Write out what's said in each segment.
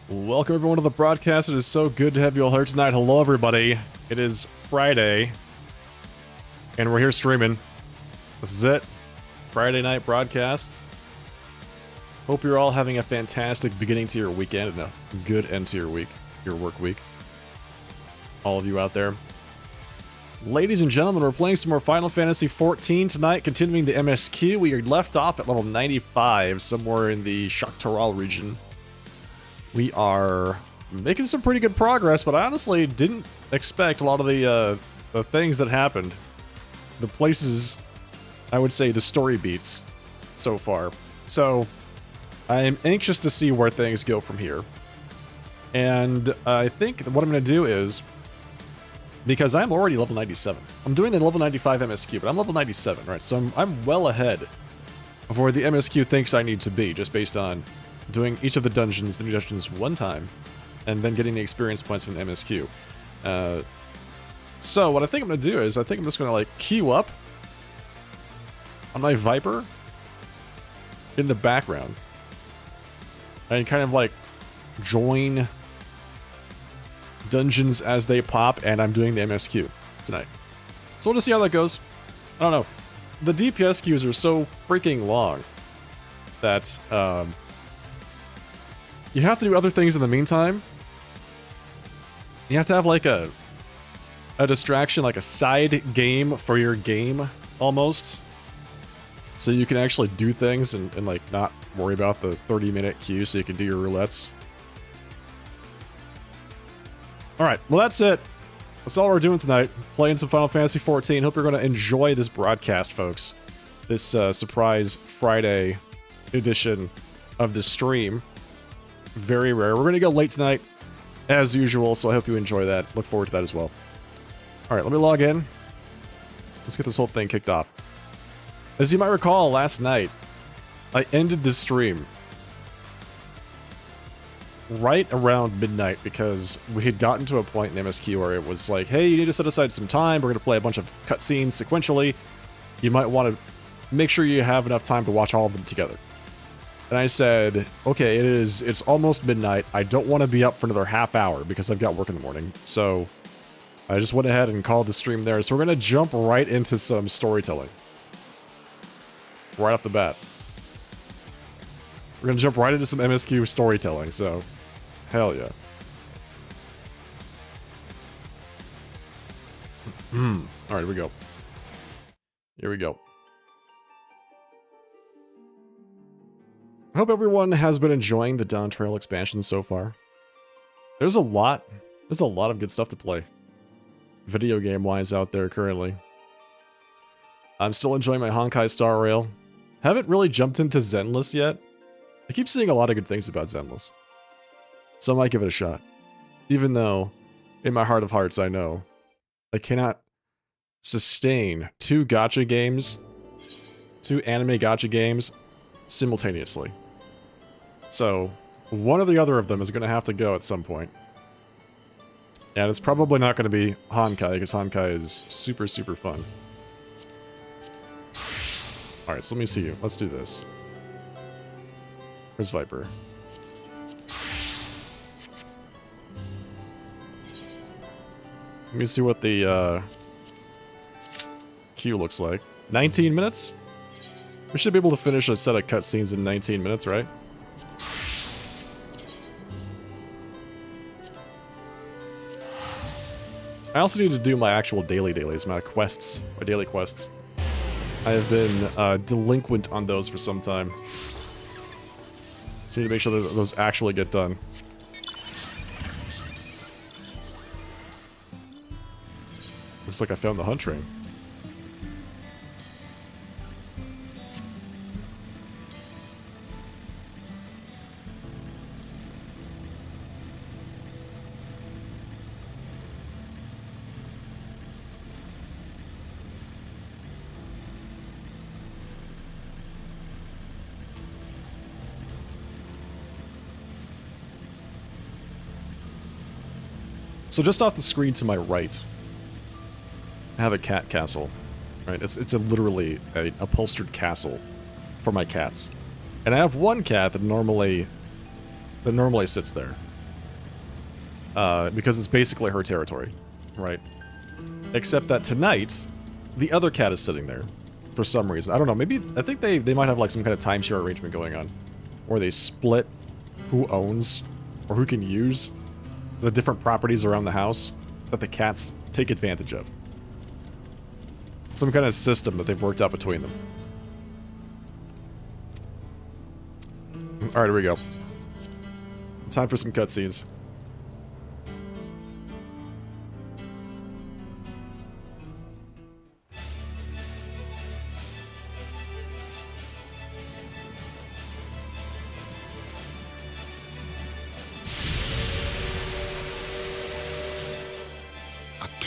Welcome everyone to the broadcast. It is so good to have you all here tonight. Hello everybody. It is Friday, and we're here streaming. This is it. Friday night broadcast. Hope you're all having a fantastic beginning to your weekend and a good end to your week, your work week. All of you out there. Ladies and gentlemen, we're playing some more Final Fantasy XIV tonight, continuing the MSQ. We are left off at level 95, somewhere in the Shaktaral region. We are making some pretty good progress, but I honestly didn't expect a lot of the things that happened. The places, I would say, the story beats so far. So, I am anxious to see where things go from here. And I think what I'm going to do is, because I'm already level 97. I'm doing the level 95 MSQ, but I'm level 97, right? So I'm well ahead of where the MSQ thinks I need to be, just based on doing each of the new dungeons one time, and then getting the experience points from the MSQ. So what I think I'm going to do is, I think I'm just going to like queue up on my Viper in the background, and kind of like join dungeons as they pop, and I'm doing the MSQ tonight. So we'll just see how that goes. I don't know. The DPS queues are so freaking long that, you have to do other things in the meantime. You have to have like a distraction, like a side game for your game, almost. So you can actually do things and like not worry about the 30-minute queue so you can do your roulettes. Alright, well that's it. That's all we're doing tonight. Playing some Final Fantasy XIV. Hope you're going to enjoy this broadcast, folks. This surprise Friday edition of the stream. Very rare. We're going to go late tonight, as usual, so I hope you enjoy that. Look forward to that as well. Alright, let me log in. Let's get this whole thing kicked off. As you might recall, last night, I ended the stream right around midnight because we had gotten to a point in MSQ where it was like, hey, you need to set aside some time. We're going to play a bunch of cutscenes sequentially. You might want to make sure you have enough time to watch all of them together. And I said, okay, it's almost midnight. I don't want to be up for another half hour because I've got work in the morning. So I just went ahead and called the stream there. So we're going to jump right into some storytelling. Right off the bat. We're going to jump right into some MSQ storytelling, so hell yeah. Alright, here we go. Here we go. I hope everyone has been enjoying the Dawntrail expansion so far. There's a lot of good stuff to play, video game-wise, out there currently. I'm still enjoying my Honkai Star Rail. Haven't really jumped into Zenless yet. I keep seeing a lot of good things about Zenless, so I might give it a shot. Even though, in my heart of hearts, I know I cannot sustain two anime gacha games, simultaneously. So, one or the other of them is going to have to go at some point. And it's probably not going to be Honkai, because Honkai is super, super fun. Alright, so let me see you. Let's do this. Where's Viper? Let me see what the queue looks like. 19 minutes? We should be able to finish a set of cutscenes in 19 minutes, right? I also need to do my actual dailies, my quests, my daily quests. I have been delinquent on those for some time. So I need to make sure that those actually get done. Looks like I found the hunt train. So just off the screen to my right, I have a cat castle, right? It's literally a upholstered castle for my cats. And I have one cat that normally sits there. because it's basically her territory, right? Except that tonight, the other cat is sitting there for some reason. I don't know, maybe, I think they might have like some kind of timeshare arrangement going on, where they split who owns or who can use the different properties around the house that the cats take advantage of. Some kind of system that they've worked out between them. Alright, here we go. Time for some cutscenes.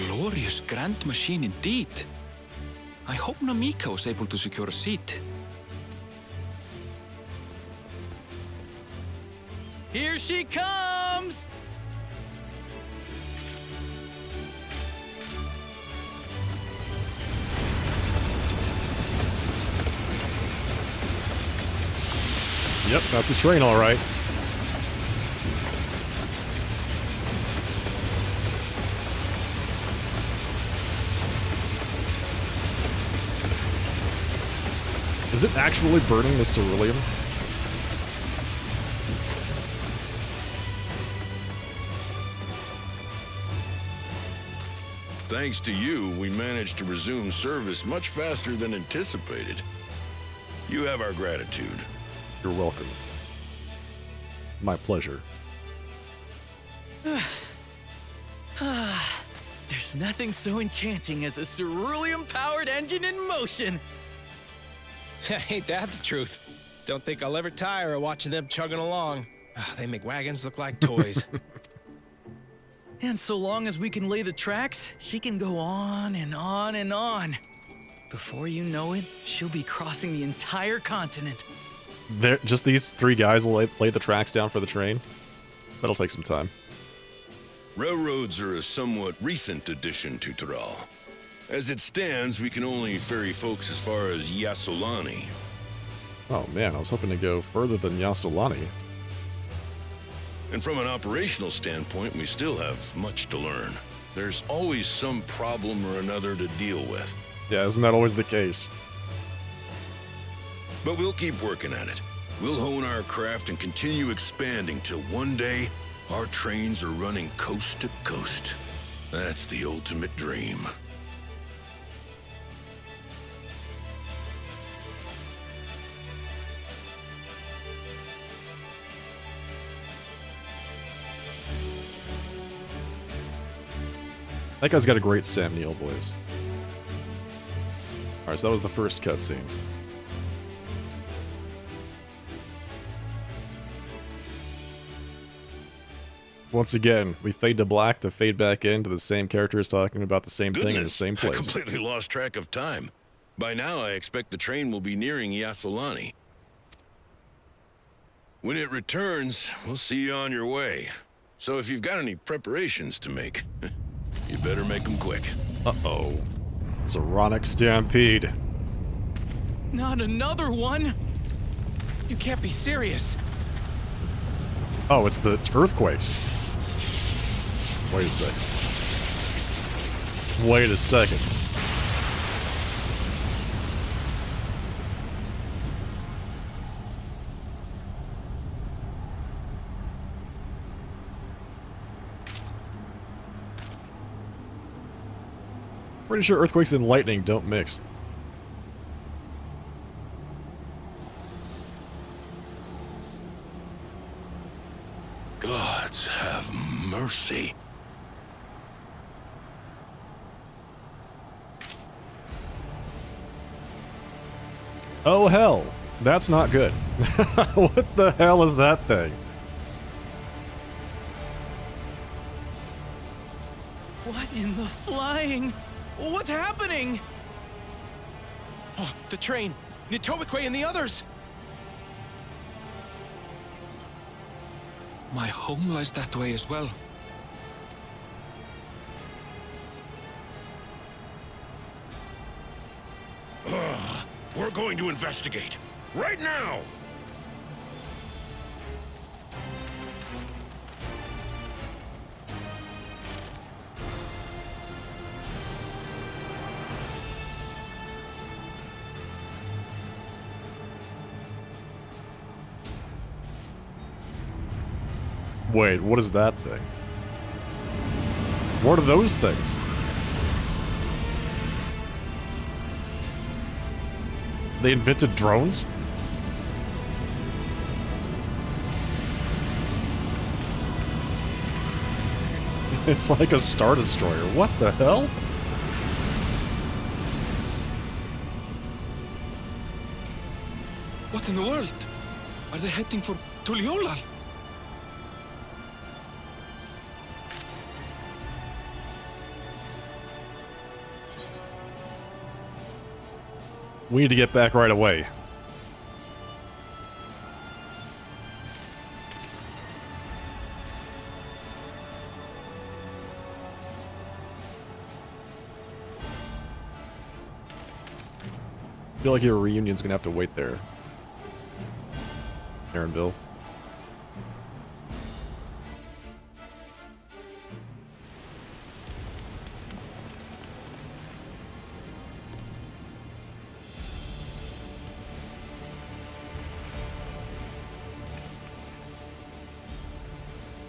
Glorious grand machine indeed. I hope Namika was able to secure a seat. Here she comes! Yep, that's a train, all right. Is it actually burning the ceruleum? Thanks to you, we managed to resume service much faster than anticipated. You have our gratitude. You're welcome. My pleasure. There's nothing so enchanting as a ceruleum-powered engine in motion. Ain't that the truth? Don't think I'll ever tire of watching them chugging along. They make wagons look like toys. And so long as we can lay the tracks, she can go on and on and on. Before you know it, she'll be crossing the entire continent. Just these three guys will lay the tracks down for the train? That'll take some time. Railroads are a somewhat recent addition to Tyrol. As it stands, we can only ferry folks as far as Yasolani. Oh man, I was hoping to go further than Yasolani. And from an operational standpoint, we still have much to learn. There's always some problem or another to deal with. Yeah, isn't that always the case? But we'll keep working at it. We'll hone our craft and continue expanding till one day, our trains are running coast to coast. That's the ultimate dream. That guy's got a great Sam Neill voice. Alright, so that was the first cutscene. Once again, we fade to black to fade back into the same characters talking about the same thing in the same place. I completely lost track of time. By now, I expect the train will be nearing Yasolani. When it returns, we'll see you on your way. So if you've got any preparations to make, you better make them quick. Uh-oh. Zeronic Stampede. Not another one! You can't be serious. Oh, it's the earthquakes. Wait a second. Wait a second. Pretty sure earthquakes and lightning don't mix. Gods have mercy. Oh hell, that's not good. What the hell is that thing? What in the flying? What's happening? Oh, the train! Nitobekwe and the others! My home lies that way as well. We're going to investigate. Right now! Wait, what is that thing? What are those things? They invented drones? It's like a Star Destroyer. What the hell? What in the world? Are they heading for Tuliolal? We need to get back right away. I feel like your reunion's gonna have to wait there. Aaronville.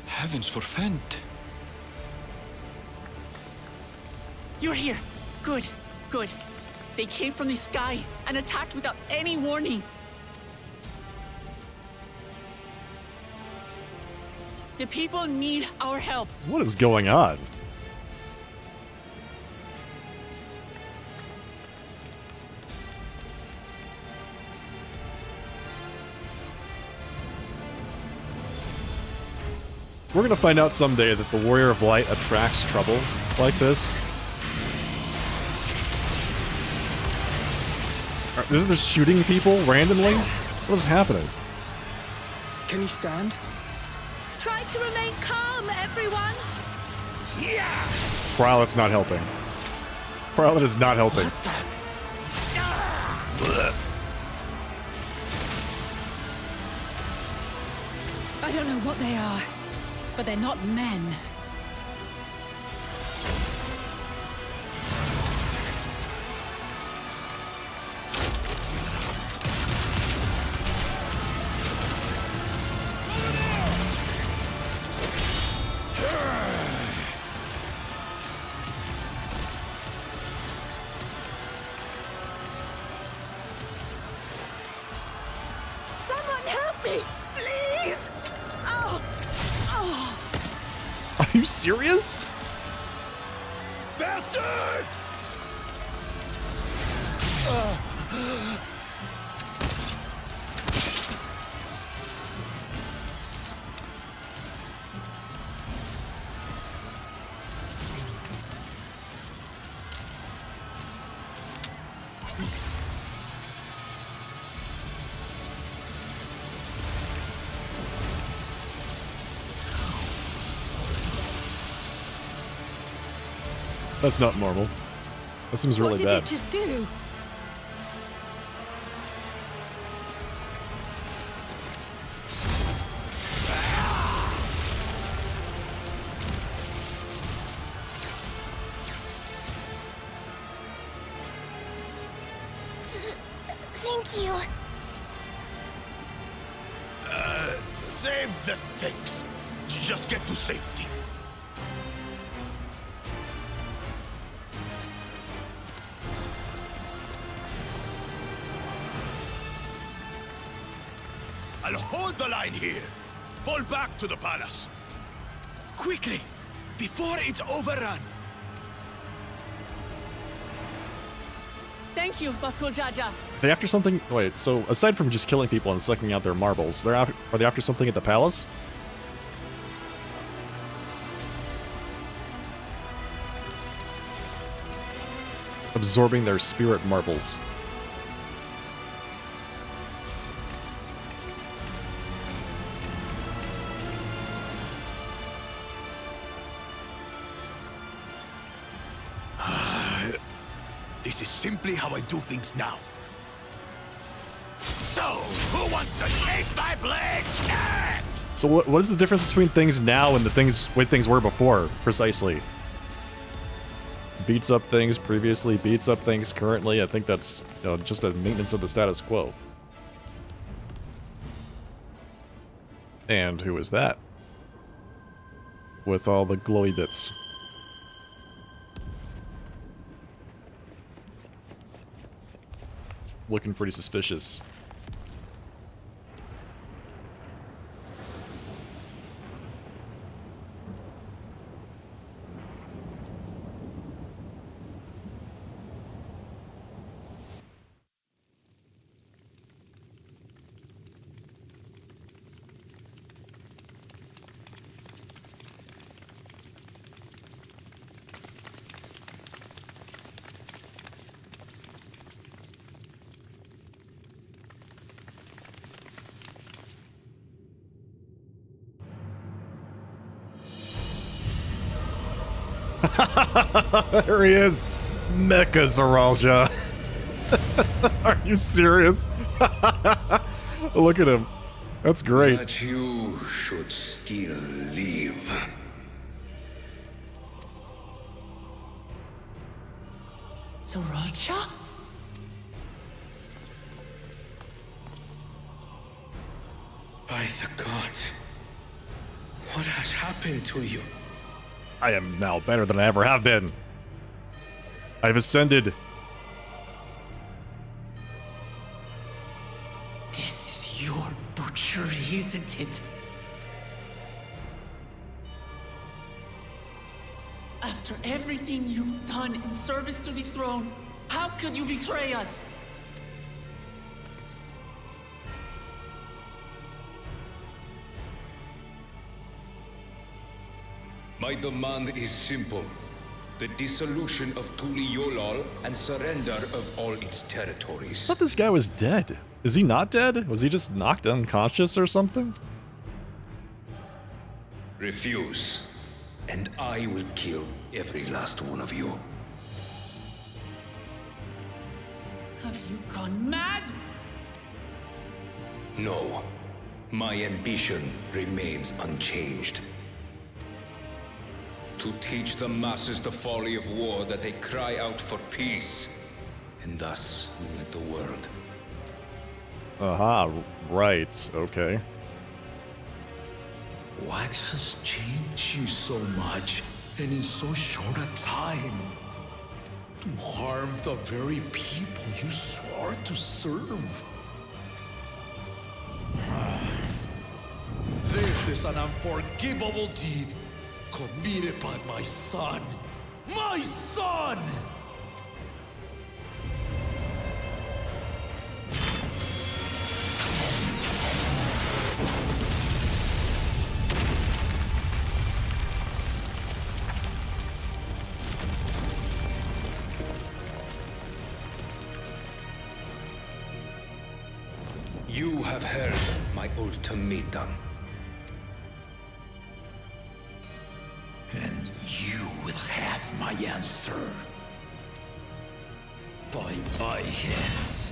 Heavens forfend. You're here. Good, good. They came from the sky and attacked without any warning. The people need our help. What is going on? We're gonna find out someday that the Warrior of Light attracts trouble like this. Isn't this shooting people randomly? What is happening? Can you stand? Try to remain calm, everyone. Prowlet's not helping. Prowlet is not helping. I don't know what they are, but they're not men. Someone help me, please! Oh, oh. Are you serious? Bastard! That's not normal. That seems really What did bad. it just do? Thank you. Save the things. Just get to safety. I'll hold the line here. Fall back to the palace. Quickly, before it's overrun. Thank you, Bakul Jaja. Are they after something? Wait, so aside from just killing people and sucking out their marbles, are they after something at the palace? Absorbing their spirit marbles. This is simply how I do things now. So, who wants to chase my blade next? So what is the difference between things now and the way things were before, precisely? Beats up things previously, beats up things currently. I think that's, you know, just a maintenance of the status quo. And who is that? with all the glowy bits. Looking pretty suspicious. There he is. Mecha Zeralja. Are you serious? Look at him. That's great. That you should still live. Zeralja? By the gods. What has happened to you? I am now better than I ever have been. I've ascended. This is your butchery, isn't it? After everything you've done in service to the throne, how could you betray us? My demand is simple. The dissolution of Tuli Yolal and surrender of all its territories. I thought this guy was dead. Is he not dead? Was he just knocked unconscious or something? Refuse, and I will kill every last one of you. Have you gone mad? No. My ambition remains unchanged. To teach the masses the folly of war, that they cry out for peace, and thus unite the world. Aha, right, okay. What has changed you so much, and in so short a time? To harm the very people you swore to serve. This is an unforgivable deed committed by my son. My son! You have heard my ultimatum. And you will have my answer. By my hands,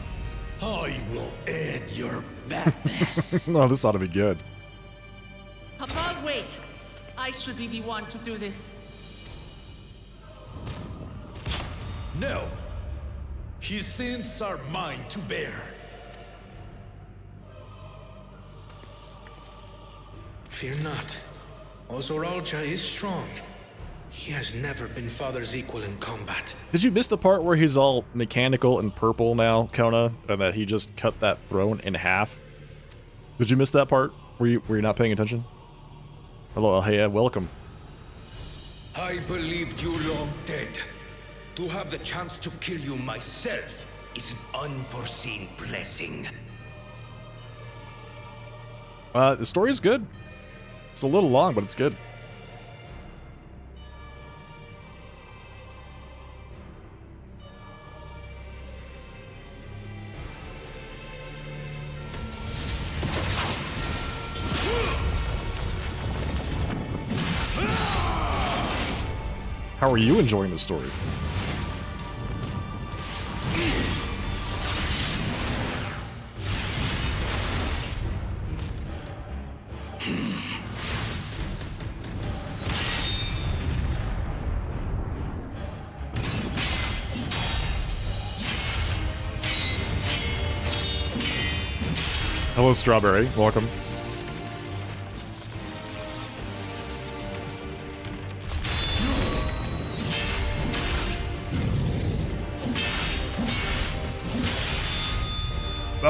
I will end your madness. No, this ought to be good. Papa, wait! I should be the one to do this. No. His sins are mine to bear. Fear not. Zeralja is strong. He has never been Father's equal in combat. Did you miss the part where he's all mechanical and purple now, Kona? And that he just cut that throne in half? Did you miss that part? Were you not paying attention? Hello, hey, welcome. I believed you long dead. To have the chance to kill you myself is an unforeseen blessing. The story is good. It's a little long, but it's good. How are you enjoying the story? Hello, Strawberry. Welcome.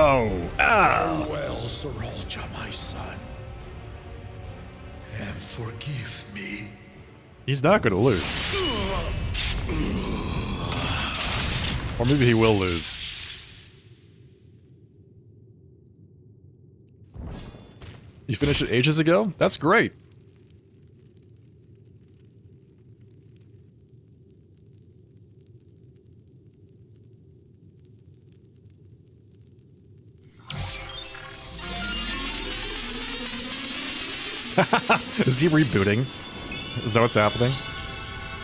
Oh, ah! Farewell, Sorolja, my son. And forgive me. He's not gonna lose. Or maybe he will lose. You finished it ages ago? That's great. Is he rebooting? Is that what's happening?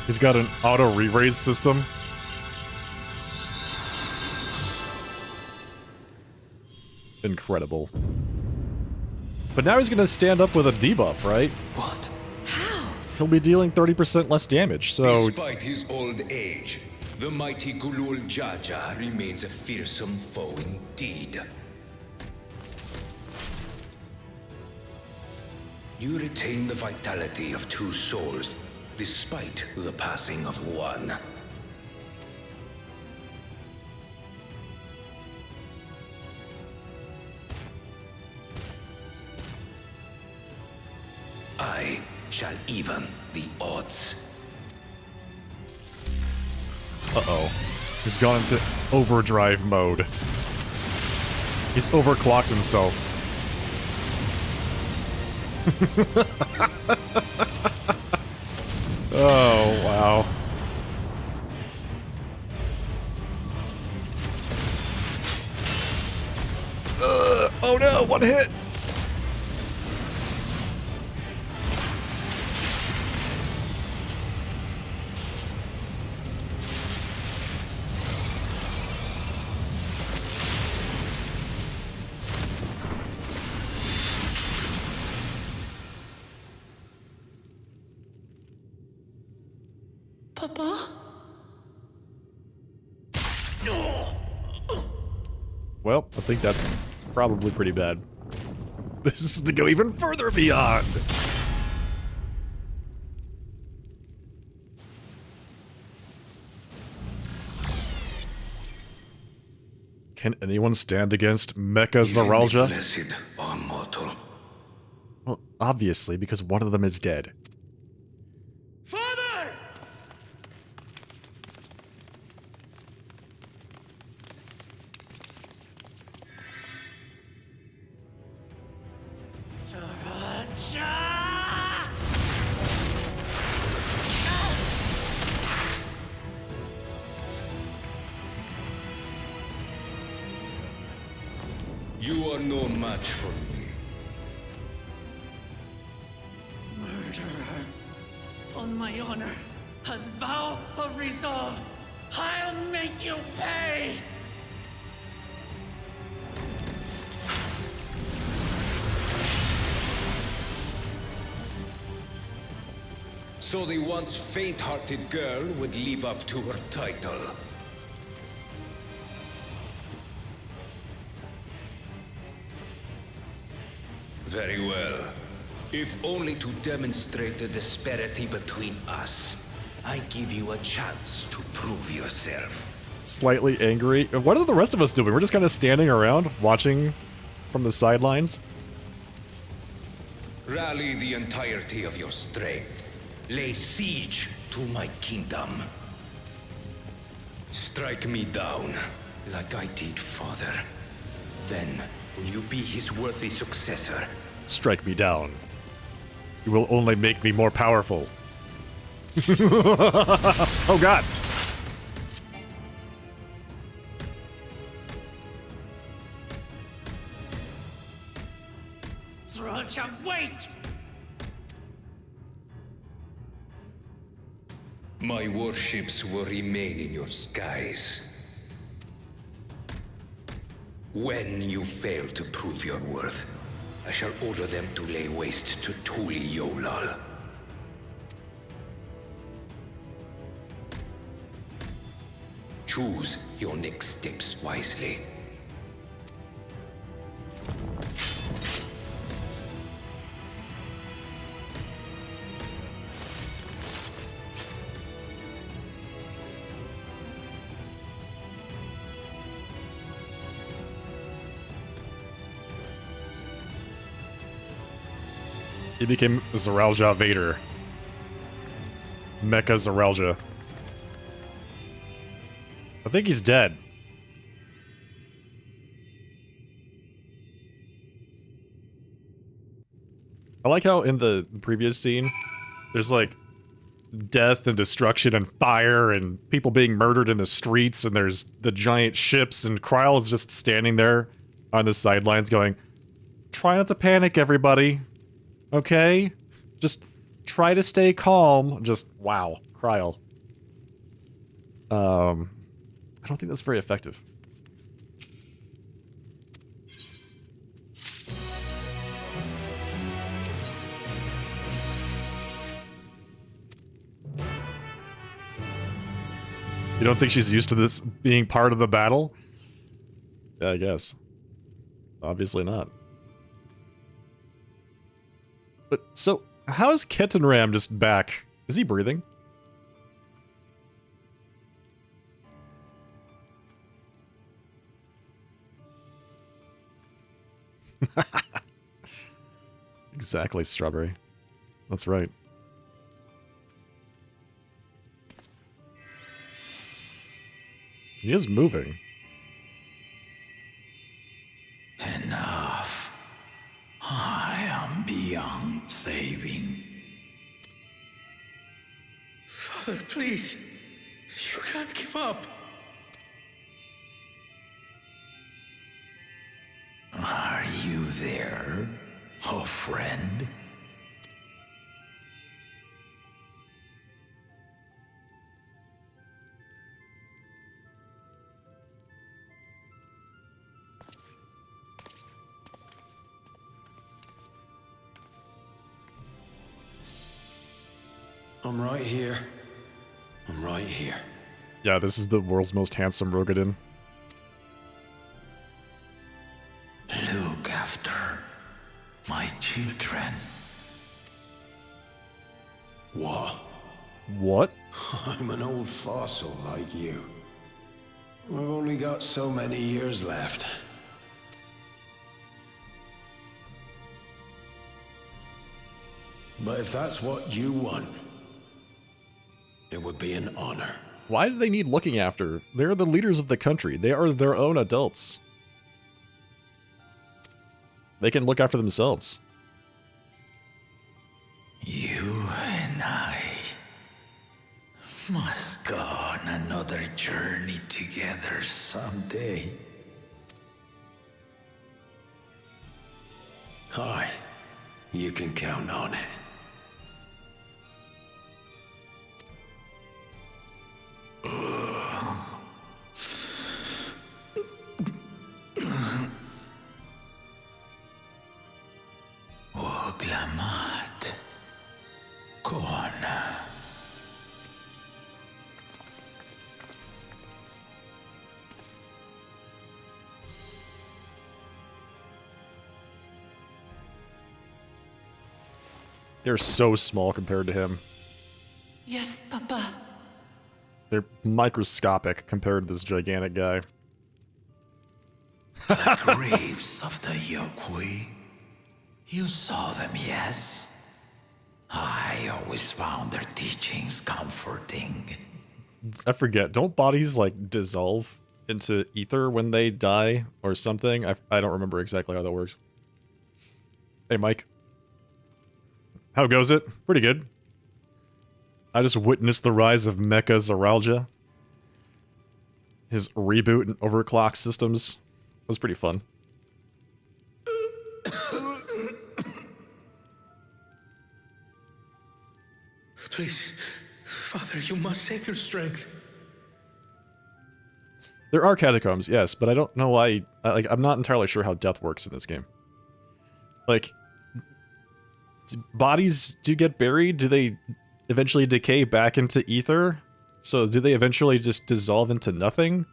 He's got an auto re-raise system. Incredible. But now he's gonna stand up with a debuff, right? What? How? He'll be dealing 30% less damage, so... Despite his old age, the mighty Gulul Jaja remains a fearsome foe indeed. You retain the vitality of two souls, despite the passing of one. I shall even the odds. Uh-oh. He's gone into overdrive mode. He's overclocked himself. Oh, wow. Oh no, one hit! Papa? Well, I think that's probably pretty bad. This is to go even further beyond! Can anyone stand against Mecha Zaralja? Blessed or mortal. Well, obviously, because one of them is dead. Father! You are no match for me. Murderer. On my honor, as vow of resolve, I'll make you pay! So the once faint-hearted girl would live up to her title. Very well. If only to demonstrate the disparity between us, I give you a chance to prove yourself. Slightly angry. What are the rest of us doing? We're just kind of standing around, watching from the sidelines. Rally the entirety of your strength. Lay siege to my kingdom. Strike me down, like I did father. Then, will you be his worthy successor? Strike me down. You will only make me more powerful. Oh god! Zaralja, wait! My warships will remain in your skies. When you fail to prove your worth, I shall order them to lay waste to Tuli Yolal. Choose your next steps wisely. He became Zeralja Vader. Mecha Zeralja. I think he's dead. I like how in the previous scene, there's like death and destruction and fire and people being murdered in the streets, and there's the giant ships, and Kryl is just standing there on the sidelines going, try not to panic, everybody. Okay? Just try to stay calm. Just, wow, Kryl. I don't think that's very effective. You don't think she's used to this being part of the battle? Yeah, I guess. Obviously not. But, so, how is Kettenram just back? Is he breathing? Exactly, Strawberry. That's right. He is moving. Enough. I am beyond saving. Father, please. You can't give up. Are you there, oh friend? I'm right here. I'm right here. Yeah, this is the world's most handsome Rogadin. Look after my children. What? What? I'm an old fossil like you. I've only got so many years left. But if that's what you want, it would be an honor. Why do they need looking after? They're the leaders of the country. They are their own adults. They can look after themselves. You and I must go on another journey together someday. Aye, you can count on it. Oglamat. Kona. They're so small compared to him. Yes, Papa. They're microscopic compared to this gigantic guy. The graves of the Yokwi. You saw them, yes? I always found their teachings comforting. I forget, don't bodies, like, dissolve into ether when they die or something? I don't remember exactly how that works. Hey, Mike. How goes it? Pretty good. I just witnessed the rise of Mecha Zeralja. His reboot and overclock systems was pretty fun. Please, Father, you must save your strength. There are catacombs, yes, but I don't know why. Like, I'm not entirely sure how death works in this game. Like, bodies do get buried? Do they eventually decay back into ether? So do they eventually just dissolve into nothing?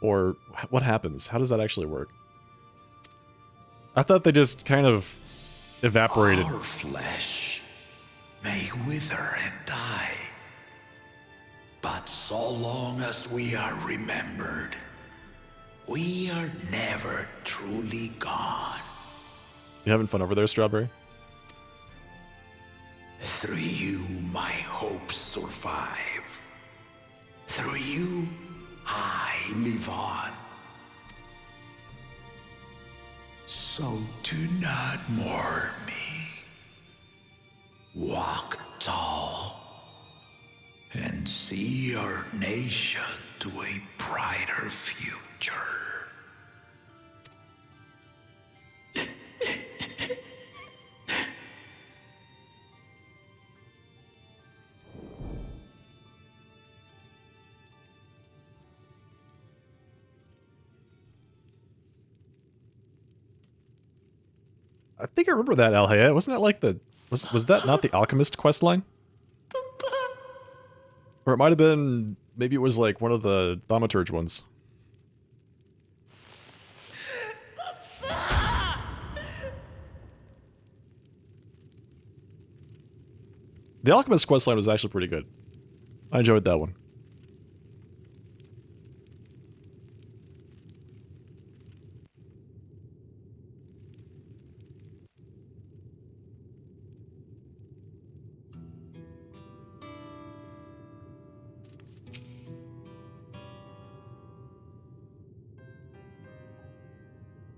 Or what happens? How does that actually work? I thought they just kind of evaporated. Our flesh may wither and die, but so long as we are remembered, we are never truly gone. You having fun over there, Strawberry? Through you, my hopes survive. Through you, I live on. So do not mourn me. Walk tall and see our nation to a brighter future. I think I remember that, Alhaya. Wasn't that like the... Was that not the Alchemist questline? Or it might have been... Maybe it was like one of the Thaumaturge ones. The Alchemist questline was actually pretty good. I enjoyed that one.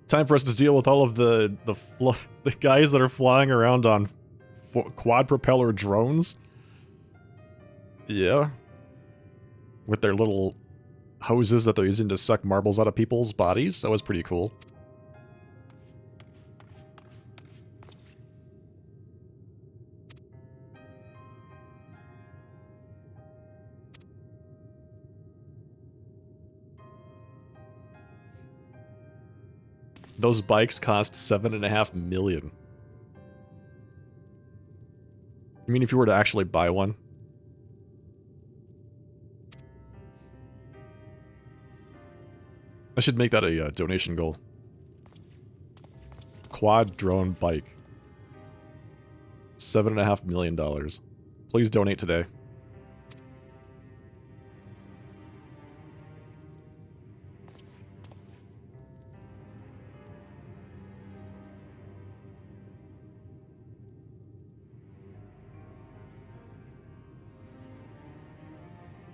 Time for us to deal with all of the guys that are flying around on quad propeller drones. Yeah. With their little hoses that they're using to suck marbles out of people's bodies. That was pretty cool. Those bikes cost $7.5 million. I mean, if you were to actually buy one. I should make that a donation goal. Quad drone bike. $7.5 million. Please donate today.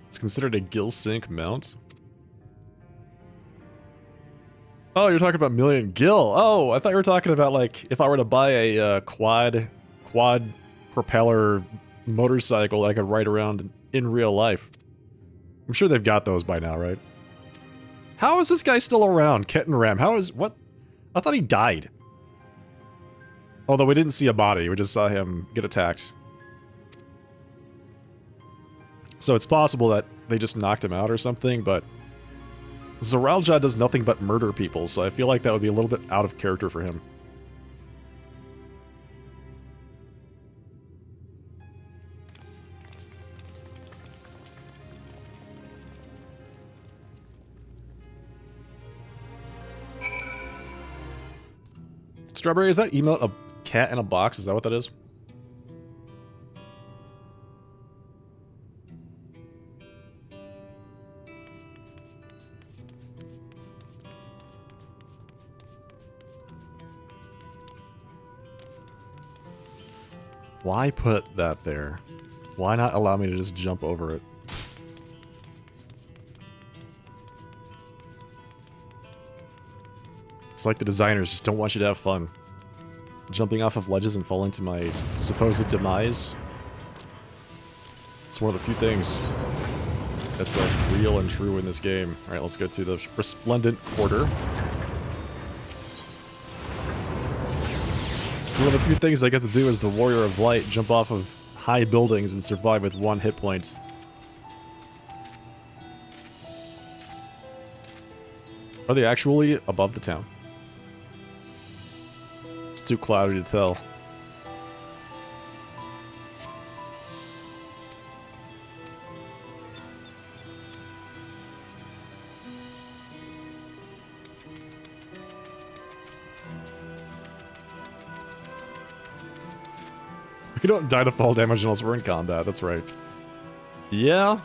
It's considered a gill sync mount. Oh, you're talking about million gill. Oh, I thought you were talking about like if I were to buy a quad propeller motorcycle that I could ride around in real life. I'm sure they've got those by now, right? How is this guy still around, Ketten Ram? How is what? I thought he died. Although we didn't see a body, we just saw him get attacked. So it's possible that they just knocked him out or something, but Zoralja does nothing but murder people, so I feel like that would be a little bit out of character for him. Strawberry, is that emote a cat in a box? Is that what that is? Why put that there? Why not allow me to just jump over it? It's like the designers just don't want you to have fun. Jumping off of ledges and falling to my supposed demise. It's one of the few things that's real and true in this game. Alright, let's go to the Resplendent Quarter. So one of the few things I get to do as the Warrior of Light, jump off of high buildings and survive with 1 hit point. Are they actually above the town? It's too cloudy to tell. We don't die to fall damage unless we're in combat, that's right. Yeah.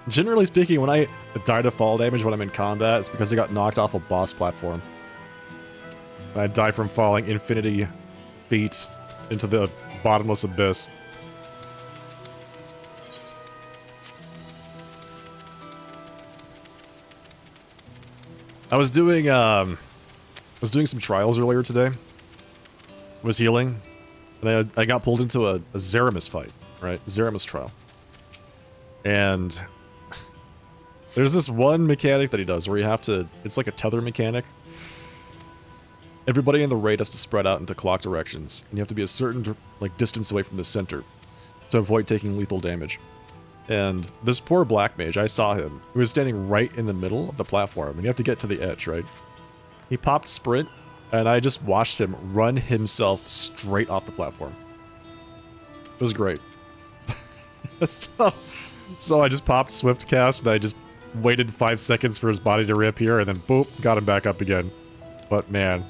Generally speaking, when I die to fall damage when I'm in combat, it's because I got knocked off a boss platform. And I die from falling infinity feet into the bottomless abyss. I was doing some trials earlier today. Was healing, and I got pulled into a Zeramis fight, right? Zeramis trial. And there's this one mechanic that he does where you have to, it's like a tether mechanic. Everybody in the raid has to spread out into clock directions, and you have to be a certain like distance away from the center to avoid taking lethal damage. And this poor black mage, I saw him. He was standing right in the middle of the platform, and you have to get to the edge, right? He popped sprint, and I just watched him run himself straight off the platform. It was great. So I just popped swift cast, and I just waited 5 seconds for his body to reappear, and then boop, got him back up again. But man.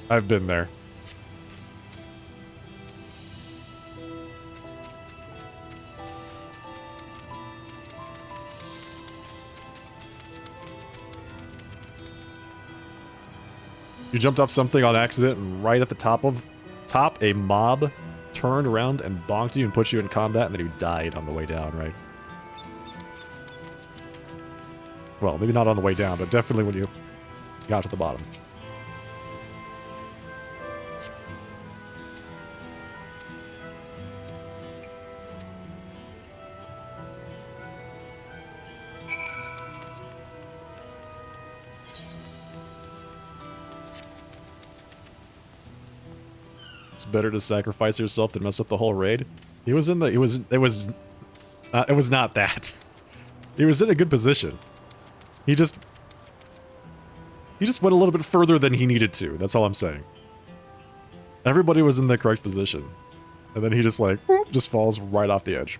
I've been there. You jumped off something on accident, and right at the top, a mob turned around and bonked you and put you in combat, and then you died on the way down, right? Well, maybe not on the way down, but definitely when you got to the bottom. It's better to sacrifice yourself than mess up the whole raid. He was in the, it was not that. He was in a good position. He just went a little bit further than he needed to. That's all I'm saying. Everybody was in the correct position. And then he just like, whoop, just falls right off the edge.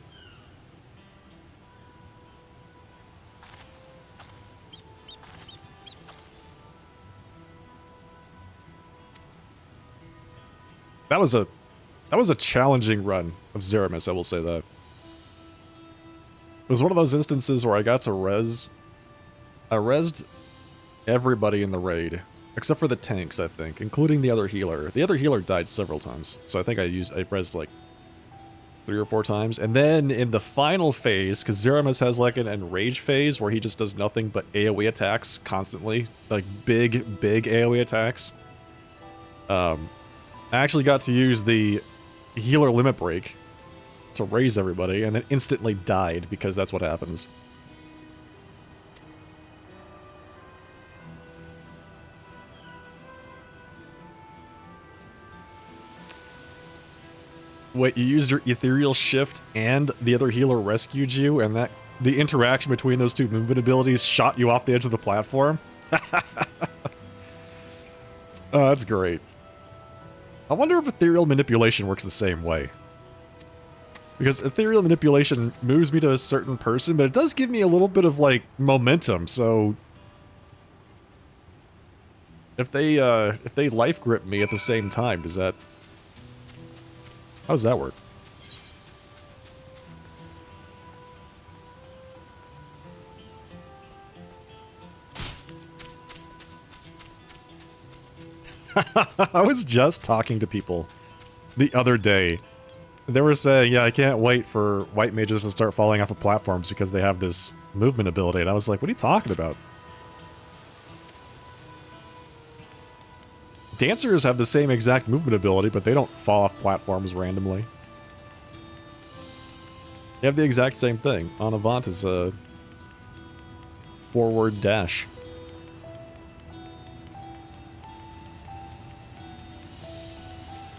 That was a challenging run of Zeramis, I will say that. It was one of those instances where I got to I rezzed everybody in the raid, except for the tanks, I think, including the other healer. The other healer died several times, so I think I rezzed like 3 or 4 times. And then in the final phase, because Zeramis has like an enrage phase where he just does nothing but AoE attacks constantly, like big AoE attacks. I actually got to use the healer limit break to raise everybody, and then instantly died because that's what happens. Wait, you used your ethereal shift and the other healer rescued you, and that the interaction between those two movement abilities shot you off the edge of the platform? Oh, that's great. I wonder if ethereal manipulation works the same way. Because ethereal manipulation moves me to a certain person, but it does give me a little bit of, like, momentum, so... If they life grip me at the same time, does that... How does that work? I was just talking to people the other day. They were saying, yeah, I can't wait for white mages to start falling off of platforms because they have this movement ability. And I was like, what are you talking about? Dancers have the same exact movement ability, but they don't fall off platforms randomly. They have the exact same thing. On Avant is a forward dash.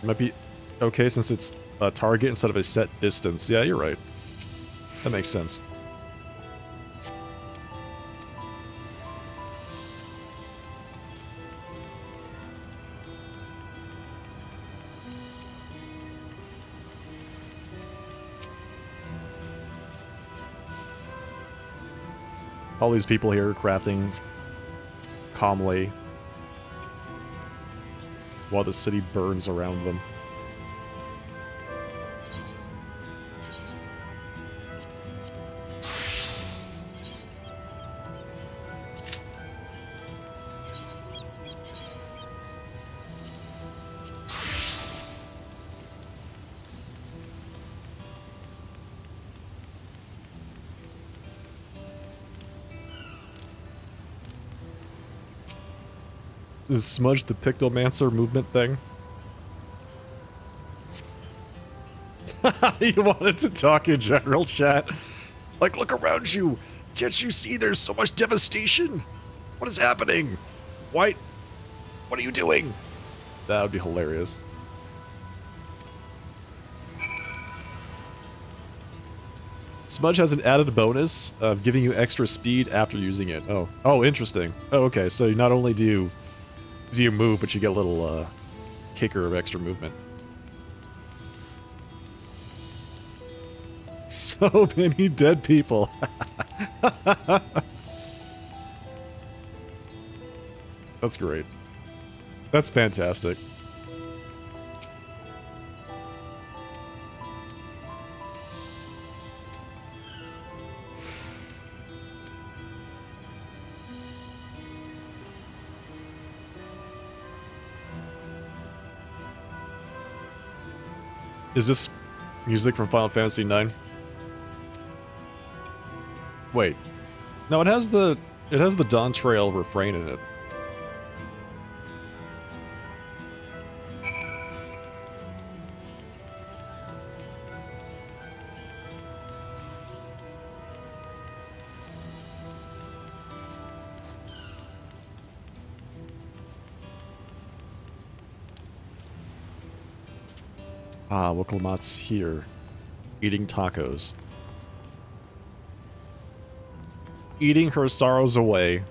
Might be okay since it's a target instead of a set distance. Yeah, you're right. That makes sense. All these people here crafting calmly while the city burns around them. Is Smudge the Pictomancer movement thing? You wanted to talk in general chat? Like, look around you! Can't you see there's so much devastation? What is happening? What are you doing? That would be hilarious. Smudge has an added bonus of giving you extra speed after using it. Oh, interesting. Oh, okay. So not only do you move, but you get a little kicker of extra movement. So many dead people. That's great. That's fantastic. Is this music from Final Fantasy IX? Wait. No, it has the Dawntrail refrain in it. Ah, Woklamat's here. Eating tacos. Eating her sorrows away.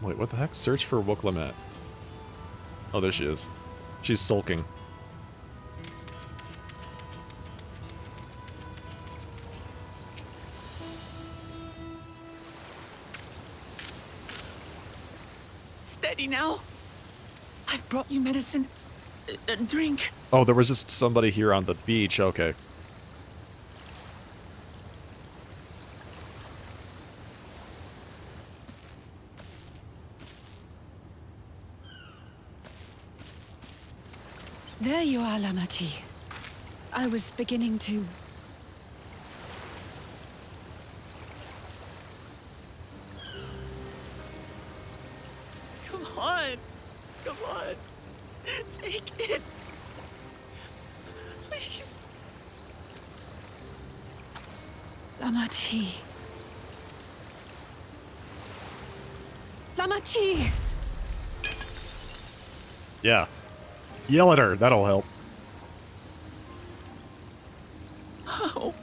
Wait, what the heck? Search for Woklamat. Oh, there she is. She's sulking. Steady now. I've brought you medicine. A drink. Oh, there was just somebody here on the beach. Okay. There you are, Lamati. I was beginning to... Come on. Come on. Take it. Please. Lamati. Lamati! Yeah. Yell at her. That'll help. How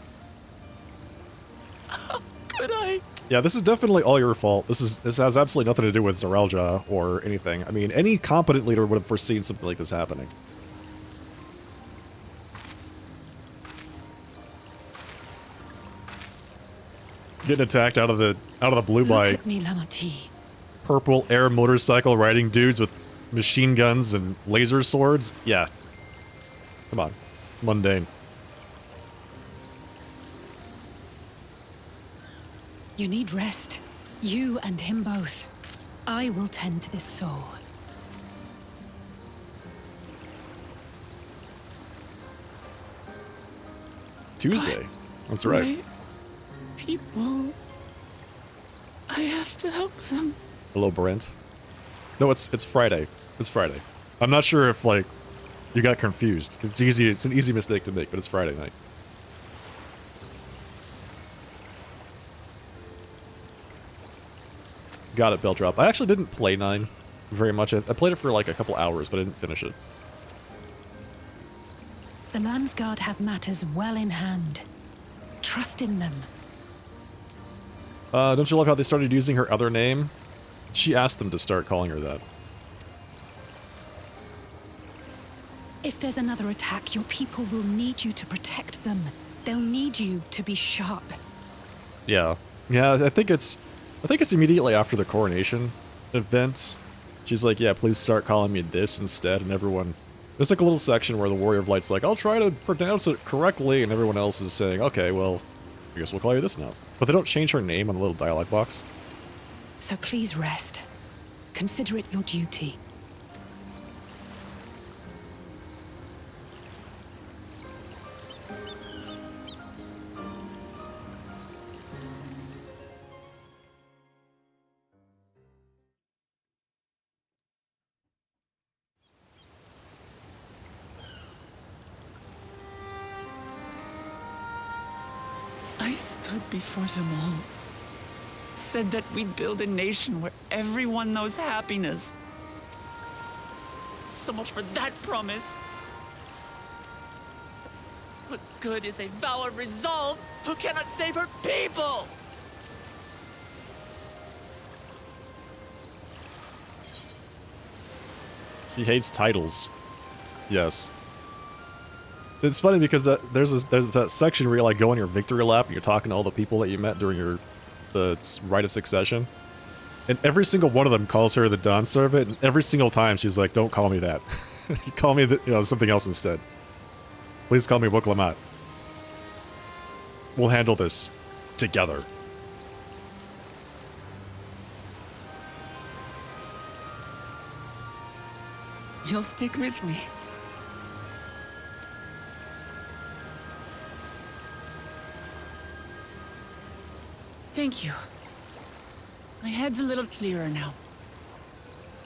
could I? Yeah, this is definitely all your fault. This has absolutely nothing to do with Zaralja or anything. I mean, any competent leader would have foreseen something like this happening. Getting attacked out of the blue by Look at me, Lamati. purple air motorcycle riding dudes with machine guns and laser swords. Yeah. Come on. Mundane. You need rest. You and him both. I will tend to this soul. Tuesday. That's right. My people. I have to help them. Hello, Brent. No, it's Friday. It's Friday. I'm not sure if, like, you got confused. It's easy. It's an easy mistake to make, but it's Friday night. Got it, Bell Drop. I actually didn't play 9 very much. I played it for like a couple hours, but I didn't finish it. The Landsguard have matters well in hand. Trust in them. Don't you love how they started using her other name? She asked them to start calling her that. If there's another attack, your people will need you to protect them. They'll need you to be sharp. Yeah. Yeah, I think it's immediately after the coronation event. She's like, yeah, please start calling me this instead, and everyone... There's like a little section where the Warrior of Light's like, I'll try to pronounce it correctly, and everyone else is saying, okay, well, I guess we'll call you this now. But they don't change her name on the little dialogue box. So please rest. Consider it your duty. I stood before them all. Said that we'd build a nation where everyone knows happiness. So much for that promise. What good is a vow of resolve who cannot save her people? She hates titles. Yes. It's funny because there's that section where you like go on your victory lap and you're talking to all the people that you met during the rite of succession. And every single one of them calls her the Dawn Servant, and every single time she's like, don't call me that. You call me something else instead. Please call me Wuklammat. We'll handle this together. You'll stick with me. Thank you. My head's a little clearer now.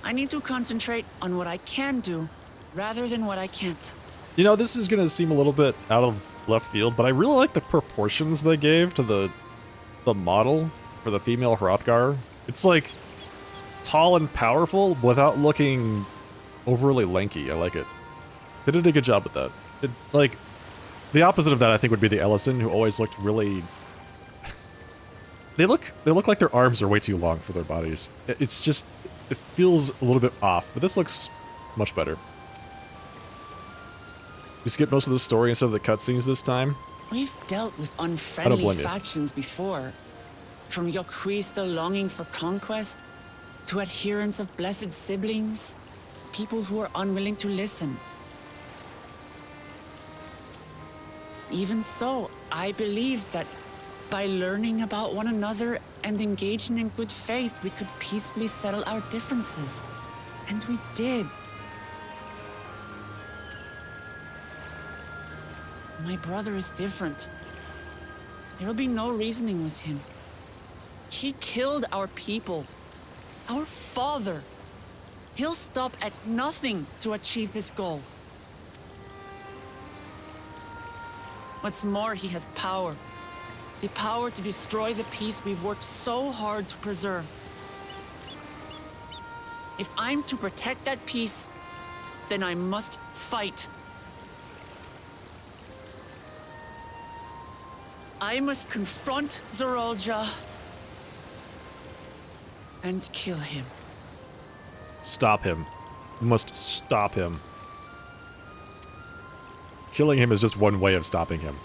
I need to concentrate on what I can do rather than what I can't. You know, this is gonna seem a little bit out of left field, but I really like the proportions they gave to the model for the female Hrothgar. It's like tall and powerful without looking overly lanky. I like it. They did a good job with that. Like, the opposite of that I think would be the Ellison, who always looked really... They look like their arms are way too long for their bodies. It's just, it feels a little bit off, but this looks much better. We skipped most of the story instead of the cutscenes this time. We've dealt with unfriendly blame you. factions before. From Yoquista longing for conquest, to adherents of blessed siblings, people who are unwilling to listen. Even so, I believed that by learning about one another and engaging in good faith, we could peacefully settle our differences. And we did. My brother is different. There will be no reasoning with him. He killed our people, our father. He'll stop at nothing to achieve his goal. What's more, he has power. The power to destroy the peace we've worked so hard to preserve. If I'm to protect that peace, then I must fight. I must confront Zorolja and kill him. Stop him. You must stop him. Killing him is just one way of stopping him.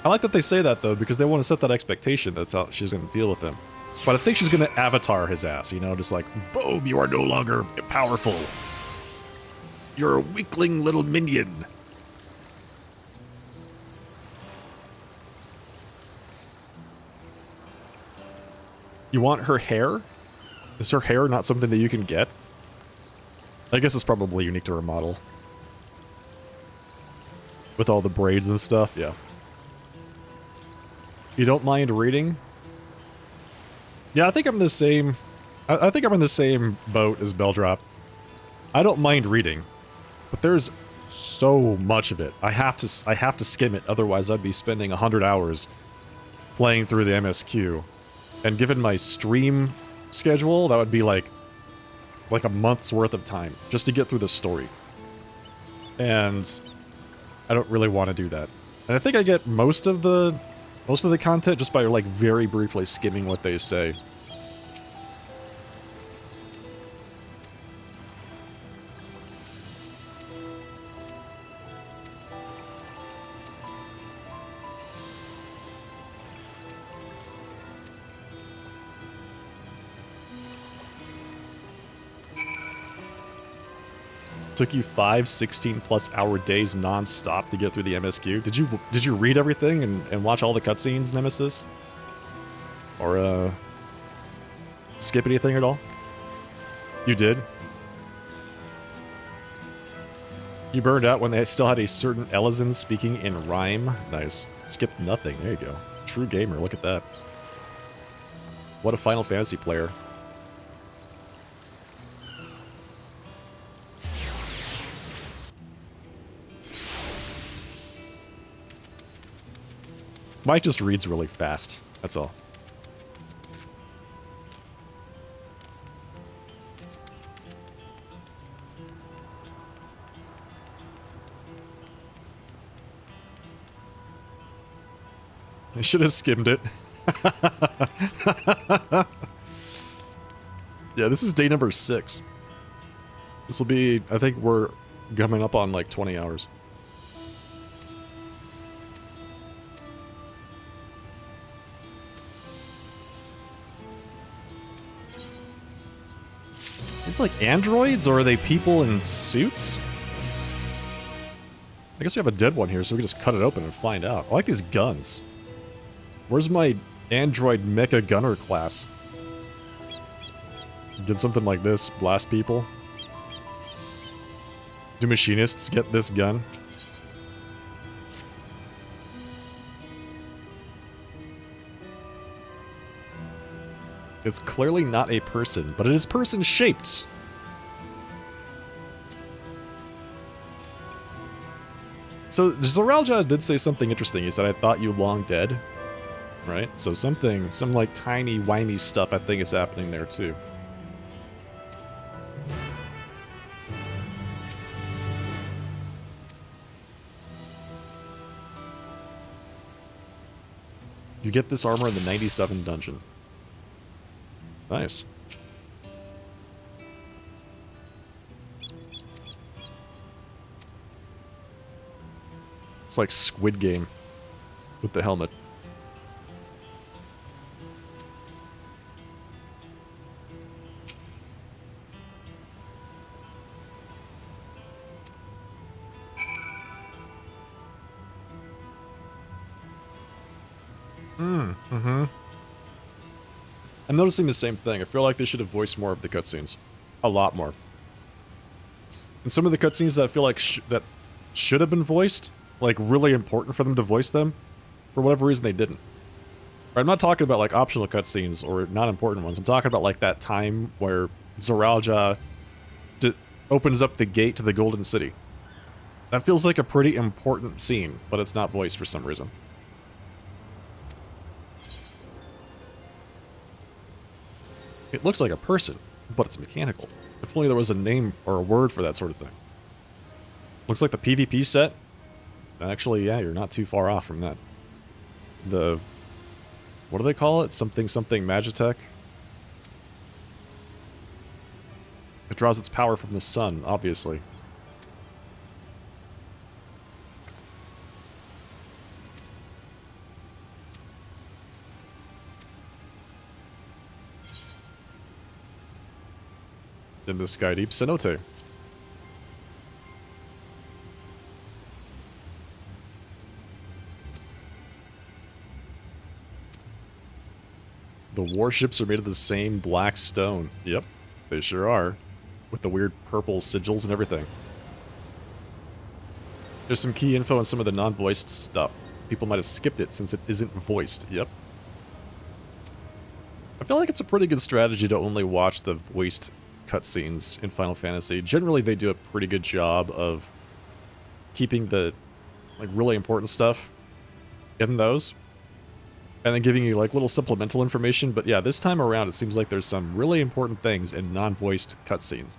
I like that they say that, though, because they want to set that expectation that's how she's going to deal with him. But I think she's going to avatar his ass, you know, just like, boom, you are no longer powerful. You're a weakling little minion. You want her hair? Is her hair not something that you can get? I guess it's probably unique to her model. With all the braids and stuff, yeah. You don't mind reading? Yeah, I think I'm the same. I think I'm in the same boat as Beldrop. I don't mind reading, but there's so much of it. I have to skim it, otherwise I'd be spending 100 hours playing through the MSQ. And given my stream schedule, that would be like a month's worth of time just to get through the story. And I don't really want to do that. And I think I get most of the content just by like very briefly skimming what they say. Took you 5 16+ hour days non-stop to get through the MSQ. Did you read everything and watch all the cutscenes, Nemesis? Or skip anything at all? You did? You burned out when they still had a certain Elizin speaking in rhyme? Nice. Skipped nothing. There you go. True gamer, look at that. What a Final Fantasy player. Mike just reads really fast. That's all. I should have skimmed it. Yeah, this is day number 6. This will be, I think we're coming up on like 20 hours. It's like androids, or are they people in suits? I guess we have a dead one here, so we can just cut it open and find out. I like these guns. Where's my android mecha gunner class? Get something like this, blast people. Do machinists get this gun? It's clearly not a person, but it is person-shaped. So, Zoralja did say something interesting. He said, I thought you long dead. Right? So some like tiny, wimey stuff I think is happening there too. You get this armor in the 97 dungeon. Nice. It's like Squid Game with the helmet. I'm noticing the same thing. I feel like they should have voiced more of the cutscenes. A lot more. And some of the cutscenes that I feel like that should have been voiced, like really important for them to voice them, for whatever reason they didn't. I'm not talking about like optional cutscenes or not important ones. I'm talking about like that time where Zoralja opens up the gate to the Golden City. That feels like a pretty important scene, but it's not voiced for some reason. It looks like a person, but it's mechanical. If only there was a name or a word for that sort of thing. Looks like the PvP set. Actually, yeah, you're not too far off from that. What do they call it? Something Magitech? It draws its power from the sun, obviously. In the Sky Deep Cenote. The warships are made of the same black stone. Yep, they sure are. With the weird purple sigils and everything. There's some key info on some of the non-voiced stuff. People might have skipped it since it isn't voiced. Yep. I feel like it's a pretty good strategy to only watch the voiced cutscenes in Final Fantasy. Generally, they do a pretty good job of keeping the like really important stuff in those, and then giving you like little supplemental information. But yeah, this time around, it seems like there's some really important things in non-voiced cutscenes.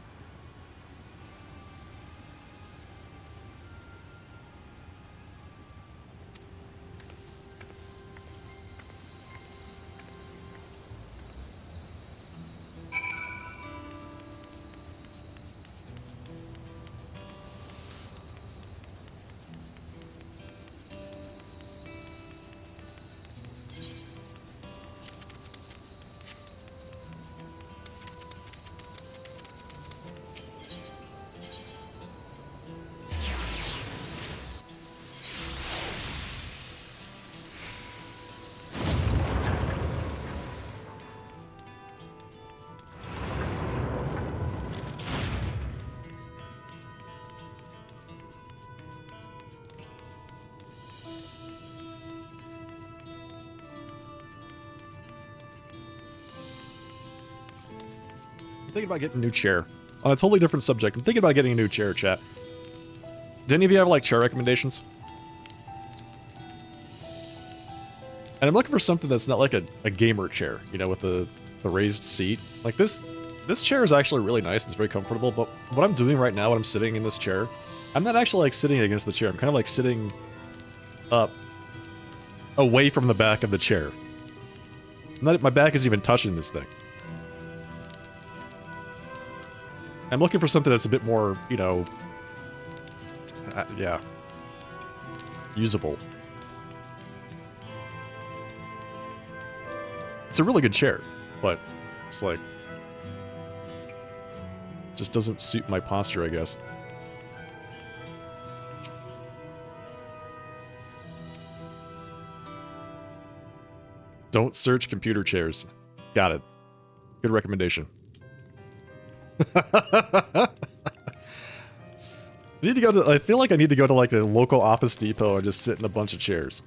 I'm thinking about getting a new chair. On a totally different subject, I'm thinking about getting a new chair, chat. Do any of you have, like, chair recommendations? And I'm looking for something that's not like a gamer chair, you know, with the raised seat. Like this chair is actually really nice. It's very comfortable, but what I'm doing right now when I'm sitting in this chair, I'm not actually like sitting against the chair. I'm kind of like sitting up away from the back of the chair. My back isn't even touching this thing. I'm looking for something that's a bit more, you know, yeah, usable. It's a really good chair, but it's like, just doesn't suit my posture, I guess. Don't search computer chairs. Got it. Good recommendation. I need to go to, I feel like I need to go to like the local Office Depot and just sit in a bunch of chairs.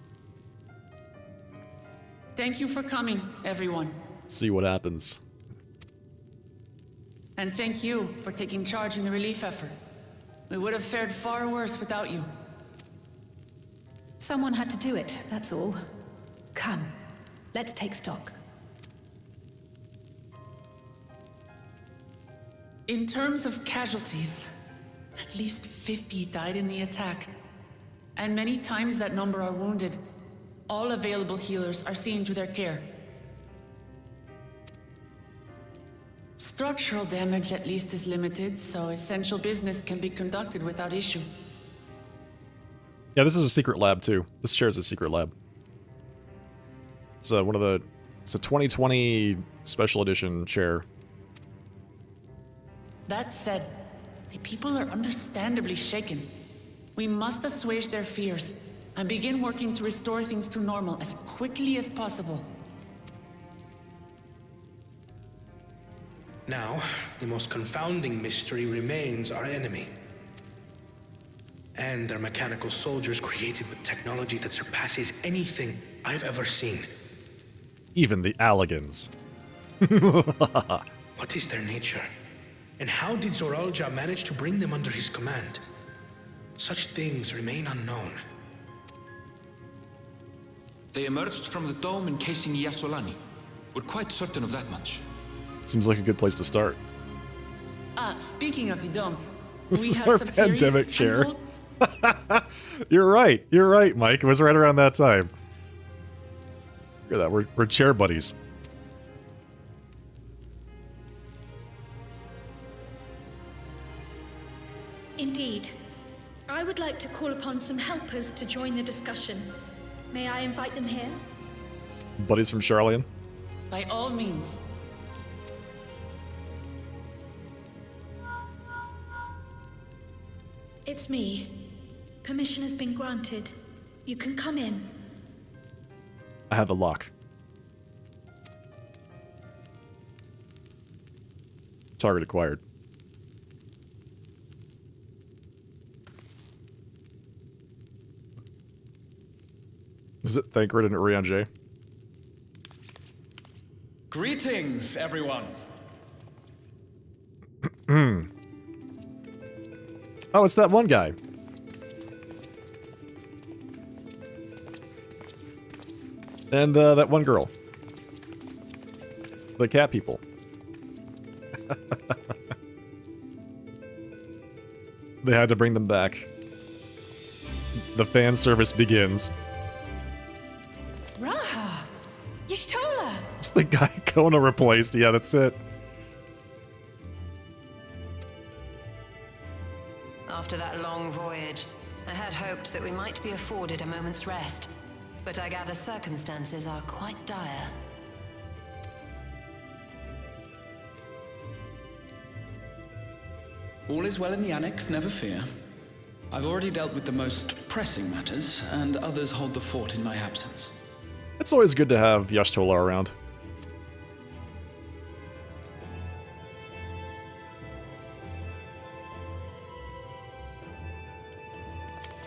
Thank you for coming, everyone. See what happens. And thank you for taking charge in the relief effort. We would have fared far worse without you. Someone had to do it, that's all. Come, let's take stock. In terms of casualties, at least 50 died in the attack. And many times that number are wounded. All available healers are seen to their care. Structural damage at least is limited, so essential business can be conducted without issue. Yeah, this is a secret lab too. This chair is a secret lab. It's it's a 2020 special edition chair. That said, the people are understandably shaken. We must assuage their fears and begin working to restore things to normal as quickly as possible. Now, the most confounding mystery remains our enemy. And their mechanical soldiers created with technology that surpasses anything I've ever seen. Even the Alligans. What is their nature? And how did Zoralja manage to bring them under his command? Such things remain unknown. They emerged from the dome encasing Yasolani. We're quite certain of that much. Seems like a good place to start. Speaking of the dome, This we is have our some pandemic theories, chair. I'm told. You're right, Mike. It was right around that time. Look at that, we're chair buddies. Indeed. I would like to call upon some helpers to join the discussion. May I invite them here? Buddies from Charlian. By all means. It's me. Permission has been granted. You can come in. I have a lock. Target acquired. Is it Thancred and Rian J? Greetings, everyone. Oh, it's that one guy. And that one girl. The cat people. They had to bring them back. The fan service begins. Raha! Y'shtola! It's the guy Kona replaced. Yeah, that's it. After that long voyage, I had hoped that we might be afforded a moment's rest. But I gather circumstances are quite dire. All is well in the Annex, never fear. I've already dealt with the most pressing matters, and others hold the fort in my absence. It's always good to have Y'shtola around.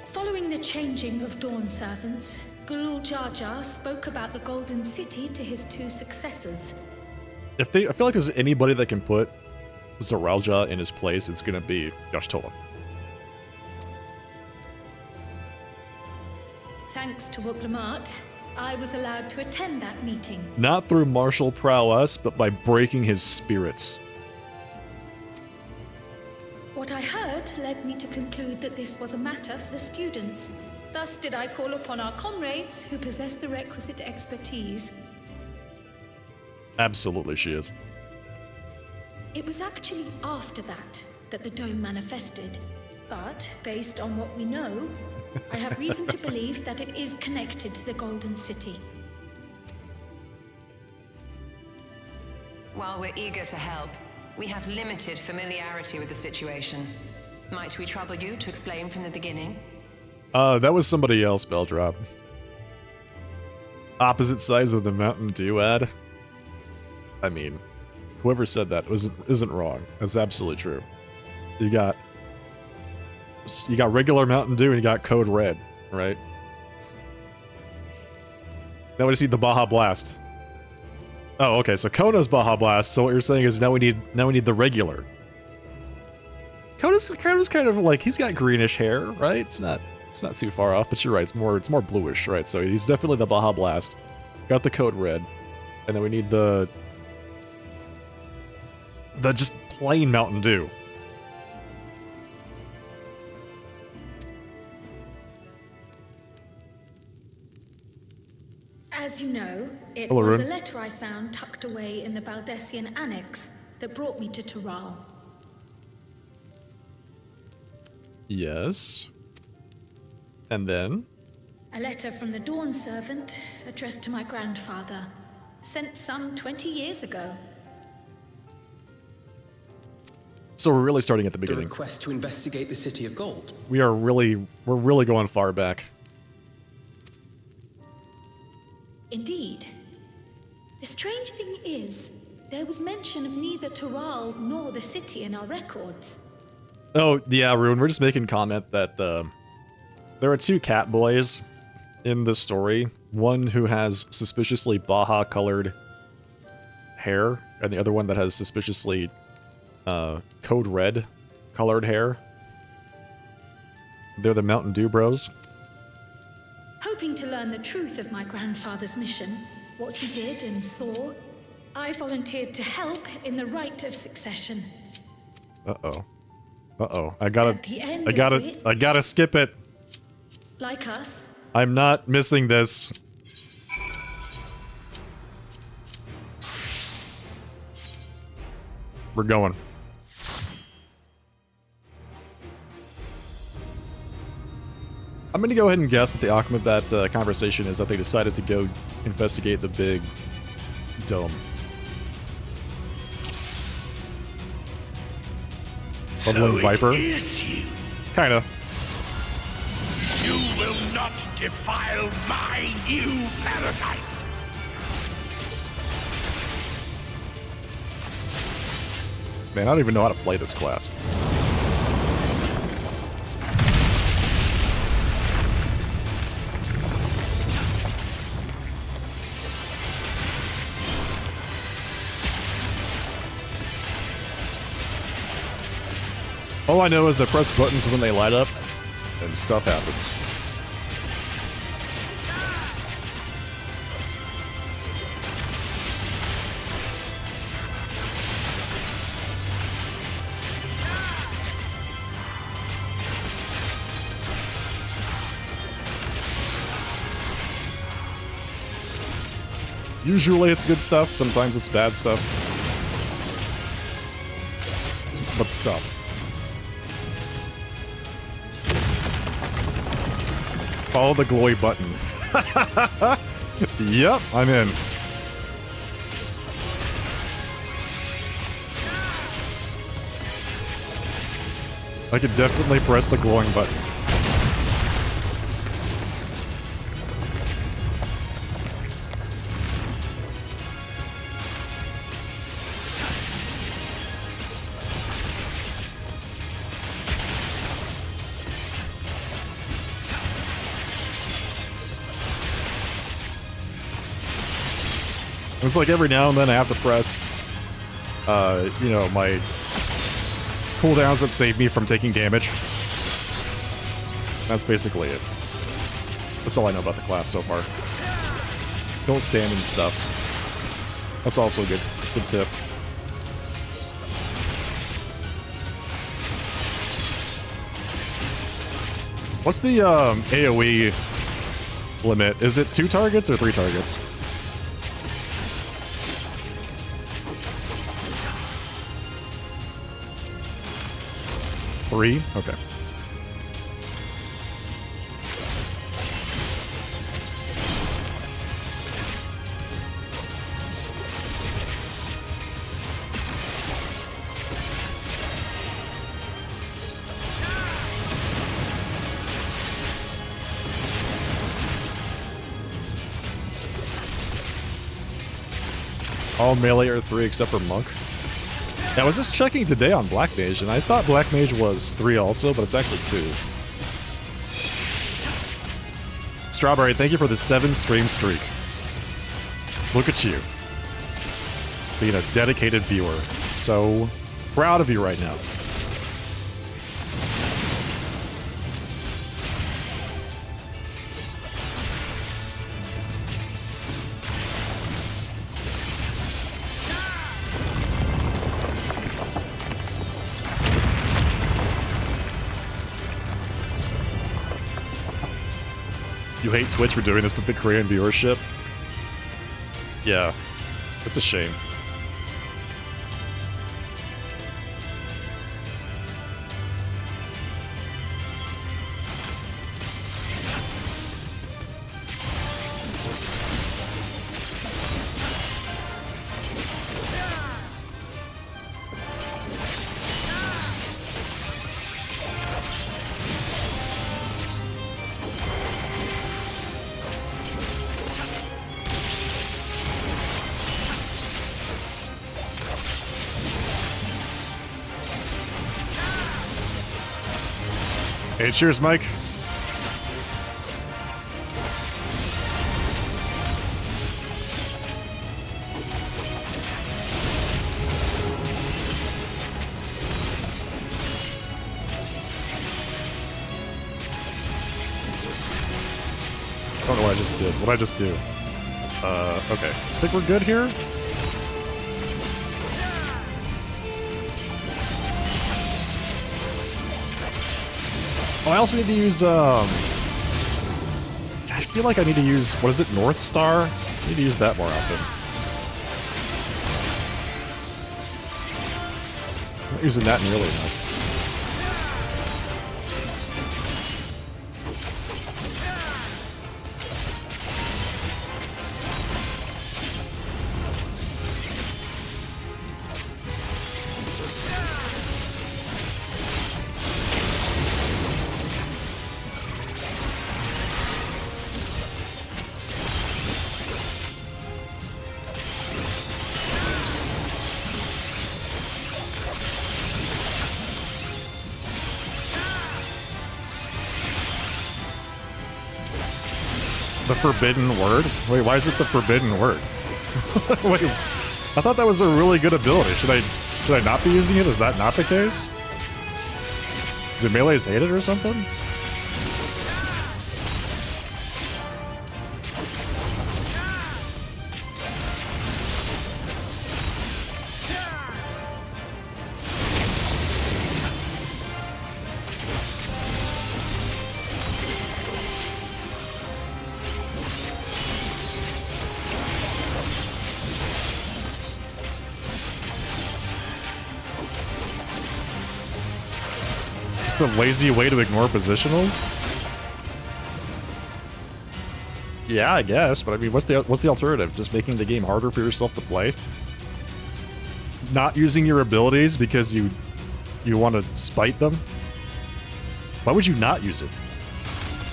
Following the changing of Dawn servants, Gulul Jar Jar spoke about the Golden City to his two successors. I feel like there's anybody that can put Zoralja in his place, it's gonna be Y'shtola. Thanks to Wuk Lamat, I was allowed to attend that meeting. Not through martial prowess, but by breaking his spirits. What I heard led me to conclude that this was a matter for the students. Thus did I call upon our comrades who possess the requisite expertise. Absolutely she is. It was actually after that the dome manifested. But, based on what we know, I have reason to believe that it is connected to the Golden City. While we're eager to help, we have limited familiarity with the situation. Might we trouble you to explain from the beginning? That was somebody else, Beldrop. Opposite sides of the Mountain Dew ad? I mean, whoever said that isn't wrong. That's absolutely true. You got regular Mountain Dew and you got Code Red, right? Now we just need the Baja Blast. Oh, okay, so Kona's Baja Blast, so what you're saying is now we need the regular. Kona's kind of like, he's got greenish hair, right? It's not too far off, but you're right, it's more bluish, right? So he's definitely the Baja Blast. Got the Code Red. And then we need the just plain Mountain Dew. As you know, it Hello, was Rune. a letter I found tucked away in the Baldessian Annex that brought me to Taral. Yes. And then? A letter from the Dawn servant addressed to my grandfather, sent some 20 years ago. So we're really starting at the The beginning. request to investigate the City of Gold. We're really going far back. Indeed. The strange thing is, there was mention of neither Taral nor the city in our records. Oh, yeah, Rune, we're just making comment that there are two cat boys in this story. One who has suspiciously Baja-colored hair, and the other one that has suspiciously Code Red colored hair. They're the Mountain Dew Bros. Hoping to learn the truth of my grandfather's mission, what he did and saw, I volunteered to help in the rite of succession. Uh-oh. Uh-oh. At the end of it- I gotta skip it. Like us, I'm not missing this. We're going. I'm gonna go ahead and guess that the outcome of that conversation is that they decided to go investigate the big dome. Bubbling Viper? Kinda. You will not defile my new paradise! Man, I don't even know how to play this class. All I know is I press buttons when they light up, and stuff happens. Usually it's good stuff, sometimes it's bad stuff. But stuff. Follow the glowy button. Yep, I'm in. I could definitely press the glowing button. It's like every now and then I have to press, you know, my cooldowns that save me from taking damage. That's basically it. That's all I know about the class so far. Don't stand in stuff. That's also a good tip. What's the AoE limit? Is it 2 targets or 3 targets? 3? Okay. All melee are 3 except for Monk. Yeah, I was just checking today on Black Mage, and I thought Black Mage was 3 also, but it's actually 2. Strawberry, thank you for the 7 stream streak. Look at you. Being a dedicated viewer. So proud of you right now. You hate Twitch for doing this to the Korean viewership? Yeah, it's a shame. Hey, cheers, Mike. I don't know what I just did. What did I just do? Okay. I think we're good here? Oh, I also need to use, I feel like I need to use, what is it, North Star? I need to use that more often. I'm not using that nearly enough. The forbidden word? Wait, why is it the forbidden word? Wait, I thought that was a really good ability. Should I not be using it? Is that not the case? Do melees hate it or something? The lazy way to ignore positionals? Yeah, I guess, but I mean, what's the alternative? Just making the game harder for yourself to play? Not using your abilities because you want to spite them? Why would you not use it?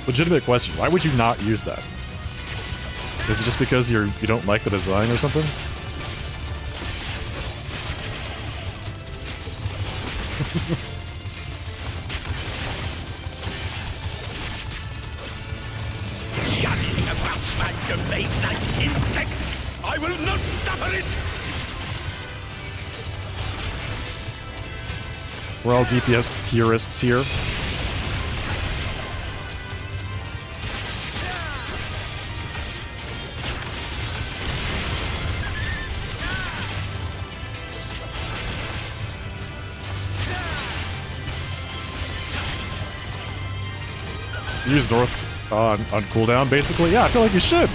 Legitimate question. Why would you not use that? Is it just because you don't like the design or something? Insects! I will not suffer it! We're all DPS purists here. use North on cooldown, basically. Yeah, I feel like you should.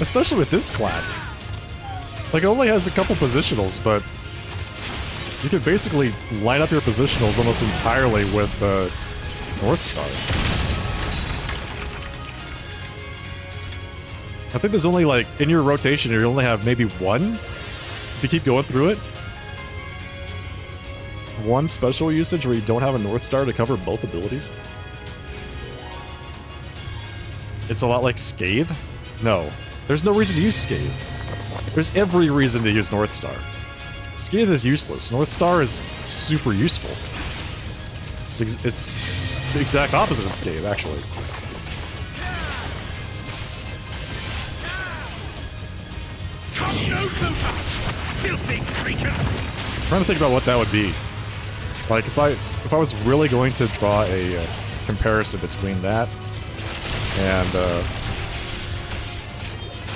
Especially with this class. Like, it only has a couple positionals, but you can basically line up your positionals almost entirely with North Star. I think there's only, like, in your rotation, you only have maybe one, if you keep going through it. One special usage where you don't have a North Star to cover both abilities. It's a lot like Scathe? No. There's no reason to use Scathe. There's every reason to use North Star. Scathe is useless. North Star is super useful. It's the exact opposite of Scathe, actually. Come no closer, filthy creatures! I'm trying to think about what that would be. Like, if I was really going to draw a comparison between that and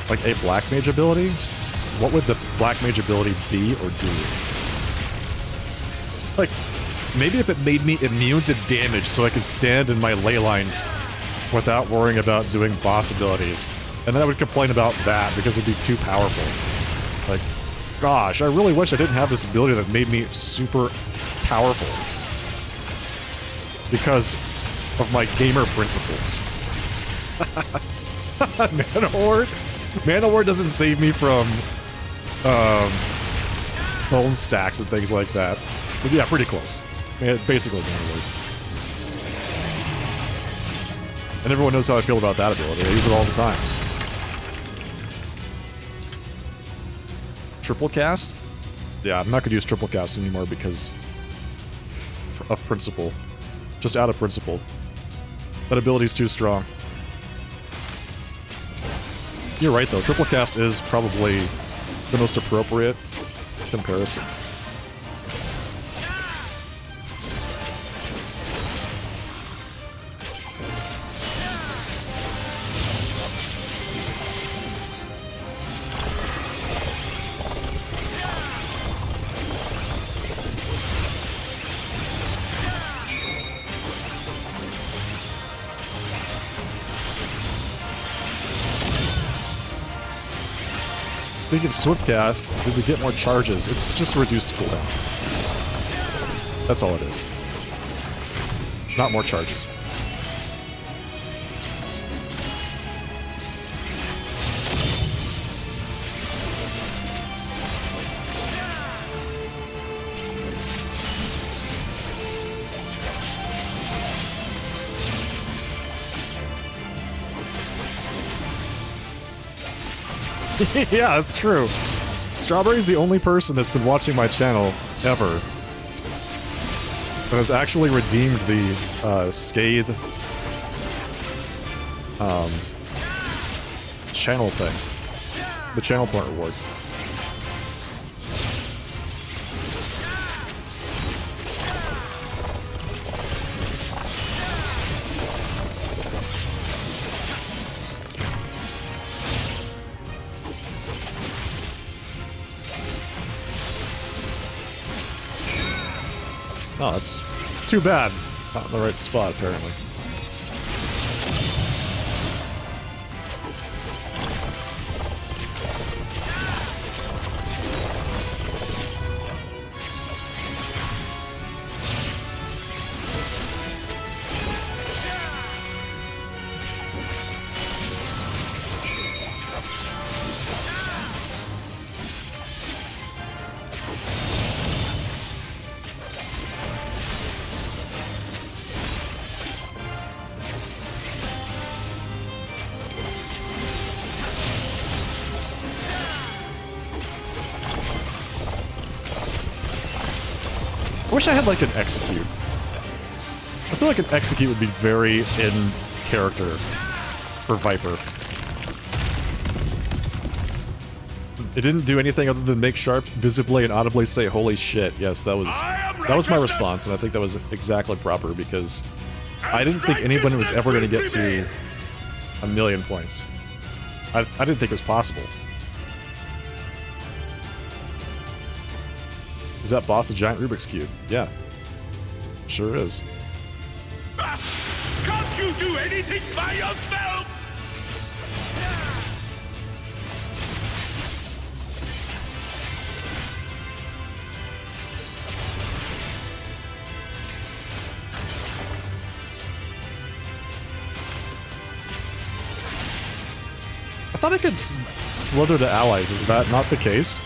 like a Black Mage ability, what would the Black Mage ability be or do? Like, maybe if it made me immune to damage so I could stand in my ley lines without worrying about doing boss abilities. And then I would complain about that because it'd be too powerful. Like, gosh, I really wish I didn't have this ability that made me super powerful. Because of my gamer principles. Mana Horde? Mana Horde doesn't save me from bone stacks and things like that. But yeah, pretty close. Yeah, basically Mana Horde. And everyone knows how I feel about that ability. I use it all the time. Triple cast? Yeah, I'm not going to use triple cast anymore because of principle. Just out of principle. That ability's too strong. You're right, though. Triple cast is probably the most appropriate comparison. Speaking of Swiftcast, did we get more charges? It's just a reduced cooldown. That's all it is. Not more charges. Yeah, that's true. Strawberry's the only person that's been watching my channel ever that has actually redeemed the Scathe channel thing. The channel point reward. Oh, that's too bad. Not in the right spot, apparently. I wish I had, like, an execute. I feel like an execute would be very in character for Viper. It didn't do anything other than make Sharp visibly and audibly say, "Holy shit!" Yes, that was my response, and I think that was exactly proper because I didn't think anyone was ever going to get to 1,000,000 points. I didn't think it was possible. Is that boss a giant Rubik's Cube? Yeah. Sure is. Come Can't you do anything by yourselves? I thought I could slither to allies. Is that not the case?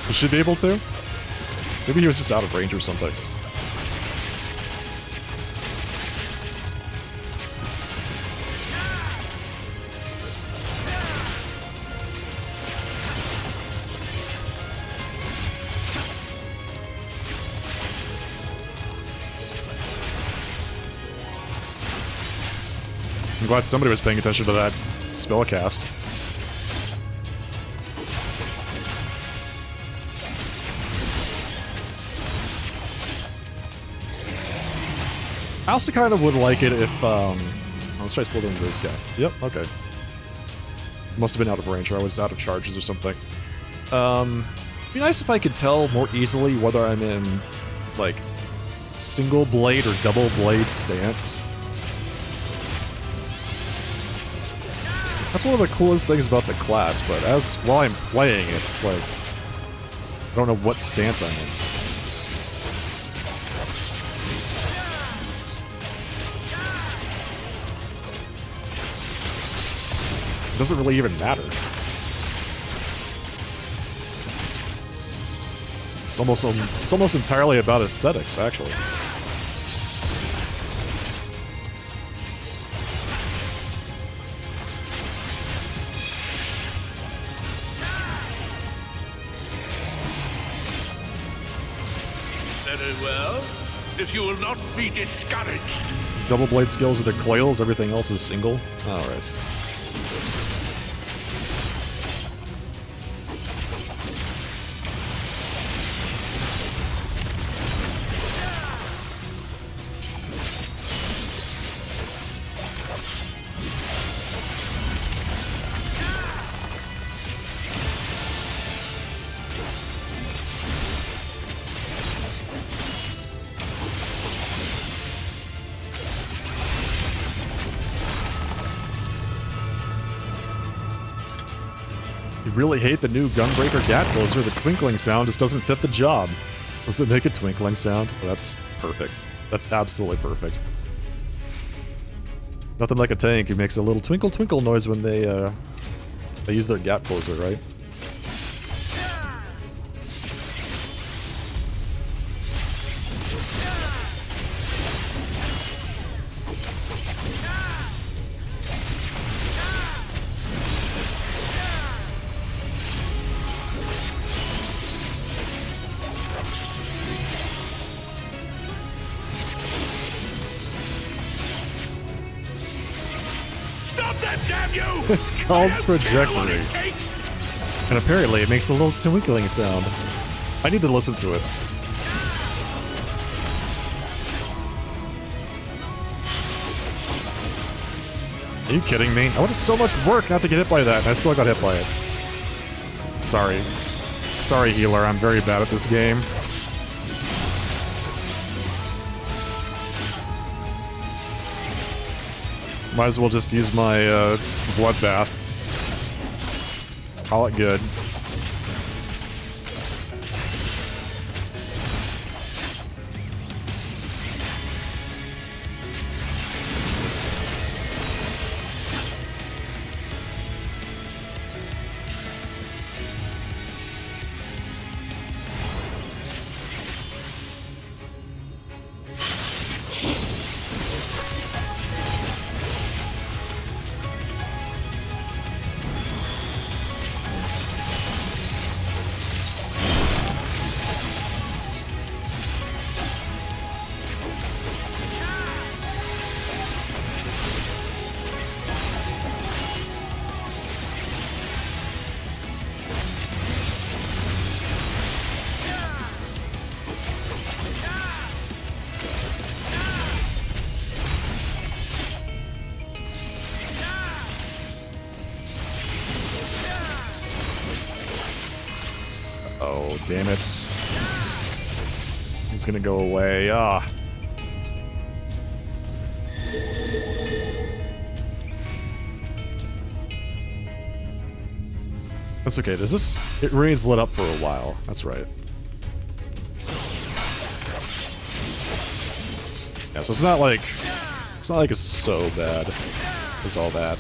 You should be able to. Maybe he was just out of range or something. I'm glad somebody was paying attention to that spell cast. I also kind of would like it if, let's try slithering to this guy. Yep, okay. Must have been out of range, or I was out of charges or something. It'd be nice if I could tell more easily whether I'm in, like, single blade or double blade stance. That's one of the coolest things about the class, but while I'm playing it, it's like, I don't know what stance I'm in. It doesn't really even matter. It's almost entirely about aesthetics, actually. Very well. If you will not be discouraged. Double blade skills are the coils, everything else is single. Alright. Really hate the new Gunbreaker Gat Closer. The twinkling sound just doesn't fit the job. Does it make a twinkling sound? Oh, that's perfect. That's absolutely perfect. Nothing like a tank who makes a little twinkle twinkle noise when they use their Gat Closer, right? It's called Trajectory. And apparently it makes a little twinkling sound. I need to listen to it. Are you kidding me? I went to so much work not to get hit by that, and I still got hit by it. Sorry. Sorry, healer. I'm very bad at this game. Might as well just use my bloodbath. Call it good. damn it. He's gonna go away. Ah. That's okay. Does this... It remains lit up for a while. That's right. Yeah, so it's not like... It's not like it's so bad as all that.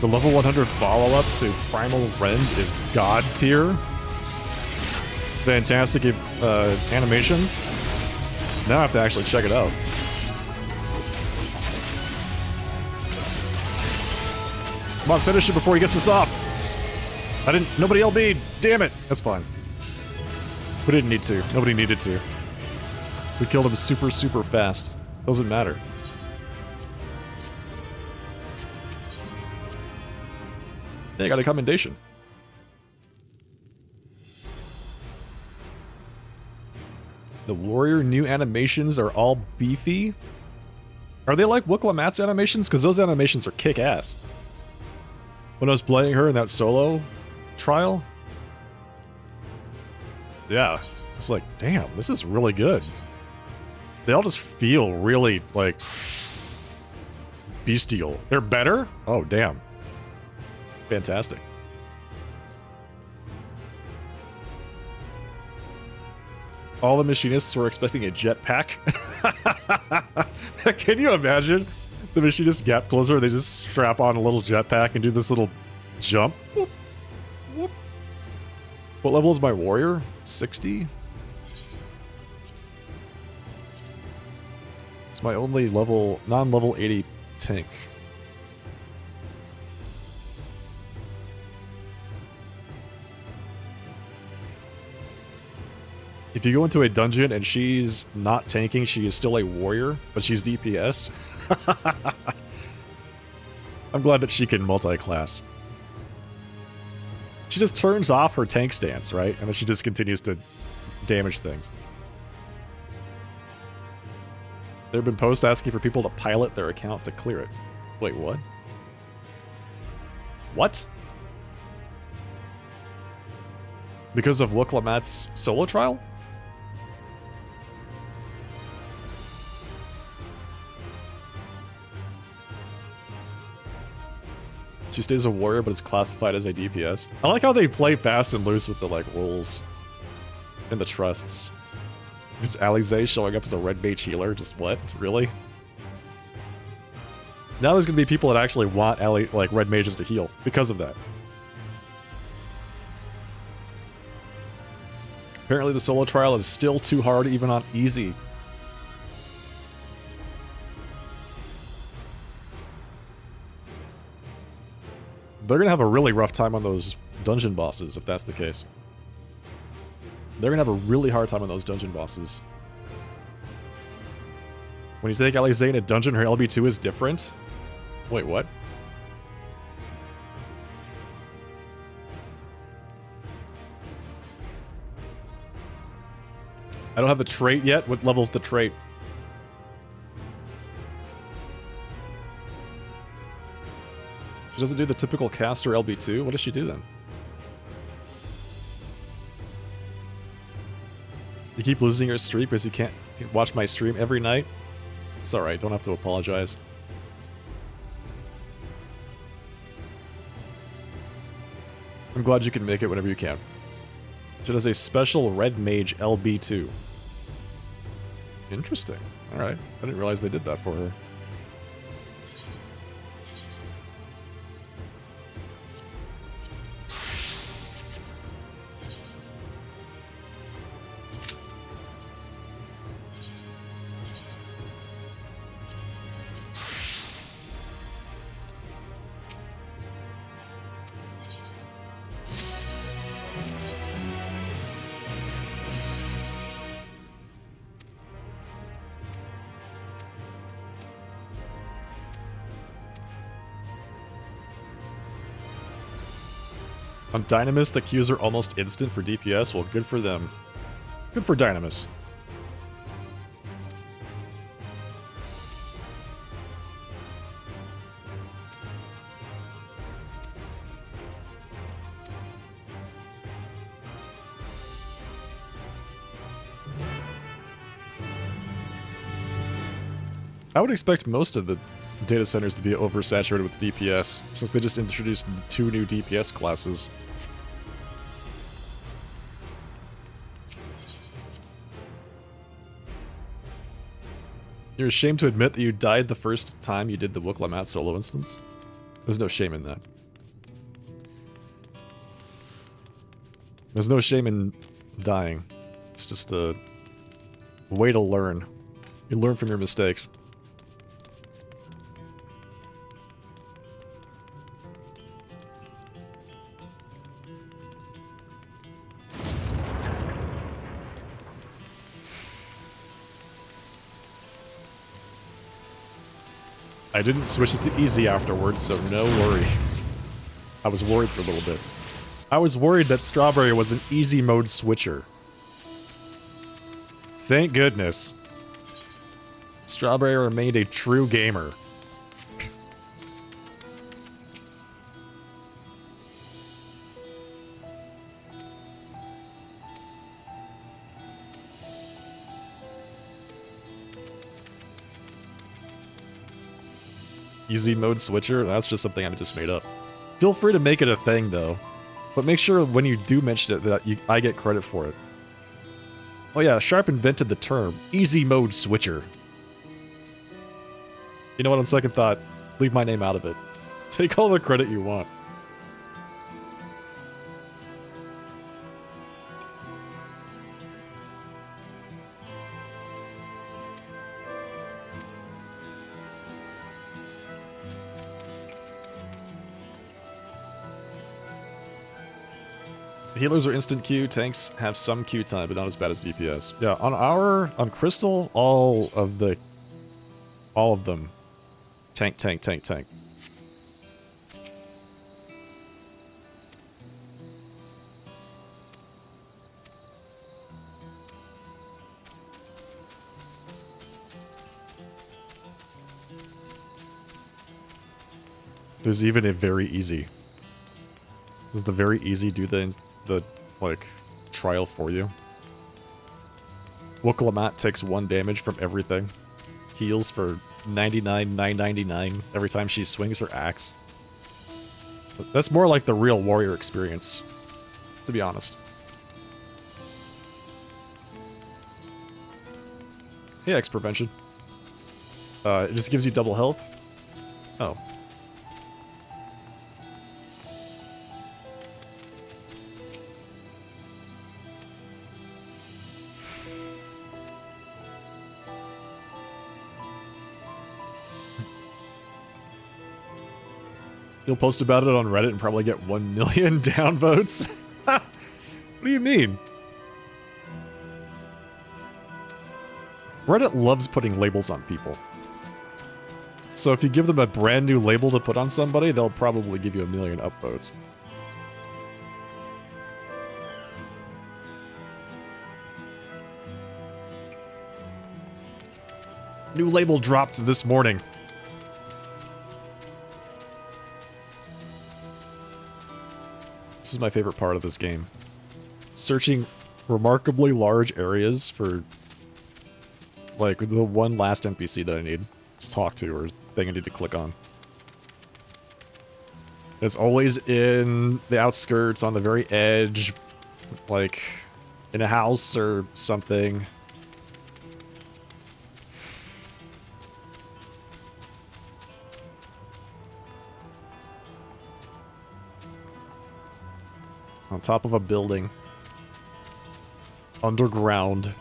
The level 100 follow-up to Primal Rend is God tier. Fantastic animations. Now I have to actually check it out. Come on, finish it before he gets this off. Nobody LB'd. Damn it. That's fine. We didn't need to. Nobody needed to. We killed him super, super fast. Doesn't matter. Yeah, I got a commendation. The warrior new animations are all beefy. Are they like Wukla-Mat's animations? Because those animations are kick-ass. When I was playing her in that solo trial, yeah, I was like, damn, this is really good. They all just feel really, like, bestial. They're better? Oh, damn. Fantastic. All the machinists were expecting a jetpack. Can you imagine? The machinist gap closer, they just strap on a little jetpack and do this little jump. Whoop, whoop. What level is my warrior? 60? It's my only level, non-level 80 tank. If you go into a dungeon and she's not tanking, she is still a warrior, but she's DPS. I'm glad that she can multi-class. She just turns off her tank stance, right? And then she just continues to damage things. There have been posts asking for people to pilot their account to clear it. Wait, what? What? Because of Wukla-Mat's solo trial? She stays a warrior, but is classified as a DPS. I like how they play fast and loose with the, like, roles and the trusts. Is Alize showing up as a red mage healer? Just what? Really? Now there's gonna be people that actually want red mages to heal because of that. Apparently the solo trial is still too hard even on easy. They're gonna have a really rough time on those dungeon bosses, if that's the case. They're gonna have a really hard time on those dungeon bosses. When you take Alize in a dungeon, her LB2 is different? Wait, what? I don't have the trait yet. What level's the trait? She doesn't do the typical caster LB2? What does she do then? You keep losing your streak because you can't watch my stream every night? It's alright, don't have to apologize. I'm glad you can make it whenever you can. She does a special red mage LB2. Interesting. Alright. I didn't realize they did that for her. On Dynamis, the Qs are almost instant for DPS. Well, good for them. Good for Dynamis. I would expect most of the data centers to be oversaturated with DPS, since they just introduced 2 new DPS classes. You're ashamed to admit that you died the first time you did the Wukalamat solo instance? There's no shame in that. There's no shame in dying. It's just a way to learn. You learn from your mistakes. I didn't switch it to easy afterwards, so no worries. I was worried for a little bit. I was worried that Strawberry was an easy mode switcher. Thank goodness. Strawberry remained a true gamer. Easy mode switcher? That's just something I just made up. Feel free to make it a thing, though. But make sure when you do mention it that I get credit for it. Oh yeah, Sharp invented the term, easy mode switcher. You know what, on second thought, leave my name out of it. Take all the credit you want. Healers are instant Q, tanks have some Q time, but not as bad as DPS. Yeah, on Crystal, all of them. Tank. There's even a very easy. Does the very easy do the like, trial for you? Wukalamat takes 1 damage from everything. Heals for 99,999 every time she swings her axe. But that's more like the real warrior experience, to be honest. Hey, X Prevention. It just gives you double health? Oh. You'll post about it on Reddit and probably get 1 million downvotes? What do you mean? Reddit loves putting labels on people. So if you give them a brand new label to put on somebody, they'll probably give you 1 million upvotes. New label dropped this morning. This is my favorite part of this game. Searching remarkably large areas for, like, the one last NPC that I need to talk to or thing I need to click on. It's always in the outskirts, on the very edge, like, in a house or something. On top of a building. Underground.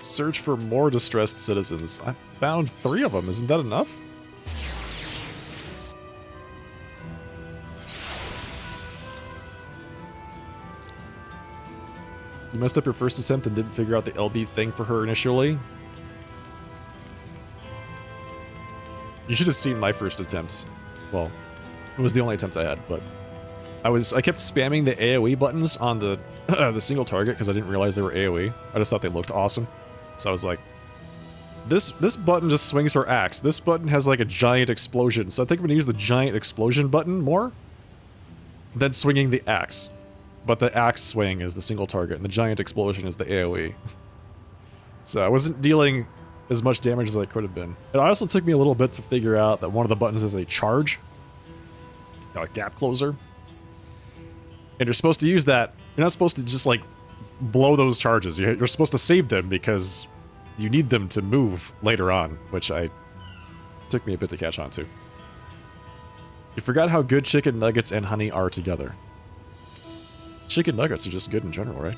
Search for more distressed citizens. I found 3 of them. Isn't that enough? You messed up your first attempt and didn't figure out the LB thing for her initially. You should have seen my first attempt. Well, it was the only attempt I had, but I kept spamming the AoE buttons on the the single target because I didn't realize they were AoE. I just thought they looked awesome. So I was like, this button just swings her axe. This button has like a giant explosion. So I think I'm gonna use the giant explosion button more than swinging the axe. But the axe swing is the single target, and the giant explosion is the AoE. So I wasn't dealing as much damage as I could have been. It also took me a little bit to figure out that one of the buttons is a charge. A gap closer. And you're supposed to use that. You're not supposed to just, like, blow those charges. You're supposed to save them because you need them to move later on, which took me a bit to catch on to. You forgot how good chicken nuggets and honey are together. Chicken nuggets are just good in general, right?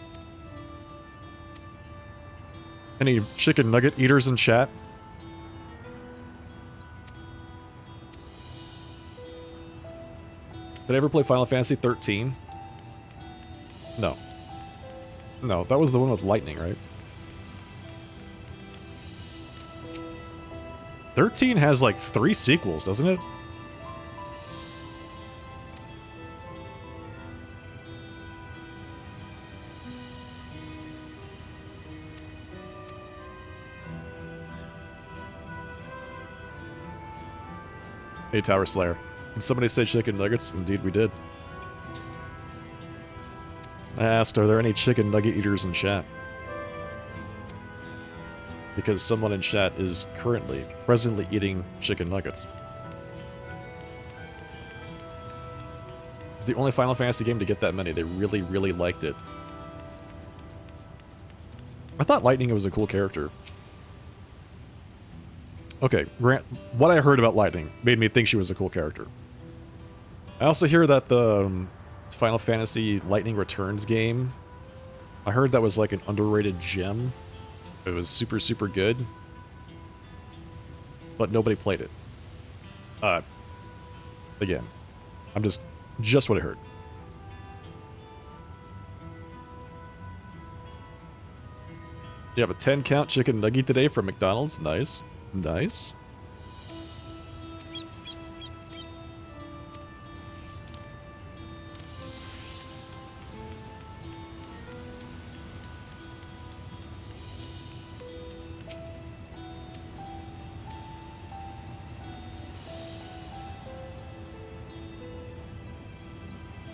Any chicken nugget eaters in chat? Did I ever play Final Fantasy 13? No. No, that was the one with lightning, right? 13 has like 3 sequels, doesn't it? Hey, Tower Slayer. Did somebody say chicken nuggets? Indeed, we did. I asked, are there any chicken nugget eaters in chat? Because someone in chat is presently eating chicken nuggets. It's the only Final Fantasy game to get that many. They really, really liked it. I thought Lightning was a cool character. Okay, Grant, what I heard about Lightning made me think she was a cool character. I also hear that the Final Fantasy Lightning Returns game, I heard that was like an underrated gem. It was super, super good. But nobody played it. Again, I'm just what I heard. You have a 10 count chicken nugget today from McDonald's. Nice. Nice.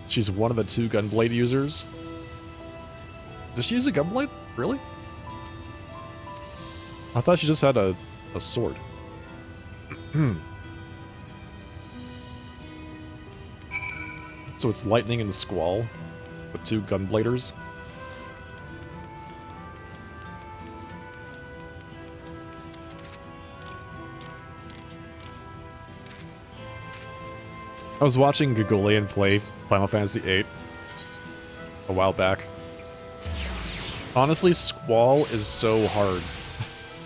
She's one of the 2 gunblade users. Does she use a gunblade? Really? I thought she just had a sword. So it's Lightning and Squall with 2 gunbladers. I was watching Gagolian play Final Fantasy VIII a while back. Honestly, Squall is so hard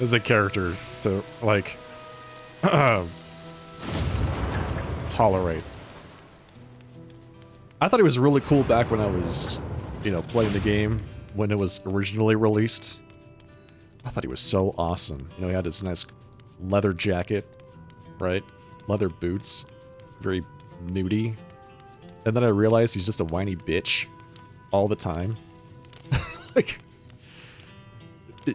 as a character to, like, tolerate. I thought he was really cool back when I was, you know, playing the game when it was originally released. I thought he was so awesome. You know, he had this nice leather jacket, right? Leather boots. Very moody. And then I realized he's just a whiny bitch all the time. Like,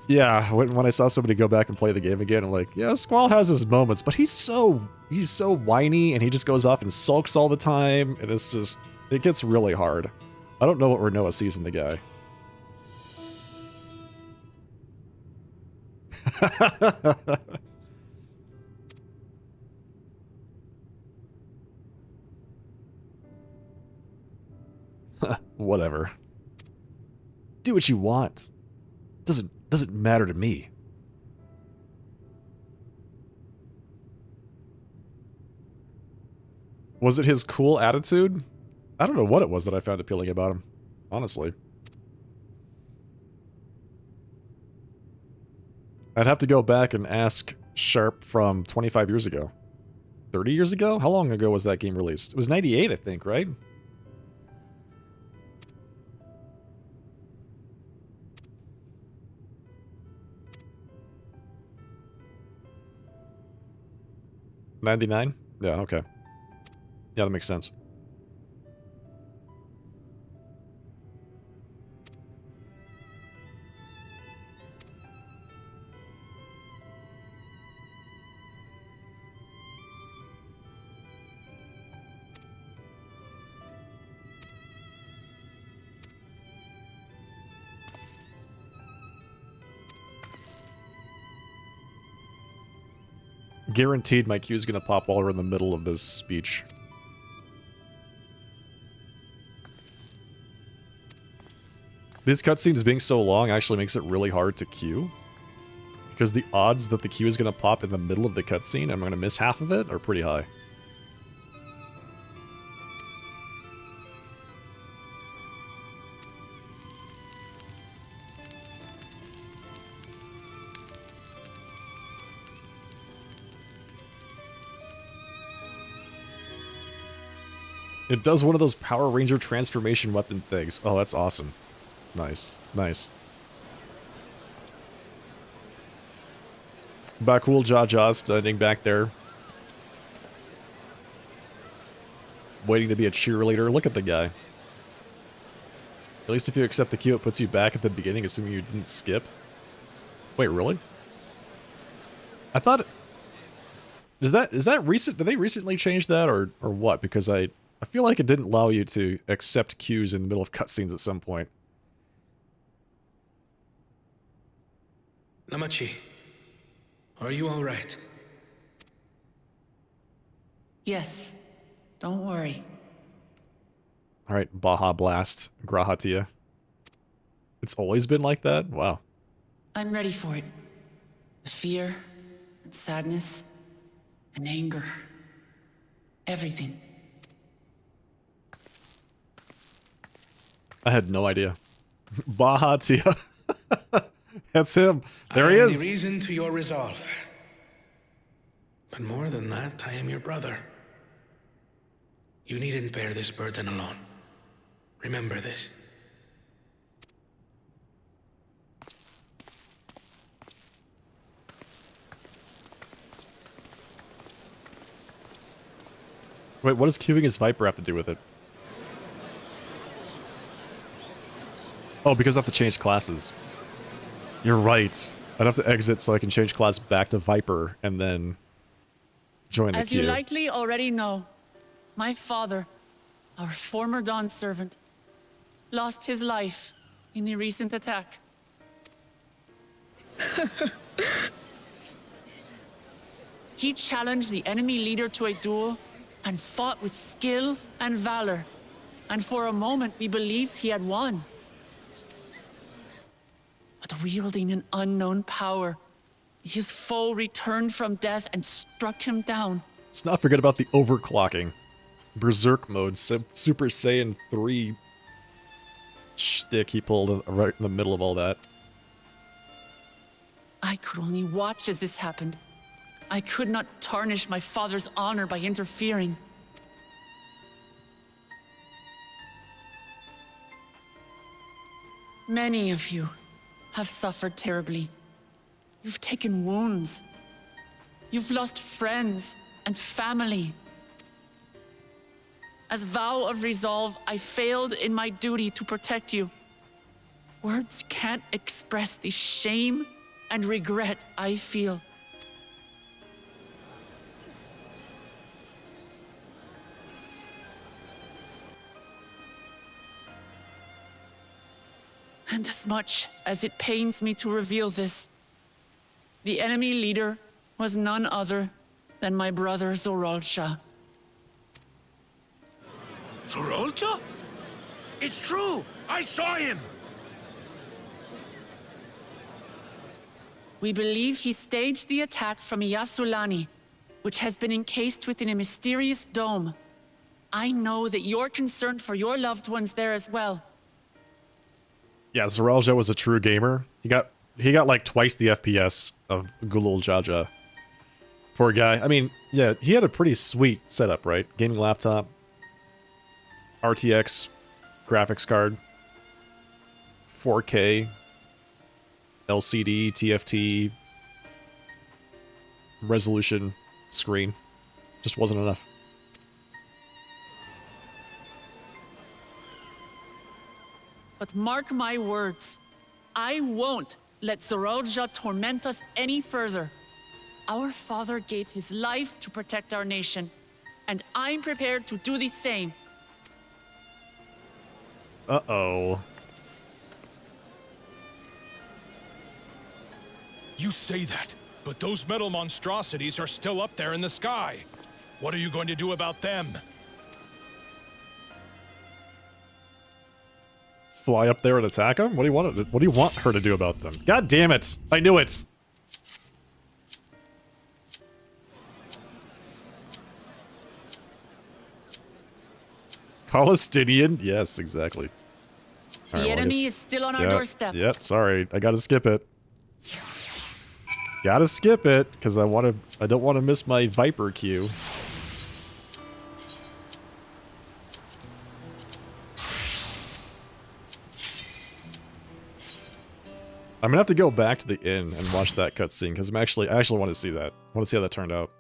yeah, when I saw somebody go back and play the game again, I'm like, yeah, Squall has his moments, but he's so whiny, and he just goes off and sulks all the time, and it's just, it gets really hard. I don't know what Renoa sees in the guy. Whatever. Do what you want. Doesn't matter to me. Was it his cool attitude? I don't know what it was that I found appealing about him, honestly. I'd have to go back and ask Sharp from 25 years ago. 30 years ago? How long ago was that game released? It was 98, I think, right? '99? Yeah, okay. Yeah, that makes sense. Guaranteed my Q is going to pop while we're in the middle of this speech. These cutscenes being so long actually makes it really hard to queue. Because the odds that the Q is going to pop in the middle of the cutscene and I'm going to miss half of it are pretty high. It does one of those Power Ranger transformation weapon things. Oh, that's awesome. Nice. Nice. Bakul Jaja standing back there. Waiting to be a cheerleader. Look at the guy. At least if you accept the queue, it puts you back at the beginning, assuming you didn't skip. Wait, really? I thought... Is that recent? Did they recently change that, or what? Because I feel like it didn't allow you to accept queues in the middle of cutscenes at some point. Namachi, are you all right? Yes. Don't worry. Alright, Baja Blast, Grahatia. It's always been like that? Wow. I'm ready for it. The fear, and sadness, and anger. Everything. I had no idea. Bahatia. That's him. There he I am is. the reason to your resolve. But more than that, I am your brother. You needn't bear this burden alone. Remember this. Wait, what does queuing his Viper have to do with it? Oh, because I have to change classes. You're right. I'd have to exit so I can change class back to Viper and then join the As queue. you likely already know, my father, our former Dawn servant, lost his life in the recent attack. He challenged the enemy leader to a duel and fought with skill and valor. And for a moment, we believed he had won. But wielding an unknown power, his foe returned from death and struck him down. Let's not forget about the overclocking. Berserk mode, Super Saiyan 3 shtick he pulled right in the middle of all that. I could only watch as this happened. I could not tarnish my father's honor by interfering. Many of you have suffered terribly. You've taken wounds. You've lost friends and family. As vow of resolve, I failed in my duty to protect you. Words can't express the shame and regret I feel. And as much as it pains me to reveal this, the enemy leader was none other than my brother Zoralsha. Zoralsha? It's true! I saw him! We believe he staged the attack from Yasulani, which has been encased within a mysterious dome. I know that you're concerned for your loved ones there as well. Yeah, Zoralja was a true gamer. He got he got like twice the FPS of Gulul Jaja. Poor guy. I mean, yeah, he had a pretty sweet setup, right? Gaming laptop, RTX graphics card, 4K, LCD, TFT, resolution screen. Just wasn't enough. But mark my words, I won't let Zorolja torment us any further. Our father gave his life to protect our nation, and I'm prepared to do the same. Uh-oh. You say that, but those metal monstrosities are still up there in the sky. What are you going to do about them? Fly up there and attack him? What do you want her to do about them? God damn it! I knew it! Palestinian? Yes, exactly. The Alright, well, enemy is still on our doorstep. Yep, sorry. I gotta skip it. Gotta skip it, because I don't want to miss my Viper queue. I'm gonna have to go back to the inn and watch that cutscene, because I actually want to see that. I want to see how that turned out.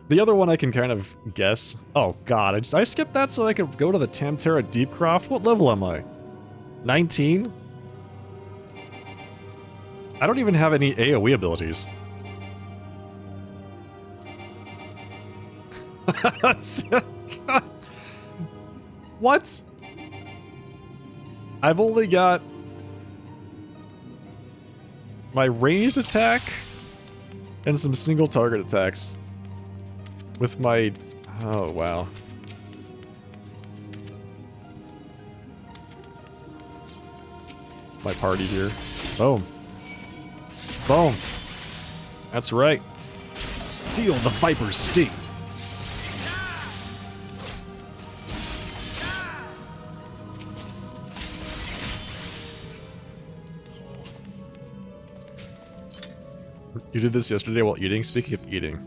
The other one I can kind of guess. Oh god, I skipped that so I could go to the Tamtera Deepcroft? What level am I? 19? I don't even have any AoE abilities. What? I've only got my ranged attack and some single target attacks with my... Oh, wow. My party here. Boom. Boom. That's right. Feel the Viper's sting. You did this yesterday while eating? Speaking of eating.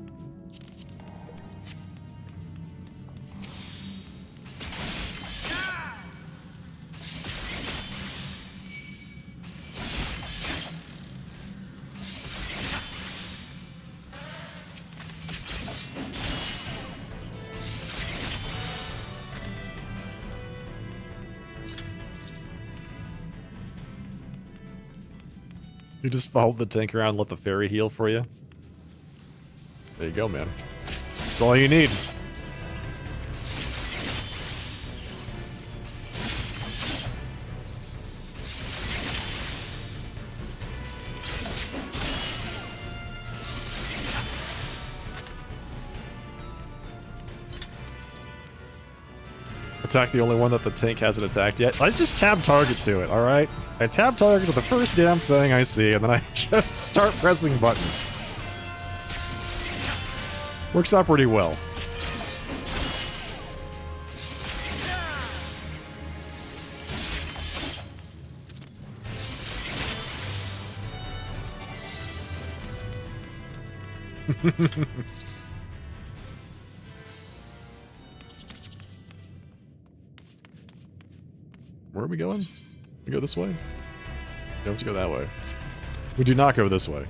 You just followed the tank around and let the fairy heal for you? There you go, man. That's all you need. Attack the only one that the tank hasn't attacked yet. I just tab target to it, alright? I tab target to the first damn thing I see, and then I just start pressing buttons. Works out pretty well. Where are we going? We go this way? We have to go that way. We do not go this way.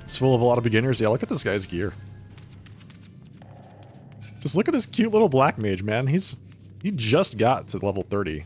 It's full of a lot of beginners. Yeah, look at this guy's gear. Just look at this cute little black mage, man. He just got to level 30.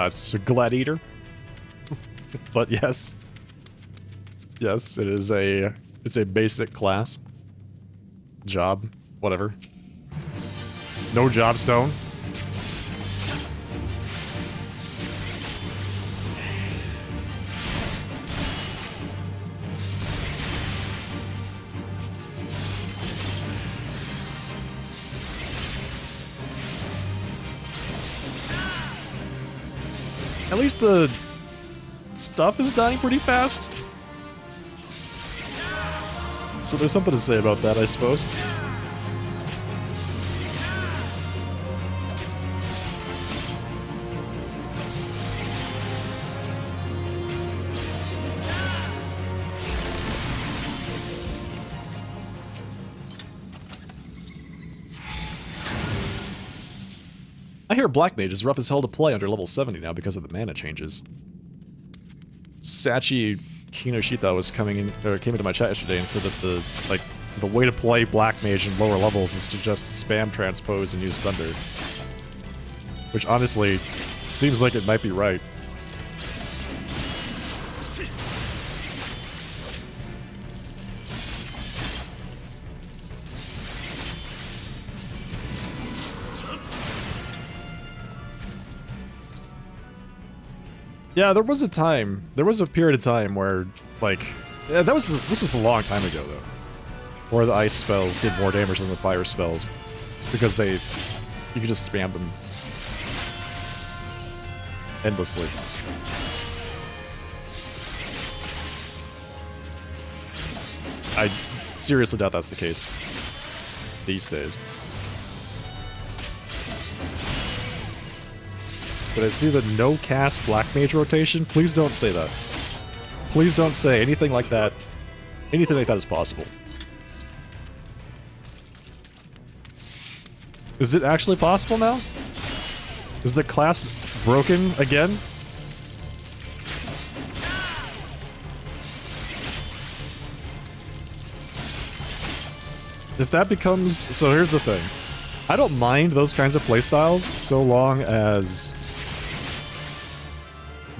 It's a gladiator. But yes. Yes, it is It's a basic class. Job. Whatever. No job stone. At least the stuff is dying pretty fast. So there's something to say about that, I suppose. I hear Black Mage is rough as hell to play under level 70 now because of the mana changes. Sachi Kinoshita was came into my chat yesterday and said that the way to play Black Mage in lower levels is to just spam transpose and use Thunder. Which honestly seems like it might be right. Yeah, there was a period of time where, like, yeah, this was a long time ago though, where the ice spells did more damage than the fire spells, because you could just spam them endlessly. I seriously doubt that's the case these days. But I see the no cast Black Mage rotation. Please don't say that. Please don't say anything like that. Anything like that is possible. Is it actually possible now? Is the class broken again? If that becomes... So here's the thing. I don't mind those kinds of playstyles so long as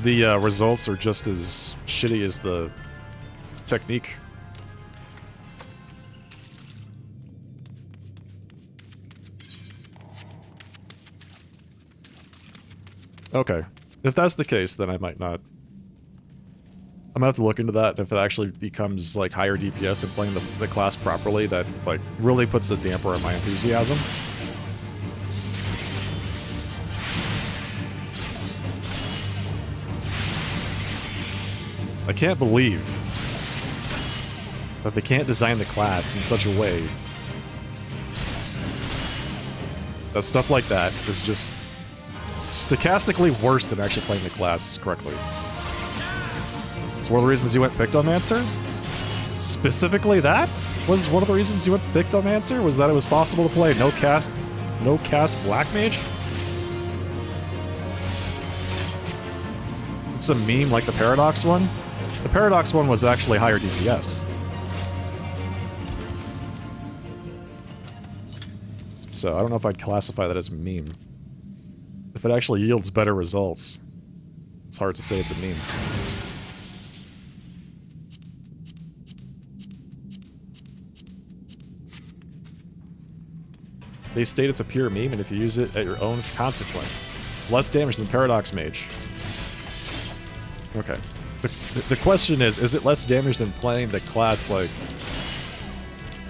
the results are just as shitty as the technique. Okay. If that's the case, then I might not. I'm gonna have to look into that. If it actually becomes like higher DPS and playing the class properly, that like really puts a damper on my enthusiasm. I can't believe that they can't design the class in such a way that stuff like that is just stochastically worse than actually playing the class correctly. It's one of the reasons you went Pictomancer? Specifically that? Was one of the reasons you went Pictomancer? Was that it was possible to play no cast Black Mage? It's a meme like the Paradox one? The Paradox one was actually higher DPS. So I don't know if I'd classify that as a meme. If it actually yields better results, it's hard to say it's a meme. They state it's a pure meme, and if you use it at your own consequence, it's less damage than Paradox Mage. Okay. The question is it less damage than playing the class, like,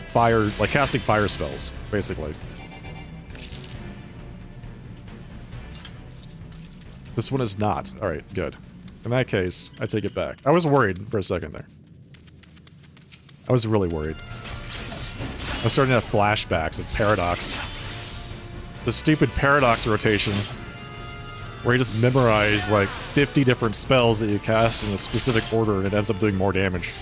fire, like casting fire spells, basically? This one is not. Alright, good. In that case, I take it back. I was worried for a second there. I was really worried. I was starting to have flashbacks of Paradox. The stupid Paradox rotation, where you just memorize like 50 different spells that you cast in a specific order and it ends up doing more damage.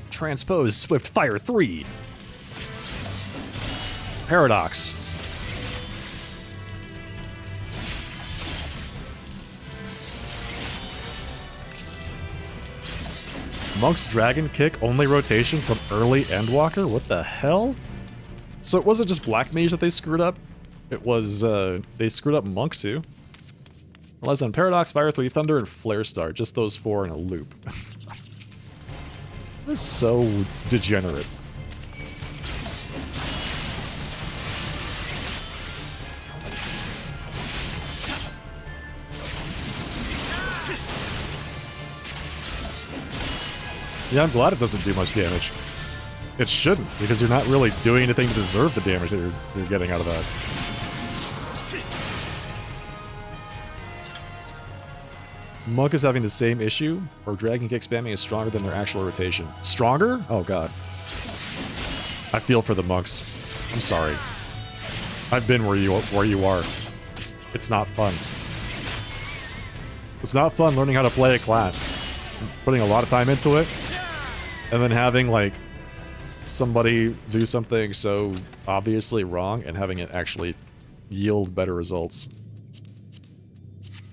Transpose Swift Fire 3. Paradox. Monk's Dragon Kick only rotation from early Endwalker? What the hell? So it wasn't just Black Mage that they screwed up. It was, they screwed up Monk too. Relies on Paradox, Fire 3, Thunder, and Flare Star. Just those 4 in a loop. This is so degenerate. Yeah, I'm glad it doesn't do much damage. It shouldn't, because you're not really doing anything to deserve the damage that you're getting out of that. Monk is having the same issue, or Dragon Kick spamming is stronger than their actual rotation. Stronger? Oh god. I feel for the monks. I'm sorry. I've been where you are. It's not fun. It's not fun learning how to play a class. Putting a lot of time into it, and then having, like, somebody do something so obviously wrong and having it actually yield better results.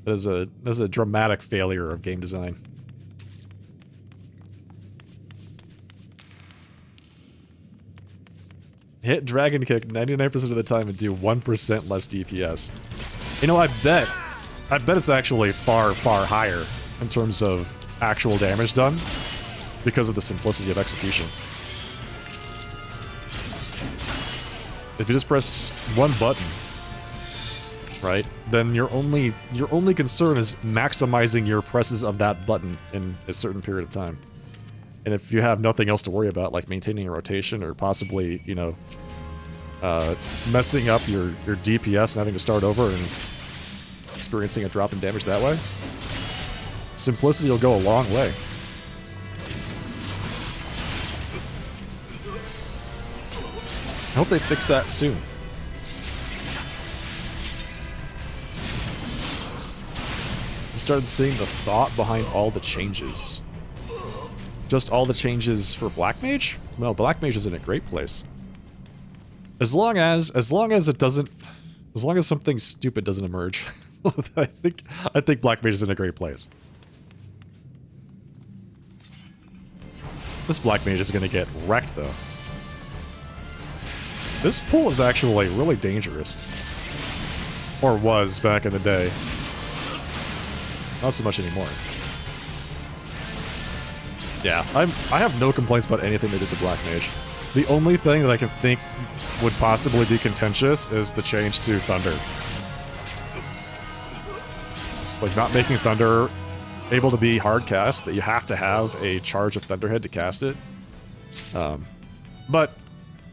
That is a dramatic failure of game design. Hit Dragon Kick 99% of the time and do 1% less DPS. You know, I bet it's actually far, far higher in terms of actual damage done because of the simplicity of execution. If you just press one button, right, then your only concern is maximizing your presses of that button in a certain period of time. And if you have nothing else to worry about, like maintaining a rotation or possibly, you know, messing up your DPS and having to start over and experiencing a drop in damage that way, simplicity will go a long way. I hope they fix that soon. Started seeing the thought behind all the changes. Just all the changes for Black Mage? Well, Black Mage is in a great place. As long as something stupid doesn't emerge, I think Black Mage is in a great place. This Black Mage is gonna get wrecked though. This pull is actually really dangerous. Or was back in the day. Not so much anymore. Yeah, I have no complaints about anything they did to Black Mage. The only thing that I can think would possibly be contentious is the change to Thunder. Like, not making Thunder able to be hard cast, that you have to have a charge of Thunderhead to cast it. But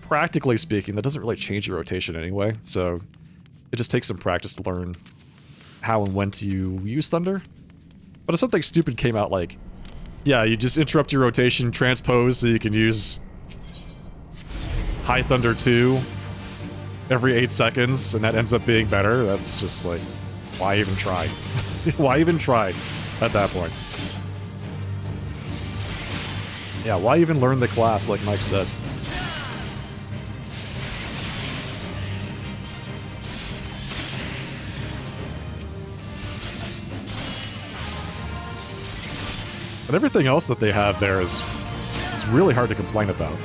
practically speaking, that doesn't really change your rotation anyway, so it just takes some practice to learn how and when to use Thunder. But if something stupid came out like, yeah, you just interrupt your rotation, transpose so you can use High Thunder 2 every 8 seconds, and that ends up being better, that's just like, why even try? Why even try at that point? Yeah, why even learn the class, like Mike said? But everything else that they have there it's really hard to complain about.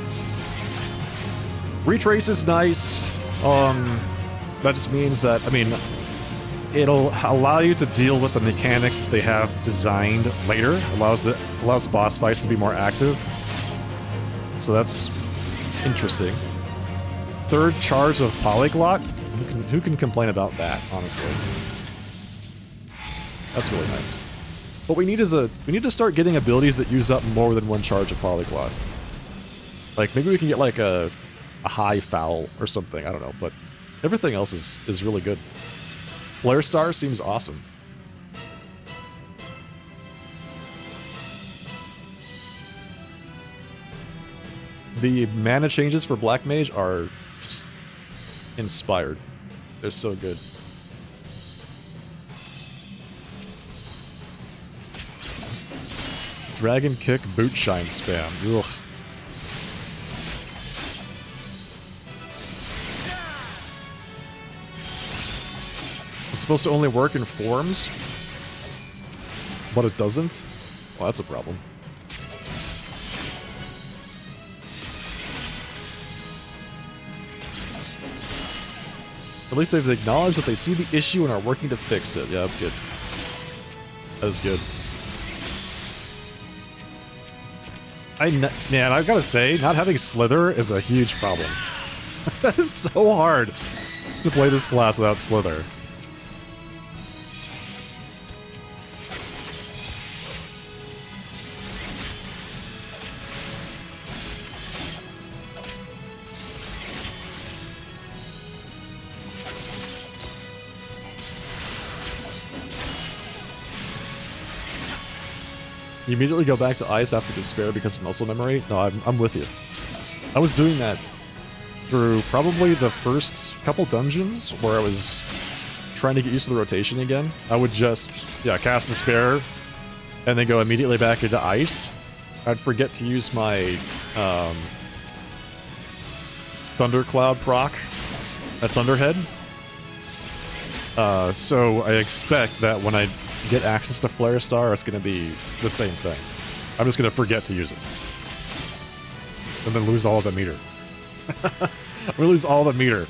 Retrace is nice. That just means that, I mean, it'll allow you to deal with the mechanics that they have designed later. Allows the boss fights to be more active. So that's interesting. Third charge of Polyglot? Who can complain about that, honestly? That's really nice. What we need is we need to start getting abilities that use up more than one charge of Polyglot. Like, maybe we can get like a high foul or something, I don't know, but everything else is really good. Flare Star seems awesome. The mana changes for Black Mage are just inspired. They're so good. Dragon Kick Boot Shine spam. Ugh. It's supposed to only work in forms, but it doesn't? Well, that's a problem. At least they've acknowledged that they see the issue and are working to fix it. Yeah, that's good. That is good. Man, I've got to say, not having Slither is a huge problem. That is so hard to play this class without Slither. You immediately go back to ice after despair because of muscle memory? No, I'm with you. I was doing that through probably the first couple dungeons where I was trying to get used to the rotation again. I would just, cast despair and then go immediately back into ice. I'd forget to use my Thundercloud proc at Thunderhead. So I expect that when I get access to Flare Star, it's going to be the same thing. I'm just going to forget to use it. And then lose all of the meter. I'm going to lose all the meter.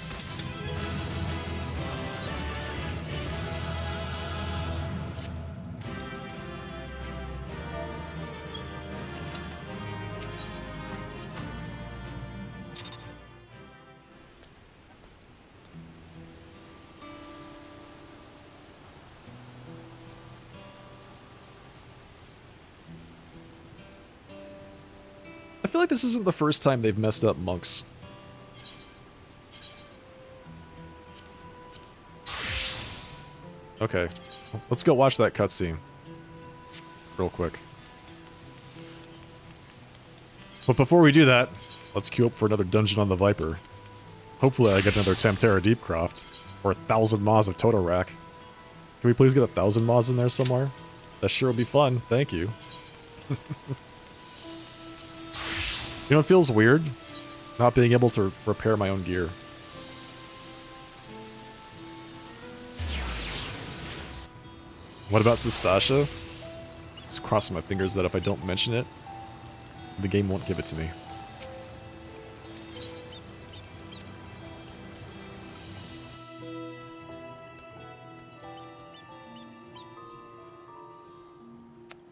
I feel like this isn't the first time they've messed up monks. Okay, let's go watch that cutscene real quick. But before we do that, let's queue up for another dungeon on the Viper. Hopefully I get another Tempterra Deepcroft, or 1,000 Maws of Totorak. Can we please get 1,000 Maws in there somewhere? That sure would be fun, thank you. You know, it feels weird not being able to repair my own gear. What about Sestasha? Just crossing my fingers that if I don't mention it, the game won't give it to me.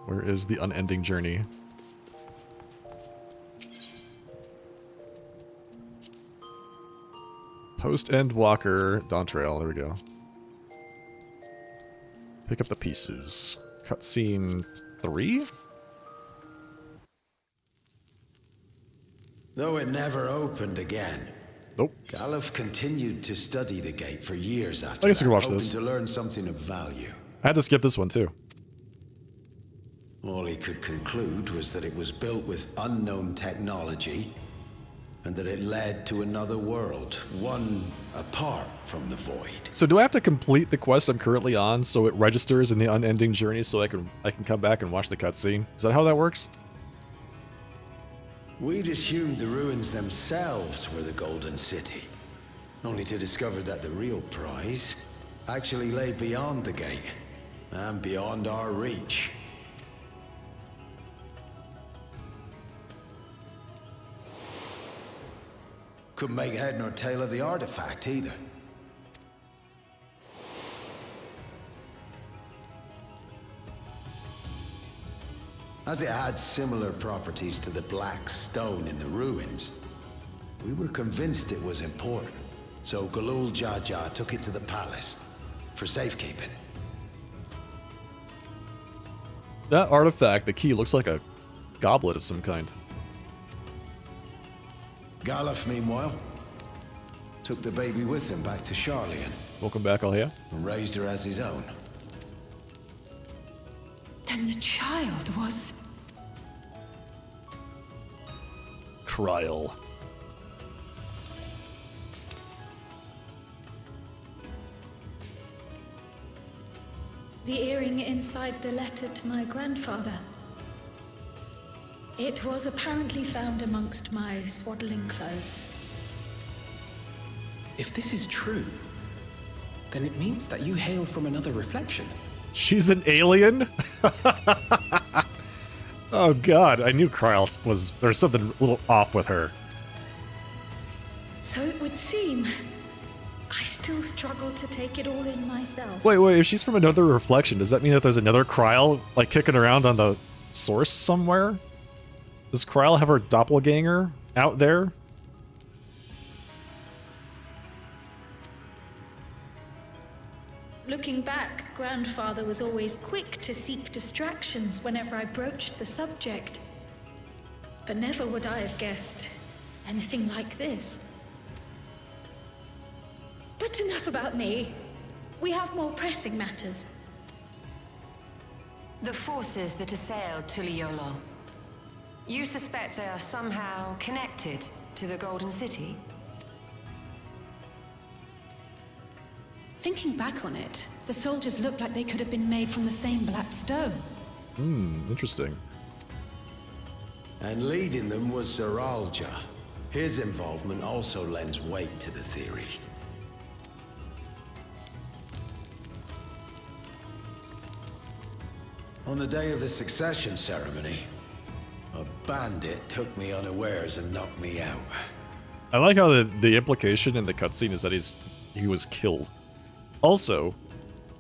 Where is the unending journey? Post-End Walker, Dawntrail, there we go. Pick up the pieces. Cutscene 3? Though it never opened again. Nope. Galuf continued to study the gate for years after I guess that, you can watch hoping this. to learn something of value. I had to skip this one too. All he could conclude was that it was built with unknown technology, and that it led to another world, one apart from the void. So do I have to complete the quest I'm currently on so it registers in the unending journey so I can come back and watch the cutscene? Is that how that works? We'd assumed the ruins themselves were the Golden City, only to discover that the real prize actually lay beyond the gate, and beyond our reach. Couldn't make head nor tail of the artifact, either. As it had similar properties to the black stone in the ruins, we were convinced it was important, so Galul Jaja took it to the palace for safekeeping. That artifact, the key, looks like a goblet of some kind. Galuf, meanwhile, took the baby with him back to Sharlayan. Welcome back, Alhea. And raised her as his own. Then the child was... Kryl. the earring inside the letter to my grandfather. It was apparently found amongst my swaddling clothes. If this is true, then it means that you hail from another reflection. She's an alien? Oh god, I knew Kryl was... There's something a little off with her. So it would seem. I still struggle to take it all in myself. Wait, if she's from another reflection, does that mean that there's another Kryl, like, kicking around on the source somewhere? Does Kryl have her doppelganger out there? Looking back, Grandfather was always quick to seek distractions whenever I broached the subject. But never would I have guessed anything like this. But enough about me. We have more pressing matters. The forces that assailed Tuliyola. You suspect they are somehow connected to the Golden City? Thinking back on it, the soldiers looked like they could have been made from the same black stone. Interesting. And leading them was Zeralja. His involvement also lends weight to the theory. On the day of the succession ceremony, a bandit took me unawares and knocked me out. I like how the implication in the cutscene is that he was killed. Also,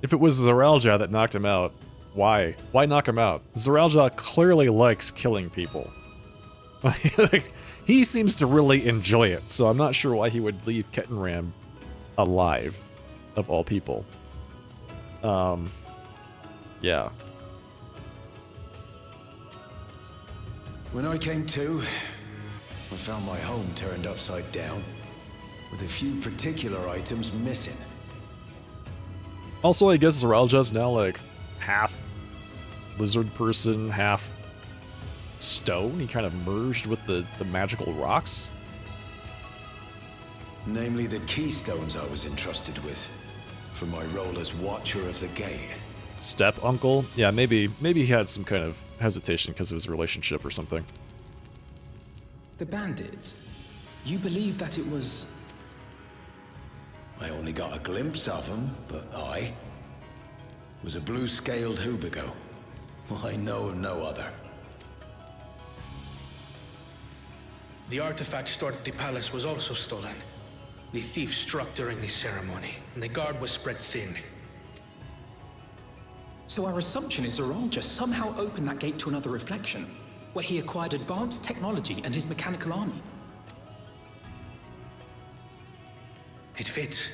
if it was Zeralja that knocked him out, why? Why knock him out? Zeralja clearly likes killing people. Like, he seems to really enjoy it, so I'm not sure why he would leave Kettenram alive, of all people. Yeah. When I came to, I found my home turned upside down, with a few particular items missing. Also, I guess Zeralja's now like half lizard person, half stone. He kind of merged with the magical rocks. Namely the keystones I was entrusted with, for my role as Watcher of the Gate. Step uncle? Yeah, maybe he had some kind of hesitation because of his relationship or something. The bandit. You believe that it was... I only got a glimpse of him, but I was a blue-scaled Hubigo. I know of no other. The artifact stored at the palace was also stolen. The thief struck during the ceremony, and the guard was spread thin. So our assumption is Zeralja somehow opened that gate to another reflection, where he acquired advanced technology and his mechanical army. It fits.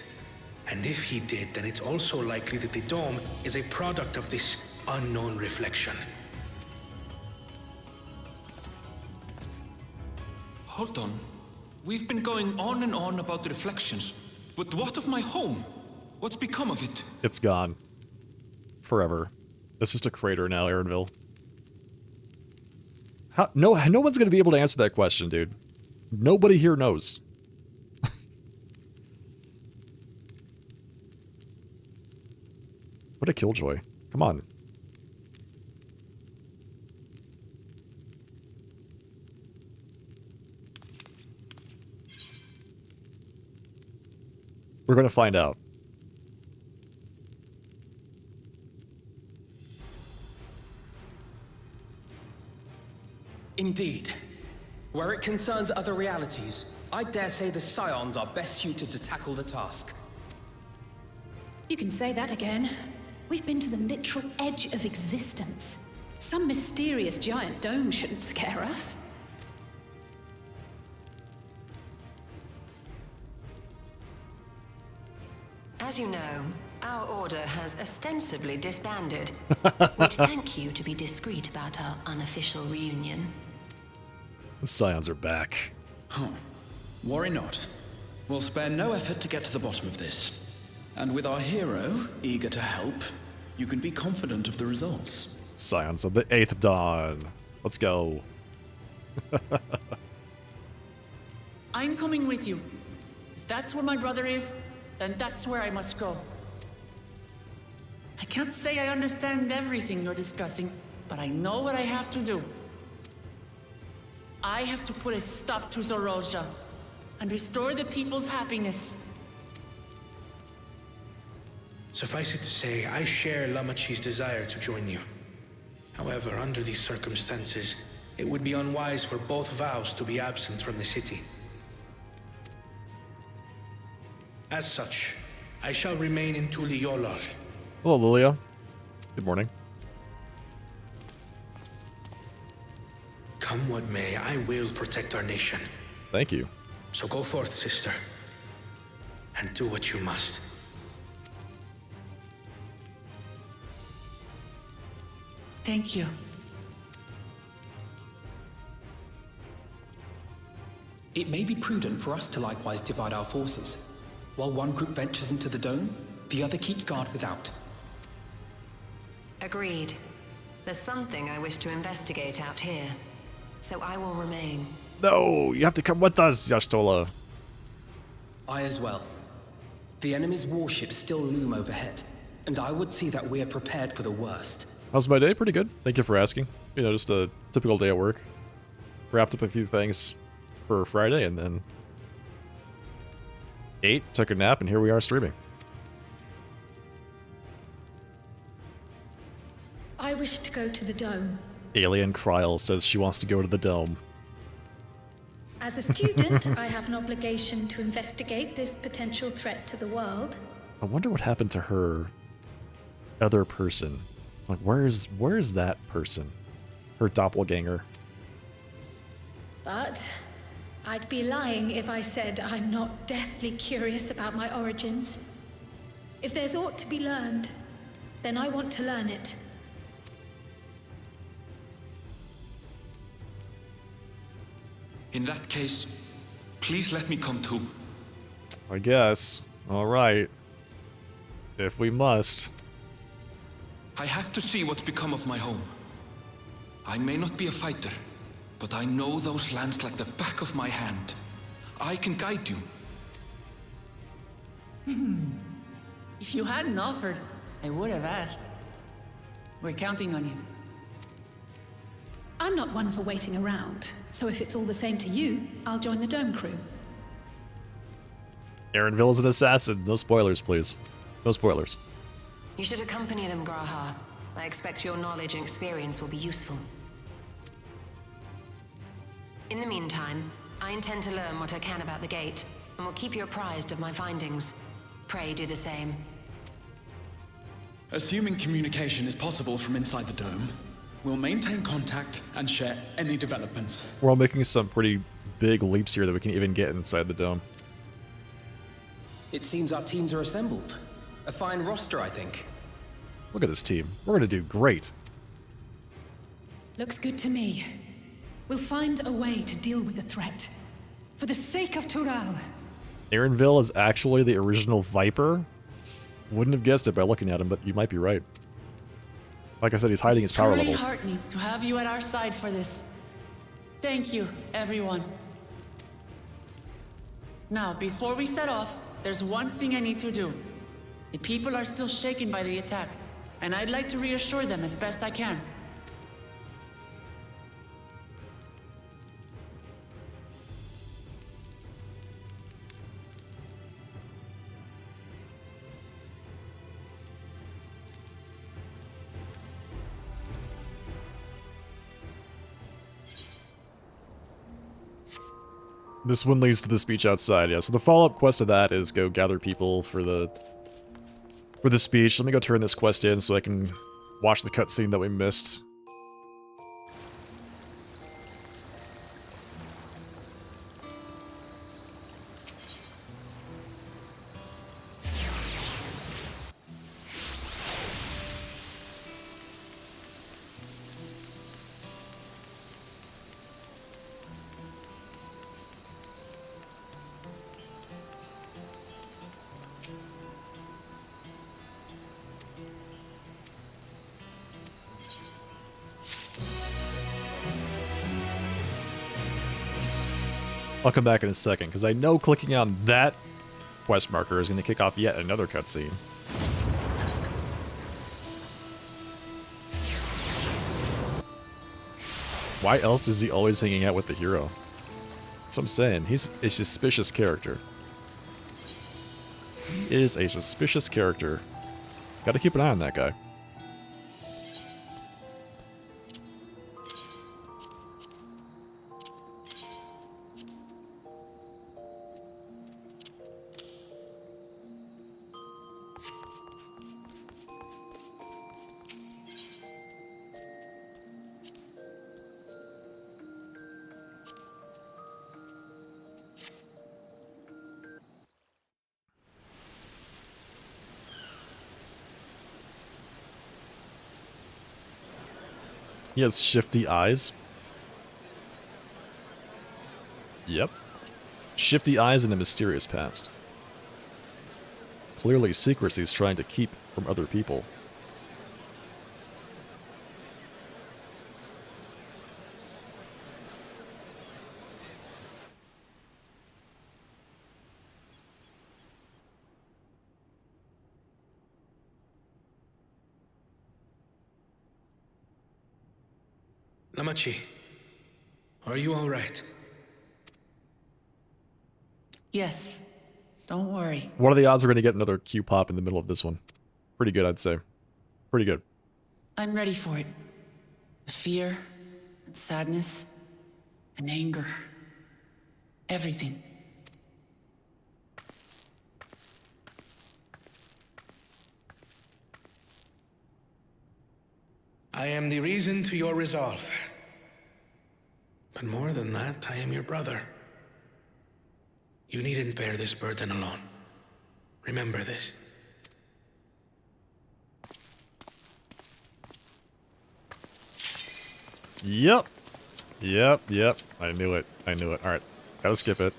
And if he did, then it's also likely that the dome is a product of this unknown reflection. Hold on. We've been going on and on about the reflections, but what of my home? What's become of it? It's gone. Forever. It's just a crater now, Aaronville. No one's gonna be able to answer that question, dude. Nobody here knows. What a killjoy. Come on. We're gonna find out. Indeed. Where it concerns other realities, I dare say the Scions are best suited to tackle the task. You can say that again. We've been to the literal edge of existence. Some mysterious giant dome shouldn't scare us. As you know, our order has ostensibly disbanded. We'd thank you to be discreet about our unofficial reunion. The Scions are back. Huh. Worry not. We'll spare no effort to get to the bottom of this. And with our hero eager to help, you can be confident of the results. Scions of the 8th Dawn. Let's go. I'm coming with you. If that's where my brother is, then that's where I must go. I can't say I understand everything you're discussing, but I know what I have to do. I have to put a stop to Zeralja and restore the people's happiness. Suffice it to say, I share Lamachi's desire to join you. However, under these circumstances, it would be unwise for both vows to be absent from the city. As such, I shall remain in Tuliolor. Hello, Lilia. Good morning. Come what may, I will protect our nation. Thank you. So go forth, sister, and do what you must. Thank you. It may be prudent for us to likewise divide our forces. While one group ventures into the dome, the other keeps guard without. Agreed. There's something I wish to investigate out here, so I will remain. No, you have to come with us, Yashtola. I as well. The enemy's warships still loom overhead, and I would see that we are prepared for the worst. How's my day? Pretty good. Thank you for asking. You know, just a typical day at work. Wrapped up a few things for Friday, and then ate, took a nap, and here we are streaming. I wish to go to the dome. Alien Kryl says she wants to go to the dome. As a student, I have an obligation to investigate this potential threat to the world. I wonder what happened to her other person. Like, where is that person? Her doppelganger. But I'd be lying if I said I'm not deathly curious about my origins. If there's aught to be learned, then I want to learn it. In that case, please let me come too. I guess. Alright. If we must. I have to see what's become of my home. I may not be a fighter, but I know those lands like the back of my hand. I can guide you. If you hadn't offered, I would have asked. We're counting on you. I'm not one for waiting around, so if it's all the same to you, I'll join the dome crew. Aaronville is an assassin. No spoilers, please. No spoilers. You should accompany them, Graha. I expect your knowledge and experience will be useful. In the meantime, I intend to learn what I can about the gate, and will keep you apprised of my findings. Pray do the same. Assuming communication is possible from inside the dome, we'll maintain contact and share any developments. We're all making some pretty big leaps here that we can even get inside the dome. It seems our teams are assembled. A fine roster, I think. Look at this team. We're gonna do great. Looks good to me. We'll find a way to deal with the threat. For the sake of Tural. Aaronville is actually the original Viper. Wouldn't have guessed it by looking at him, but you might be right. Like I said, he's hiding his power level. It's truly heartening to have you at our side for this. Thank you, everyone. Now, before we set off, there's one thing I need to do. The people are still shaken by the attack, and I'd like to reassure them as best I can. This one leads to the speech outside, yeah. So the follow-up quest to that is go gather people for the speech. Let me go turn this quest in so I can watch the cutscene that we missed. I'll come back in a second, because I know clicking on that quest marker is going to kick off yet another cutscene. Why else is he always hanging out with the hero? That's what I'm saying. He's a suspicious character. He is a suspicious character. Gotta keep an eye on that guy. He has shifty eyes. Yep. Shifty eyes and a mysterious past. Clearly secrets he's trying to keep from other people. Lamachi, are you all right? Yes. Don't worry. What are the odds we're going to get another Q-pop in the middle of this one? Pretty good, I'd say. Pretty good. I'm ready for it. The fear, and sadness, and anger. Everything. I am the reason to your resolve. But more than that, I am your brother. You needn't bear this burden alone. Remember this. Yep. Yep. I knew it. Alright. Gotta skip it.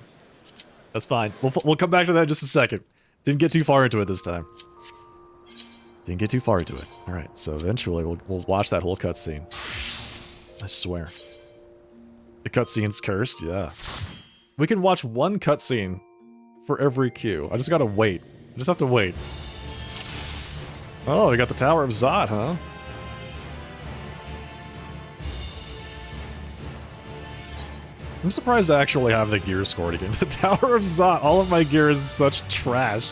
That's fine. We'll come back to that in just a second. Didn't get too far into it this time. Alright, so eventually we'll watch that whole cutscene. I swear. The cutscene's cursed? Yeah. We can watch one cutscene for every queue. I just gotta wait. I just have to wait. Oh, we got the Tower of Zod, huh? I'm surprised I actually have the gear scored again. The Tower of Zod. All of my gear is such trash.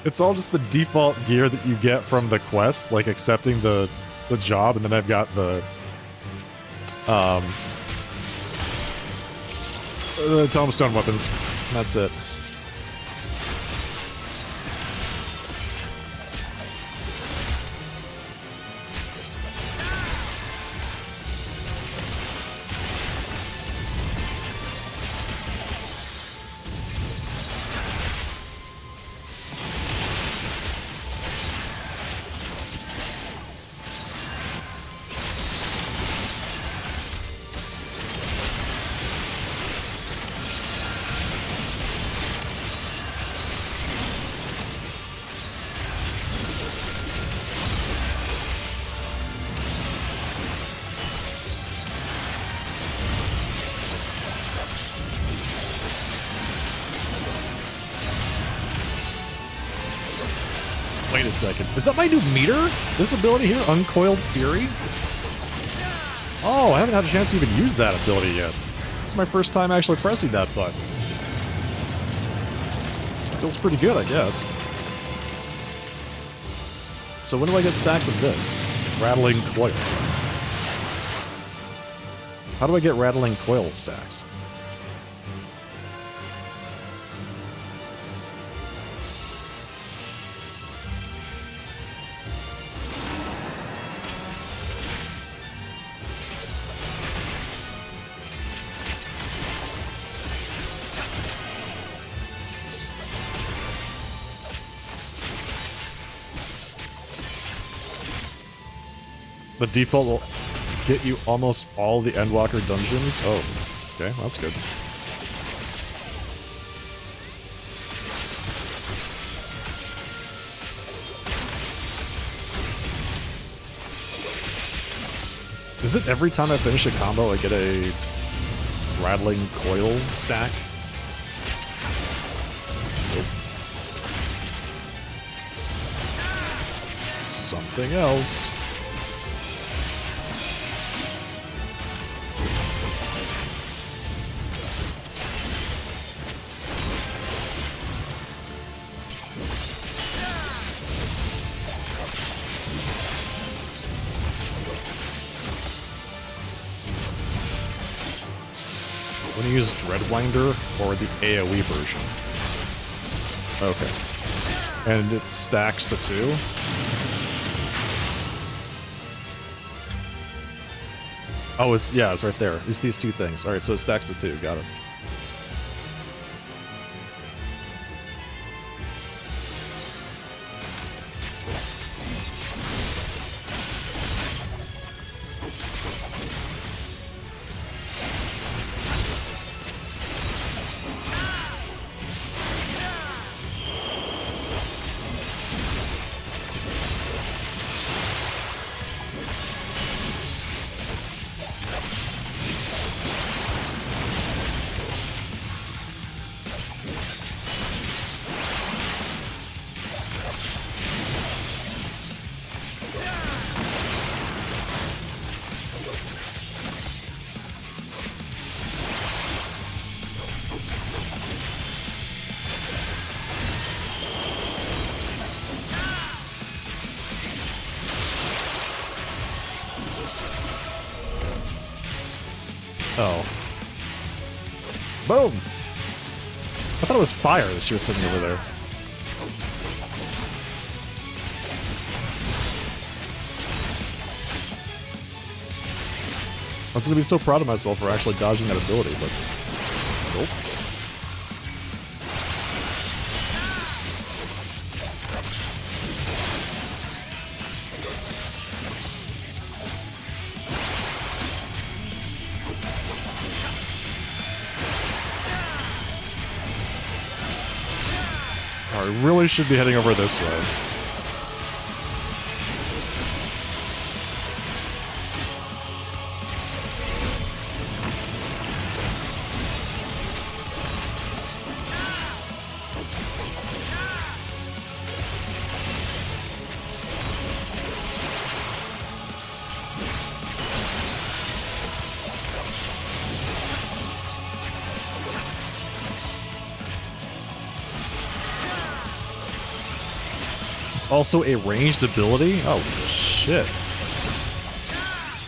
It's all just the default gear that you get from the quests, like accepting the job, and then I've got the tombstone weapons. That's it. Wait a second. Is that my new meter? This ability here? Uncoiled Fury? Oh, I haven't had a chance to even use that ability yet. This is my first time actually pressing that button. Feels pretty good, I guess. So when do I get stacks of this? Rattling Coil. How do I get Rattling Coil stacks? The default will get you almost all the Endwalker dungeons. Oh, okay, that's good. Is it every time I finish a combo I get a Rattling Coil stack? Nope. Something else. When you use Dreadwinder or the AoE version? Okay. And it stacks to 2? Oh, it's right there. It's these two things. Alright, so it stacks to 2. Got it. Oh. Boom! I thought it was fire that she was sitting over there. I was gonna be so proud of myself for actually dodging that ability, but nope. I really should be heading over this way. It's also a ranged ability? Oh, shit.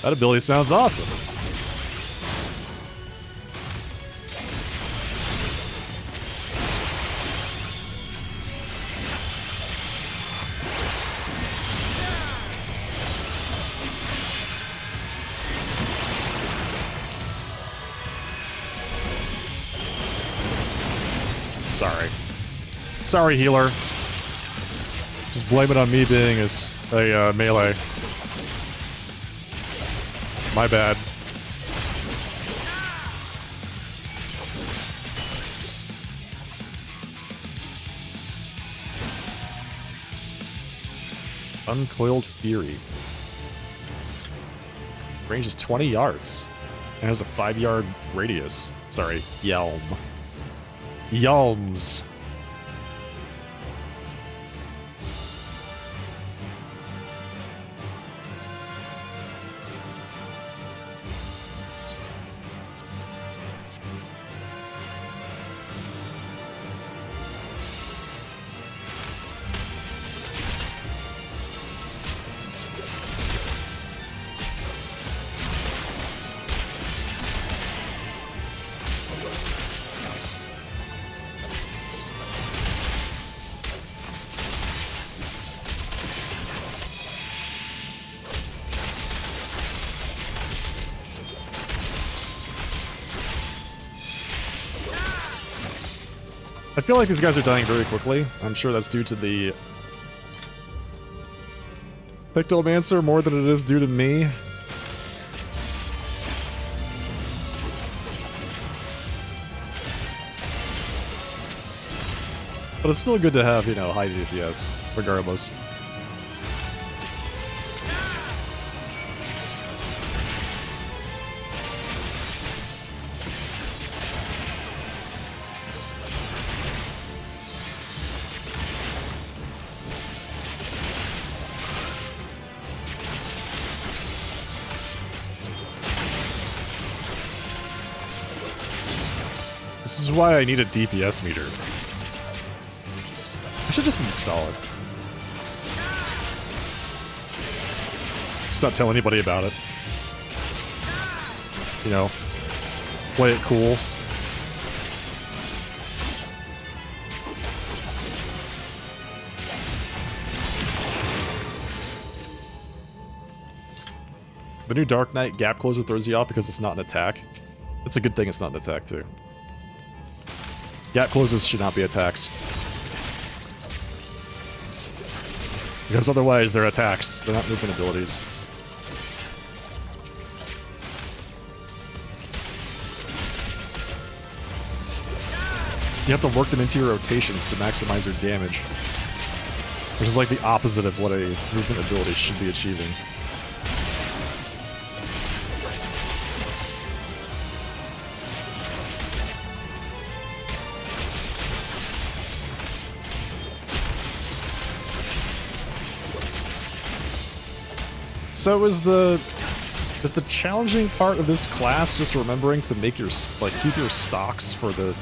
That ability sounds awesome. Sorry. Sorry, healer. Just blame it on me being a melee. My bad. Uncoiled Fury. Range is 20 yards. And has a 5-yard radius. Sorry, Yelm. Yelms. I feel like these guys are dying very quickly. I'm sure that's due to the Pictomancer more than it is due to me. But it's still good to have, you know, high DPS, regardless. This is why I need a DPS meter. I should just install it. Just not tell anybody about it. You know, play it cool. The new Dark Knight gap closer throws you off because it's not an attack. It's a good thing it's not an attack, too. Gap closes should not be attacks. Because otherwise they're attacks. They're not movement abilities. You have to work them into your rotations to maximize your damage. Which is like the opposite of what a movement ability should be achieving. So is the challenging part of this class just remembering to make your, like, keep your stocks for the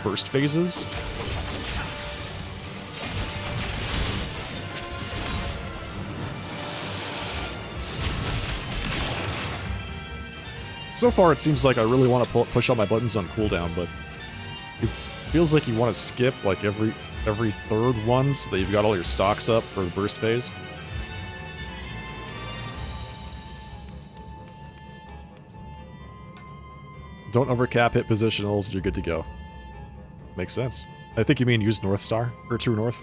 burst phases? So far, it seems like I really want to push all my buttons on cooldown, but it feels like you want to skip like every third one so that you've got all your stocks up for the burst phase. Don't overcap, hit positionals, you're good to go. Makes sense. I think you mean use North Star, or True North.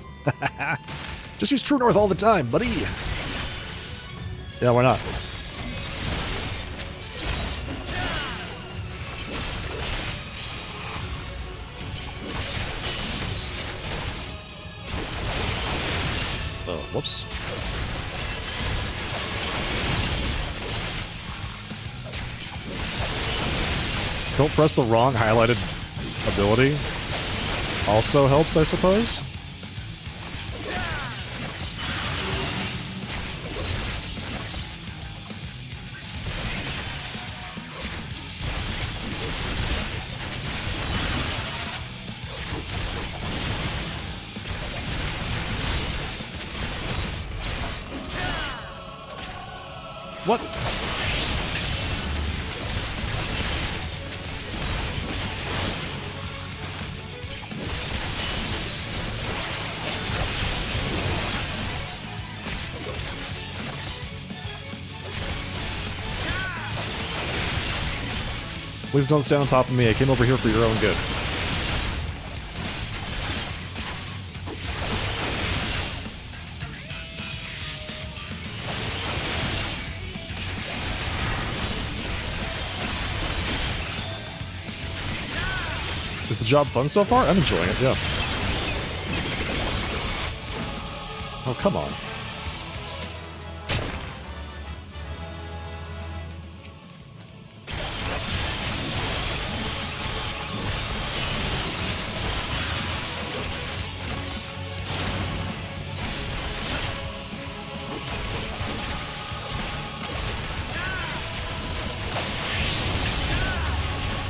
Just use True North all the time, buddy! Yeah, why not? Oh, whoops. Don't press the wrong highlighted ability. Also helps, I suppose. What? Please don't stand on top of me. I came over here for your own good. Is the job fun so far? I'm enjoying it, yeah. Oh, come on.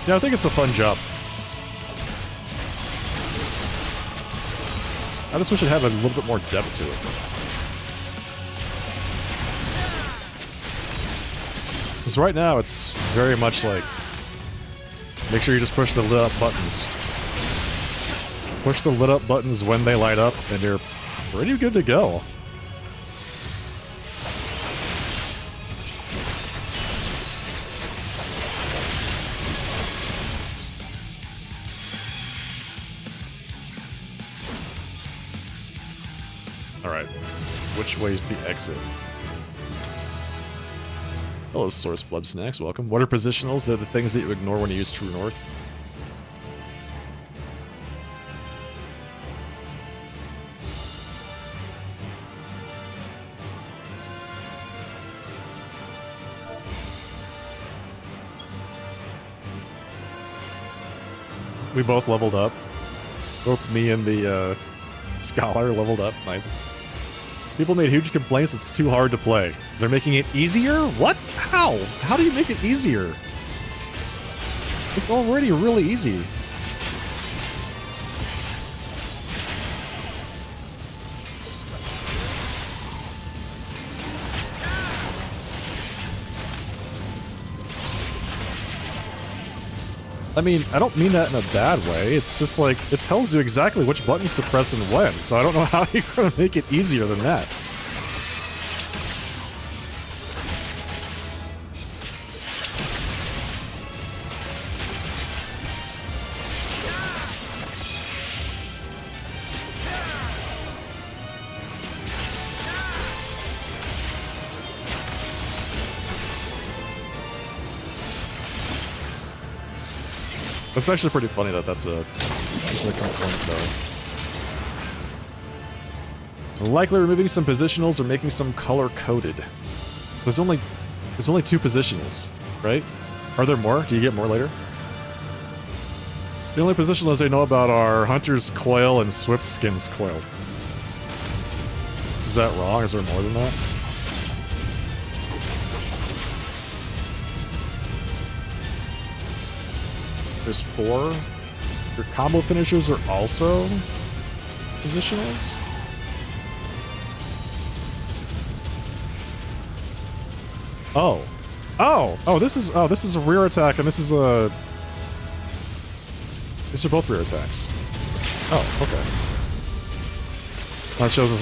Yeah, I think it's a fun job. I just wish it had a little bit more depth to it. Because right now, it's very much like, make sure you just push the lit up buttons. Push the lit up buttons when they light up, and you're pretty good to go. Alright, which way's the exit? Hello, Source Flub Snacks, welcome. What are positionals? They're the things that you ignore when you use True North. We both leveled up. Both me and the Scholar leveled up. Nice. People made huge complaints it's too hard to play. They're making it easier? What? How? How do you make it easier? It's already really easy. I mean, I don't mean that in a bad way. It's just like, it tells you exactly which buttons to press and when, so I don't know how you're gonna make it easier than that. That's actually pretty funny that that's a complaint, though. Likely removing some positionals or making some color-coded. There's only 2 positionals, right? Are there more? Do you get more later? The only positionals I know about are Hunter's Coil and Swiftskin's Coil. Is that wrong? Is there more than that? There's 4. Your combo finishers are also positionals? Oh. Oh, this is a rear attack, and this is a... These are both rear attacks. Oh, okay. That shows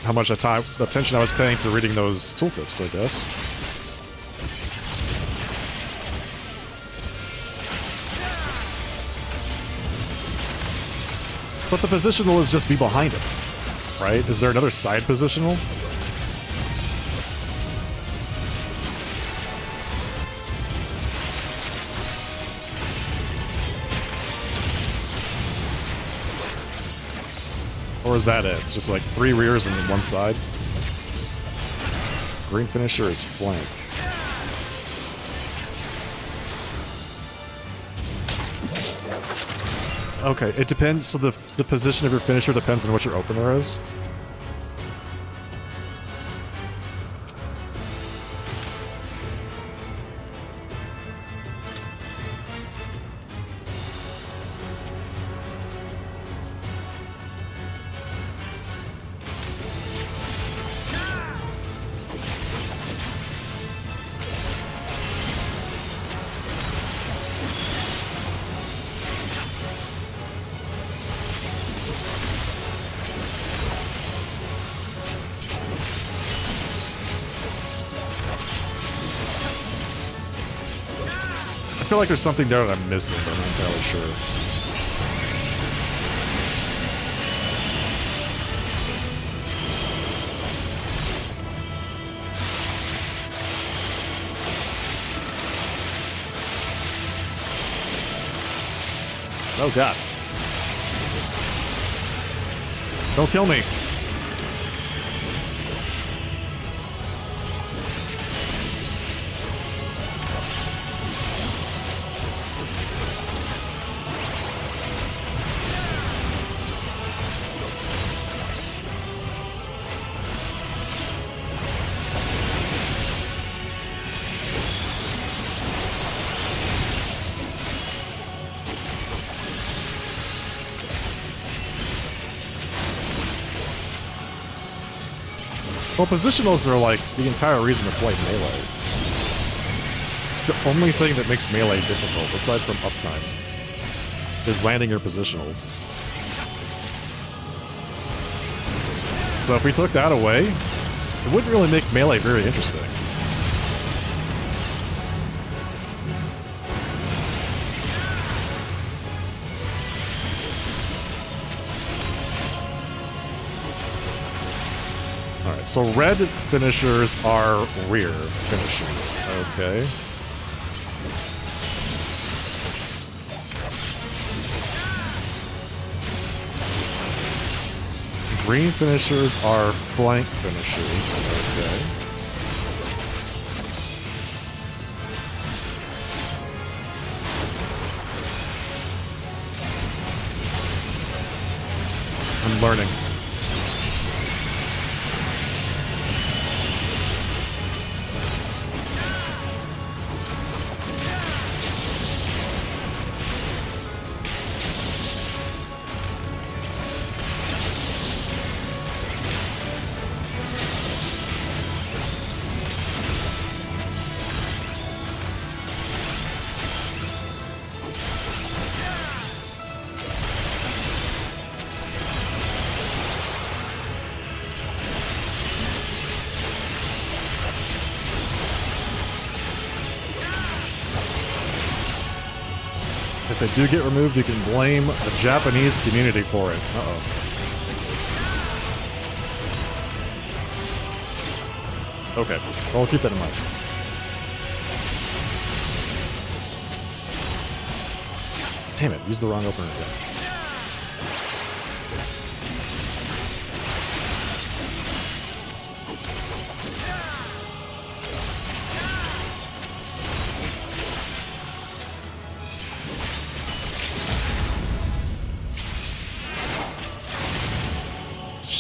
how much attention I was paying to reading those tooltips, I guess. But the positional is just be behind him, right? Is there another side positional? Or is that it? It's just like 3 rears and 1 side. Green finisher is flank. Okay, it depends. So the position of your finisher depends on what your opener is. I feel like there's something there that I'm missing, but I'm not entirely sure. Oh god. Don't kill me. Well, positionals are like the entire reason to play melee. It's the only thing that makes melee difficult, aside from uptime, is landing your positionals. So if we took that away, it wouldn't really make melee very interesting. Alright, so red finishers are rear finishers. Okay. Green finishers are flank finishers. Okay. I'm learning. If they do get removed, you can blame the Japanese community for it. Uh-oh. Okay, well, we'll keep that in mind. Damn it, use the wrong opener again.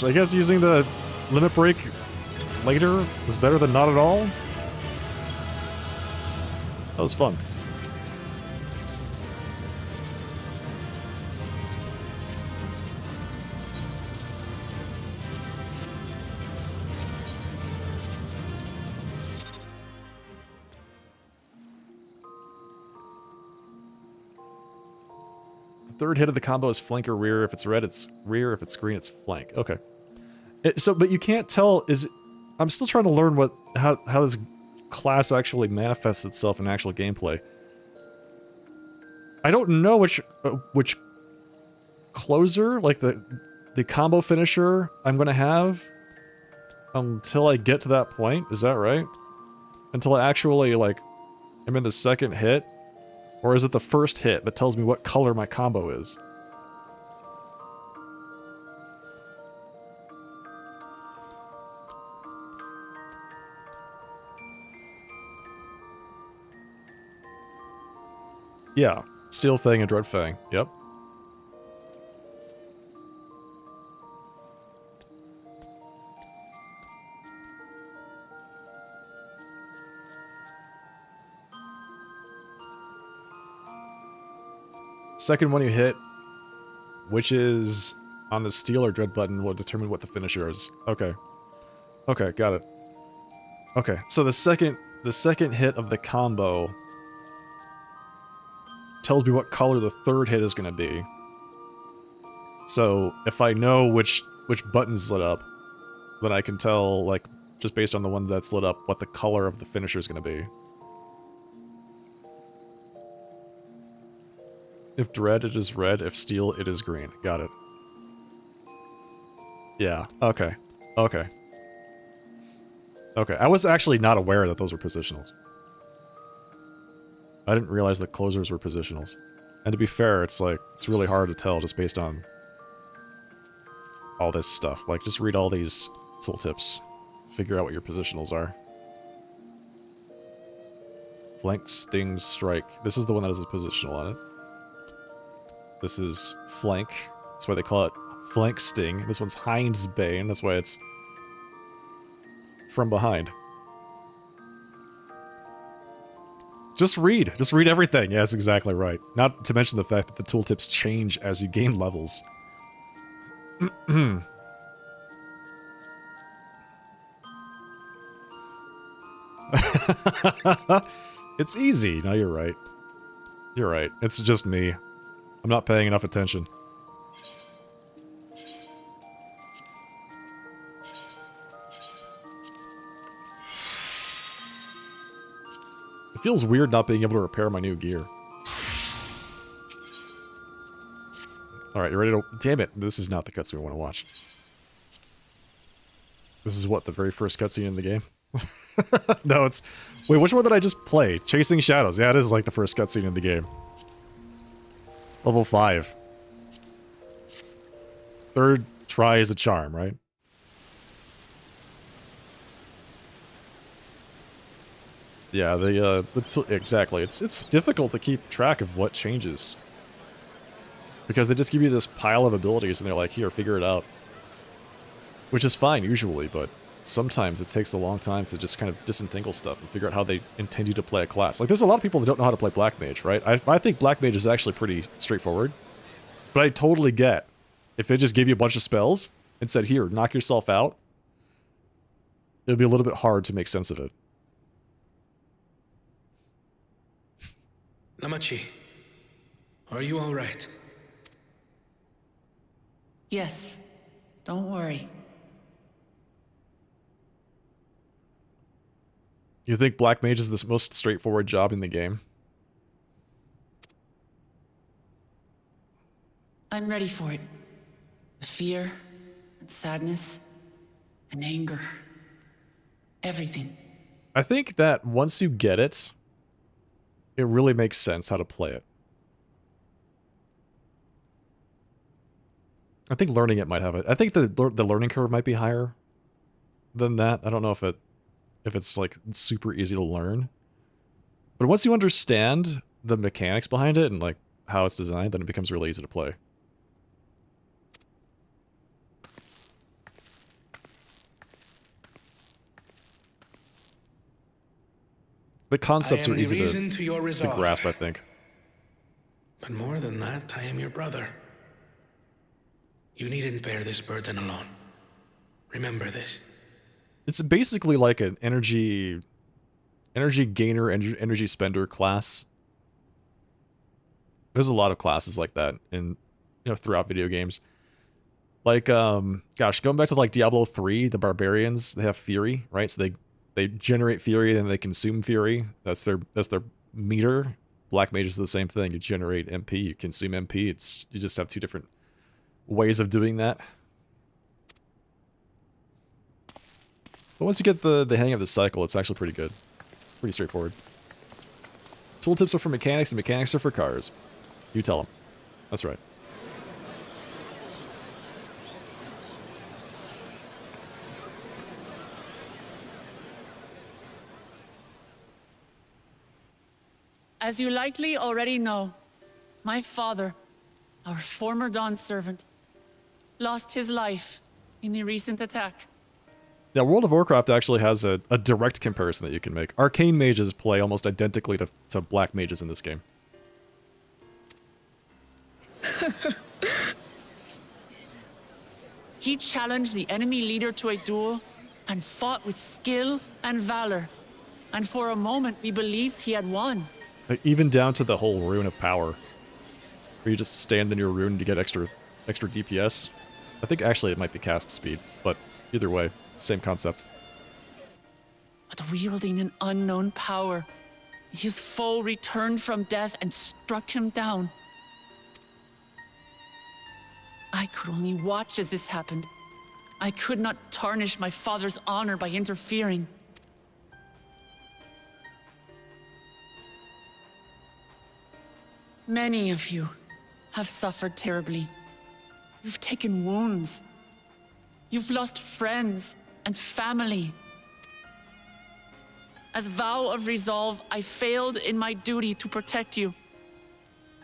I guess using the limit break later is better than not at all. That was fun. third hit of the combo is flank or rear. If it's red, it's rear. If it's green, it's flank. Okay. But you can't tell, I'm still trying to learn how this class actually manifests itself in actual gameplay. I don't know which closer, like the combo finisher I'm gonna have until I get to that point. Is that right? Until I actually, like, am in the second hit? Or is it the first hit that tells me what color my combo is? Yeah, Steel Fang and Dread Fang. Yep. Second one you hit, which is on the steel or dread button, will determine what the finisher is. Okay. Okay, got it. Okay, so the second hit of the combo tells me what color the third hit is going to be. So if I know which button's lit up, then I can tell, like, just based on the one that's lit up, what the color of the finisher is going to be. If dread, it is red. If steel, it is green. Got it. Yeah, okay. Okay. Okay, I was actually not aware that those were positionals. I didn't realize that closers were positionals. And to be fair, it's like, it's really hard to tell just based on all this stuff. Like, just read all these tooltips. Figure out what your positionals are. Flank, sting, strike. This is the one that has a positional on it. This is flank. That's why they call it flank sting. This one's Hind's Bane. That's why it's from behind. Just read. Just read everything. Yeah, that's exactly right. Not to mention the fact that the tooltips change as you gain levels. It's easy. No, you're right. You're right. It's just me. I'm not paying enough attention. It feels weird not being able to repair my new gear. Alright, you ready to... Damn it, this is not the cutscene we want to watch. This is what, the very first cutscene in the game? No, it's... Wait, which one did I just play? Chasing Shadows. Yeah, it is like the first cutscene in the game. Level 5. Third try is a charm, right? Yeah, exactly. It's difficult to keep track of what changes. Because they just give you this pile of abilities and they're like, here, figure it out. Which is fine, usually, but sometimes it takes a long time to just kind of disentangle stuff and figure out how they intend you to play a class. Like, there's a lot of people that don't know how to play Black Mage, right? I think Black Mage is actually pretty straightforward. But I totally get if it just gave you a bunch of spells and said, here, knock yourself out, it would be a little bit hard to make sense of it. Namachi, are you all right? Yes. Don't worry. You think Black Mage is the most straightforward job in the game? I'm ready for it. The fear, and sadness, and anger. Everything. I think that once you get it, it really makes sense how to play it. I think learning it might have it. I think the learning curve might be higher than that. I don't know if it's like super easy to learn. But once you understand the mechanics behind it and like how it's designed, then it becomes really easy to play. The concepts are easy to grasp, I think. But more than that, I am your brother. You needn't bear this burden alone. Remember this. It's basically like an energy gainer, energy spender class. There's a lot of classes like that in, throughout video games. Like, gosh, going back to like Diablo 3, the barbarians, they have fury, right? So they generate fury, then they consume fury. That's their meter. Black mages is the same thing. You generate MP, you consume MP. You just have two different ways of doing that. But once you get the hang of the cycle, it's actually pretty good. Pretty straightforward. Tooltips are for mechanics, and mechanics are for cars. You tell them. That's right. As you likely already know, my father, our former Dawn servant, lost his life in the recent attack. Yeah, World of Warcraft actually has a direct comparison that you can make. Arcane mages play almost identically to black mages in this game. He challenged the enemy leader to a duel and fought with skill and valor. And for a moment, we believed he had won. Like, even down to the whole rune of power, where you just stand in your rune to get extra DPS. I think actually it might be cast speed, but either way, same concept. But wielding an unknown power, his foe returned from death and struck him down. I could only watch as this happened. I could not tarnish my father's honor by interfering. Many of you have suffered terribly. You've taken wounds. You've lost friends and family. As vow of resolve, I failed in my duty to protect you.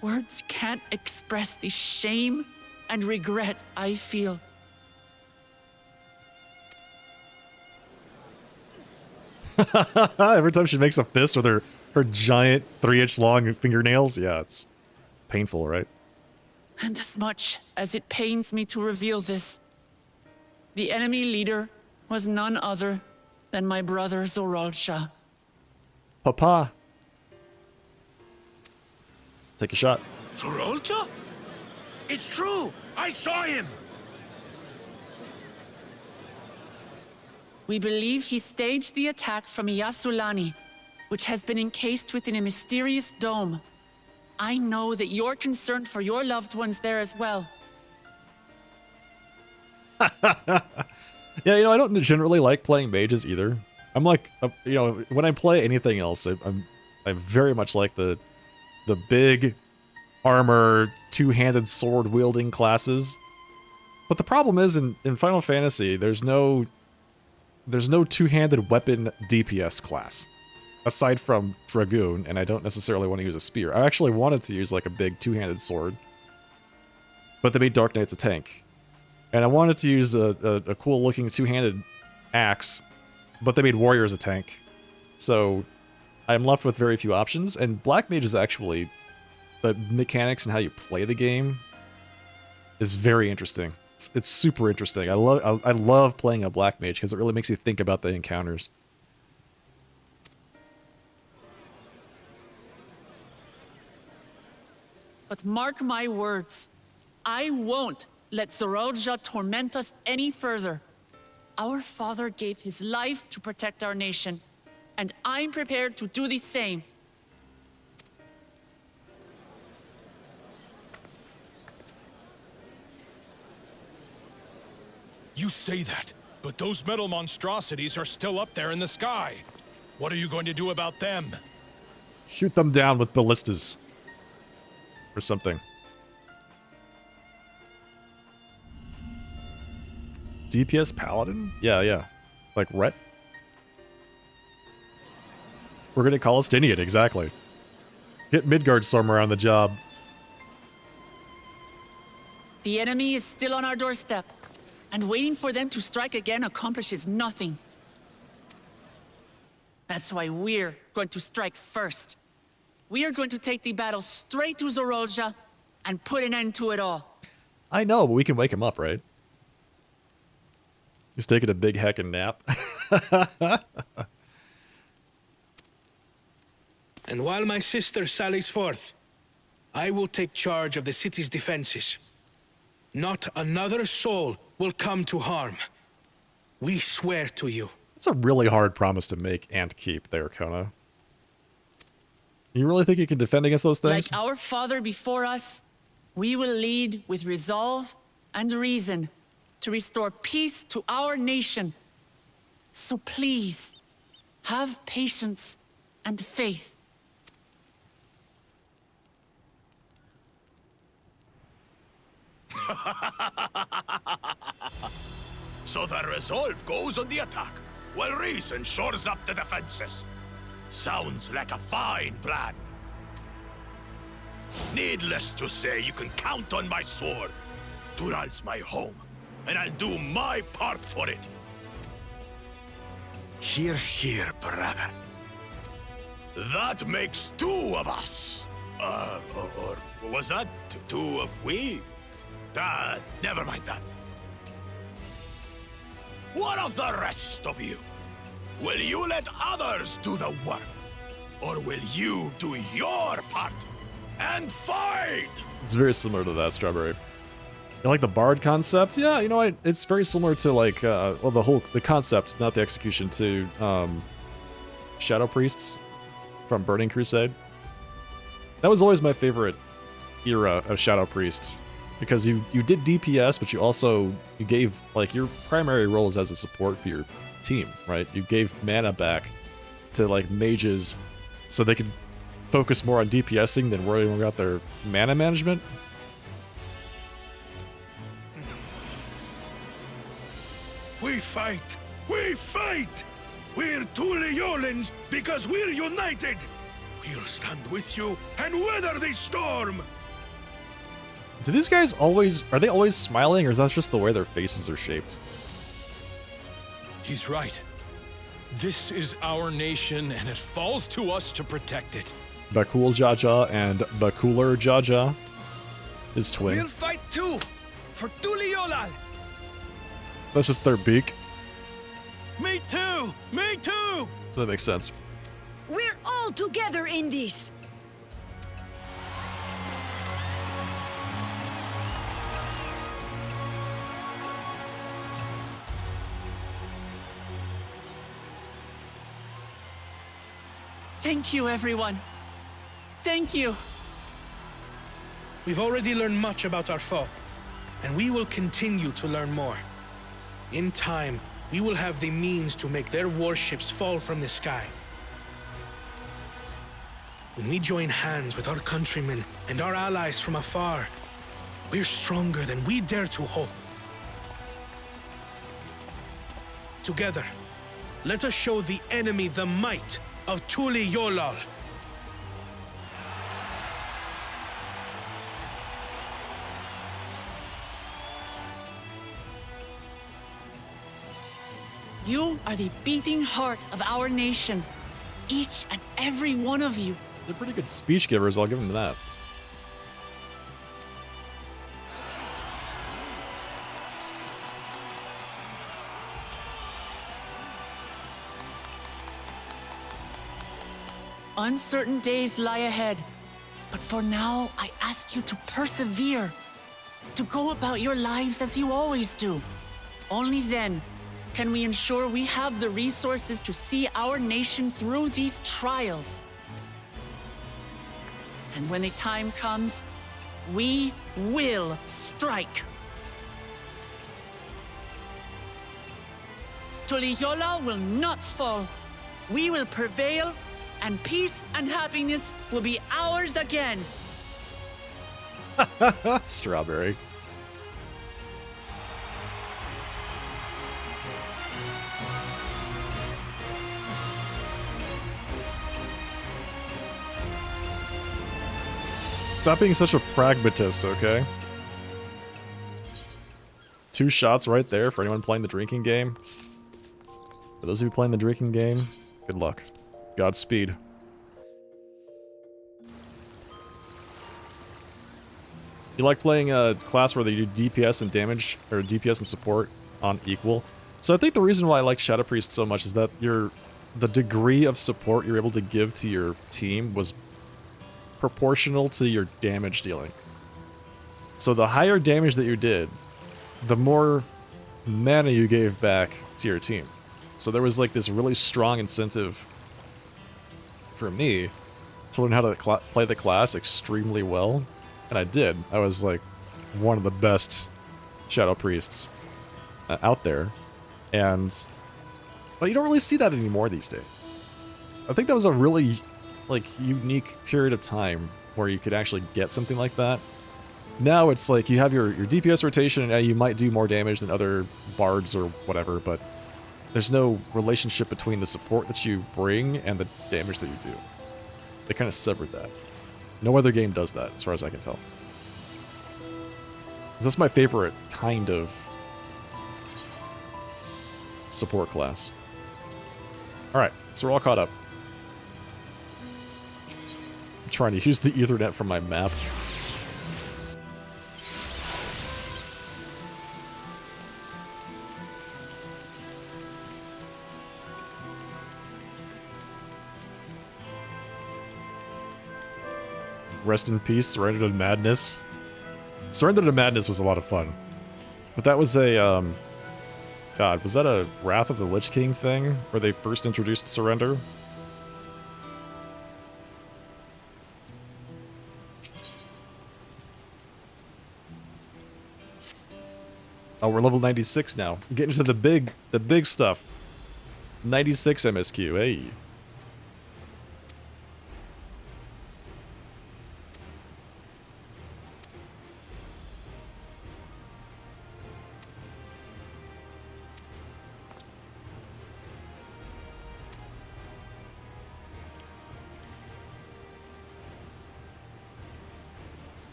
Words can't express the shame and regret I feel. Every time she makes a fist with her giant 3-inch long fingernails, yeah, it's painful, right? And as much as it pains me to reveal this, the enemy leader was none other than my brother Zoralsha. Papa. Take a shot. Zoralsha? It's true! I saw him! We believe he staged the attack from Yasulani, which has been encased within a mysterious dome. I know that you're concerned for your loved ones there as well. Yeah, I don't generally like playing mages either. I'm like, when I play anything else, I very much like the big armor, two-handed sword-wielding classes. But the problem is, in Final Fantasy, there's no two-handed weapon DPS class. Aside from Dragoon, and I don't necessarily want to use a spear. I actually wanted to use like a big two-handed sword. But they made Dark Knight's a tank. And I wanted to use a cool-looking two-handed axe, but they made Warriors a tank. So I'm left with very few options, and Black Mage is actually... the mechanics and how you play the game is very interesting. It's super interesting. I love playing a Black Mage because it really makes you think about the encounters. But mark my words, I won't let Zoralsha torment us any further. Our father gave his life to protect our nation, and I'm prepared to do the same. You say that, but those metal monstrosities are still up there in the sky. What are you going to do about them? Shoot them down with ballistas. Or something. DPS Paladin? Yeah. Like Rhett? We're gonna call Estinian, exactly. Get Midgard somewhere on the job. The enemy is still on our doorstep, and waiting for them to strike again accomplishes nothing. That's why we're going to strike first. We are going to take the battle straight to Zoralsha and put an end to it all. I know, but we can wake him up, right? He's taking a big heckin' nap. And while my sister sallies forth, I will take charge of the city's defenses. Not another soul will come to harm. We swear to you. It's a really hard promise to make and keep there, Kona. You really think you can defend against those things? Like our father before us, we will lead with resolve and reason to restore peace to our nation. So please, have patience and faith. So the resolve goes on the attack, while reason shores up the defenses. Sounds like a fine plan. Needless to say, you can count on my sword. Dural's my home, and I'll do my part for it. Hear, hear, brother. That makes two of us. Or was that two of we? Never mind that. What of the rest of you? Will you let others do the work? Or will you do your part and fight? It's very similar to that, Strawberry. You like the bard concept? Yeah, you know, it's very similar to like, well, the concept, not the execution, to Shadow Priests from Burning Crusade. That was always my favorite era of Shadow Priests, because you did DPS, but you gave, like, your primary role is as a support for your team, right? You gave mana back to, like, mages so they could focus more on DPSing than worrying about their mana management. We fight! We fight! We're Tuliolans because we're united! We'll stand with you and weather this storm! Do these guys are they always smiling, or is that just the way their faces are shaped? He's right. This is our nation, and it falls to us to protect it. Bakul Jaja and Bakuler Jaja, his twin. We'll fight too! For Tuliolal! That's just their beak. Me too! Me too! That makes sense. We're all together in this! Thank you, everyone. Thank you. We've already learned much about our foe, and we will continue to learn more. In time, we will have the means to make their warships fall from the sky. When we join hands with our countrymen and our allies from afar, we're stronger than we dare to hope. Together, let us show the enemy the might of Tuliolal. You are the beating heart of our nation. Each and every one of you. They're pretty good speech givers, I'll give them that. Uncertain days lie ahead, but for now, I ask you to persevere, to go about your lives as you always do. Only then can we ensure we have the resources to see our nation through these trials. And when the time comes, we will strike. Tuliyola will not fall. We will prevail, and peace and happiness will be ours again. Strawberry. Stop being such a pragmatist, okay? 2 shots right there for anyone playing the drinking game. For those of you playing the drinking game, good luck. Godspeed. You like playing a class where they do DPS and damage, or DPS and support on equal? So I think the reason why I like Shadow Priest so much is that the degree of support you're able to give to your team was proportional to your damage dealing. So the higher damage that you did, the more mana you gave back to your team. So there was like this really strong incentive for me to learn how to play the class extremely well, and I did. I was like one of the best Shadow Priests out there, but you don't really see that anymore these days. I think that was a really like unique period of time where you could actually get something like that. Now it's like you have your DPS rotation, and you might do more damage than other bards or whatever, but there's no relationship between the support that you bring and the damage that you do. They kind of severed that. No other game does that, as far as I can tell. That's my favorite kind of support class. Alright, so we're all caught up. I'm trying to use the Ethernet from my map. Rest in peace, Surrender to Madness. Surrender to Madness was a lot of fun. But that was a, God, was that a Wrath of the Lich King thing? Where they first introduced Surrender? Oh, we're level 96 now. We're getting to the big stuff. 96 MSQ, hey.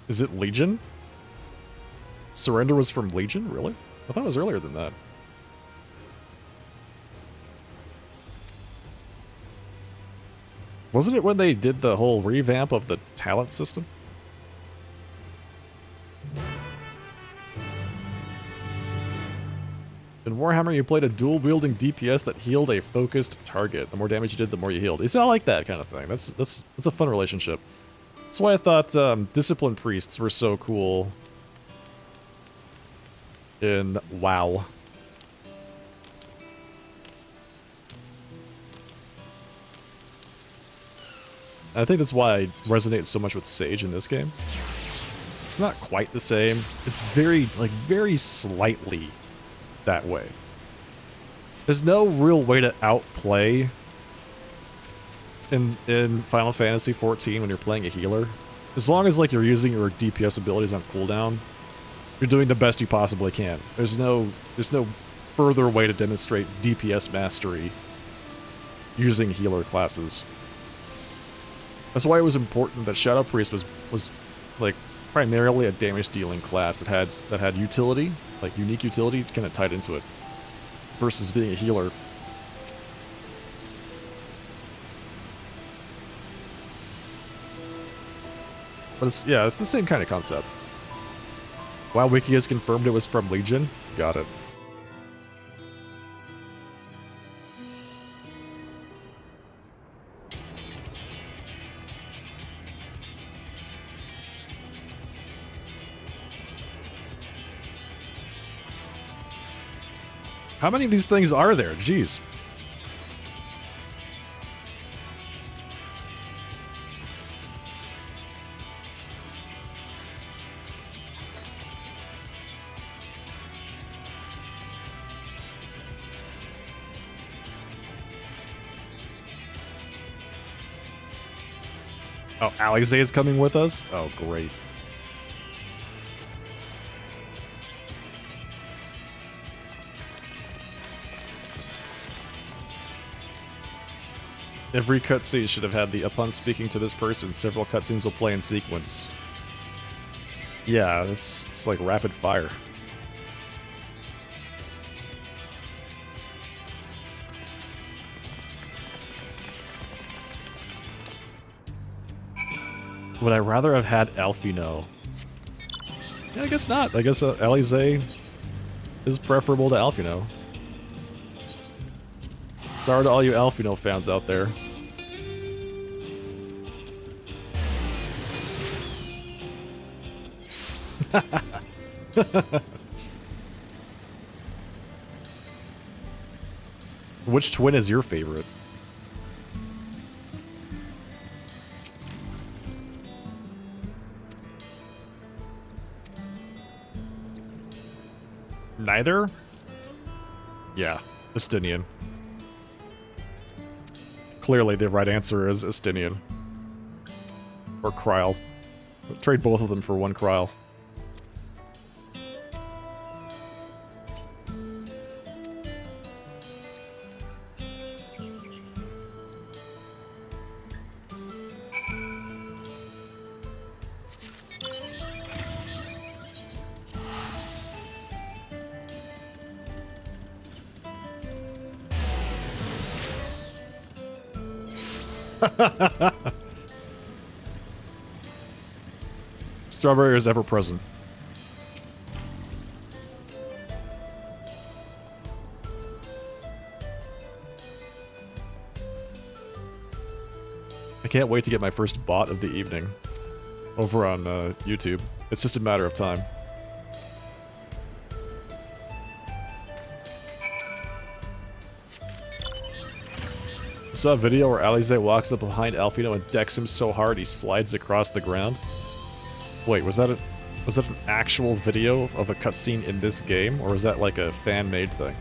Is it Legion? Surrender was from Legion? Really? I thought it was earlier than that. Wasn't it when they did the whole revamp of the talent system? In Warhammer, you played a dual-wielding DPS that healed a focused target. The more damage you did, the more you healed. It's not like that kind of thing. That's a fun relationship. That's why I thought Discipline Priests were so cool in WoW. I think that's why I resonate so much with Sage in this game. It's not quite the same. It's very slightly that way. There's no real way to outplay in Final Fantasy XIV when you're playing a healer. As long as like you're using your DPS abilities on cooldown, you're doing the best you possibly can. There's no further way to demonstrate DPS mastery using healer classes. That's why it was important that Shadow Priest was like primarily a damage dealing class that had utility, like unique utility kind of tied into it, versus being a healer. But it's the same kind of concept. WoW Wiki has confirmed it was from Legion. Got it. How many of these things are there? Jeez. Oh, Alize is coming with us? Oh, great. Every cutscene should have had the upon speaking to this person, several cutscenes will play in sequence. Yeah, it's like rapid fire. Would I rather have had Alfino? Yeah, I guess not. I guess Alize is preferable to Alfino. Sorry to all you Alfino fans out there. Which twin is your favorite? Neither? Yeah, Estinian. Clearly the right answer is Estinian. Or Kryl. Trade both of them for one Kryl. Strawberry is ever present. I can't wait to get my first bot of the evening over on YouTube. It's just a matter of time. I saw a video where Alize walks up behind Alfino and decks him so hard he slides across the ground. Wait, was that an actual video of a cutscene in this game, or is that like a fan-made thing?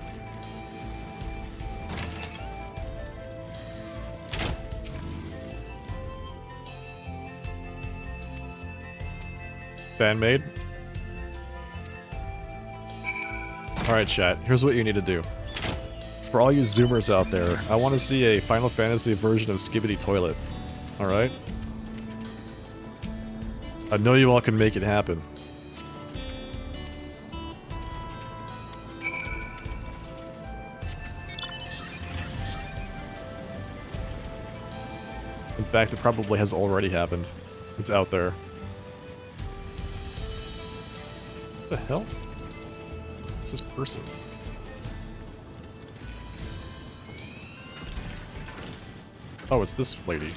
Fan-made? Alright, chat, here's what you need to do. For all you Zoomers out there, I want to see a Final Fantasy version of Skibidi Toilet. Alright? I know you all can make it happen. In fact, it probably has already happened. It's out there. What the hell? What's this person? Oh, it's this lady.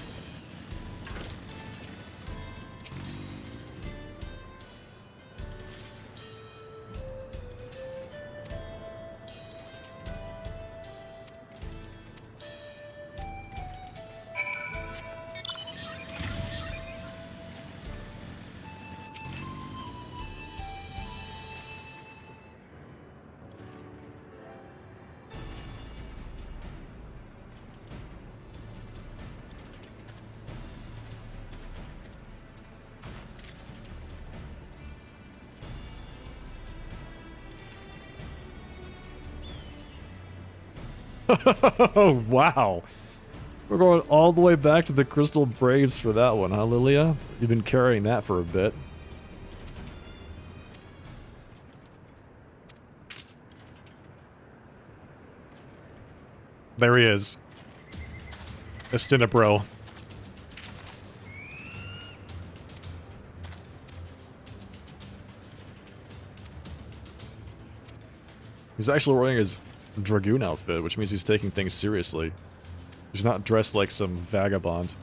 Oh, wow. We're going all the way back to the Crystal Braves for that one, huh, Lilia? You've been carrying that for a bit. There he is. Estinabro. He's actually wearing his Dragoon outfit, which means he's taking things seriously. He's not dressed like some vagabond.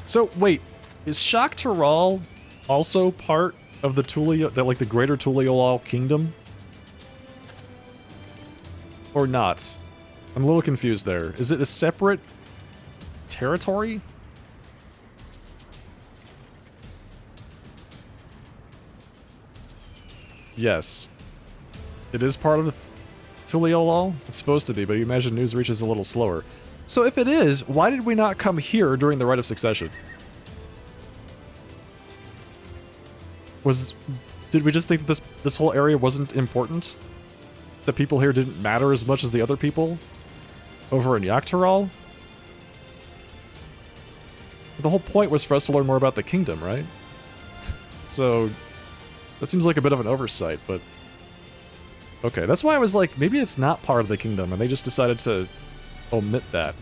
So, wait, is Shak Taral also part of the the greater Tuliolal kingdom? Or not? I'm a little confused there. Is it a separate territory? Yes. It is part of the Tuliolal? It's supposed to be, but you imagine news reaches a little slower. So if it is, why did we not come here during the Rite of Succession? Did we just think that this whole area wasn't important? The people here didn't matter as much as the other people over in Yaktaral? The whole point was for us to learn more about the kingdom, right? So, That seems like a bit of an oversight, but... Okay, that's why I was like, maybe it's not part of the kingdom, and they just decided to omit that.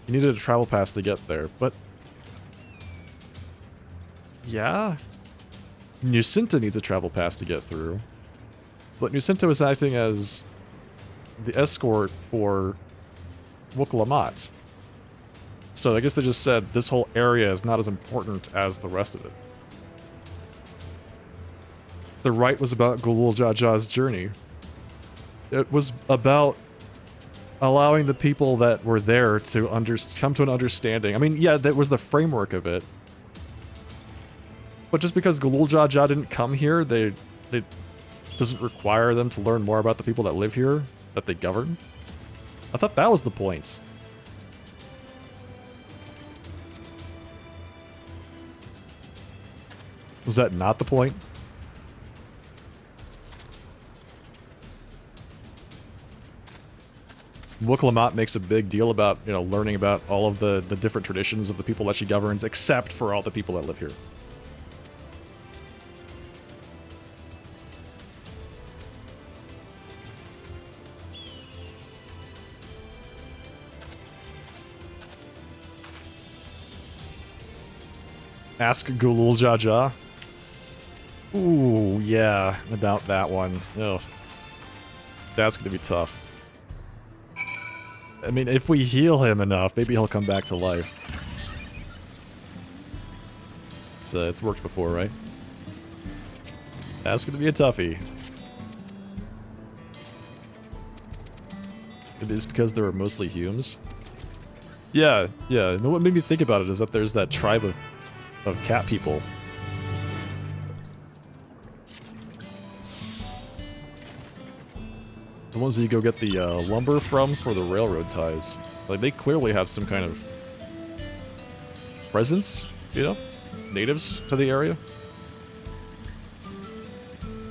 You needed a travel pass to get there, but... Yeah? Nucinta needs a travel pass to get through. But Nucinta was acting as the escort for Wuk-Lamat. So I guess they just said this whole area is not as important as the rest of it. The rite was about Gulul Jaja's journey. It was about allowing the people that were there to come to an understanding. I mean, yeah, that was the framework of it. But just because Gulul Jaja didn't come here, it doesn't require them to learn more about the people that live here, that they govern. I thought that was the point. Was that not the point? Wuk-Lamat makes a big deal about, you know, learning about all of the different traditions of the people that she governs, except for all the people that live here. Ask Gulul Jaja. Ooh, yeah, about that one. Ugh. That's gonna be tough. I mean, if we heal him enough, maybe he'll come back to life. So it's worked before, right? That's gonna be a toughie. It is because there were mostly Humes? Yeah, yeah. No, what made me think about it is that there's that tribe of cat people. The ones that you go get the lumber from for the railroad ties. Like, they clearly have some kind of presence, you know? Natives to the area.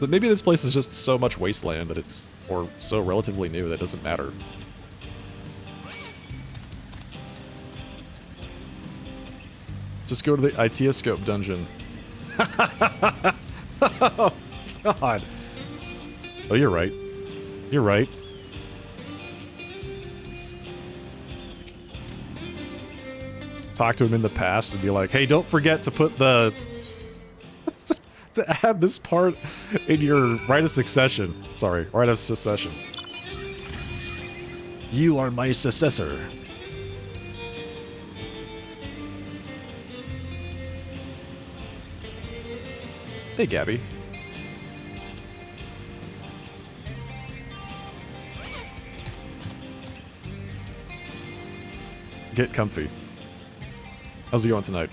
But maybe this place is just so much wasteland that it's, or so relatively new that it doesn't matter. Just go to the Itioscope dungeon. Oh, God. Oh, you're right. You're right. Talk to him in the past and be like, hey, don't forget to put the... to add this part in your rite of succession. Sorry, rite of succession. You are my successor. Hey, Gabby. Get comfy. How's it going tonight?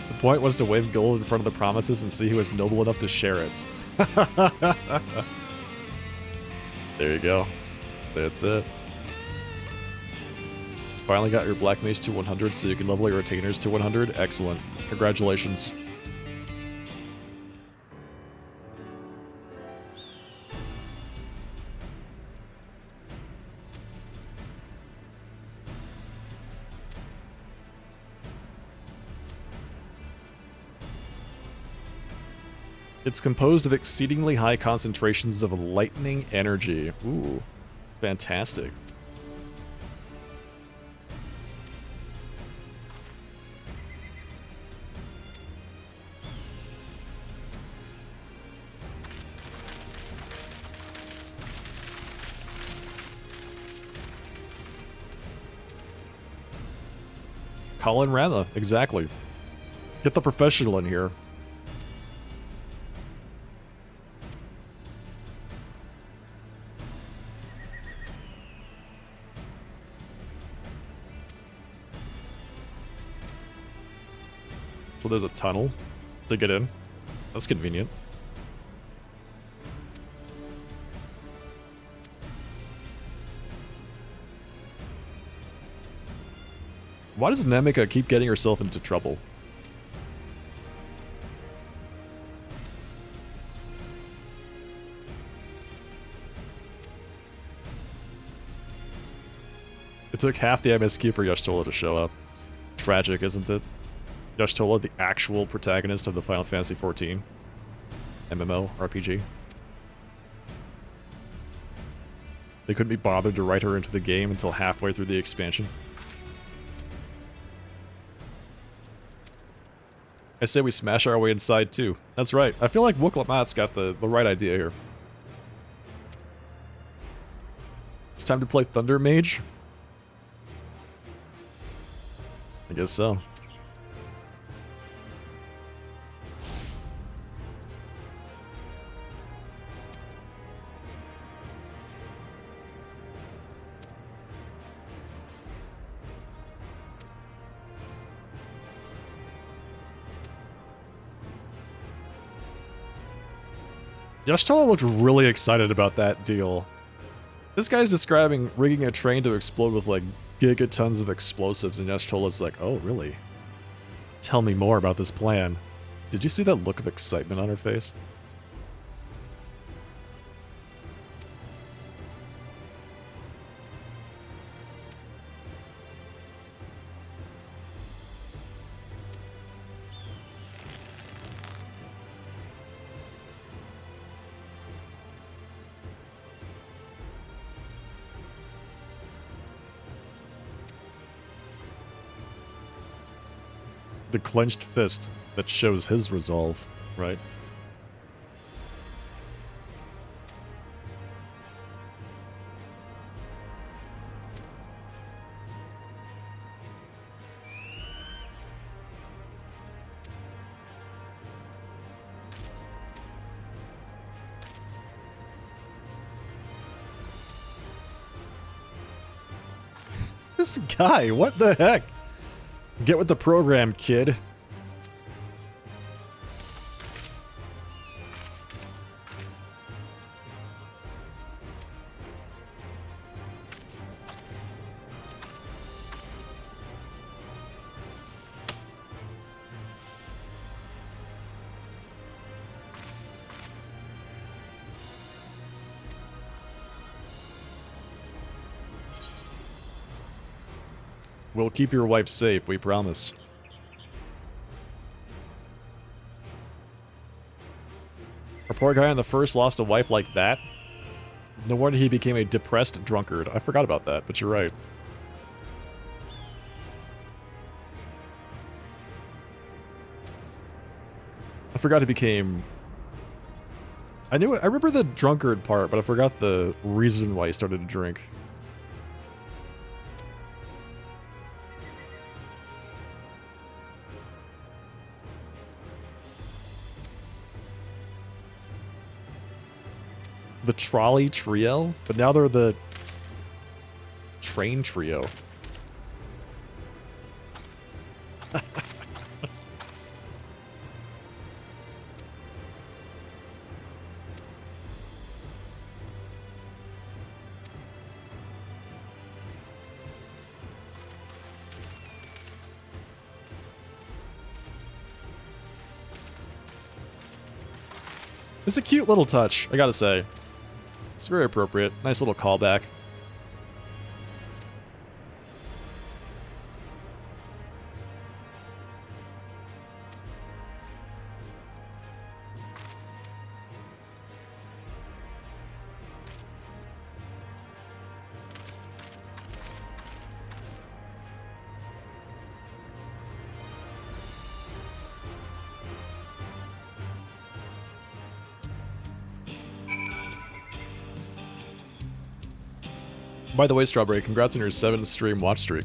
The point was to wave gold in front of the promises and see who was noble enough to share it. There you go. That's it. Finally got your Black Mage to 100 so you can level your retainers to 100. Excellent. Congratulations. It's composed of exceedingly high concentrations of lightning energy. Ooh, fantastic. Colin Rama, exactly. Get the professional in here. So there's a tunnel to get in. That's convenient. Why does Nemika keep getting herself into trouble? It took half the MSQ for Y'shtola to show up. Tragic, isn't it? Y'shtola, the actual protagonist of the Final Fantasy XIV MMO RPG. They couldn't be bothered to write her into the game until halfway through the expansion. I say we smash our way inside too. That's right. I feel like Wooklamat's got the right idea here. It's time to play Thunder Mage? I guess so. Y'shtola looked really excited about that deal. This guy's describing rigging a train to explode with like gigatons of explosives, and Y'shtola's like, oh really? Tell me more about this plan. Did you see that look of excitement on her face? The clenched fist that shows his resolve, right? This guy, what the heck? Get with the program, kid. We'll keep your wife safe, we promise. Our poor guy on the first lost a wife like that. No wonder he became a depressed drunkard. I forgot about that, but you're right. I forgot he became... I remember the drunkard part, but I forgot the reason why he started to drink. The trolley trio, but now they're the train trio. It's a cute little touch, I gotta say. It's very appropriate. Nice little callback. By the way, Strawberry, congrats on your 7 stream watch streak.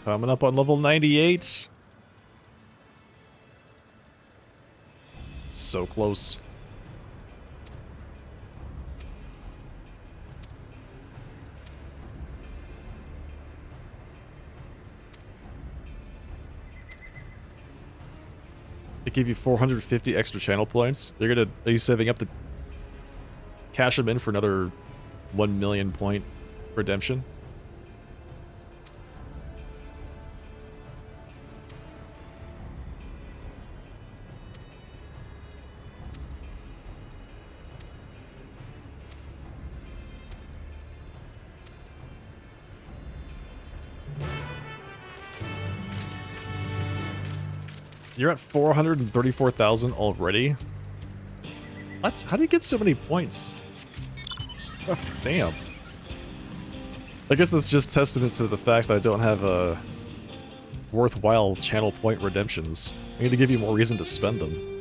Coming up on level 98. So close. give you 450 extra channel points. Are you saving up to cash them in for another 1 million point redemption? You're at 434,000 already? What? How do you get so many points? Oh, damn. I guess that's just testament to the fact that I don't have worthwhile channel point redemptions. I need to give you more reason to spend them.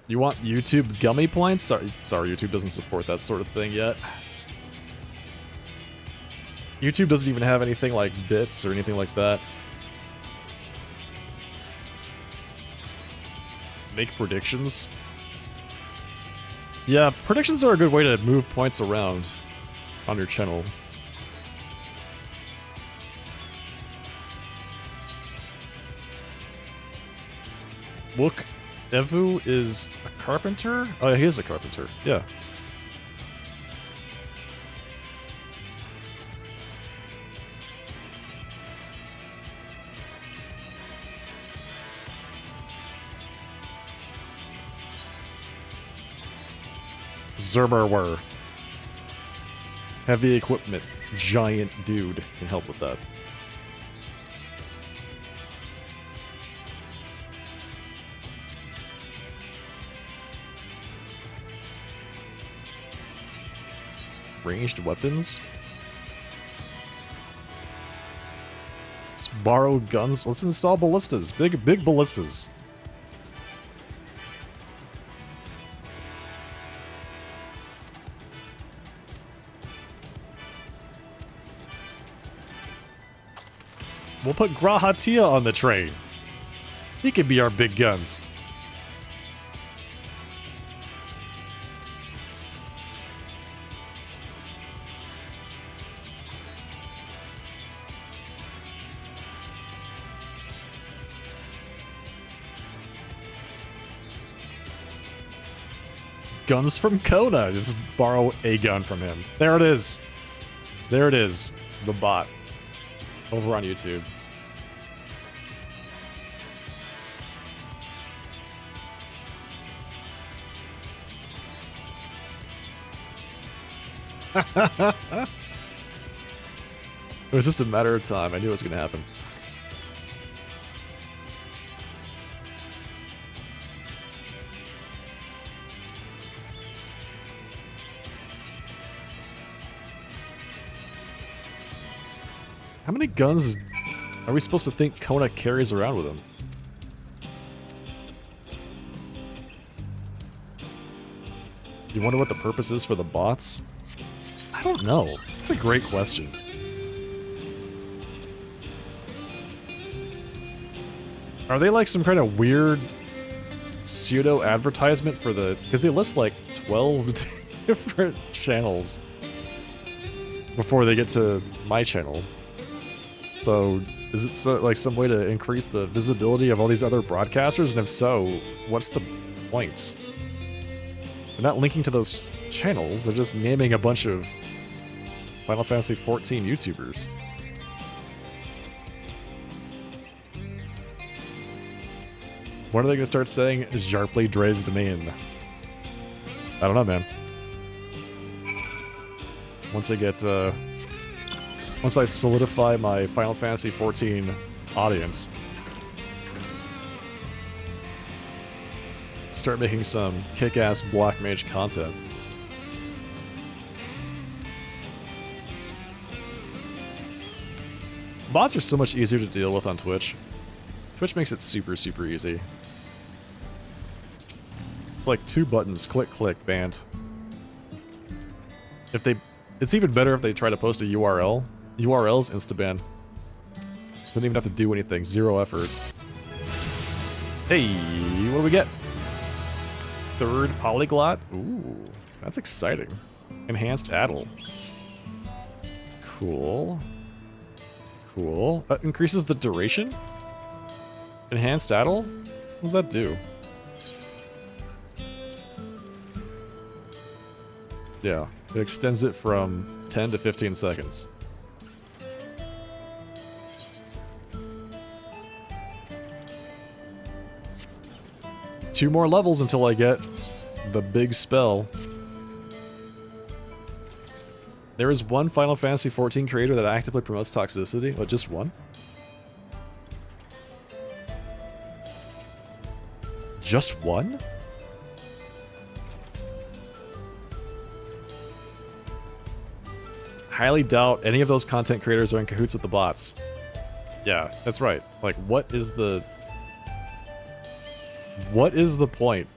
You want YouTube gummy points? Sorry, YouTube doesn't support that sort of thing yet. YouTube doesn't even have anything like bits or anything like that. Make predictions? Yeah, predictions are a good way to move points around on your channel. Look, Evu is a carpenter? Oh, yeah, he is a carpenter. Yeah. Zerberwer. Heavy equipment. Giant dude can help with that. Ranged weapons? Let's borrow guns. Let's install ballistas. Big ballistas. We'll put Grahatia on the train. He could be our big guns. Guns from Kona. Just borrow a gun from him. There it is. There it is. The bot. Over on YouTube. It was just a matter of time. I knew it was going to happen. How many guns are we supposed to think Kona carries around with him? You wonder what the purpose is for the bots? I don't know. It's a great question. Are they like some kind of weird pseudo advertisement for the... Because they list like 12 different channels before they get to my channel. So, is it like some way to increase the visibility of all these other broadcasters? And if so, what's the point? They're not linking to those channels, they're just naming a bunch of Final Fantasy XIV YouTubers. When are they gonna start saying Sharply Dre's domain? I don't know, man. Once I get, once I solidify my Final Fantasy XIV audience, start making some kick-ass Black Mage content. Bots are so much easier to deal with on Twitch. Twitch makes it super, super easy. It's like 2 buttons, click, click, banned. If they... It's even better if they try to post a URL. URL's insta-ban. Don't even have to do anything, 0 effort. Hey, what do we get? third polyglot. Ooh, that's exciting. Enhanced Addle. Cool. Cool. That increases the duration? Enhanced Addle? What does that do? Yeah, it extends it from 10 to 15 seconds. Two more levels until I get the big spell. There is one Final Fantasy XIV creator that actively promotes toxicity. Oh, just one? Just one? Highly doubt any of those content creators are in cahoots with the bots. Yeah, that's right. Like, what is the point?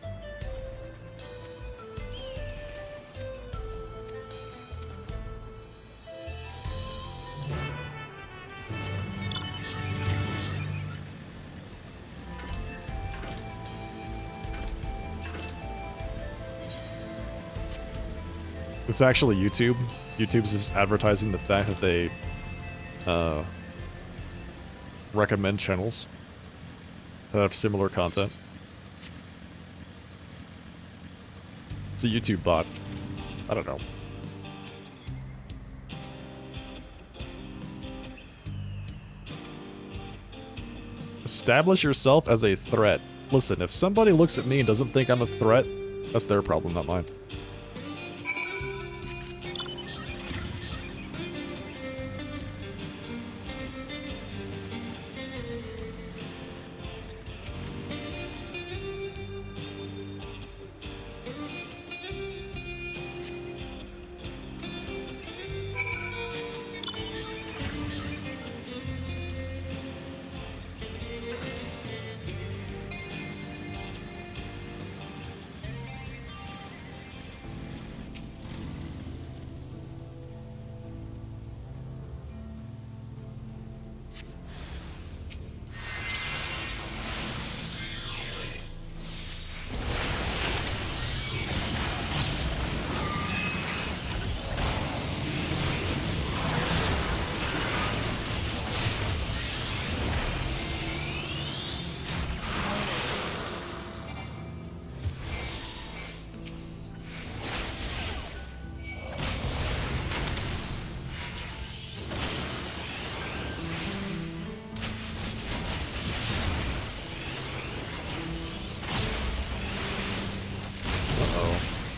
It's actually YouTube. YouTube's just advertising the fact that they recommend channels that have similar content. It's a YouTube bot. I don't know. Establish yourself as a threat. Listen, if somebody looks at me and doesn't think I'm a threat, that's their problem, not mine.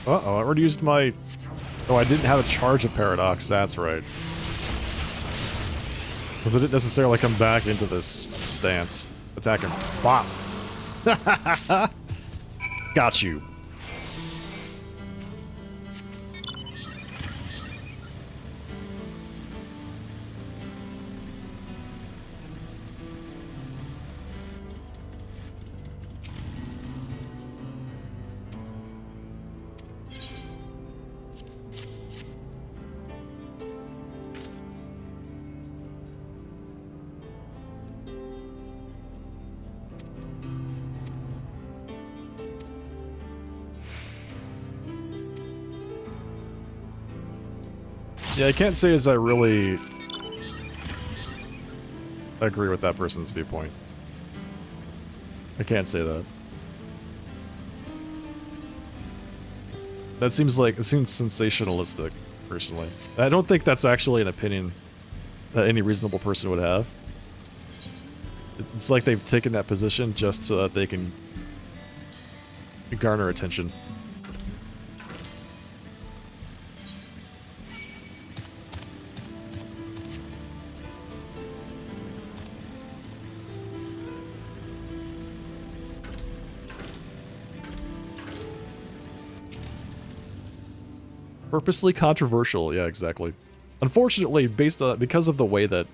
Uh-oh, I already used my... Oh, I didn't have a charge of Paradox, that's right. Because I didn't necessarily come back into this stance. Attack him. Bop! Got you. Yeah, I can't say as I really agree with that person's viewpoint. I can't say that. That seems like, it seems sensationalistic, personally. I don't think that's actually an opinion that any reasonable person would have. It's like they've taken that position just so that they can garner attention. Purposely controversial, yeah, exactly. Unfortunately, because of the way that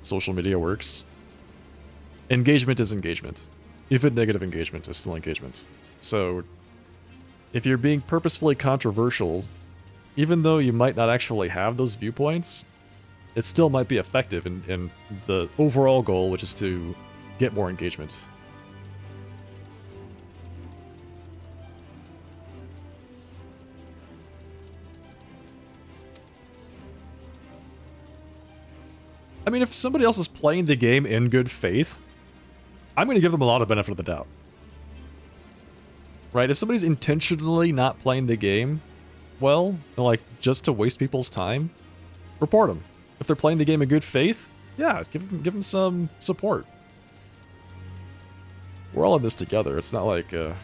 social media works, engagement is engagement. Even negative engagement is still engagement. So, if you're being purposefully controversial, even though you might not actually have those viewpoints, it still might be effective in the overall goal, which is to get more engagement. I mean, if somebody else is playing the game in good faith, I'm going to give them a lot of benefit of the doubt. Right? If somebody's intentionally not playing the game, well, like, just to waste people's time, report them. If they're playing the game in good faith, yeah, give them some support. We're all in this together. It's not like, it's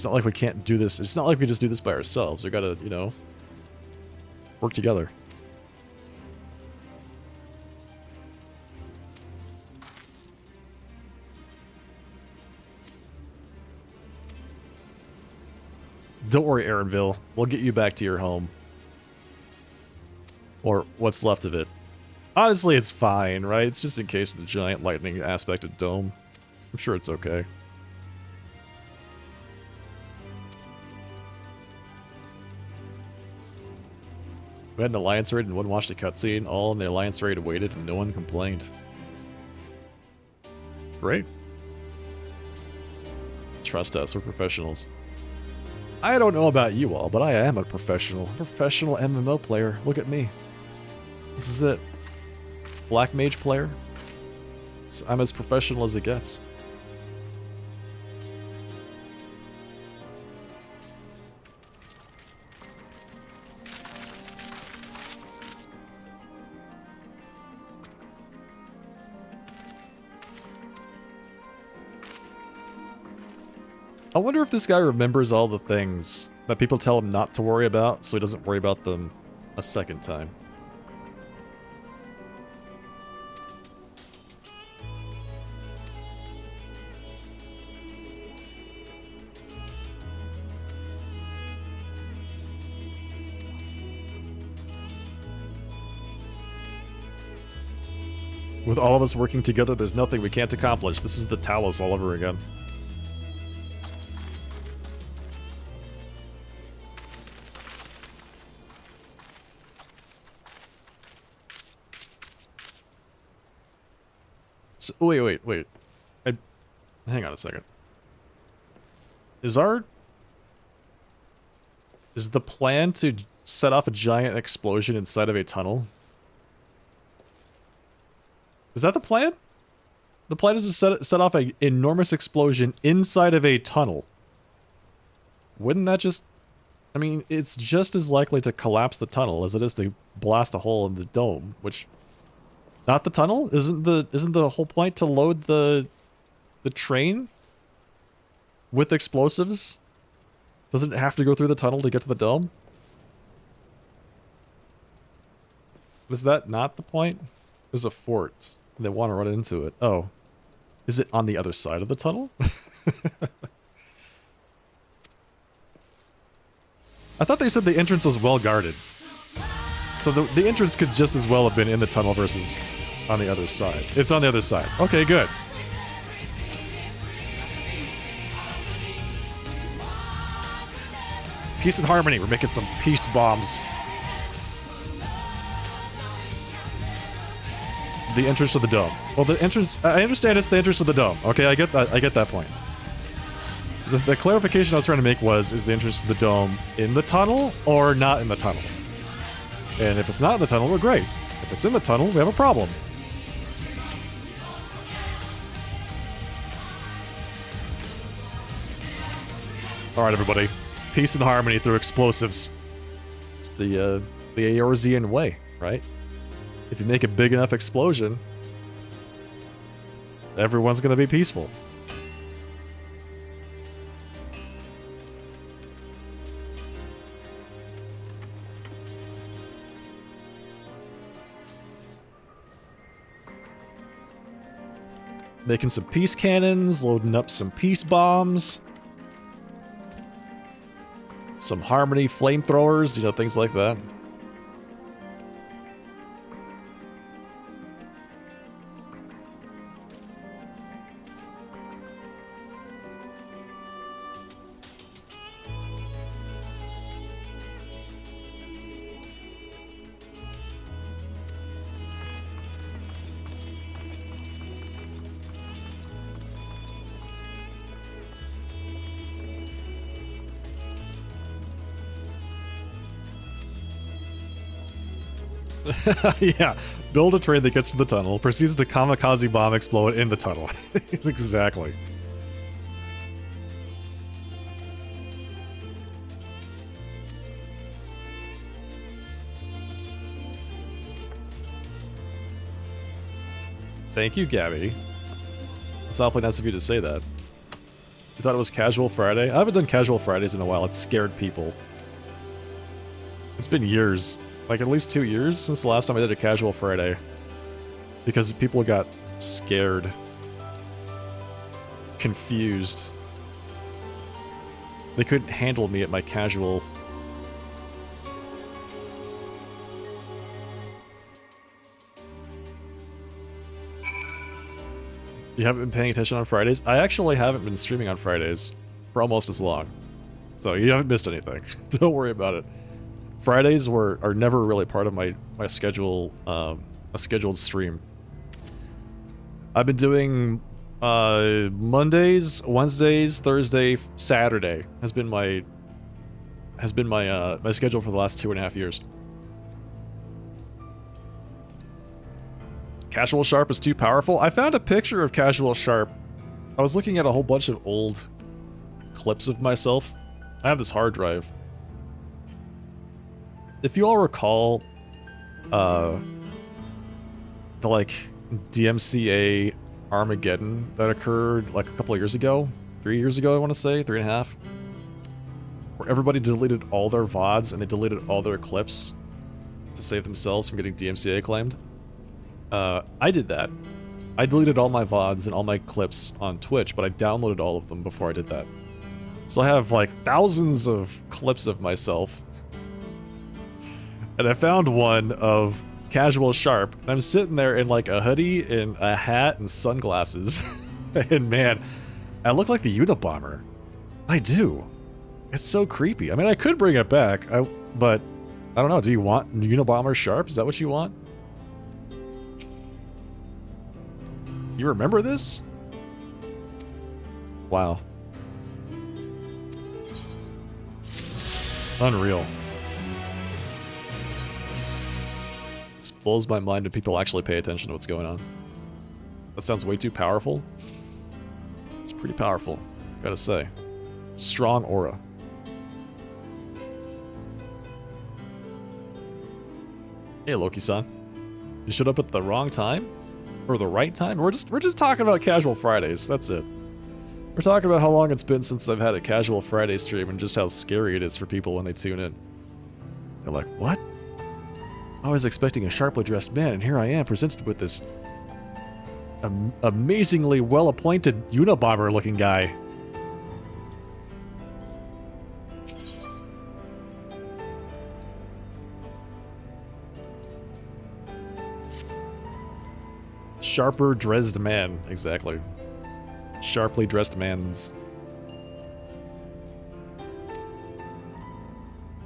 not like we can't do this. It's not like we just do this by ourselves. We gotta, you know, work together. Don't worry, Aaronville. We'll get you back to your home. Or what's left of it. Honestly, it's fine, right? It's just in case of the giant lightning aspect of Dome. I'm sure it's okay. We had an alliance raid and one watched the cutscene. All in the alliance raid waited and no one complained. Great. Trust us, we're professionals. I don't know about you all, but I am a professional MMO player. Look at me. This is it. Black Mage player. I'm as professional as it gets. I wonder if this guy remembers all the things that people tell him not to worry about, so he doesn't worry about them a second time. With all of us working together, there's nothing we can't accomplish. This is the Talos all over again. So, wait. Hang on a second. Is the plan to set off a giant explosion inside of a tunnel? Is that the plan? The plan is to set off an enormous explosion inside of a tunnel. Wouldn't that just... I mean, it's just as likely to collapse the tunnel as it is to blast a hole in the dome, which... Not the tunnel? Isn't the whole point to load the train with explosives? Doesn't it have to go through the tunnel to get to the dome? Is that not the point? There's a fort. They want to run into it. Oh. Is it on the other side of the tunnel? I thought they said the entrance was well guarded. So the entrance could just as well have been in the tunnel versus on the other side. It's on the other side. Okay, good. Peace and harmony. We're making some peace bombs. The entrance to the dome. Well, the entrance... I understand it's the entrance to the dome. Okay, I get that point. The clarification I was trying to make was, is the entrance to the dome in the tunnel or not in the tunnel? And if it's not in the tunnel, we're great. If it's in the tunnel, we have a problem. Alright, everybody. Peace and harmony through explosives. It's the Eorzean way, right? If you make a big enough explosion, everyone's gonna be peaceful. Making some peace cannons, loading up some peace bombs. Some harmony flamethrowers, you know, things like that. Yeah, build a train that gets to the tunnel, proceeds to kamikaze bomb explode in the tunnel. Exactly. Thank you, Gabby. It's awfully nice of you to say that. You thought it was Casual Friday? I haven't done Casual Fridays in a while. It scared people. It's been years. Like at least 2 years since the last time I did a Casual Friday. Because people got scared. Confused. They couldn't handle me at my casual. You haven't been paying attention on Fridays? I actually haven't been streaming on Fridays for almost as long. So you haven't missed anything. Don't worry about it. Fridays are never really part of my schedule, a scheduled stream. I've been doing Mondays, Wednesdays, Thursday, Saturday has been my my schedule for the last 2.5 years. Casual Sharp is too powerful. I found a picture of Casual Sharp. I was looking at a whole bunch of old clips of myself. I have this hard drive. If you all recall, the like DMCA Armageddon that occurred like a couple of years ago, 3 years ago, I want to say, 3.5, where everybody deleted all their VODs and they deleted all their clips to save themselves from getting DMCA claimed. I did that. I deleted all my VODs and all my clips on Twitch, but I downloaded all of them before I did that. So I have like thousands of clips of myself. And I found one of Casual Sharp, and I'm sitting there in like a hoodie and a hat and sunglasses. And man, I look like the Unabomber. I do. It's so creepy. I mean, I could bring it back, but I don't know. Do you want Unabomber Sharp? Is that what you want? You remember this? Wow. Unreal. This blows my mind when people actually pay attention to what's going on. That sounds way too powerful. It's pretty powerful, gotta say. Strong aura. Hey, Loki-san. You showed up at the wrong time? Or the right time? We're just talking about Casual Fridays, that's it. We're talking about how long it's been since I've had a Casual Friday stream and just how scary it is for people when they tune in. They're like, what? I was expecting a sharply dressed man, and here I am presented with this amazingly well-appointed Unabomber-looking guy. Sharper dressed man, exactly. Sharply dressed mans.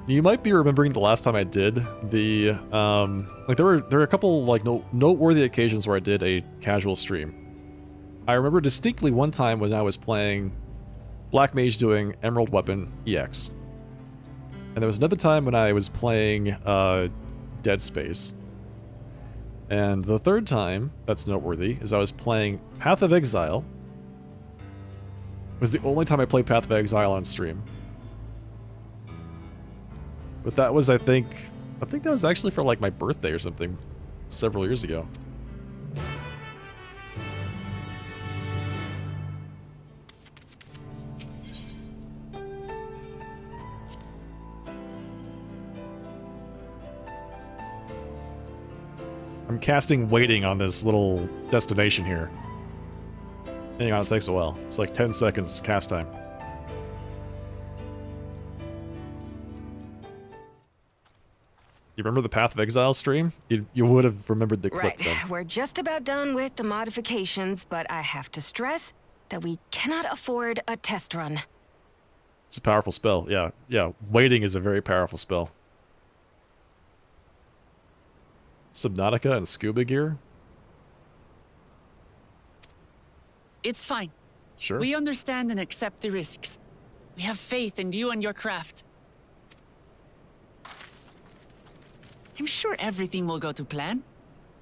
You might be remembering the last time I did the like there were a couple like noteworthy occasions where I did a casual stream. I remember distinctly one time when I was playing Black Mage doing Emerald Weapon EX. And there was another time when I was playing Dead Space. And the third time that's noteworthy is I was playing Path of Exile. It was the only time I played Path of Exile on stream. But that was, I think that was actually for like my birthday or something several years ago. I'm casting waiting on this little destination here. Hang on, it takes a while. It's like 10 seconds cast time. You remember the Path of Exile stream? You would have remembered the clip then. We're just about done with the modifications, but I have to stress that we cannot afford a test run. It's a powerful spell, yeah. Yeah, waiting is a very powerful spell. Subnautica and scuba gear? It's fine. Sure. We understand and accept the risks. We have faith in you and your craft. I'm sure everything will go to plan.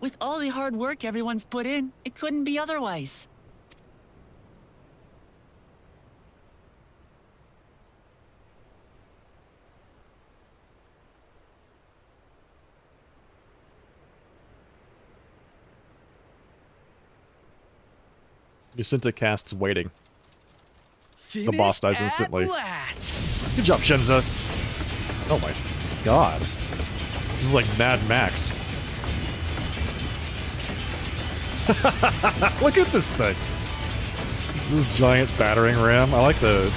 With all the hard work everyone's put in, it couldn't be otherwise. Jacinta casts waiting. Finished The boss dies instantly. At last. Good job, Shenza. Oh my god. This is like Mad Max. Look at this thing. This is giant battering ram. I like the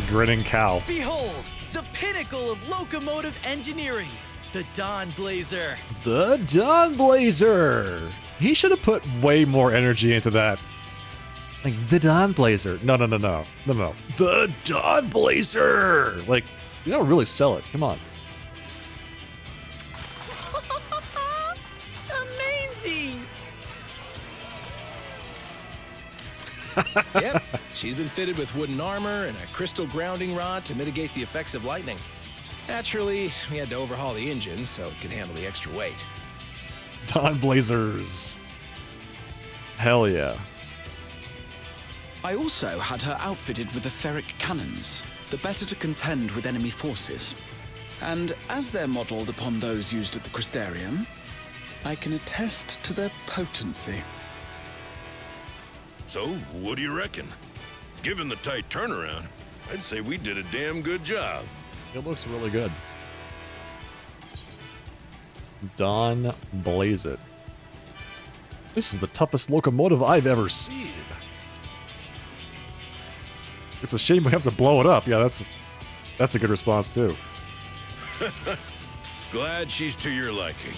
grinning cow. Behold, the pinnacle of locomotive engineering, the Dawn Blazer. The Dawn Blazer. He should have put way more energy into that. Like, the Dawn Blazer. No. The Dawn Blazer. Like, you gotta really sell it. Come on. Amazing. Yep, she's been fitted with wooden armor and a crystal grounding rod to mitigate the effects of lightning. Naturally, we had to overhaul the engine so it could handle the extra weight. Dawn Blazers. Hell yeah. I also had her outfitted with etheric cannons, the better to contend with enemy forces. And as they're modeled upon those used at the Crystarium, I can attest to their potency. So, what do you reckon? Given the tight turnaround, I'd say we did a damn good job. It looks really good. Dawn Blaze It. This is the toughest locomotive I've ever seen. It's a shame we have to blow it up. Yeah, that's a good response too. Glad she's to your liking.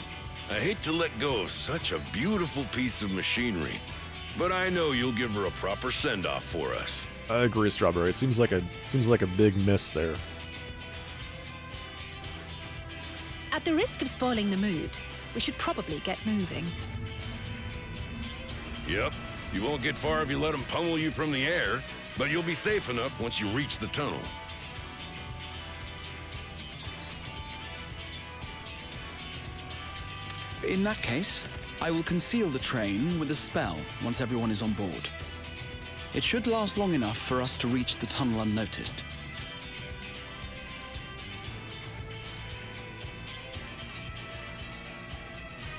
I hate to let go of such a beautiful piece of machinery, but I know you'll give her a proper send-off for us. I agree, Strawberry. It seems like a big miss there. At the risk of spoiling the mood, we should probably get moving. Yep, you won't get far if you let them pummel you from the air, but you'll be safe enough once you reach the tunnel. In that case, I will conceal the train with a spell once everyone is on board. It should last long enough for us to reach the tunnel unnoticed.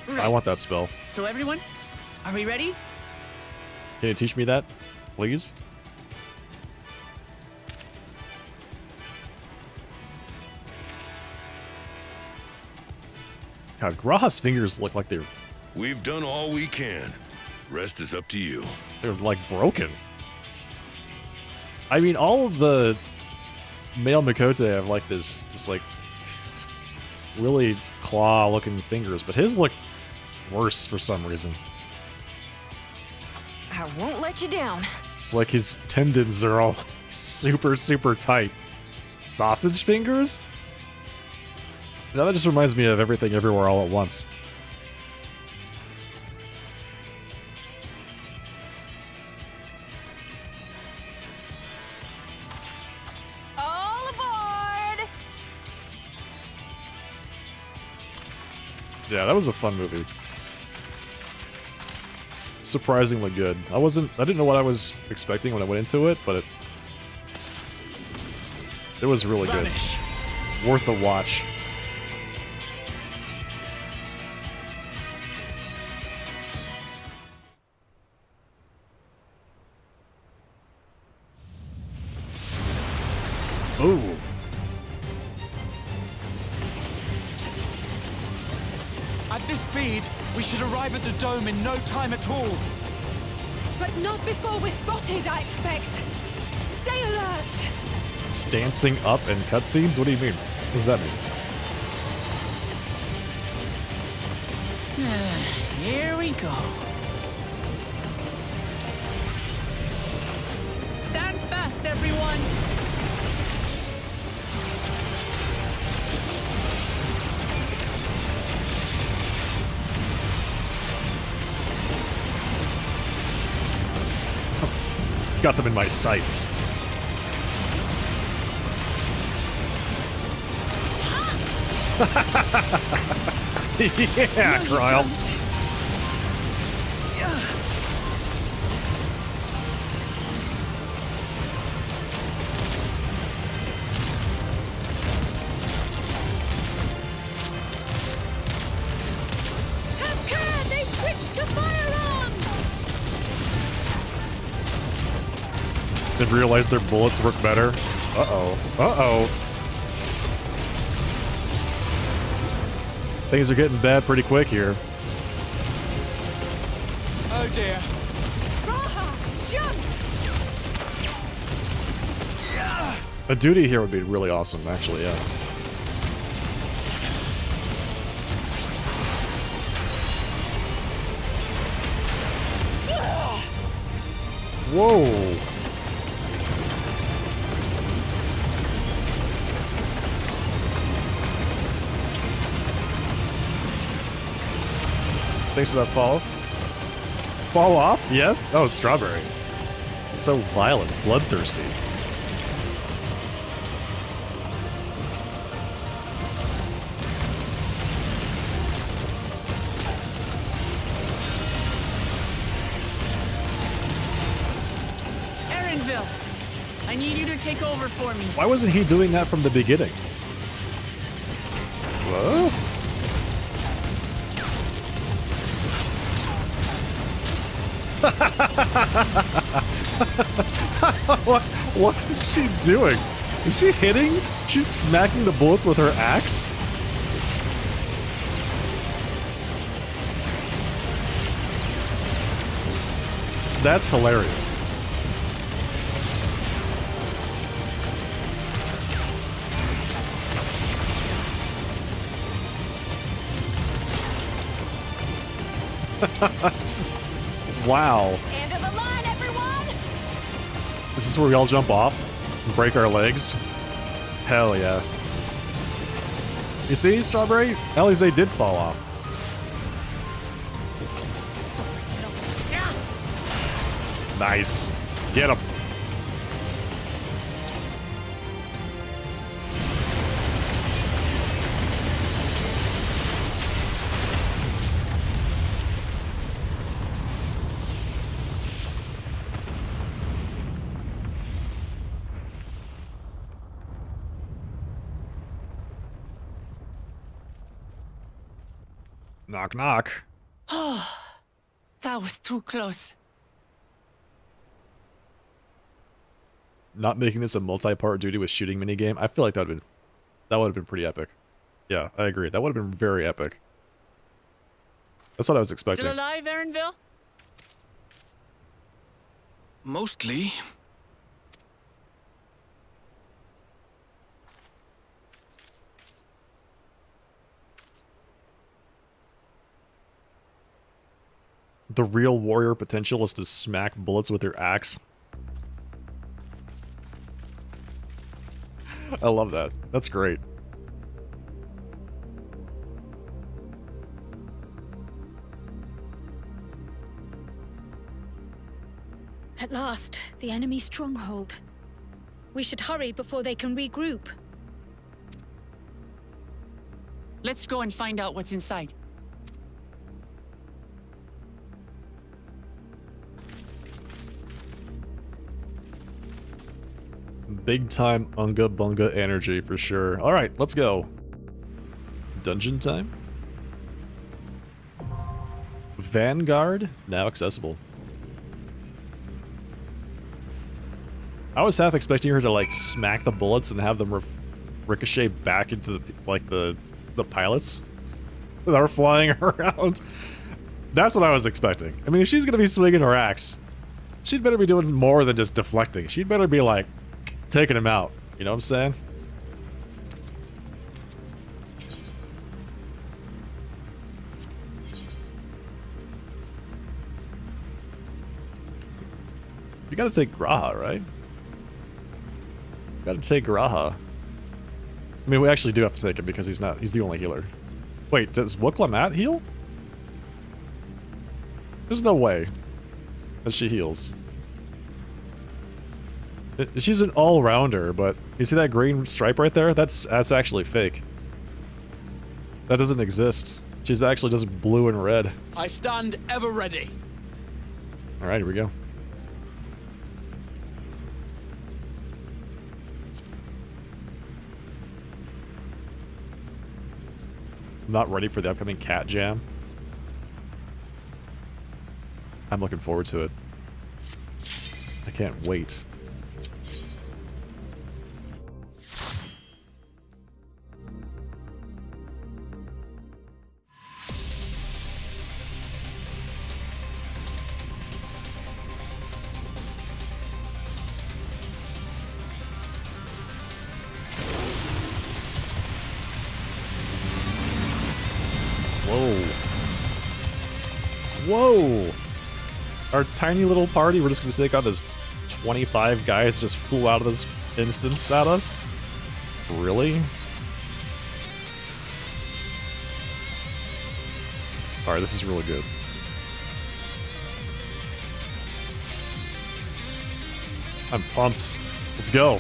Right. I want that spell. So everyone, are we ready? Can you teach me that, please? God, Graha's fingers look like We've done all we can. Rest is up to you. They're like broken. I mean, all of the male Mikote have like this like really claw-looking fingers, but his look worse for some reason. I won't let you down. It's like his tendons are all super, super tight. Sausage fingers? Now that just reminds me of Everything Everywhere All at Once. All aboard! Yeah, that was a fun movie. Surprisingly good. I didn't know what I was expecting when I went into it, but it was really good. Worth a watch. Ooh. At this speed, we should arrive at the dome in no time at all. But not before we're spotted, I expect. Stay alert! Stancing up and cutscenes? What do you mean? What does that mean? Here we go. Stand fast, everyone! Got them in my sights. Yeah, No, you Cryle. don't. Have care! They switched to firearms! They've realized their bullets work better. Uh-oh. Uh-oh. Things are getting bad pretty quick here. Oh dear. Raha, jump! A duty here would be really awesome, actually, yeah. Whoa! Thanks for that fall. Fall off? Yes? Oh, strawberry. So violent, bloodthirsty. Erenville, I need you to take over for me. Why wasn't he doing that from the beginning? Whoa. what is she doing? Is she hitting? She's smacking the bullets with her axe? That's hilarious. Just, wow. End of the line, everyone! Is this where we all jump off and break our legs? Hell yeah. You see, Strawberry? Alize did fall off. Nice. Get him. Knock, knock. Oh, that was too close. Not making this a multi-part duty with shooting minigame, I feel like that would have been pretty epic. Yeah, I agree. That would have been very epic. That's what I was expecting. Still alive, Erenville? Mostly. The real warrior potential is to smack bullets with your axe. I love that. That's great. At last, the enemy stronghold. We should hurry before they can regroup. Let's go and find out what's inside. Big time Unga Bunga energy for sure. Alright, let's go. Dungeon time? Vanguard? Now accessible. I was half expecting her to like smack the bullets and have them ricochet back into the pilots that are flying around. That's what I was expecting. I mean, if she's gonna be swinging her axe, she'd better be doing more than just deflecting. She'd better be like taking him out. You know what I'm saying? You gotta take Graha, right? Gotta take Graha. I mean, we actually do have to take him because he's the only healer. Wait, does Wuklammat heal? There's no way that she heals. She's an all-rounder, but you see that green stripe right there? That's actually fake. That doesn't exist. She's actually just blue and red. I stand ever ready. All right, here we go. Not ready for the upcoming cat jam. I'm looking forward to it. I can't wait. Whoa. Whoa! Our tiny little party, we're just gonna take on this 25 guys that just flew out of this instance at us? Really? Alright, this is really good. I'm pumped. Let's go.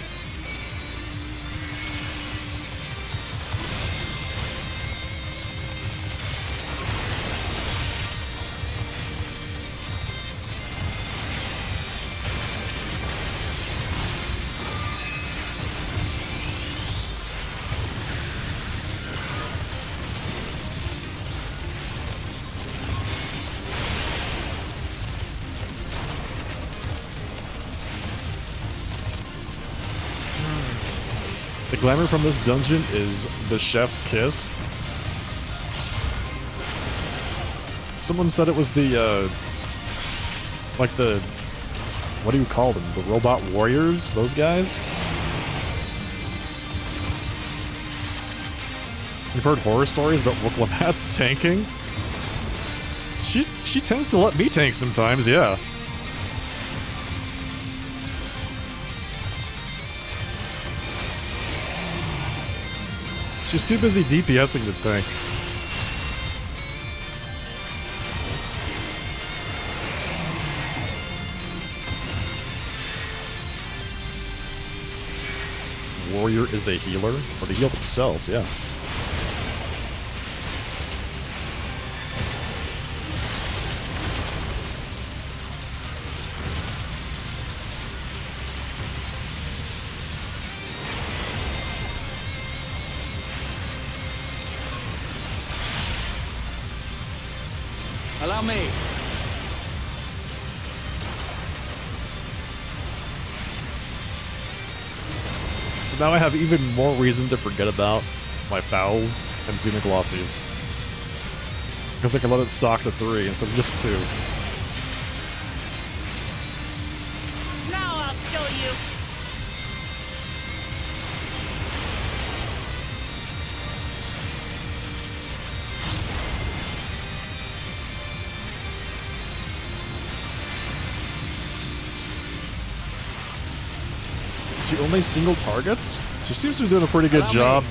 The glamour from this dungeon is the chef's kiss. Someone said it was the, like the, what do you call them? The robot warriors? Those guys? You've heard horror stories about Wooklamat's tanking? She tends to let me tank sometimes, yeah. She's too busy DPSing to tank. Warrior is a healer? Or they heal themselves, yeah. Allow me. So now I have even more reason to forget about my fouls and xenoglossies. Because I can let it stock to 3 instead of just 2. Now I'll show you. She only single targets? She seems to be doing a pretty good job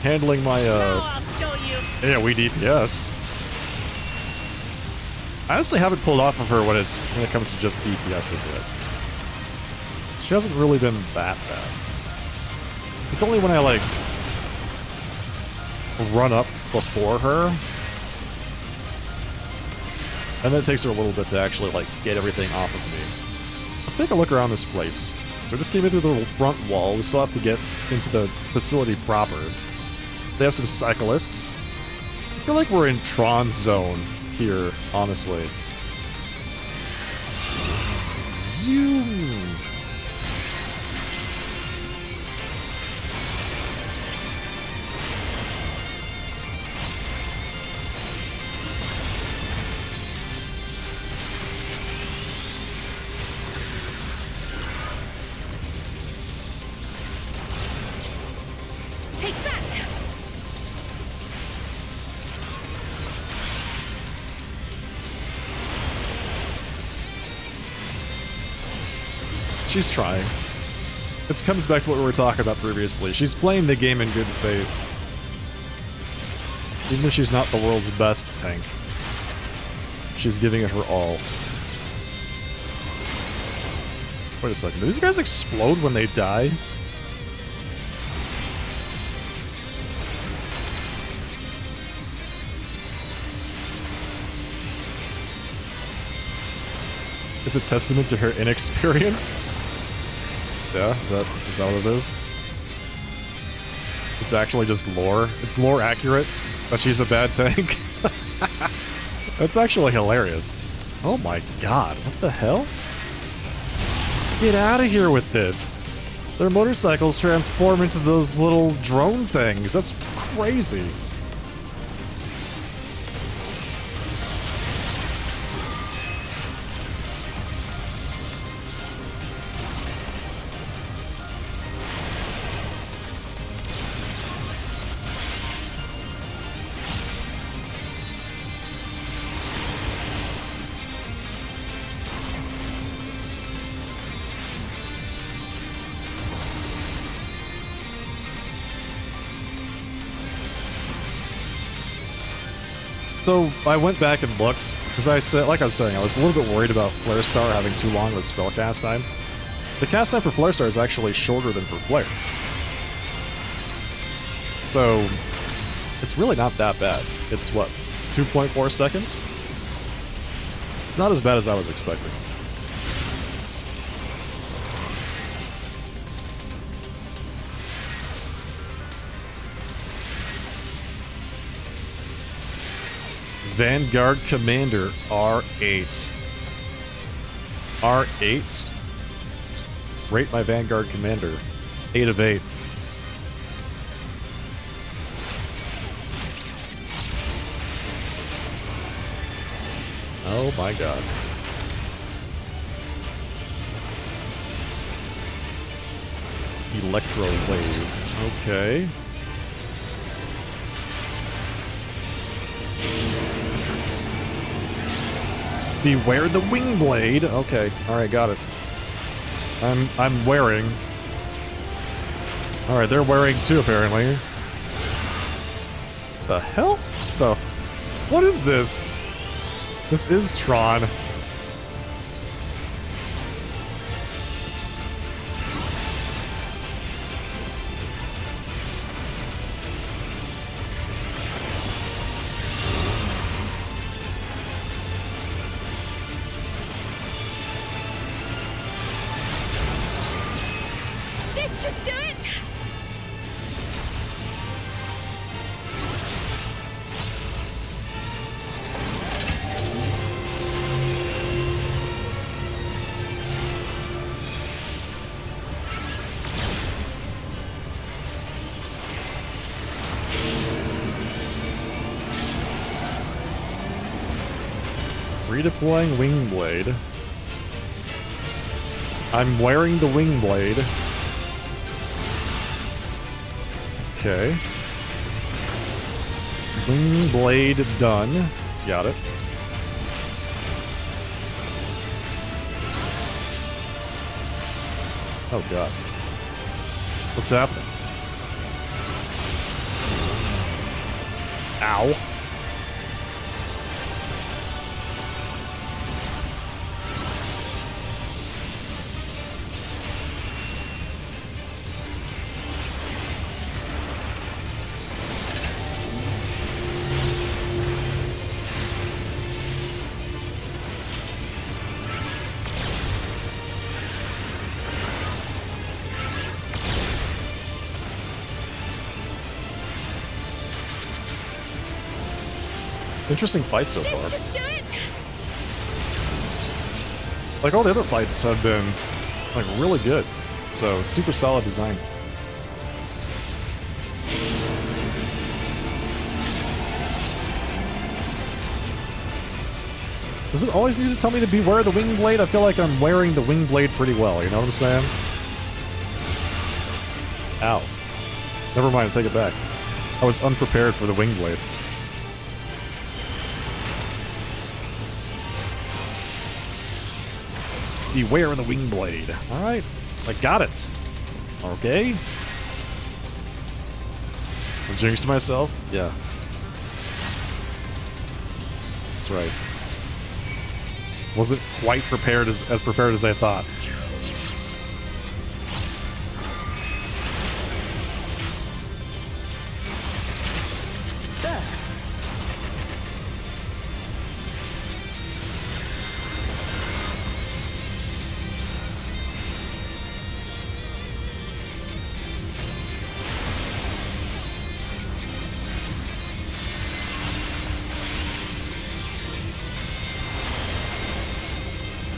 handling my I'll show you. AoE DPS. I honestly haven't pulled off of her when it comes to just DPS a bit. She hasn't really been that bad. It's only when I like run up before her, and then it takes her a little bit to actually like get everything off of me. Let's take a look around this place. So we just came in through the front wall. We still have to get into the facility proper. They have some cyclists. I feel like we're in Tron's zone here, honestly. Zoom! Take that. She's trying. It comes back to what we were talking about previously. She's playing the game in good faith. Even if she's not the world's best tank. She's giving it her all. Wait a second, do these guys explode when they die? It's a testament to her inexperience. Yeah, is that what it is? It's actually just lore. It's lore accurate that she's a bad tank. That's actually hilarious. Oh my god, what the hell? Get out of here with this. Their motorcycles transform into those little drone things. That's crazy. So I went back and looked, because I said, like I was saying, I was a little bit worried about Flare Star having too long of a spell cast time. The cast time for Flare Star is actually shorter than for Flare. So it's really not that bad. It's what, 2.4 seconds? It's not as bad as I was expecting. Vanguard Commander, R8. R8? Rate my Vanguard Commander. 8 of 8. Oh my god. Electro Wave. Okay. Beware the wing blade. Okay, alright, got it. I'm wearing. Alright, they're wearing too, apparently. The hell? What is this? This is Tron. This should do it! Redeploying Wing Blade. I'm wearing the Wing Blade. Okay. Wing Blade done. Got it. Oh god. What's happening? Ow. Interesting fight so far. Like, all the other fights have been, like, really good. So, super solid design. Does it always need to tell me to beware the Wing Blade? I feel like I'm wearing the Wing Blade pretty well, you know what I'm saying? Ow. Never mind, take it back. I was unprepared for the Wing Blade. Beware the Wing Blade. Alright, I got it. Okay. I jinxed myself? Yeah. That's right. Wasn't quite prepared as prepared as I thought.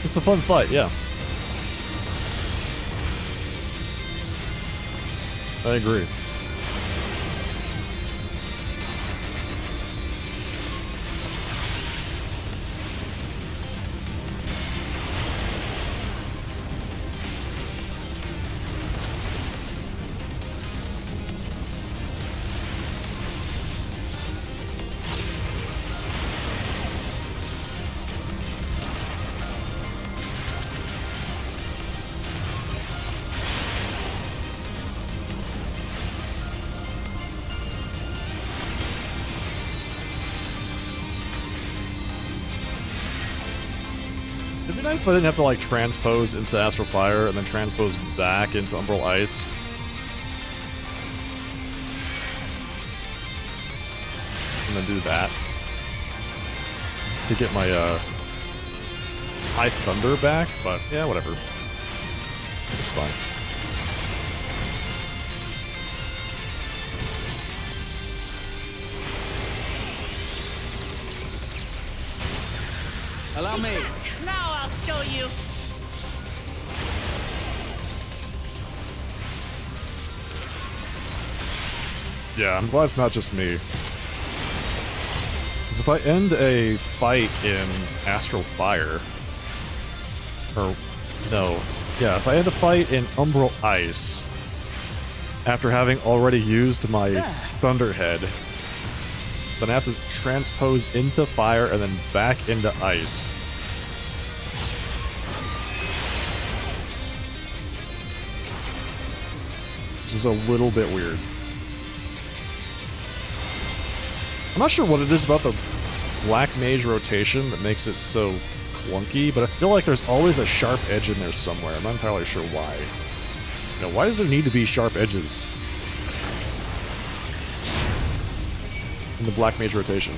It's a fun fight, yeah. I agree. It'd be nice if I didn't have to like transpose into Astral Fire and then transpose back into Umbral Ice. And then do that. To get my High Thunder back, but yeah, whatever. It's fine. Allow me. Now I'll show you. Yeah, I'm glad it's not just me. Because if I end a fight in Astral Fire... Or, no. Yeah, if I end a fight in Umbral Ice, after having already used my Thunderhead, then I have to transpose into Fire and then back into Ice. Which is a little bit weird. I'm not sure what it is about the Black Mage rotation that makes it so clunky, but I feel like there's always a sharp edge in there somewhere. I'm not entirely sure why. You know, why does there need to be sharp edges in the Black Mage rotation?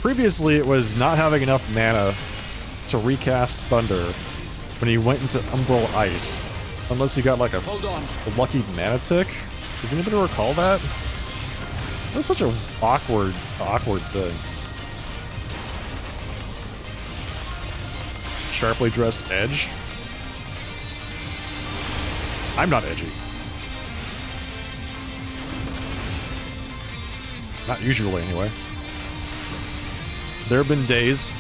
Previously, it was not having enough mana to recast Thunder when you went into Umbral Ice, unless you got like a lucky mana tick. Does anybody recall that? That's such an awkward thing. Sharply dressed edge? I'm not edgy. Not usually, anyway. There have been days.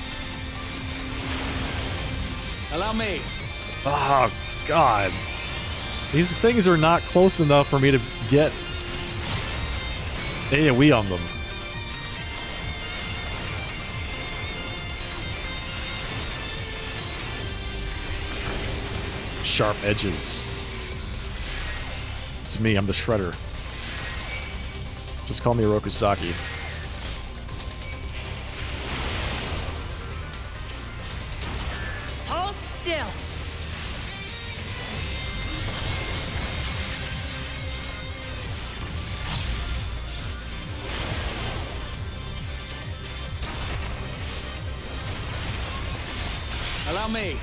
Allow me. Oh, God. These things are not close enough for me to get AoE on them. Sharp edges. It's me, I'm the Shredder. Just call me Orokusaki. Hold still. Allow me.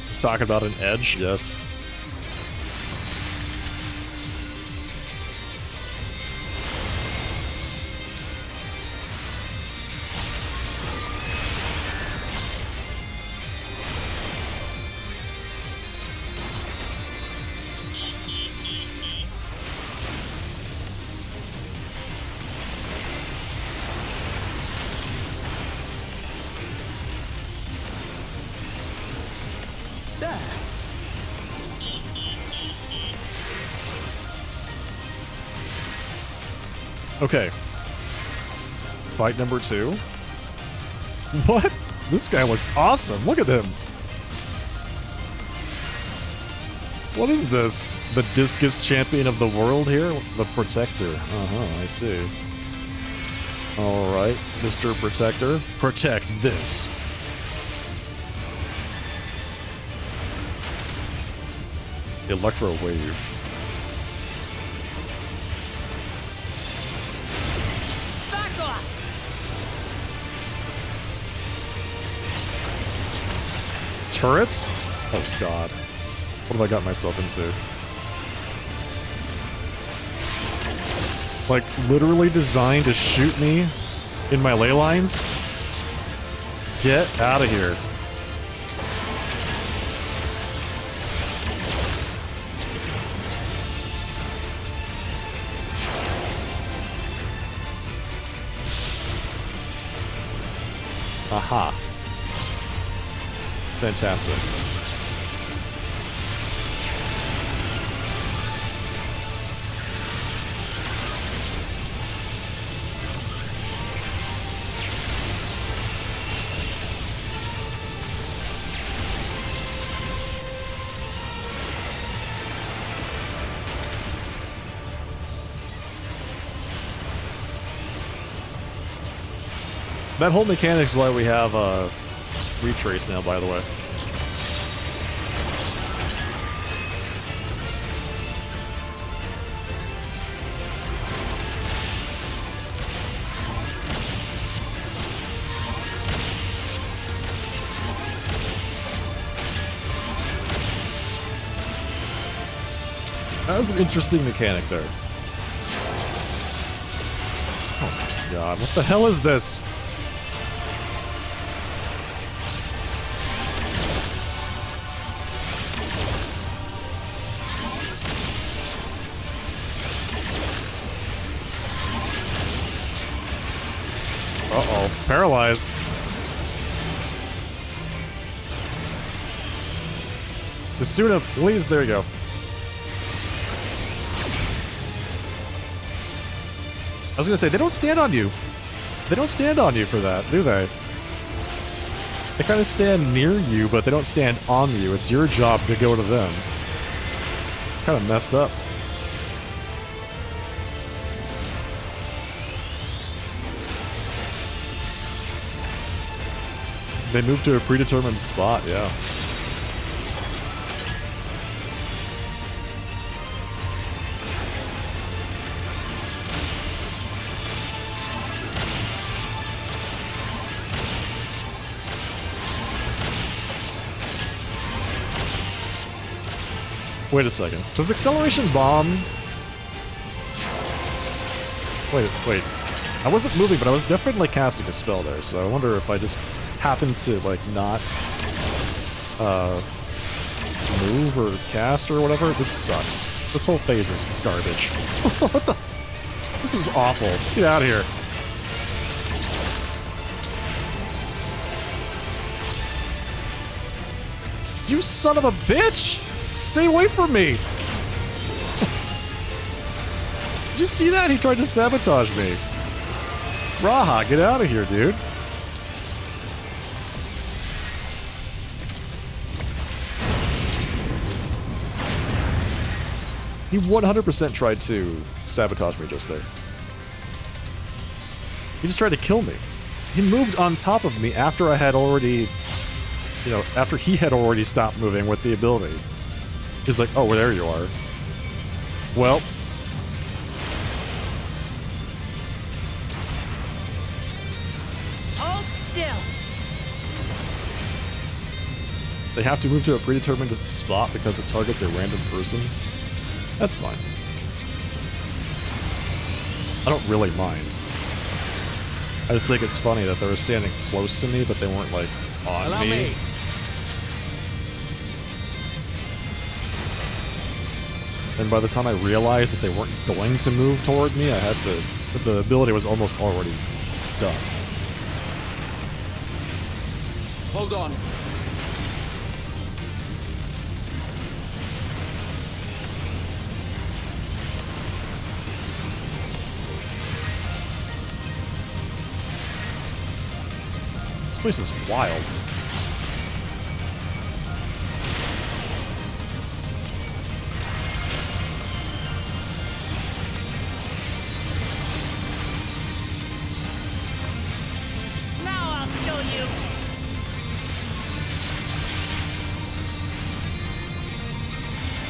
Just talking about an edge, yes. Okay. Fight number 2. What? This guy looks awesome. Look at him. What is this? The Discus Champion of the world here? The Protector. I see. Alright, Mr. Protector. Protect this. Electro Wave. Turrets? Oh god. What have I got myself into? Like, literally designed to shoot me in my ley lines? Get out of here. Aha. Fantastic. That whole mechanic's why we have retrace now, by the way. That was an interesting mechanic there. Oh my god, what the hell is this? Uh-oh, paralyzed. Asuna, please, there you go. I was gonna say, they don't stand on you. They don't stand on you for that, do they? They kind of stand near you, but they don't stand on you. It's your job to go to them. It's kind of messed up. They move to a predetermined spot, yeah. Wait a second. Does acceleration bomb... Wait. I wasn't moving, but I was definitely casting a spell there, so I wonder if I just happened to, like, not... move or cast or whatever. This sucks. This whole phase is garbage. What the... This is awful. Get out of here. You son of a bitch! Stay away from me! Did you see that? He tried to sabotage me. Raha, get out of here, dude. He 100% tried to sabotage me just there. He just tried to kill me. He moved on top of me after I had already... You know, after he had already stopped moving with the ability. He's like, oh, well, there you are. Well. Hold still. They have to move to a predetermined spot because it targets a random person. That's fine. I don't really mind. I just think it's funny that they were standing close to me, but they weren't, like, on me. And by the time I realized that they weren't going to move toward me, I had to... The ability was almost already done. Hold on. This place is wild.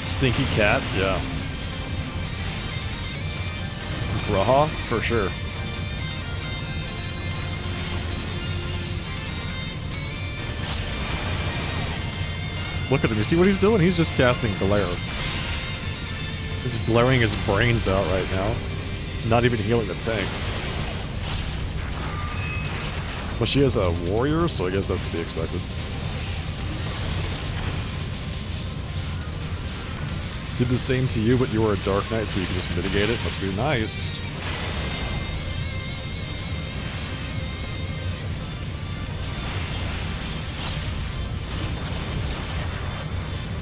Stinky cat, yeah. Raha, for sure. Look at him. You see what he's doing? He's just casting glare. He's glaring his brains out right now. Not even healing the tank. But she is a warrior, so I guess that's to be expected. Did the same to you, but you were a Dark Knight, so you can just mitigate it. Must be nice.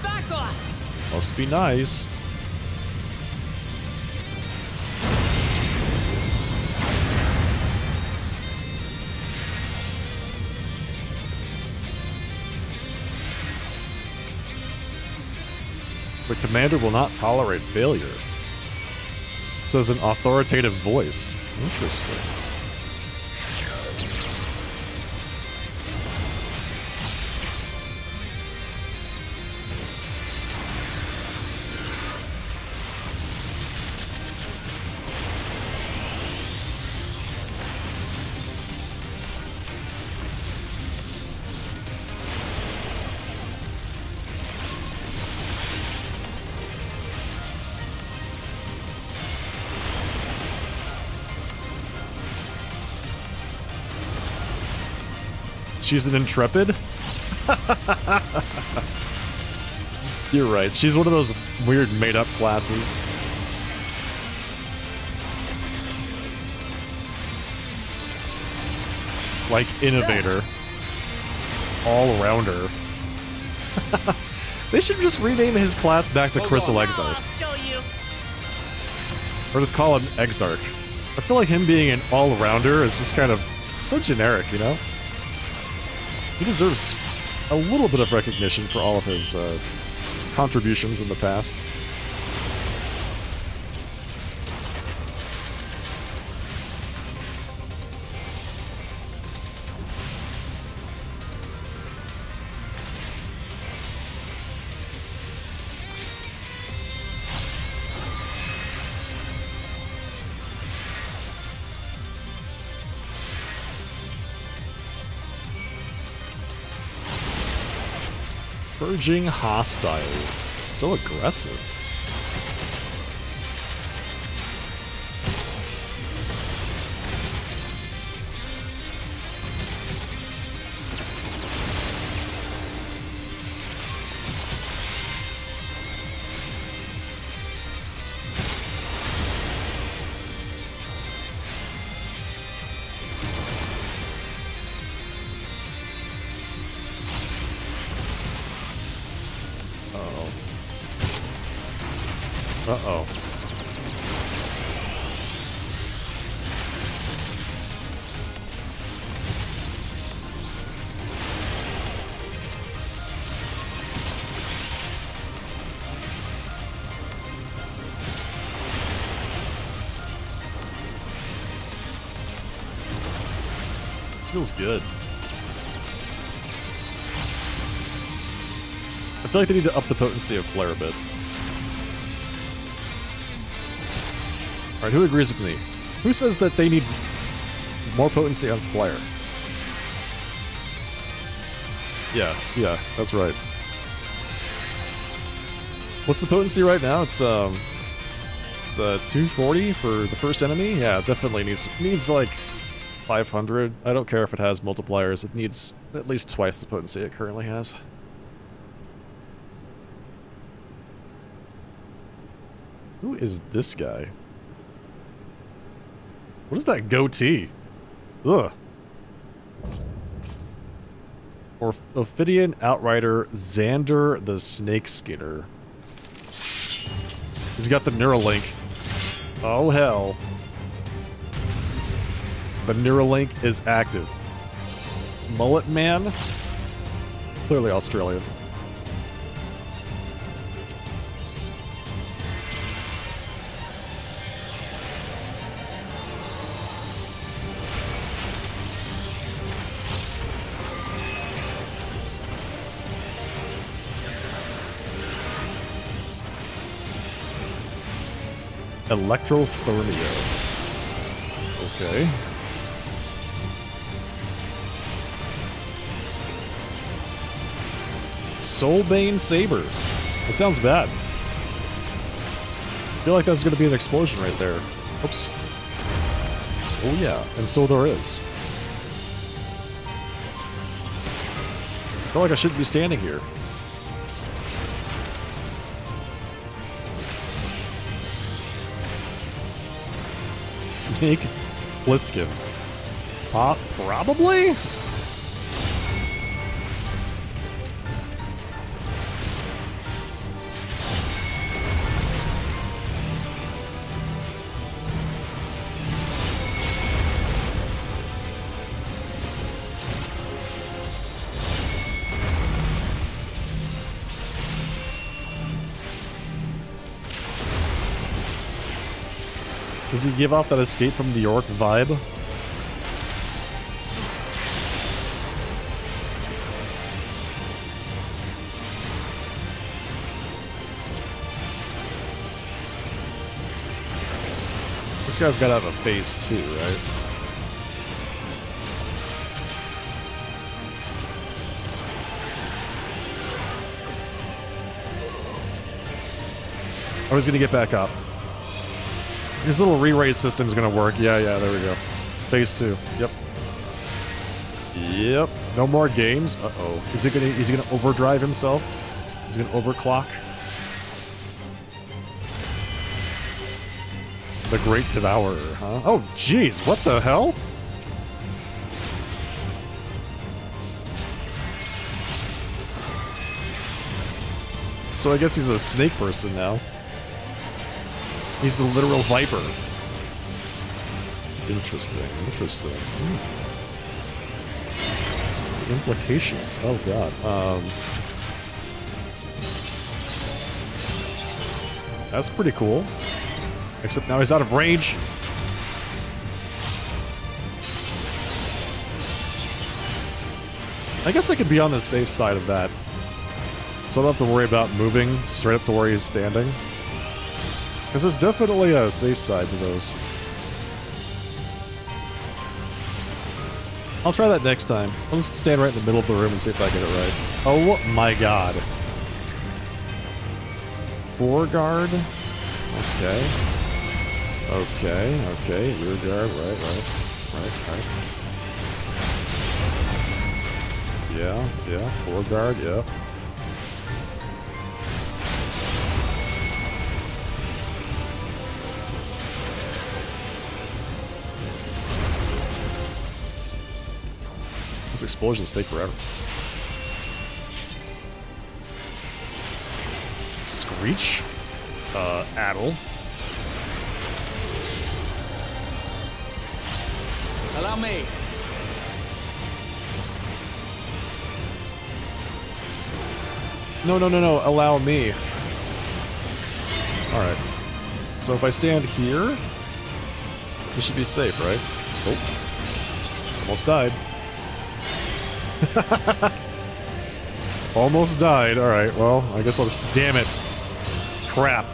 Back off! Must be nice. The commander will not tolerate failure. Says an authoritative voice. Interesting. She's an intrepid? You're right. She's one of those weird made-up classes. Like Innovator. All-rounder. They should just rename his class back to Crystal Exarch. I'll show you. Or just call him Exarch. I feel like him being an all-rounder is just kind of so generic, you know? He deserves a little bit of recognition for all of his contributions in the past. Purging hostiles. So aggressive. Uh-oh. This feels good. I feel like they need to up the potency of Flare a bit. Alright, who agrees with me? Who says that they need more potency on Flare? Yeah, that's right. What's the potency right now? It's 240 for the first enemy? Yeah, it definitely needs like 500. I don't care if it has multipliers, it needs at least twice the potency it currently has. Who is this guy? What is that goatee? Ugh. Or Ophidian Outrider Xander the Snake Skinner. He's got the Neuralink. Oh hell. The Neuralink is active. Mullet Man? Clearly Australian. Electrothermia. Okay. Soulbane Saber. That sounds bad. I feel like that's going to be an explosion right there. Oops. Oh yeah, and so there is. I feel like I shouldn't be standing here. Snake Plissken. Probably? Does he give off that Escape from New York vibe? This guy's gotta have a phase 2, right? Oh, he's gonna get back up. This little re-raise system is gonna work. Yeah, there we go. Phase 2. Yep. Yep. No more games. Uh-oh. Is he gonna overdrive himself? Is he gonna overclock? The Great Devourer, huh? Oh, jeez. What the hell? So I guess he's a snake person now. He's the literal viper. Interesting, interesting. Implications. Oh god. That's pretty cool. Except now he's out of range. I guess I could be on the safe side of that. So I don't have to worry about moving straight up to where he's standing. Because there's definitely a safe side to those. I'll try that next time. I'll just stand right in the middle of the room and see if I get it right. Oh my god. 4 guard? Okay. Okay. Rear guard, right. Yeah. 4 guard, yeah. Those explosions take forever. Screech? Addle. Allow me. No, allow me. Alright. So if I stand here, this should be safe, right? Oh. Almost died. Almost died. Alright, well, I guess I'll just... Damn it. Crap.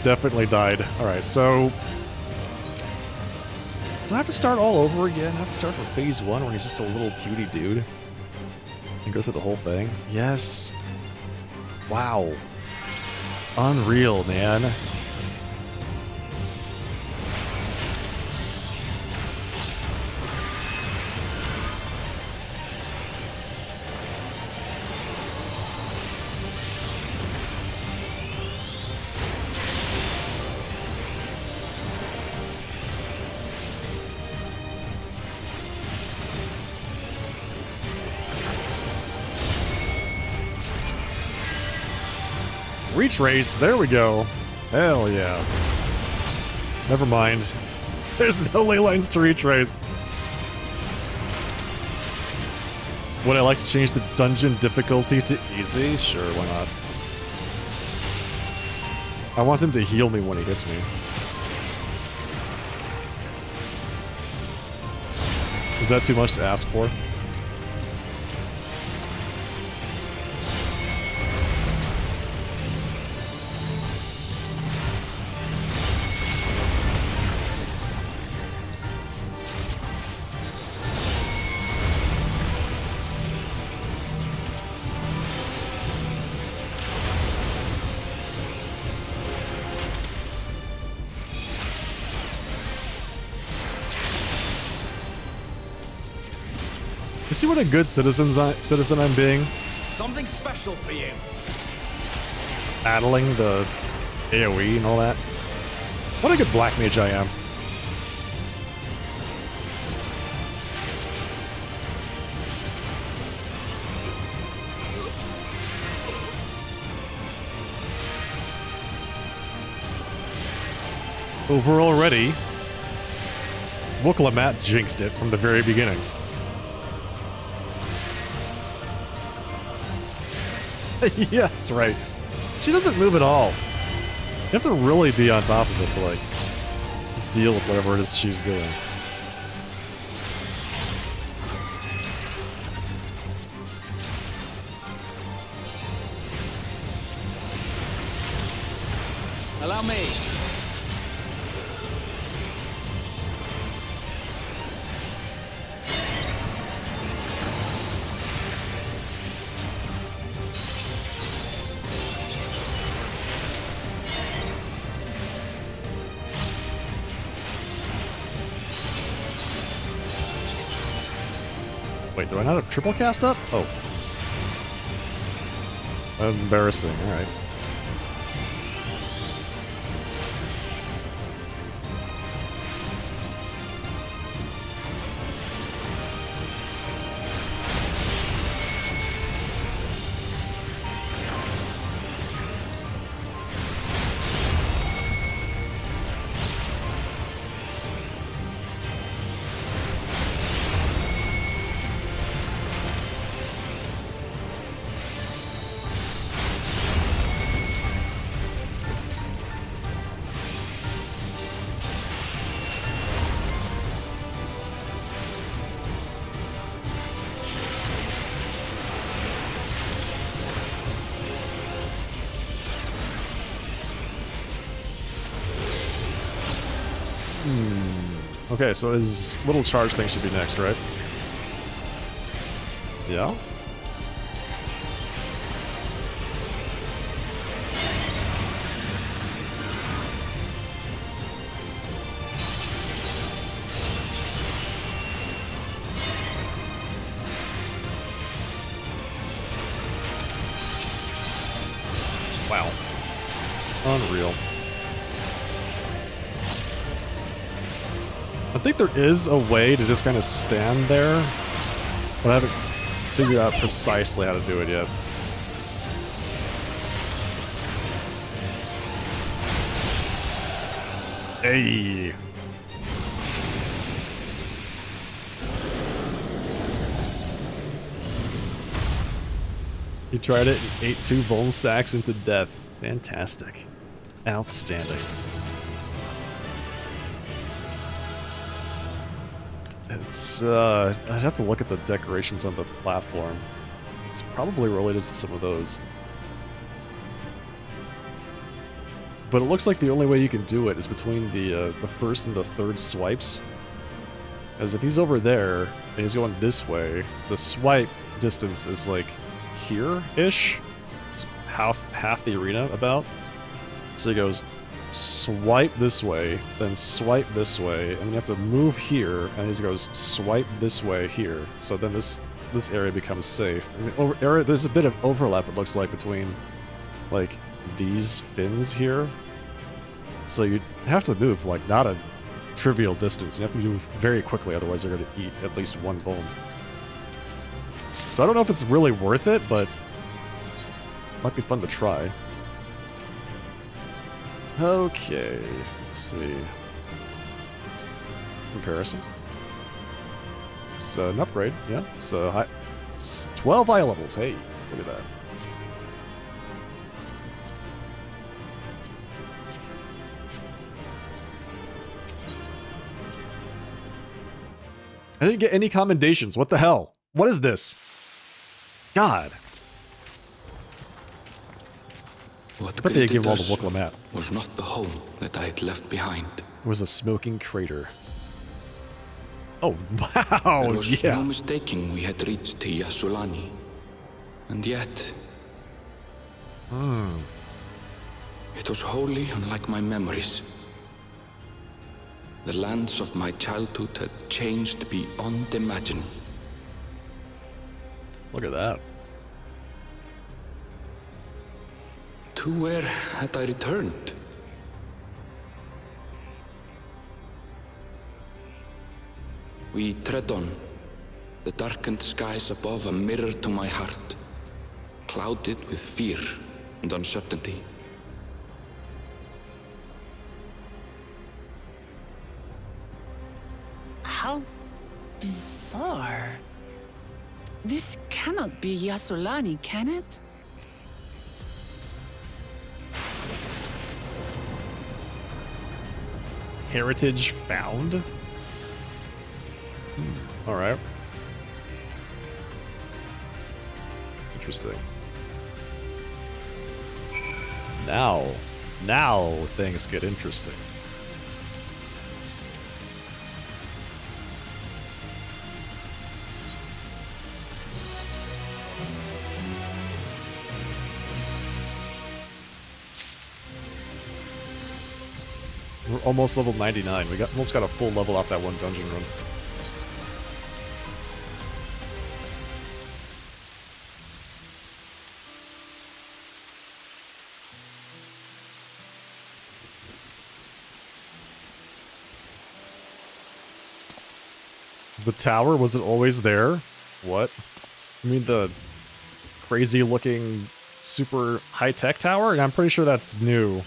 Definitely died. Alright, so... Do I have to start all over again? I have to start from phase 1 when he's just a little cutie dude? And go through the whole thing? Yes. Wow. Unreal, man. Retrace, there we go. Hell yeah. Never mind. There's no ley lines to retrace. Would I like to change the dungeon difficulty to easy? Sure, why not? I want him to heal me when he hits me. Is that too much to ask for? You see what a good citizen I'm being? Something special for you. Battling the AoE and all that. What a good black mage I am. Over already. Wooklamat jinxed it from the very beginning. Yeah, that's right. She doesn't move at all. You have to really be on top of it to, like, deal with whatever it is she's doing. Allow me. Wait, do I not have triple cast up? Oh. That was embarrassing, alright. Okay, so his little charge thing should be next, right? Yeah? Wow. Unreal. I think there is a way to just kind of stand there, but I haven't figured out precisely how to do it yet. Hey! He tried it and ate 2 Vuln stacks into death. Fantastic. Outstanding. It's, I'd have to look at the decorations on the platform. It's probably related to some of those. But it looks like the only way you can do it is between the first and the third swipes. As if he's over there, and he's going this way, the swipe distance is like here-ish. It's half the arena about. So he goes swipe this way, then swipe this way, and then you have to move here, and he goes swipe this way here. So then this area becomes safe. And there's a bit of overlap, it looks like, between like these fins here. So you have to move like not a trivial distance. You have to move very quickly, otherwise they're going to eat at least 1 Vuln. So I don't know if it's really worth it, but might be fun to try. Okay, let's see. Comparison. It's an upgrade, yeah. So it's 12 high levels. Hey, look at that. I didn't get any commendations. What the hell? What is this? God. What but they gave all the us Wooklamat. Was not the home that I had left behind. It was a smoking crater. Oh, wow, There was yeah. no mistaking we had reached Yasulani. And yet... It was wholly unlike my memories. The lands of my childhood had changed beyond imagining. Look at that. To where had I returned? We tread on. The darkened skies above a mirror to my heart, clouded with fear and uncertainty. How bizarre. This cannot be Yasulani, can it? Heritage found? Alright. Interesting. Now things get interesting. We're almost level 99. We almost got a full level off that one dungeon run. The tower, was it always there? What? You mean the crazy looking super high-tech tower? And I'm pretty sure that's new.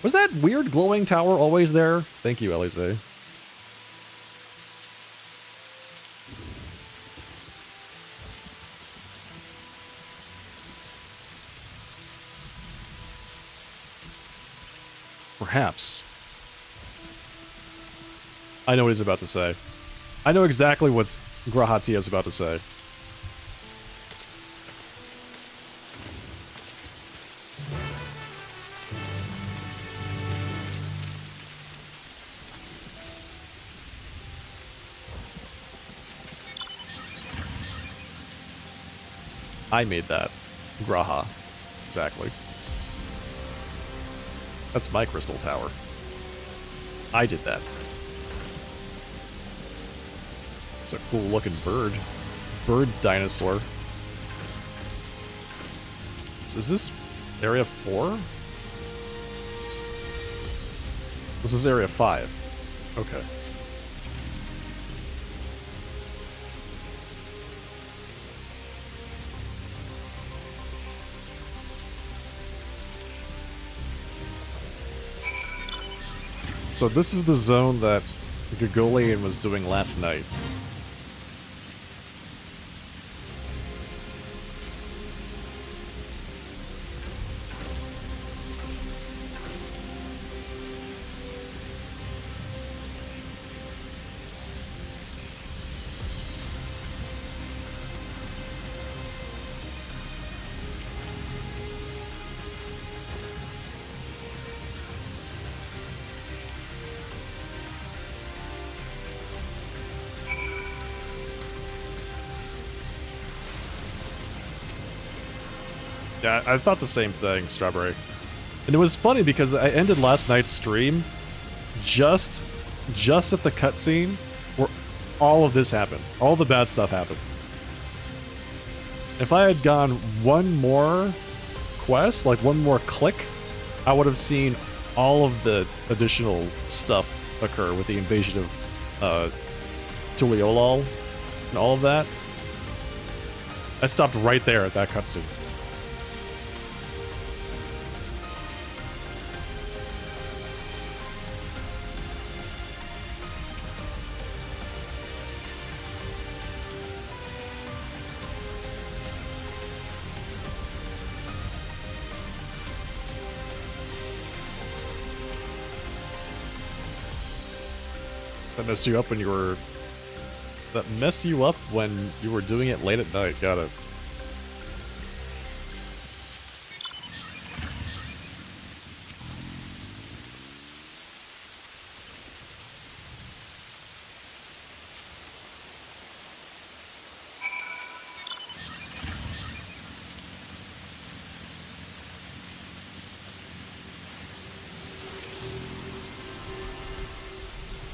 Was that weird glowing tower always there? Thank you, Elise. Perhaps. I know what he's about to say. I know exactly what Grahati is about to say. I made that. Graha. Exactly. That's my crystal tower. I did that. It's a cool looking bird. Bird dinosaur. Is this area 4? This is area 5. Okay. So this is the zone that Gagolian was doing last night. Yeah, I thought the same thing, Strawberry. And it was funny because I ended last night's stream just at the cutscene where all of this happened. All the bad stuff happened. If I had gone one more quest, like one more click, I would have seen all of the additional stuff occur with the invasion of Tuliolol and all of that. I stopped right there at that cutscene. That messed you up when you were... That messed you up when you were doing it late at night. Got it.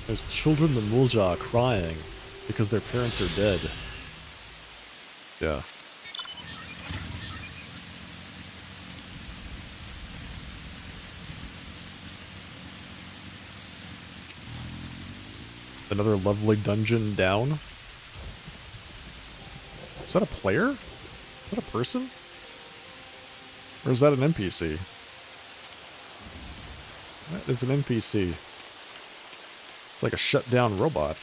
There's children in Mulja crying because their parents are dead. Yeah. Another lovely dungeon down. Is that a player? Is that a person? Or is that an NPC? That is an NPC. It's like a shut down robot.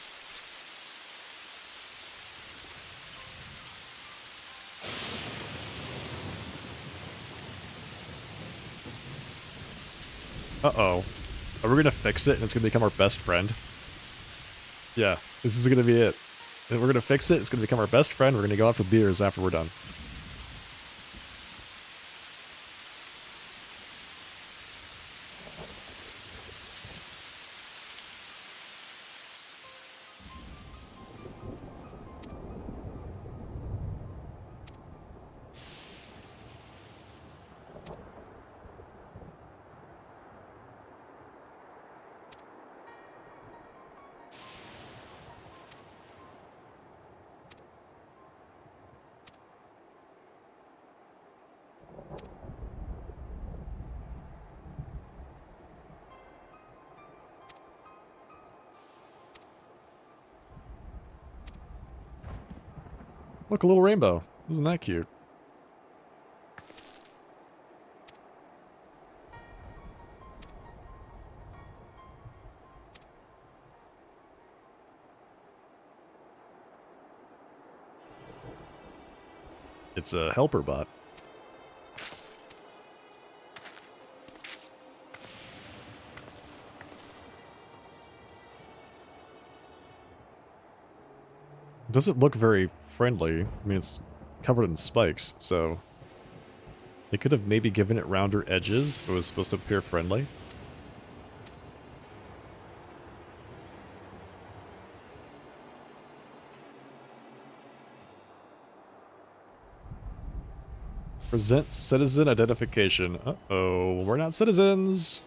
Uh-oh. Are we gonna fix it and it's gonna become our best friend? Yeah, this is gonna be it. If we're gonna fix it, it's gonna become our best friend. We're gonna go out for beers after we're done. Look, a little rainbow. Isn't that cute? It's a helper bot. Doesn't look very friendly. I mean, it's covered in spikes, so they could have maybe given it rounder edges if it was supposed to appear friendly. Present citizen identification. Uh-oh, we're not citizens.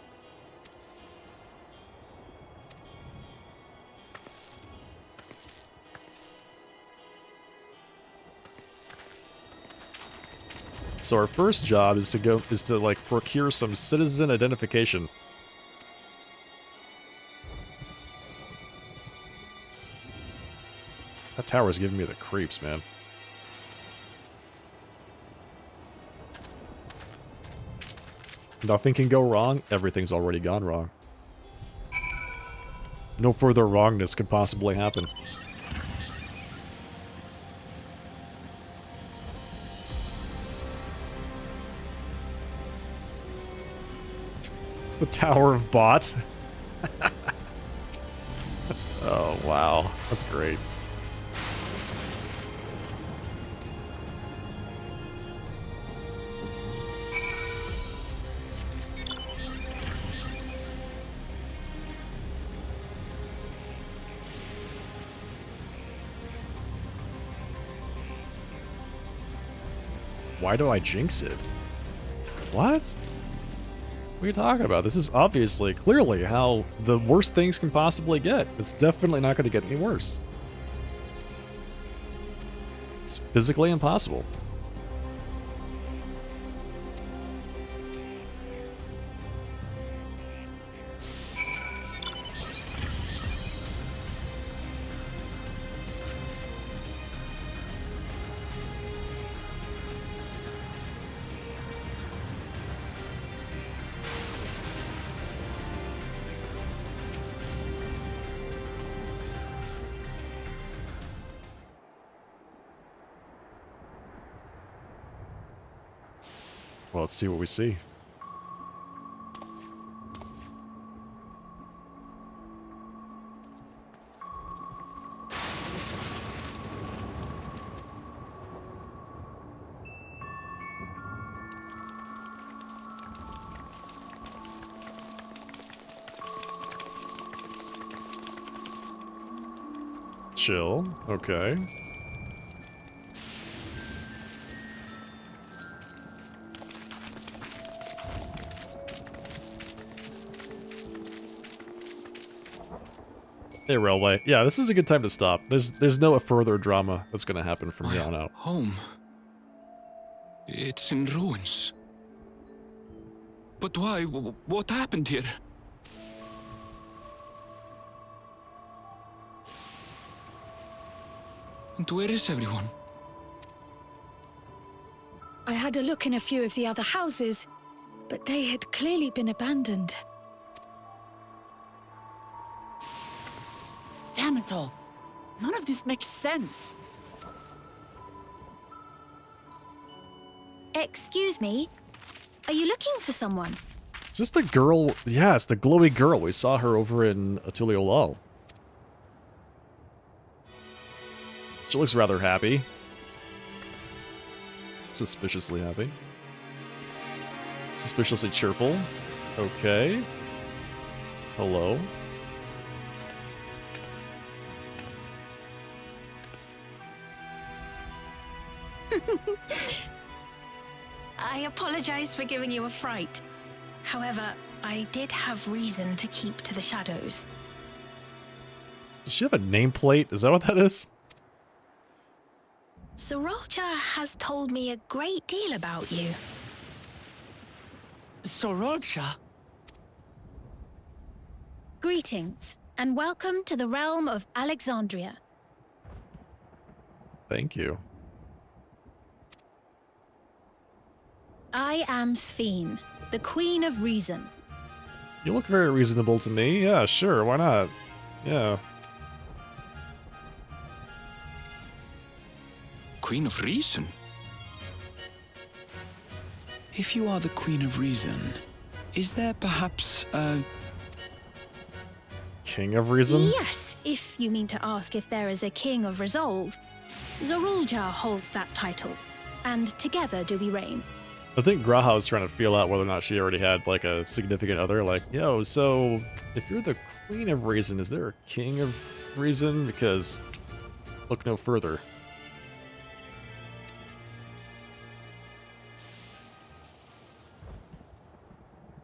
So our first job is to like procure some citizen identification. That tower's giving me the creeps, man. Nothing can go wrong. Everything's already gone wrong. No further wrongness could possibly happen. It's the Tower of Bot. Oh, wow. That's great. Why do I jinx it? What? What are you talking about? This is obviously, clearly, how the worst things can possibly get. It's definitely not going to get any worse. It's physically impossible. Well, let's see what we see. Chill. Okay. Hey, Railway. Yeah, this is a good time to stop. There's no further drama that's gonna happen from here on out. Home. It's in ruins. But why? What happened here? And where is everyone? I had a look in a few of the other houses, but they had clearly been abandoned. Damn it all. None of this makes sense. Excuse me? Are you looking for someone? Is this the girl? Yeah, it's the glowy girl. We saw her over in Atulio Lal. She looks rather happy. Suspiciously happy. Suspiciously cheerful. Okay. Hello. I apologize for giving you a fright. However, I did have reason to keep to the shadows. Does she have a nameplate? Is that what that is? Sorolcha has told me a great deal about you. Sorolcha? Greetings, and welcome to the realm of Alexandria. Thank you. I am Sphene, the Queen of Reason. You look very reasonable to me. Yeah, sure. Why not? Yeah. Queen of Reason? If you are the Queen of Reason, is there perhaps a... King of Reason? Yes, if you mean to ask if there is a King of Resolve. Zorulja holds that title, and together do we reign. I think Graha was trying to feel out whether or not she already had, like, a significant other. Like, yo, so, if you're the Queen of Reason, is there a King of Reason? Because, look no further.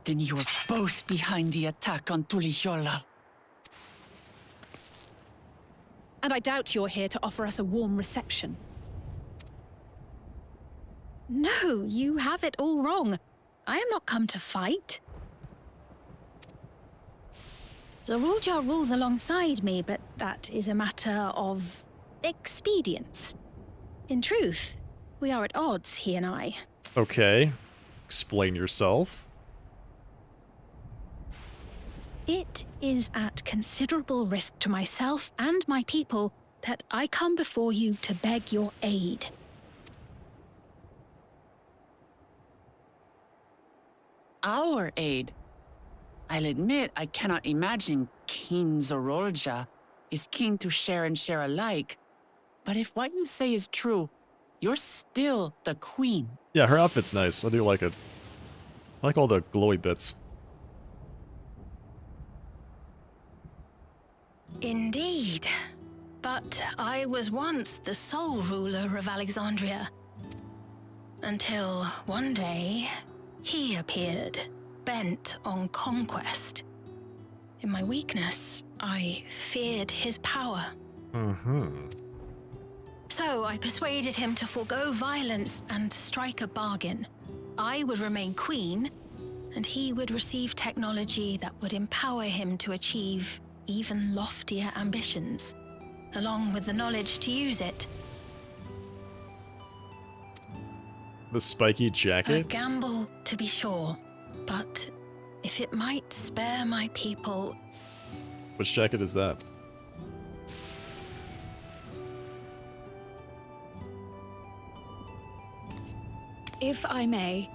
Then you are both behind the attack on Tulihiola. And I doubt you're here to offer us a warm reception. No, you have it all wrong. I am not come to fight. Zorulja rules alongside me, but that is a matter of expedience. In truth, we are at odds, he and I. Okay. Explain yourself. It is at considerable risk to myself and my people that I come before you to beg your aid. Our aid? I'll admit I cannot imagine King Zorolja is keen to share and share alike. But if what you say is true, you're still the queen. Yeah, her outfit's nice. I do like it. I like all the glowy bits. Indeed. But I was once the sole ruler of Alexandria. Until one day, he appeared, bent on conquest. In my weakness, I feared his power. So I persuaded him to forego violence and strike a bargain. I would remain queen, and he would receive technology that would empower him to achieve even loftier ambitions, along with the knowledge to use it. The spiky A jacket? gamble, to be sure, but if it might spare my people... Which jacket is that? If I may,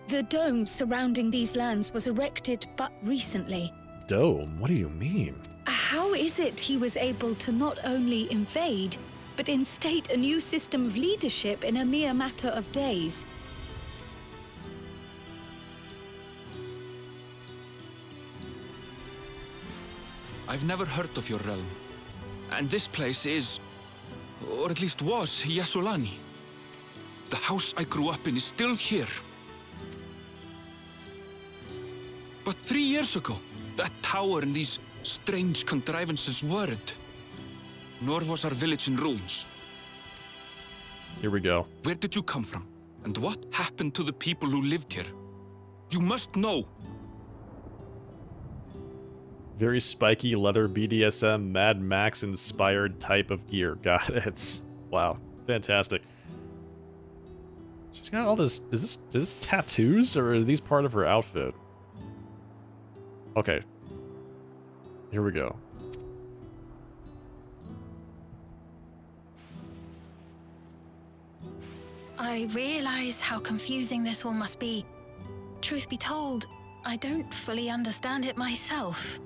the dome surrounding these lands was erected but recently. Dome? What do you mean? How is it he was able to not only invade, but instate a new system of leadership in a mere matter of days? I've never heard of your realm. And this place is, or at least was, Yasolani. The house I grew up in is still here. But 3 years ago, that tower and these strange contrivances weren't. Nor was our village in ruins. Here we go. Where did you come from? And what happened to the people who lived here? You must know. Very spiky leather BDSM Mad Max inspired type of gear. Got it. Wow. Fantastic. She's got all this. Is this tattoos or are these part of her outfit? Okay. Here we go. I realize how confusing this all must be. Truth be told, I don't fully understand it myself.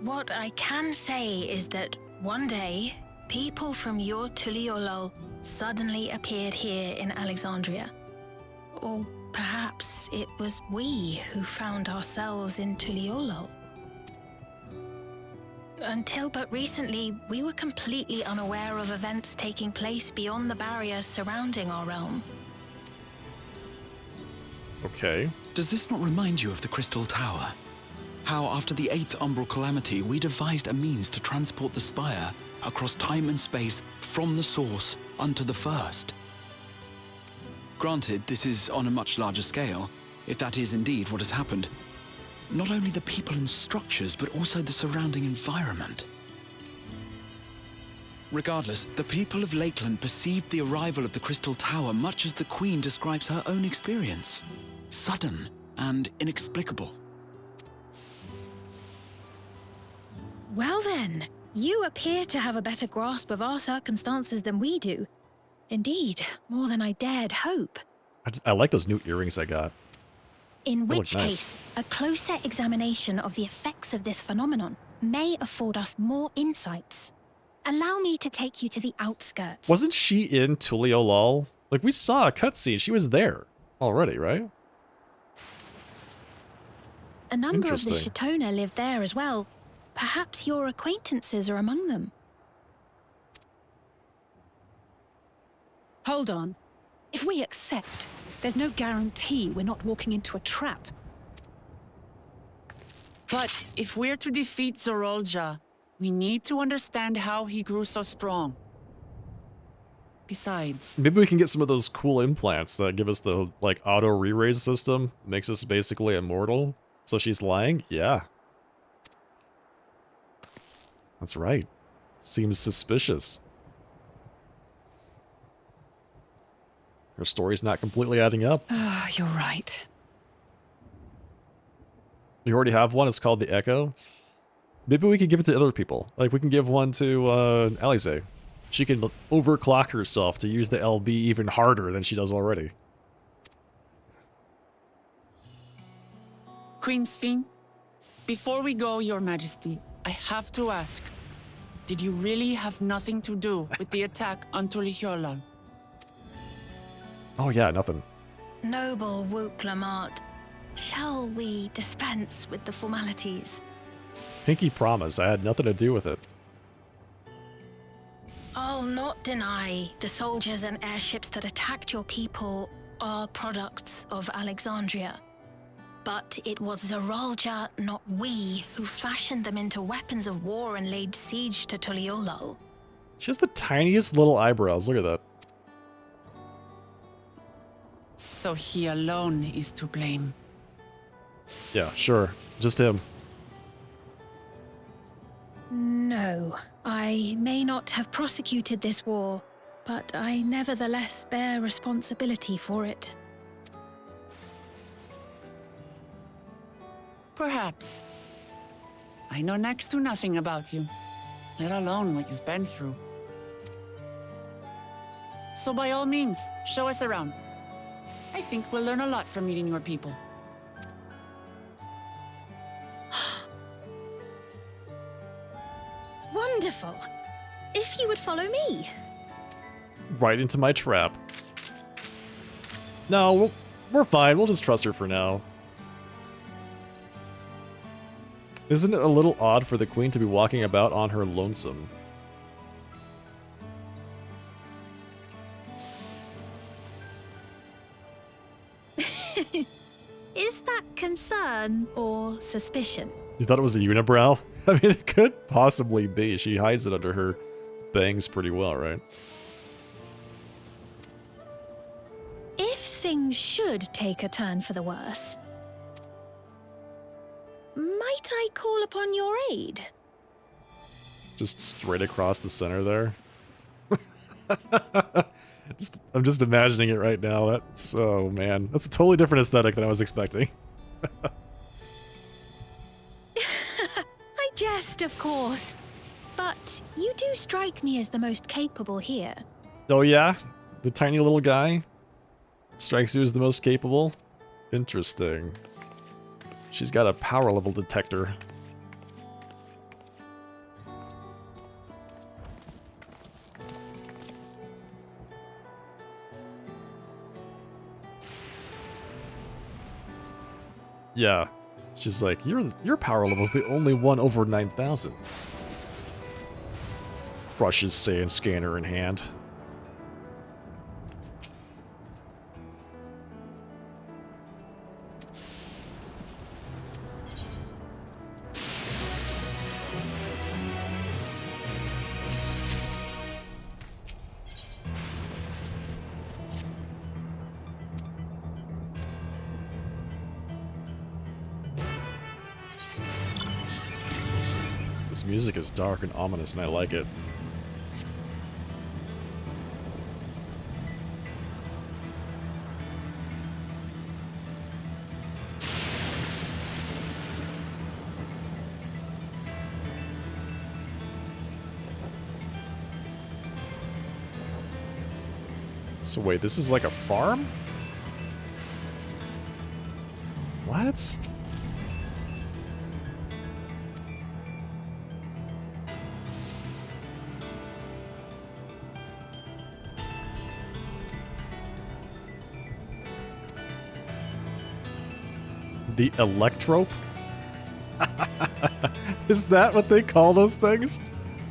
What I can say is that one day, people from your Tuliolol suddenly appeared here in Alexandria. Or perhaps it was we who found ourselves in Tuliolol. Until but recently, we were completely unaware of events taking place beyond the barrier surrounding our realm. Okay. Does this not remind you of the Crystal Tower? How after the 8th Umbral Calamity, we devised a means to transport the Spire across time and space from the source unto the First. Granted, this is on a much larger scale, if that is indeed what has happened. Not only the people and structures, but also the surrounding environment. Regardless, the people of Lakeland perceived the arrival of the Crystal Tower much as the Queen describes her own experience. Sudden and inexplicable. Well then, you appear to have a better grasp of our circumstances than we do. Indeed, more than I dared hope. I like those new earrings I got. In They which look case, nice. a closer examination of the effects of this phenomenon may afford us more insights. Allow me to take you to the outskirts. Wasn't she in Tuliolol? Like, we saw a cutscene. She was there already, right? A number of the Interesting. Shatona live there as well. Perhaps your acquaintances are among them. Hold on. If we accept, there's no guarantee we're not walking into a trap. But if we're to defeat Zorolja, we need to understand how he grew so strong. Besides, Maybe we can get some of those cool implants that give us the, like, auto re-raise system. Makes us basically immortal. So she's lying? Yeah. That's right. Seems suspicious. Her story's not completely adding up. You're right. You already have one. It's called the Echo. Maybe we could give it to other people. Like, we can give one to Alize. She can overclock herself to use the LB even harder than she does already. Queen Sphene, before we go, Your Majesty, I have to ask, did you really have nothing to do with the attack on Tuliolol? Oh yeah, nothing. Noble Wook Lamart, shall we dispense with the formalities? Pinky promise, I had nothing to do with it. I'll not deny the soldiers and airships that attacked your people are products of Alexandria. But it was Zorolja, not we, who fashioned them into weapons of war and laid siege to Tuliolol. She has the tiniest little eyebrows. Look at that. So he alone is to blame. Yeah, sure. Just him. No, I may not have prosecuted this war, but I nevertheless bear responsibility for it. Perhaps. I know next to nothing about you, let alone what you've been through. So by all means, show us around. I think we'll learn a lot from meeting your people. Wonderful. If you would follow me. Right into my trap. No, we're fine. We'll just trust her for now. Isn't it a little odd for the queen to be walking about on her lonesome? Is that concern or suspicion? You thought it was a unibrow? I mean, it could possibly be. She hides it under her bangs pretty well, right? If things should take a turn for the worse, might I call upon your aid? Just straight across the center there. I'm just imagining it right now. That's, oh man, that's a totally different aesthetic than I was expecting. I jest, of course. But you do strike me as the most capable here. Oh yeah? The tiny little guy strikes you as the most capable? Interesting. She's got a power level detector. Yeah. She's like, your power level's the only one over 9,000. Crushes sand scanner in hand. This music is dark and ominous, and I like it. So wait, this is like a farm? What? The electrope? Is that what they call those things?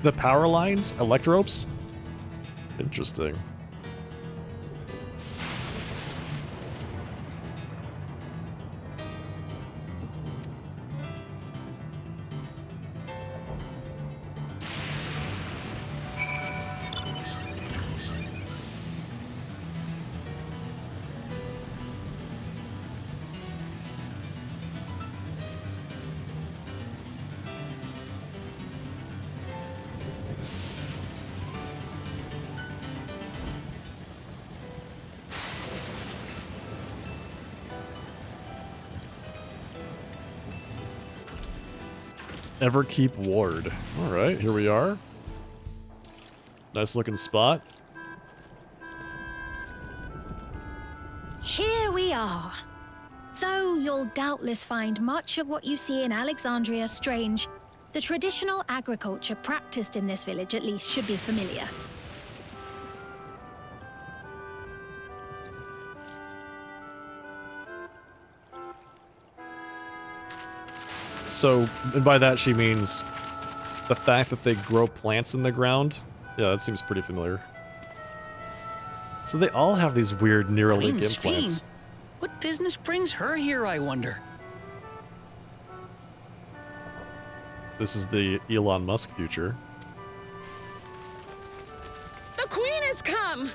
The power lines? Electropes? Interesting. Everkeep Ward. Alright, here we are. Nice looking spot. Here we are. Though you'll doubtless find much of what you see in Alexandria strange, the traditional agriculture practiced in this village at least should be familiar. So, and by that she means the fact that they grow plants in the ground? Yeah, that seems pretty familiar. So they all have these weird Neuralink Queen implants. Sphene? What business brings her here, I wonder? This is the Elon Musk future. The Queen has come!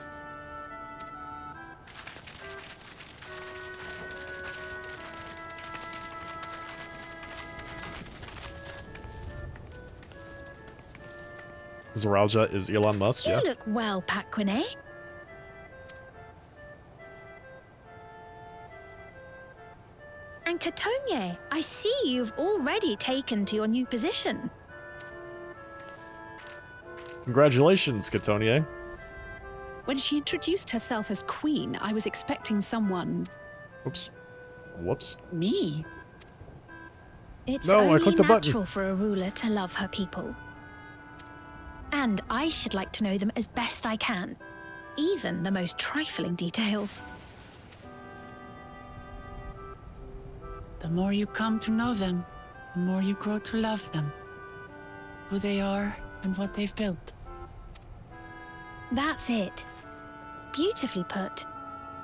Zoralja is Elon Musk, You yeah. look well, Paquine. And Katonye, I see you've already taken to your new position. Congratulations, Katonye. When she introduced herself as queen, I was expecting someone... Oops. Whoops. Me? It's No, I only clicked the button. natural for a ruler to love her people. And I should like to know them as best I can, even the most trifling details. The more you come to know them, the more you grow to love them. Who they are and what they've built. That's it. Beautifully put.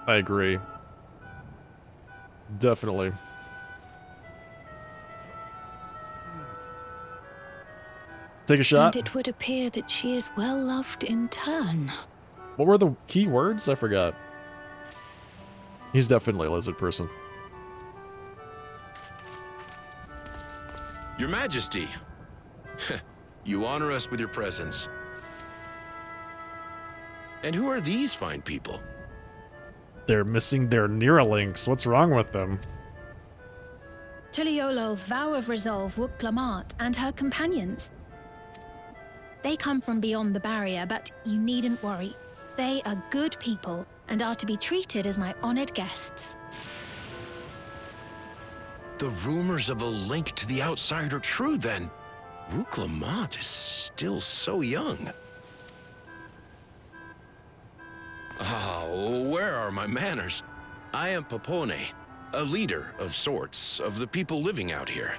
I agree. Definitely. Take a shot. And it would appear that she is well loved in turn. What were the key words? I forgot. He's definitely a lizard person. Your Majesty, you honor us with your presence. And who are these fine people? They're missing their Neuralinks. What's wrong with them? Tuliolo's vow of resolve would Clamart and her companions. They come from beyond the barrier, but you needn't worry. They are good people and are to be treated as my honored guests. The rumors of a link to the outside are true, then. Clamart is still so young. Oh, where are my manners? I am Papone, a leader of sorts of the people living out here.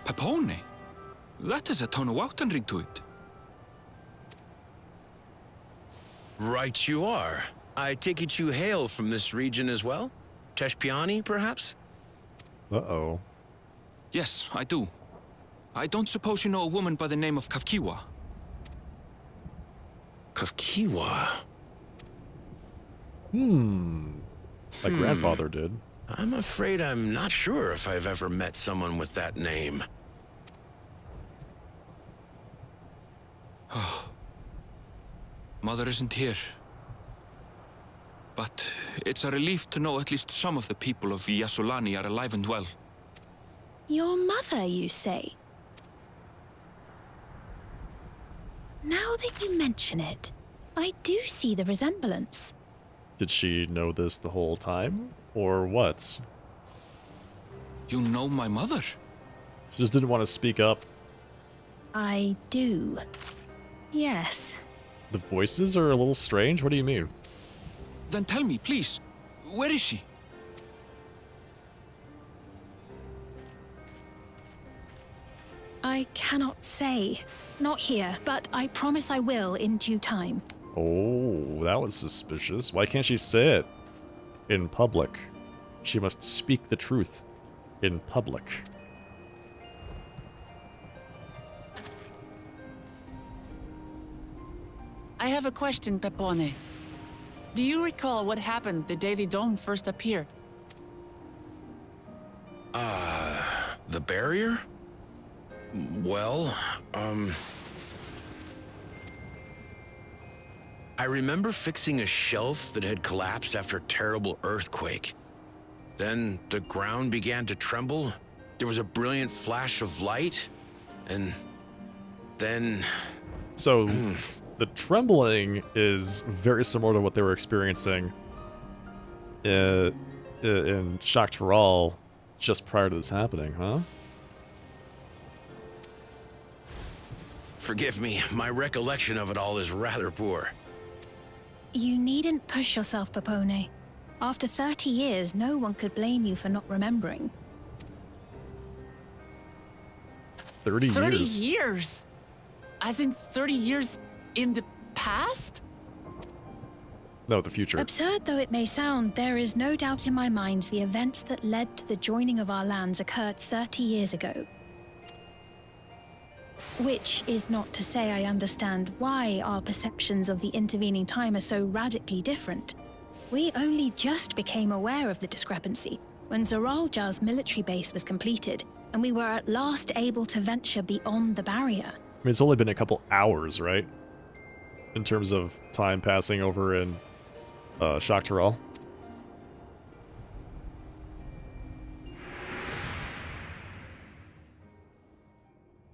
Papone? That is a Tonawautan ring to it. Right you are. I take it you hail from this region as well? Teshpiani, perhaps? Uh-oh. Yes, I do. I don't suppose you know a woman by the name of Kafkiwa? Kafkiwa? My grandfather did. I'm afraid I'm not sure if I've ever met someone with that name. Oh. Mother isn't here. But it's a relief to know at least some of the people of Yasulani are alive and well. Your mother, you say? Now that you mention it, I do see the resemblance. Did she know this the whole time? Or what? You know my mother? She just didn't want to speak up. I do. Yes. The voices are a little strange? What do you mean? Then tell me, please. Where is she? I cannot say. Not here, but I promise I will in due time. Oh, that was suspicious. Why can't she say it in public? She must speak the truth in public. I have a question, Pepone. Do you recall what happened the day the dome first appeared? The barrier? Well, I remember fixing a shelf that had collapsed after a terrible earthquake. Then the ground began to tremble. There was a brilliant flash of light, and then... So, the trembling is very similar to what they were experiencing in Shaktaral just prior to this happening, huh? Forgive me, my recollection of it all is rather poor. You needn't push yourself, Papone. After 30 years, no one could blame you for not remembering. 30 years? 30 years? As in 30 years in the past? No, the future. Absurd though it may sound, there is no doubt in my mind the events that led to the joining of our lands occurred 30 years ago. Which is not to say I understand why our perceptions of the intervening time are so radically different. We only just became aware of the discrepancy when Zoraljar's military base was completed, and we were at last able to venture beyond the barrier. I mean, it's only been a couple hours, right? In terms of time passing over in Shaktaral.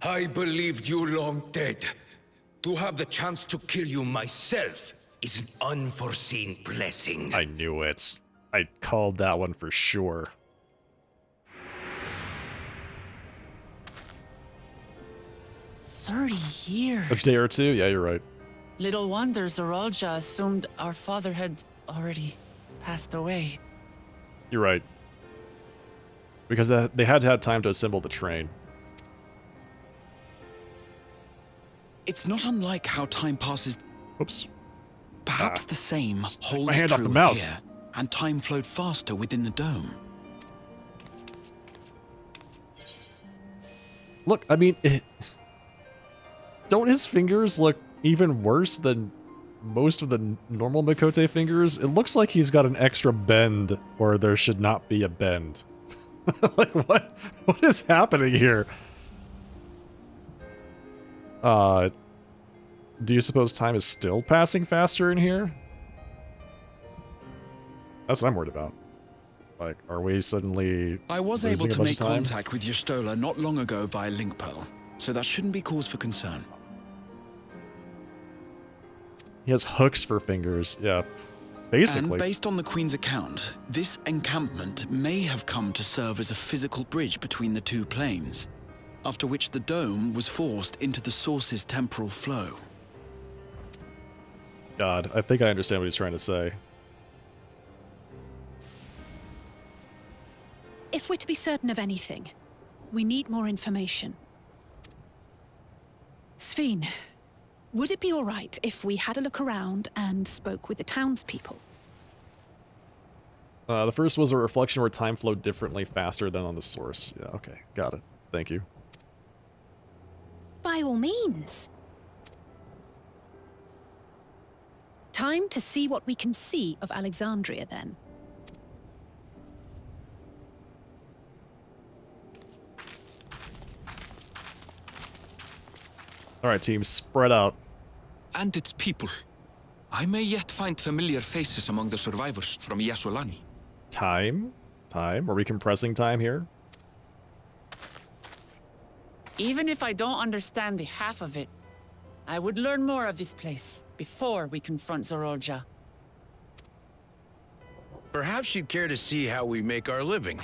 I believed you long dead. To have the chance to kill you myself is an unforeseen blessing. I knew it. I called that one for sure. "30 years. A day or two? Yeah, you're right. Little wonder Zoralja assumed our father had already passed away. You're right. Because they had to have time to assemble the train. It's not unlike how time passes. Oops. Perhaps the same holds my hand true off the mouse. here, and time flowed faster within the dome. Look, I mean, don't his fingers look even worse than most of the normal Mikote fingers? It looks like he's got an extra bend where there should not be a bend. Like, what is happening here? Do you suppose time is still passing faster in here? That's what I'm worried about. Like, are we suddenly I was losing able a to bunch make of time? contact with Y'shtola not long ago via link pearl, so that shouldn't be cause for concern. He has hooks for fingers, yeah. Basically. And based on the Queen's account, this encampment may have come to serve as a physical bridge between the two planes, after which the dome was forced into the source's temporal flow. God, I think I understand what he's trying to say. If we're to be certain of anything, we need more information. Sveen, would it be all right if we had a look around and spoke with the townspeople? The first was a reflection where time flowed differently faster than on the source. Yeah, okay, got it. Thank you. By all means. Time to see what we can see of Alexandria, then. Alright, team, spread out. And its people. I may yet find familiar faces among the survivors from Yasolani. Time? Time? Are we compressing time here? Even if I don't understand the half of it, I would learn more of this place before we confront Zorolja. Perhaps you'd care to see how we make our living.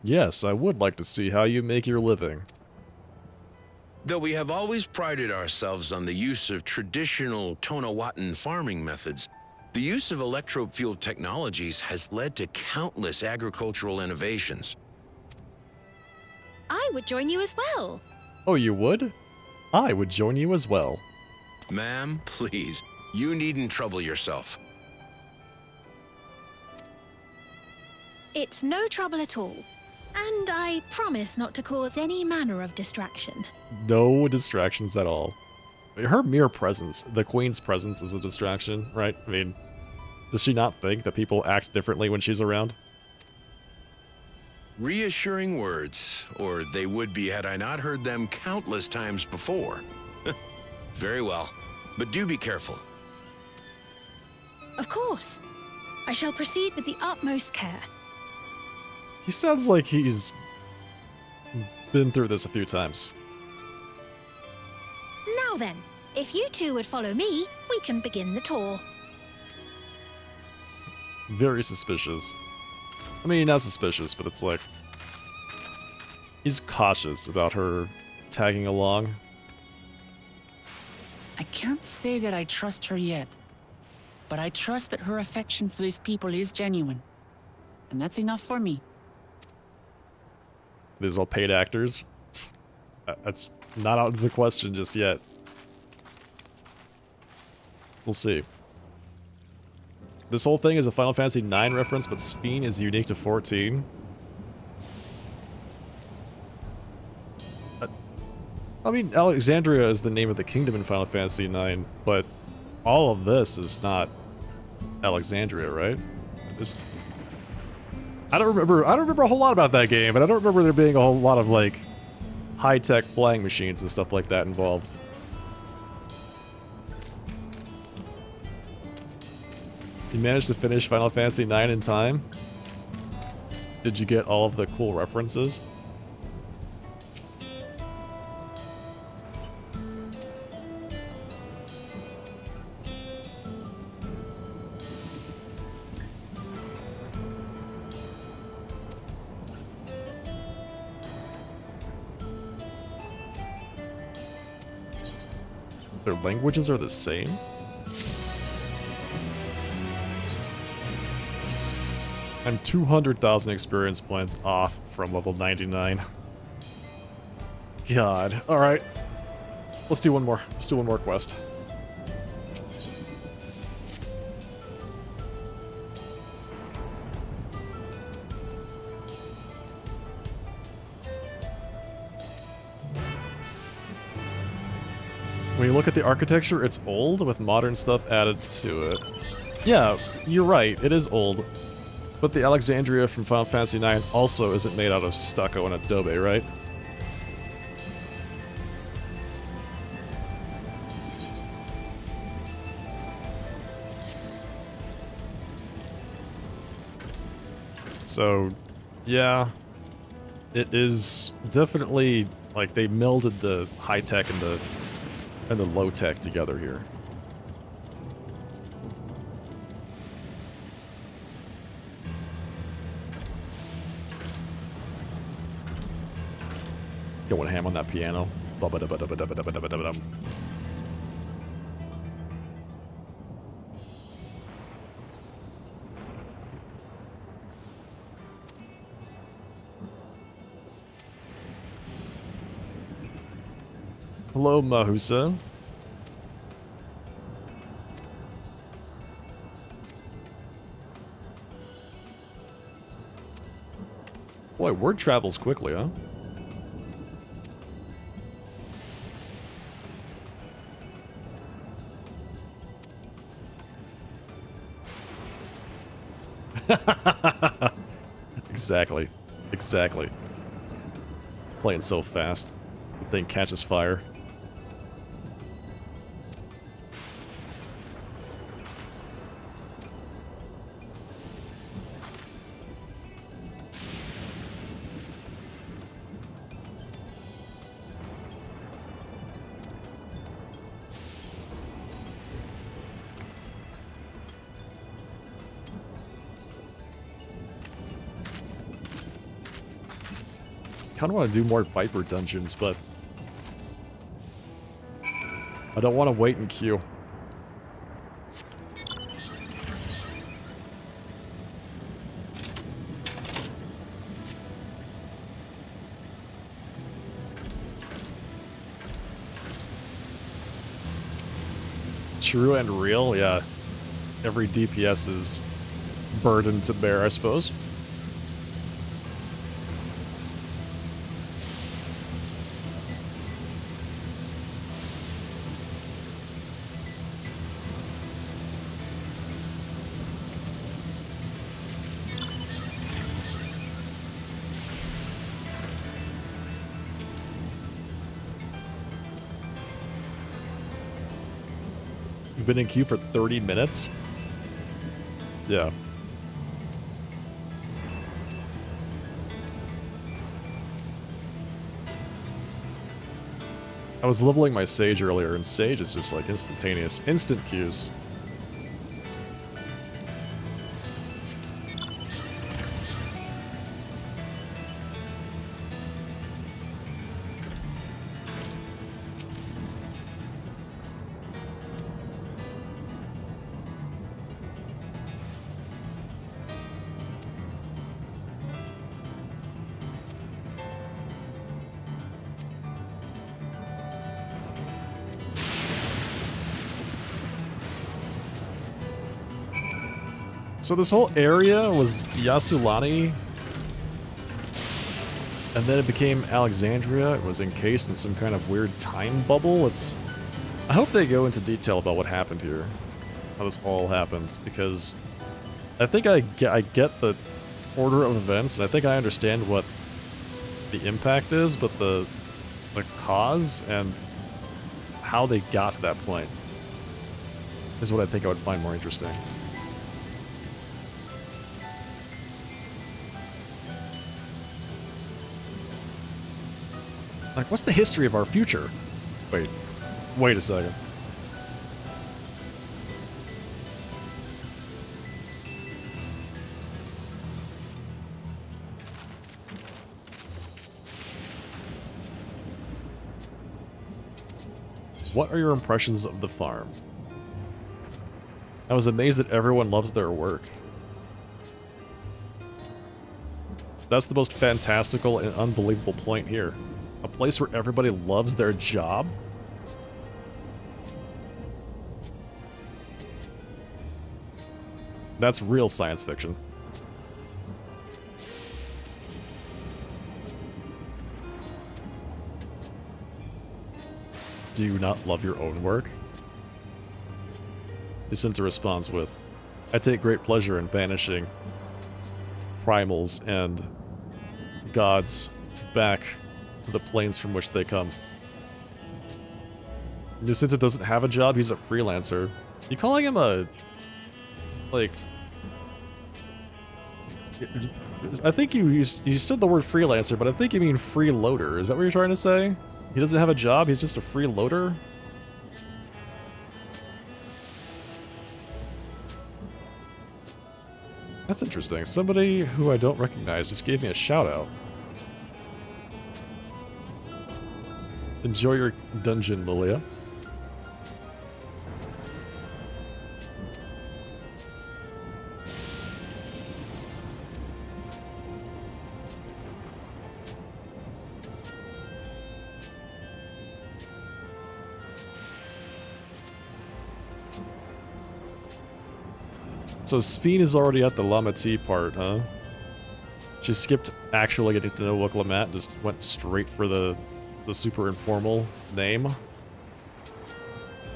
Yes, I would like to see how you make your living. Though we have always prided ourselves on the use of traditional Tonawatan farming methods, the use of electro-fueled technologies has led to countless agricultural innovations. I would join you as well. Oh, you would? I would join you as well. Ma'am, please, you needn't trouble yourself. It's no trouble at all. And I promise not to cause any manner of distraction. No distractions at all. Her mere presence, the Queen's presence, is a distraction, right? I mean, does she not think that people act differently when she's around? Reassuring words, or they would be had I not heard them countless times before. Very well, but do be careful. Of course. I shall proceed with the utmost care. He sounds like he's been through this a few times. Now then, if you two would follow me, we can begin the tour. Very suspicious. I mean, not suspicious, but it's like... he's cautious about her tagging along. I can't say that I trust her yet, but I trust that her affection for these people is genuine. And that's enough for me. These all paid actors. That's not out of the question just yet. We'll see. This whole thing is a Final Fantasy IX reference, but Sveen is unique to 14. I mean, Alexandria is the name of the kingdom in Final Fantasy IX, but all of this is not Alexandria, right? I don't remember a whole lot about that game, but I don't remember there being a whole lot of, like, high-tech flying machines and stuff like that involved. You managed to finish Final Fantasy IX in time? Did you get all of the cool references? Their languages are the same? I'm 200,000 experience points off from level 99. God. Alright. Let's do one more. Let's do one more quest. When you look at the architecture, it's old with modern stuff added to it. Yeah, you're right, it is old. But the Alexandria from Final Fantasy IX also isn't made out of stucco and adobe, right? So, yeah, it is definitely like they melded the high tech and the low tech together here. Going ham on that piano. Ba-ba-da-ba-da-ba-da-ba-da-ba-da-ba-dum. Hello, Mahusa. Boy, word travels quickly, huh? Exactly. Exactly. Playing so fast. The thing catches fire. I kind of want to do more Viper dungeons, but I don't want to wait in queue. True and real, yeah. Every DPS is burden to bear, I suppose. You've been in queue for 30 minutes? Yeah. I was leveling my Sage earlier, and Sage is just like instantaneous. Instant queues. So this whole area was Yassulani, and then it became Alexandria. It was encased in some kind of weird time bubble. I hope they go into detail about what happened here, how this all happened, because I think I get the order of events, and I think I understand what the impact is, but the cause and how they got to that point is what I think I would find more interesting. Like, what's the history of our future? Wait a second. What are your impressions of the farm? I was amazed that everyone loves their work. That's the most fantastical and unbelievable point here. A place where everybody loves their job? That's real science fiction. Do you not love your own work? Jacinta responds with, I take great pleasure in banishing primals and gods back to the planes from which they come. Jacinta doesn't have a job, he's a freelancer. You calling him a... like... I think you said the word freelancer, but I think you mean freeloader. Is that what you're trying to say? He doesn't have a job, he's just a freeloader? That's interesting. Somebody who I don't recognize just gave me a shout out. Enjoy your dungeon, Lilia. So Sphene is already at the Lama T part, huh? She skipped actually getting to know Wukalamat and just went straight for the super informal name.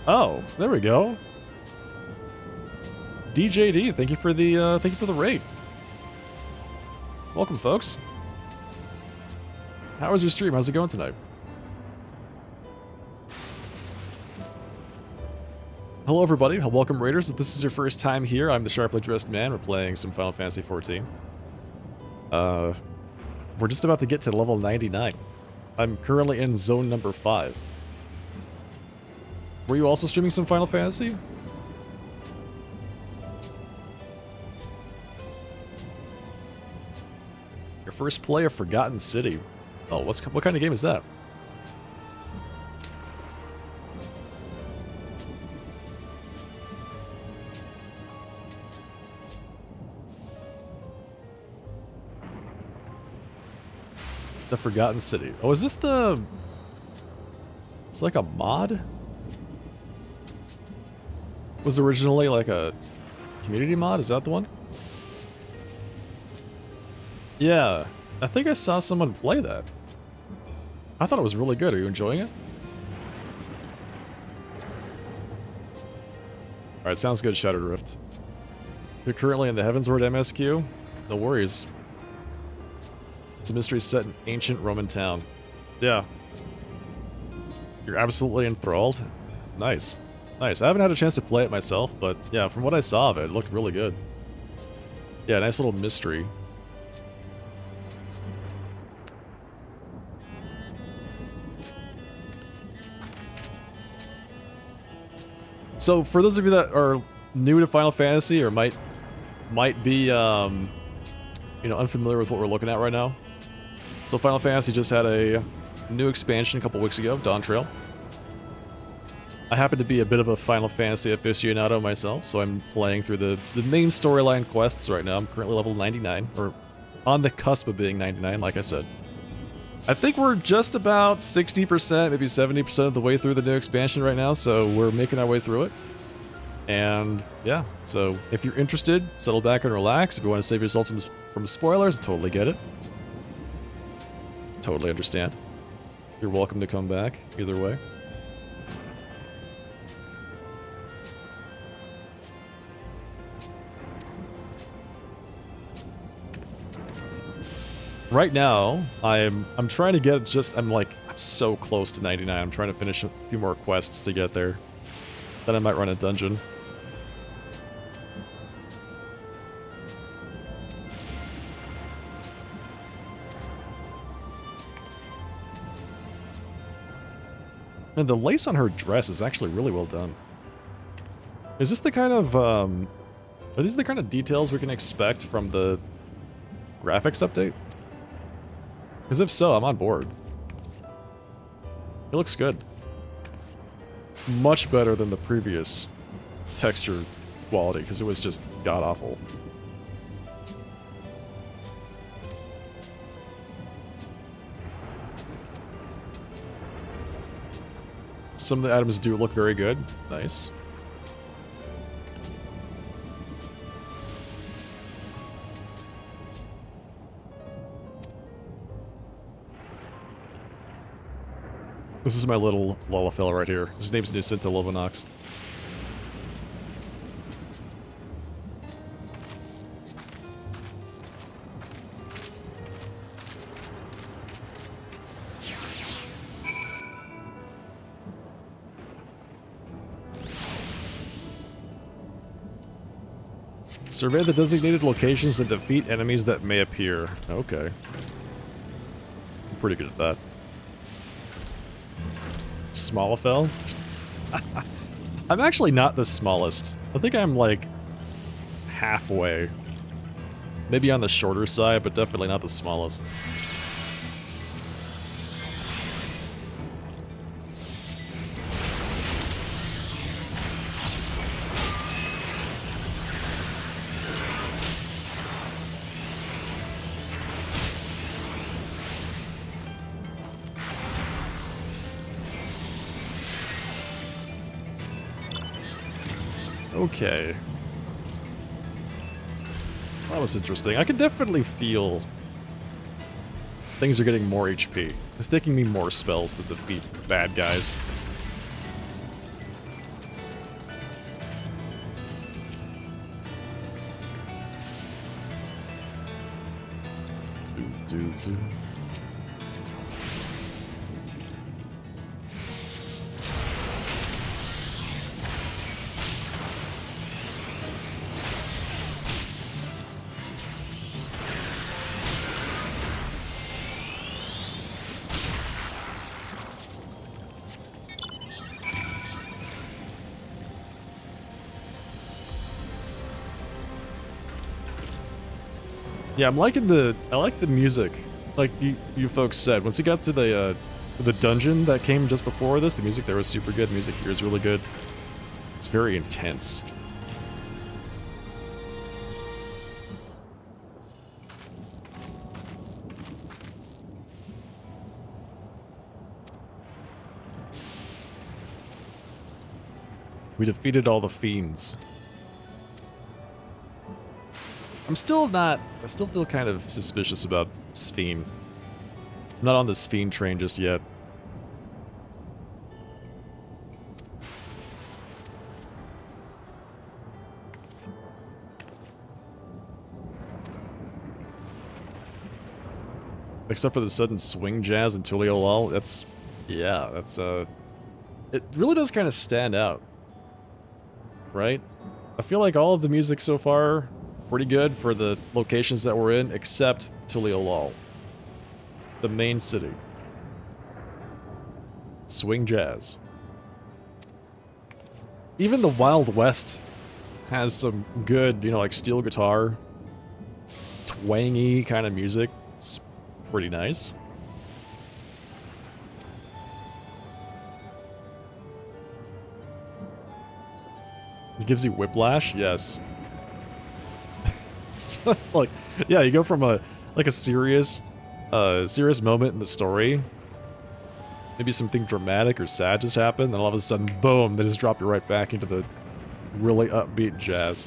Oh, there we go. DJD, thank you for the raid. Welcome, folks. How was your stream? How's it going tonight? Hello everybody, welcome Raiders. If this is your first time here, I'm the Sharply Dressed Man. We're playing some Final Fantasy XIV. We're just about to get to level 99. I'm currently in zone number 5. Were you also streaming some Final Fantasy? Your first play of Forgotten City. Oh, what kind of game is that? The Forgotten City. Oh, is this the... It's like a mod? Was originally like a community mod? Is that the one? Yeah, I think I saw someone play that. I thought it was really good. Are you enjoying it? Alright, sounds good, Shattered Rift. You're currently in the Heavensward MSQ? No worries. It's a mystery set in ancient Roman town. Yeah. You're absolutely enthralled. Nice. Nice. I haven't had a chance to play it myself, but yeah, from what I saw of it, it looked really good. Yeah, nice little mystery. So, for those of you that are new to Final Fantasy or might be, you know, unfamiliar with what we're looking at right now. So Final Fantasy just had a new expansion a couple weeks ago, Dawntrail. I happen to be a bit of a Final Fantasy aficionado myself, so I'm playing through the main storyline quests right now. I'm currently level 99, or on the cusp of being 99, like I said. I think we're just about 60%, maybe 70% of the way through the new expansion right now, so we're making our way through it. And yeah, so if you're interested, settle back and relax. If you want to save yourself from spoilers, totally get it. Totally understand. You're welcome to come back, either way. Right now, I'm trying to get I'm so close to 99. I'm trying to finish a few more quests to get there. Then I might run a dungeon. And the lace on her dress is actually really well done. Is this the kind of, are these the kind of details we can expect from the graphics update? Because if so, I'm on board. It looks good. Much better than the previous texture quality, because it was just god-awful. Some of the items do look very good. Nice. This is my little Lullafell right here. His name's Nucinta Lovenox. Survey the designated locations and defeat enemies that may appear. Okay. I'm pretty good at that. Smallafell? I'm actually not the smallest. I think I'm like halfway. Maybe on the shorter side, but definitely not the smallest. Okay. That was interesting. I can definitely feel things are getting more HP. It's taking me more spells to defeat bad guys. Do. Yeah, I like the music. Like you folks said, once you got to the dungeon that came just before this, the music there was super good. The music here is really good. It's very intense. We defeated all the fiends. I still feel kind of suspicious about Sphene. I'm not on the Sphene train just yet. Except for the sudden swing jazz and Tuliolal, it really does kind of stand out. Right? I feel like all of the music so far pretty good for the locations that we're in, except Tuliolal. The main city. Swing jazz. Even the Wild West has some good, like steel guitar, twangy kind of music. It's pretty nice. It gives you whiplash? Yes. Like, yeah, you go from a serious moment in the story, maybe something dramatic or sad just happened, then all of a sudden, boom, they just drop you right back into the really upbeat jazz.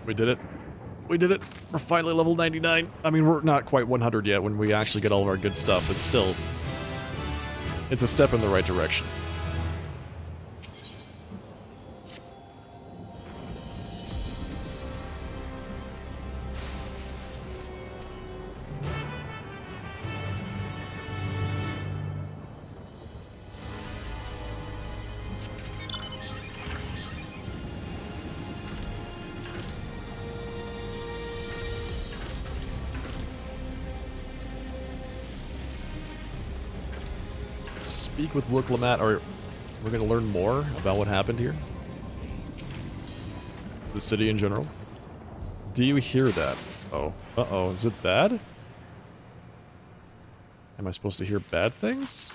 We did it. We did it. We're finally level 99. I mean, we're not quite 100 yet when we actually get all of our good stuff, but still, it's a step in the right direction. Speak with Wook Lamat, or we're going to learn more about what happened here. the city in general. Do you hear that? Oh, uh-oh, is it bad? Am I supposed to hear bad things?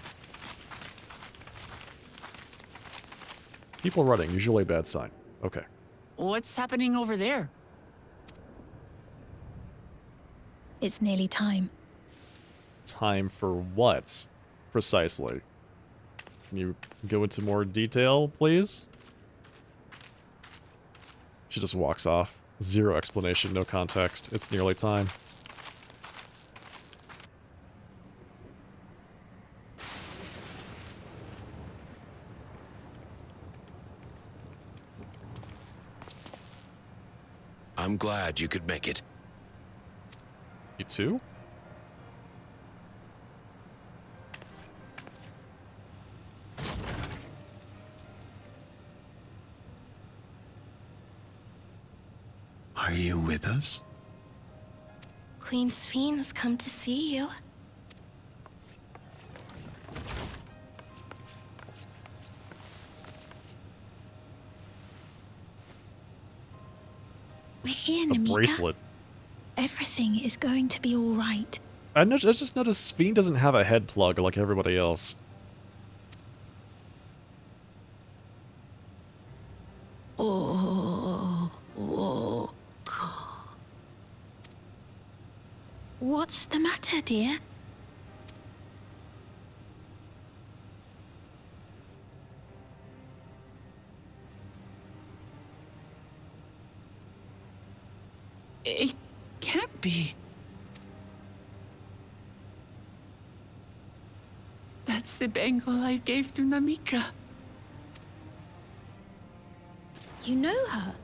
People running, usually a bad sign. Okay. What's happening over there? It's nearly time. Time for what? Precisely. Can you go into more detail, please? She just walks off. Zero explanation, no context. It's nearly time. I'm glad you could make it. You too? Are you with us? Queen Sphene has come to see you. We're here, A Namika. bracelet. Everything is going to be all right. I just noticed Sphene doesn't have a head plug like everybody else. What's the matter, dear? It can't be. That's the bangle I gave to Namika. You know her?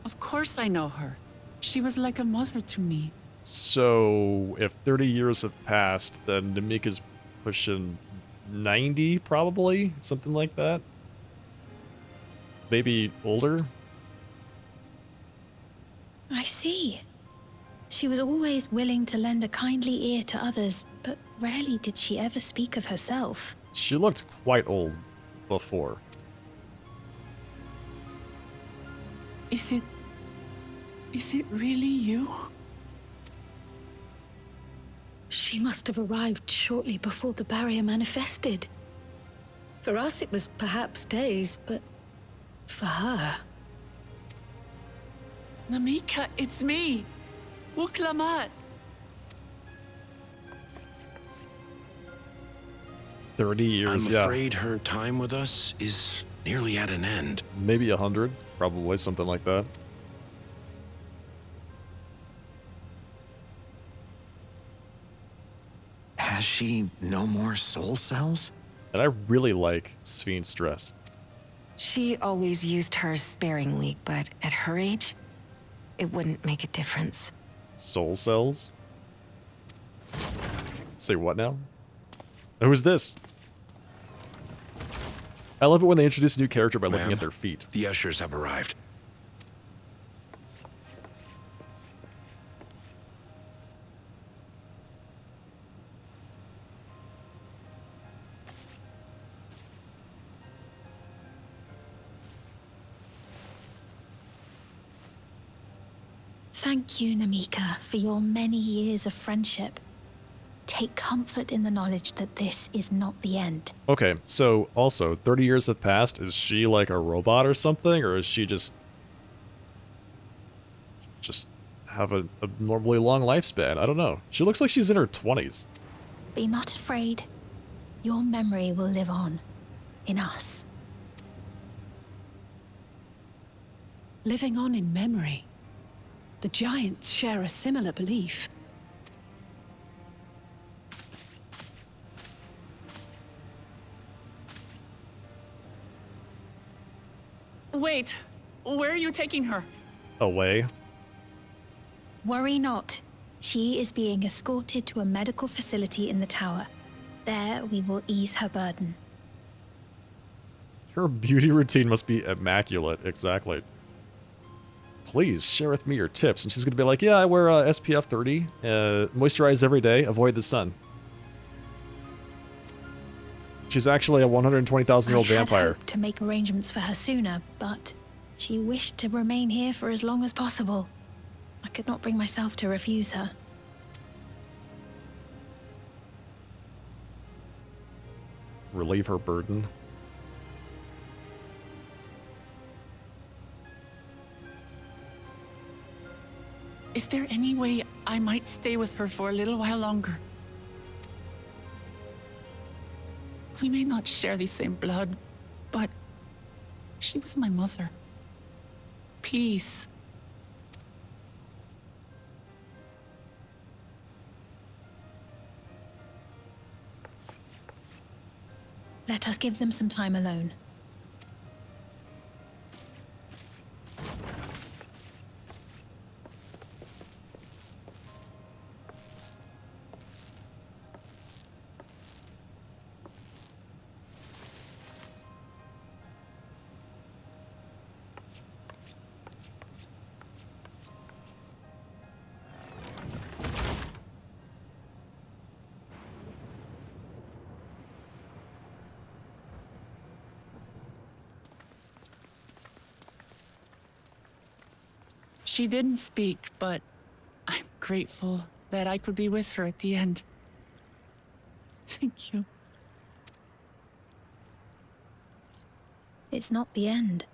Of course I know her. She was like a mother to me. So, if 30 years have passed, then Namika's pushing 90, probably? Something like that? Maybe older? I see. She was always willing to lend a kindly ear to others, but rarely did she ever speak of herself. She looked quite old before. Is it really you? She must have arrived shortly before the barrier manifested. For us, it was perhaps days, but for her... Namika, it's me. Wuklamat. 30 years, I'm yeah. afraid her time with us is nearly at an end. Maybe 100, probably something like that. Has she no more soul cells? And I really like Sphene's dress. She always used hers sparingly, but at her age, it wouldn't make a difference. Soul cells? Say what now? Who's this? I love it when they introduce a new character by looking at their feet. The ushers have arrived. Thank you, Namika, for your many years of friendship. Take comfort in the knowledge that this is not the end. Okay, so also, 30 years have passed. Is she like a robot or something? Or is she just have a abnormally long lifespan? I don't know. She looks like she's in her 20s. Be not afraid. Your memory will live on. In us. Living on in memory. The Giants share a similar belief. Wait, where are you taking her? Away. Worry not. She is being escorted to a medical facility in the tower. There we will ease her burden. Her beauty routine must be immaculate. Exactly. Please share with me your tips. And she's going to be like, yeah, I wear SPF 30, moisturize every day, avoid the sun. She's actually a 120,000-year-old vampire. I had hoped to make arrangements for her sooner, but she wished to remain here for as long as possible. I could not bring myself to refuse her. Relieve her burden. Is there any way I might stay with her for a little while longer? We may not share the same blood, but she was my mother. Please. Let us give them some time alone. She didn't speak, but I'm grateful that I could be with her at the end. Thank you. It's not the end.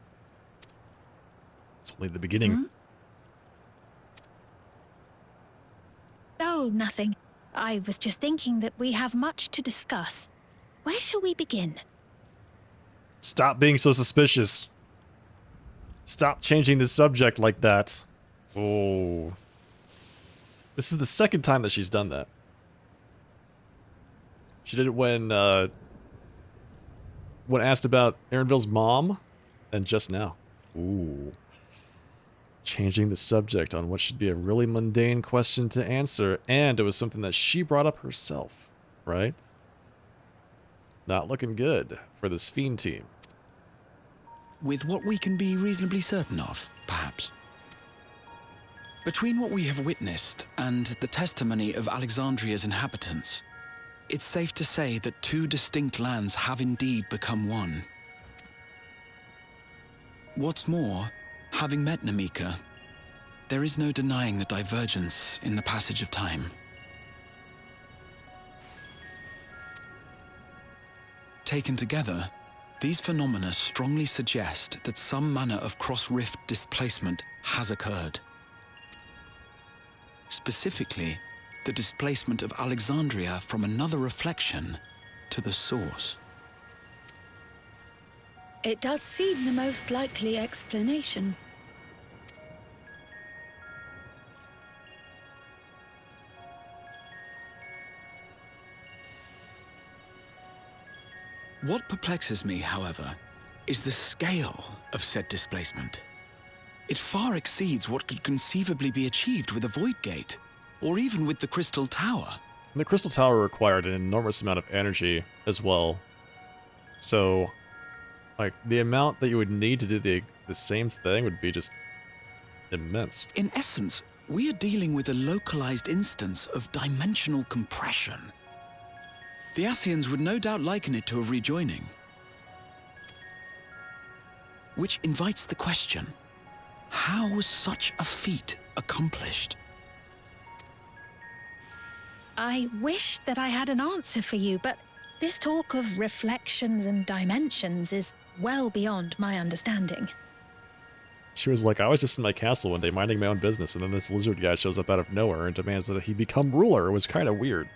It's only the beginning. Hmm? Oh, nothing. I was just thinking that we have much to discuss. Where shall we begin? Stop being so suspicious. Stop changing the subject like that. Oh. This is the second time that she's done that. She did it when asked about Erinville's mom, and just now. Ooh. Changing the subject on what should be a really mundane question to answer, and it was something that she brought up herself, right? Not looking good for this Fiend team. With what we can be reasonably certain of, perhaps. Between what we have witnessed and the testimony of Alexandria's inhabitants, it's safe to say that two distinct lands have indeed become one. What's more, having met Namika, there is no denying the divergence in the passage of time. Taken together, these phenomena strongly suggest that some manner of cross-rift displacement has occurred. Specifically, the displacement of Alexandria from another reflection to the source. It does seem the most likely explanation. What perplexes me, however, is the scale of said displacement. It far exceeds what could conceivably be achieved with a Void Gate, or even with the Crystal Tower. And the Crystal Tower required an enormous amount of energy as well. So, like, the amount that you would need to do the same thing would be just immense. In essence, we are dealing with a localized instance of dimensional compression. The Ascians would no doubt liken it to a rejoining. Which invites the question, how was such a feat accomplished? I wish that I had an answer for you, but this talk of reflections and dimensions is well beyond my understanding. She was like, I was just in my castle one day minding my own business, and then this lizard guy shows up out of nowhere and demands that he become ruler. It was kind of weird.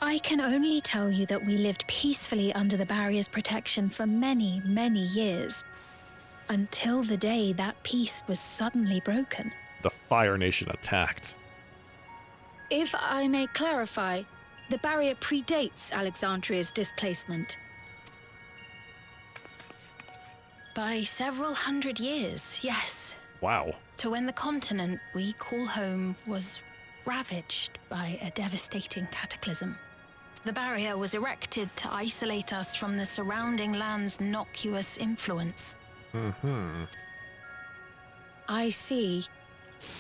I can only tell you that we lived peacefully under the barrier's protection for many, many years. Until the day that peace was suddenly broken. The Fire Nation attacked. If I may clarify, the barrier predates Alexandria's displacement. By several hundred years, yes. Wow. To when the continent we call home was ravaged by a devastating cataclysm. The barrier was erected to isolate us from the surrounding land's noxious influence. Mm-hmm. I see.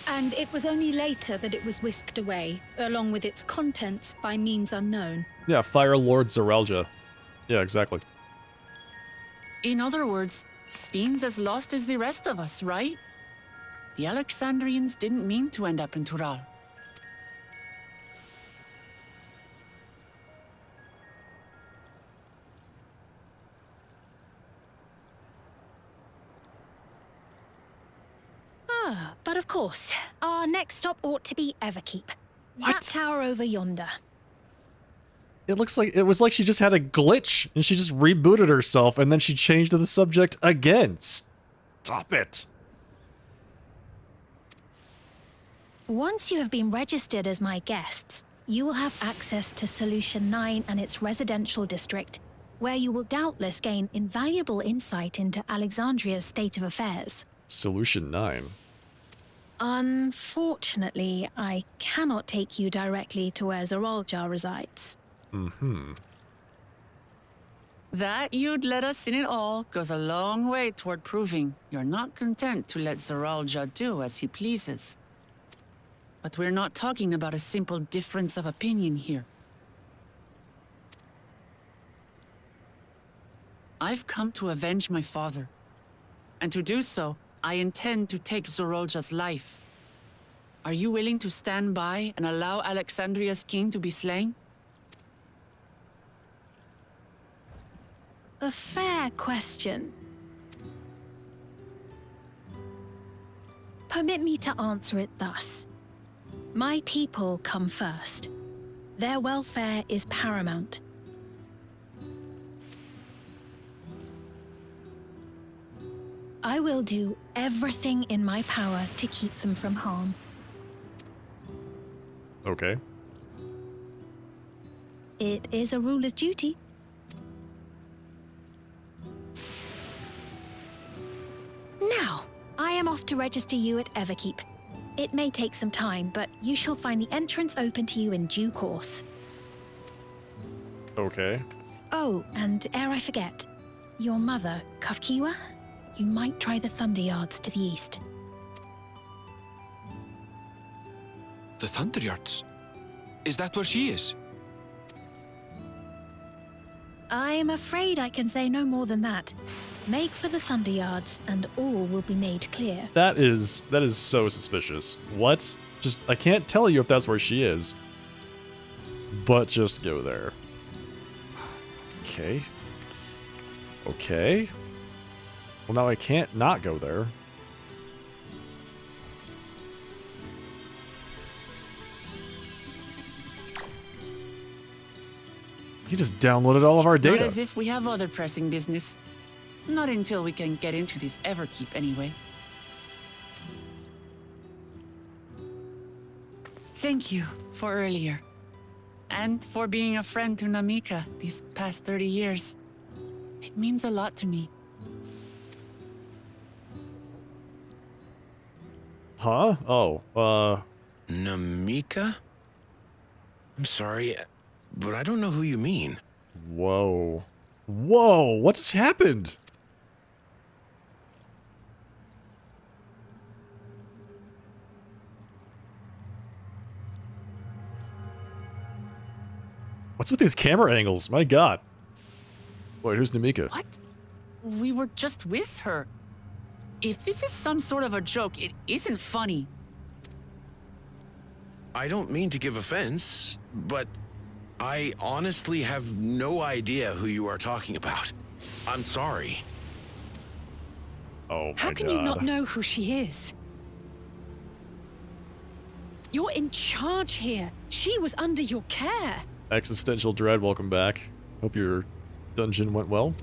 And it was only later that it was whisked away, along with its contents, by means unknown. Yeah, Fire Lord Zeralja. Yeah, exactly. In other words, Sphin's as lost as the rest of us, right? The Alexandrians didn't mean to end up in Tural. But of course, our next stop ought to be Everkeep. That tower over yonder. It was like she just had a glitch and she just rebooted herself and then she changed to the subject again. Stop it. Once you have been registered as my guests, you will have access to Solution 9 and its residential district, where you will doubtless gain invaluable insight into Alexandria's state of affairs. Solution 9. Unfortunately, I cannot take you directly to where Zeralja resides. Mm-hmm. That you'd let us in it all goes a long way toward proving you're not content to let Zeralja do as he pleases. But we're not talking about a simple difference of opinion here. I've come to avenge my father. And to do so, I intend to take Zeralja's life. Are you willing to stand by and allow Alexandria's king to be slain? A fair question. Permit me to answer it thus. My people come first. Their welfare is paramount. I will do everything in my power to keep them from harm. Okay. It is a ruler's duty. Now, I am off to register you at Everkeep. It may take some time, but you shall find the entrance open to you in due course. Okay. Oh, and ere I forget, your mother, Kafkiwa, you might try the Thunder Yards to the east. The Thunder Yards? Is that where she is? I'm afraid I can say no more than that. Make for the Thunder Yards, and all will be made clear. That is so suspicious. What? Just, I can't tell you if that's where she is. But just go there. Okay. Okay. Well, now I can't not go there. He just downloaded all of our data. Not as if we have other pressing business. Not until we can get into this Everkeep anyway. Thank you for earlier. And for being a friend to Namika these past 30 years. It means a lot to me. Huh? Oh, Namika? I'm sorry, but I don't know who you mean. Whoa. Whoa, what just happened? What's with these camera angles? My god. Wait, who's Namika? What? We were just with her. If this is some sort of a joke, it isn't funny. I don't mean to give offense, but I honestly have no idea who you are talking about. I'm sorry. Oh my god. How can you not know who she is? You're in charge here. She was under your care. Existential Dread, welcome back. Hope your dungeon went well.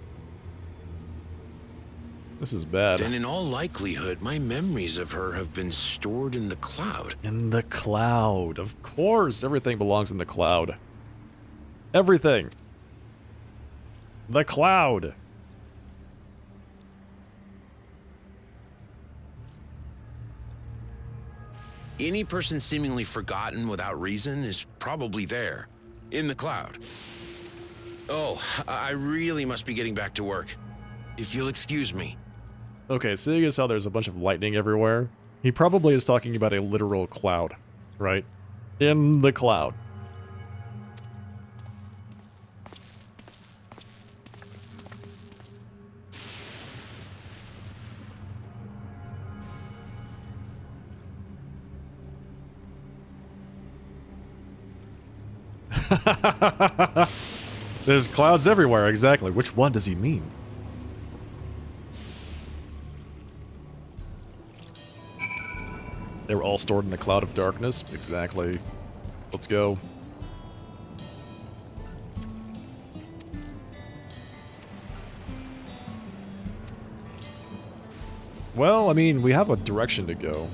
This is bad. Then in all likelihood, my memories of her have been stored in the cloud. In the cloud. Of course, everything belongs in the cloud. Everything. The cloud. Any person seemingly forgotten without reason is probably there, in the cloud. Oh, I really must be getting back to work. If you'll excuse me. Okay, seeing as how there's a bunch of lightning everywhere, He probably is talking about a literal cloud, right? In the cloud. There's clouds everywhere, exactly. Which one does he mean? They were all stored in the cloud of darkness. Exactly. Let's go. Well, I mean, we have a direction to go.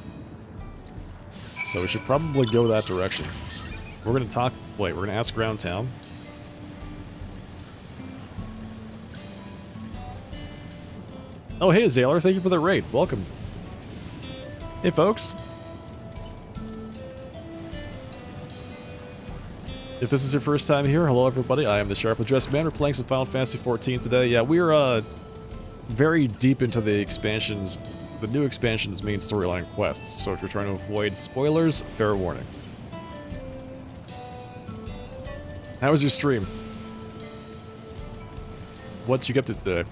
So we should probably go that direction. We're gonna talk... Wait, we're gonna ask around town. Oh, hey, Zaylor, thank you for the raid. Welcome. Hey, folks. If this is your first time here, hello, everybody. I am the Sharply Dressed Man. We're playing some Final Fantasy XIV today. Yeah, we're very deep into the expansions, the new expansion's main storyline quests. So if you're trying to avoid spoilers, fair warning. How was your stream? What'd you get up to today?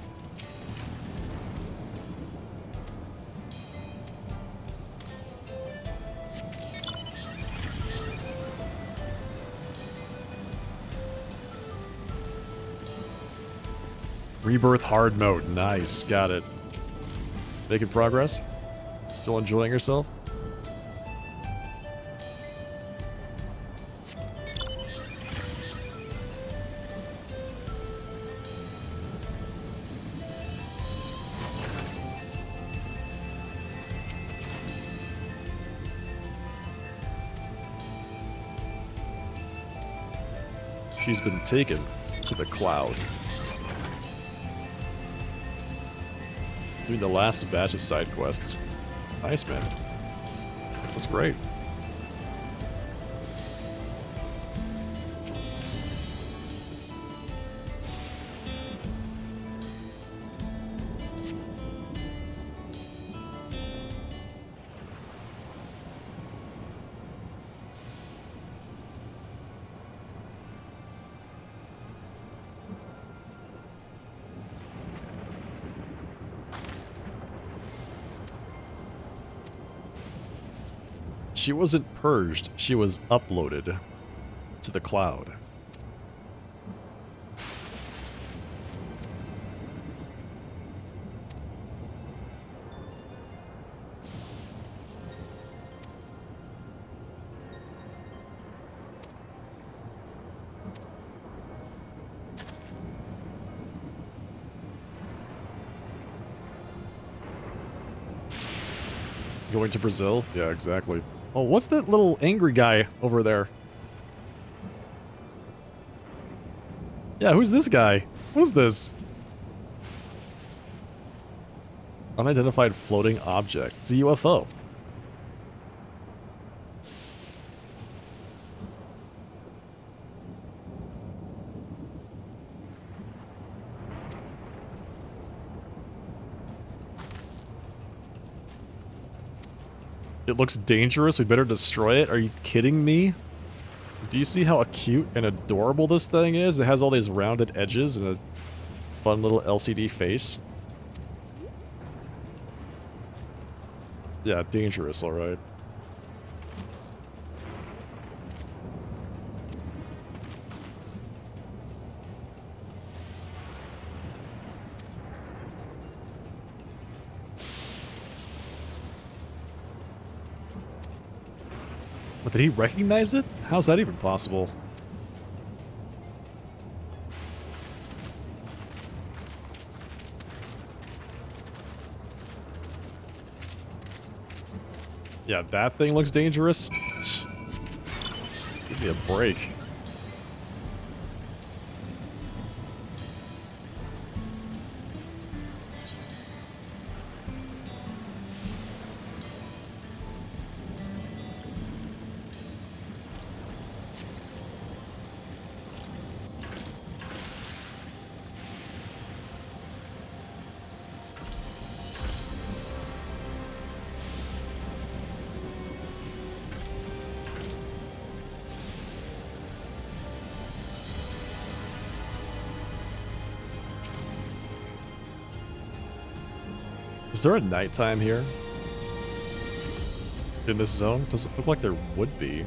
Rebirth hard mode. Nice. Got it. Making progress? Still enjoying yourself? She's been taken to the cloud. Doing the last batch of side quests. Nice, man. That's great. She wasn't purged, she was uploaded to the cloud. Going to Brazil? Yeah, exactly. Oh, what's that little angry guy over there? Yeah, who's this guy? What is this? Unidentified floating object. It's a UFO. It looks dangerous, we better destroy it? Are you kidding me? Do you see how cute and adorable this thing is? It has all these rounded edges and a fun little LCD face. Yeah, dangerous, alright. But did he recognize it? How's that even possible? Yeah, that thing looks dangerous. Give me a break. Is there a nighttime here? In this zone? Doesn't look like there would be.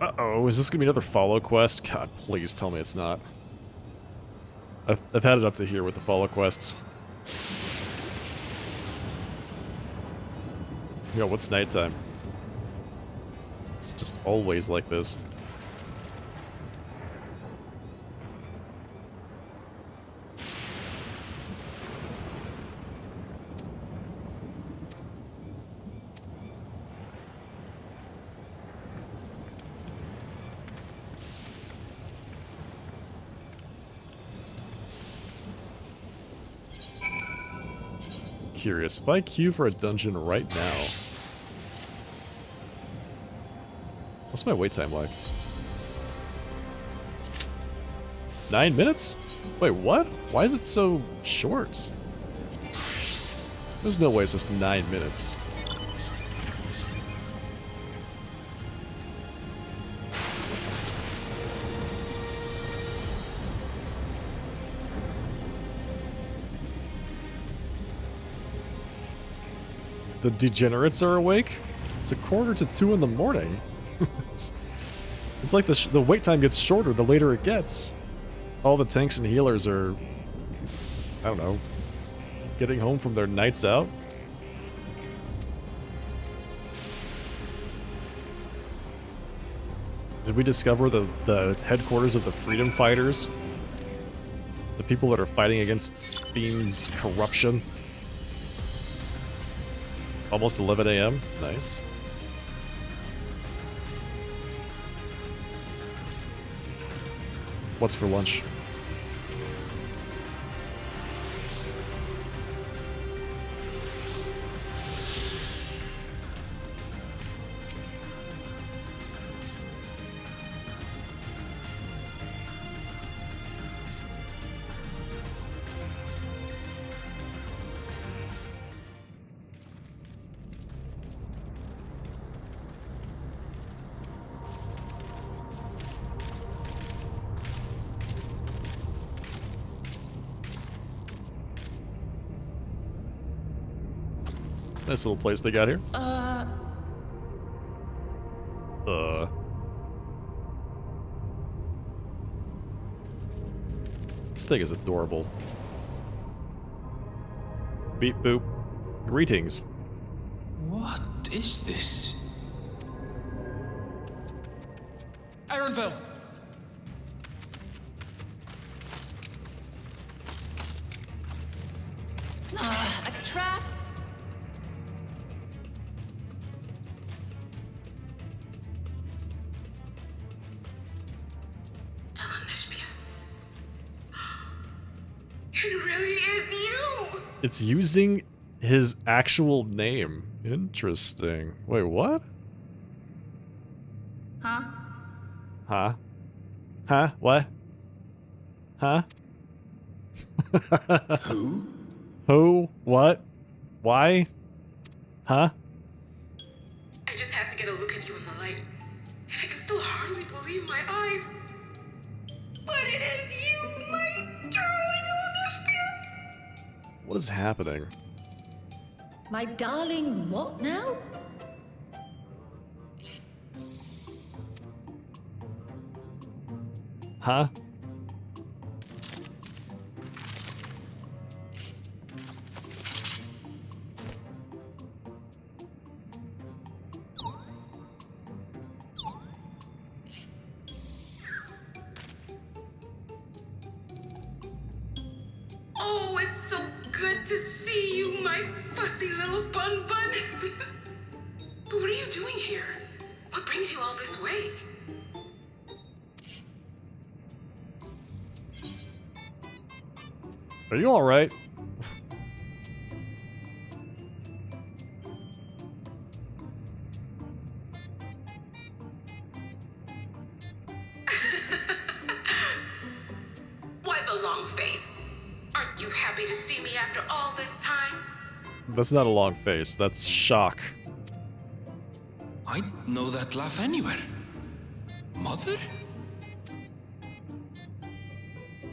Uh-oh, is this gonna be another follow quest? God, please tell me it's not. I've had it up to here with the follow quests. Yo, what's nighttime? It's just always like this. Curious. If I queue for a dungeon right now, what's my wait time like? 9 minutes? Wait, what? Why is it so short? There's no way it's just 9 minutes. The degenerates are awake? It's 1:45 in the morning. it's like the wait time gets shorter the later it gets. All the tanks and healers are, I don't know, getting home from their nights out. Did we discover the headquarters of the Freedom Fighters? The people that are fighting against Fiend's corruption? Almost 11 a.m. Nice. What's for lunch? Nice little place they got here. This thing is adorable. Beep boop. Greetings. What is this? Aaronville! A trap? It really is you! It's using his actual name. Interesting. Wait, what? Huh? Huh? Huh? What? Huh? Who? Who? What? Why? Huh? I just had to get a look at you in the light, and I can still hardly believe my eyes. But it is you, my darling Olympia! What is happening? My darling, what now? Huh? Oh, it's so good to see you, my fussy little bun bun. But what are you doing here? What brings you all this way? Are you alright? Why the long face? Aren't you happy to see me after all this time? That's not a long face. That's shock. I know that laugh anywhere. Mother?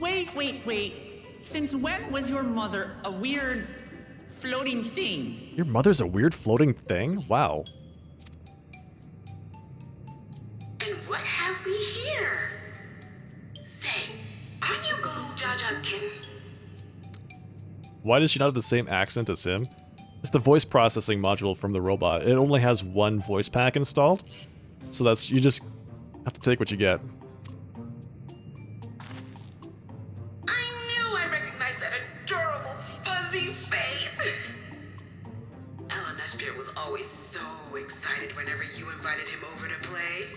Wait. Since when was your mother a weird floating thing? Your mother's a weird floating thing? Wow. And what have we here? Say, aren't you Galul Jaja's kin? Why does she not have the same accent as him? It's the voice processing module from the robot. It only has one voice pack installed. So that's, you just have to take what you get. I knew I recognized that adorable fuzzy face. Ellen Espierre was always so excited whenever you invited him over to play.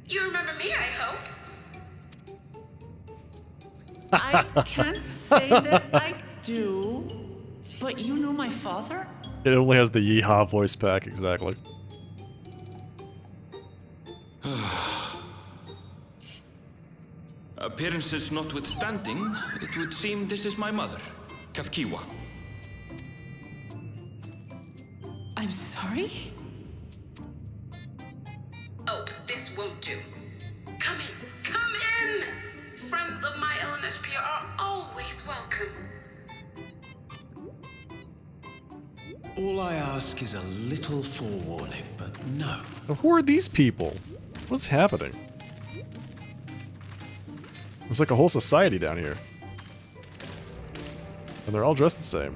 You remember me, I hope? I can't say that I do, but you know my father? It only has the yeehaw voice pack, exactly. Appearances notwithstanding, it would seem this is my mother, Kafkiwa. I'm sorry? Oh, this won't do. Come in! Friends of my Ellen Espierre are always welcome. All I ask is a little forewarning, but no. Now, who are these people? What's happening? There's like a whole society down here. And they're all dressed the same.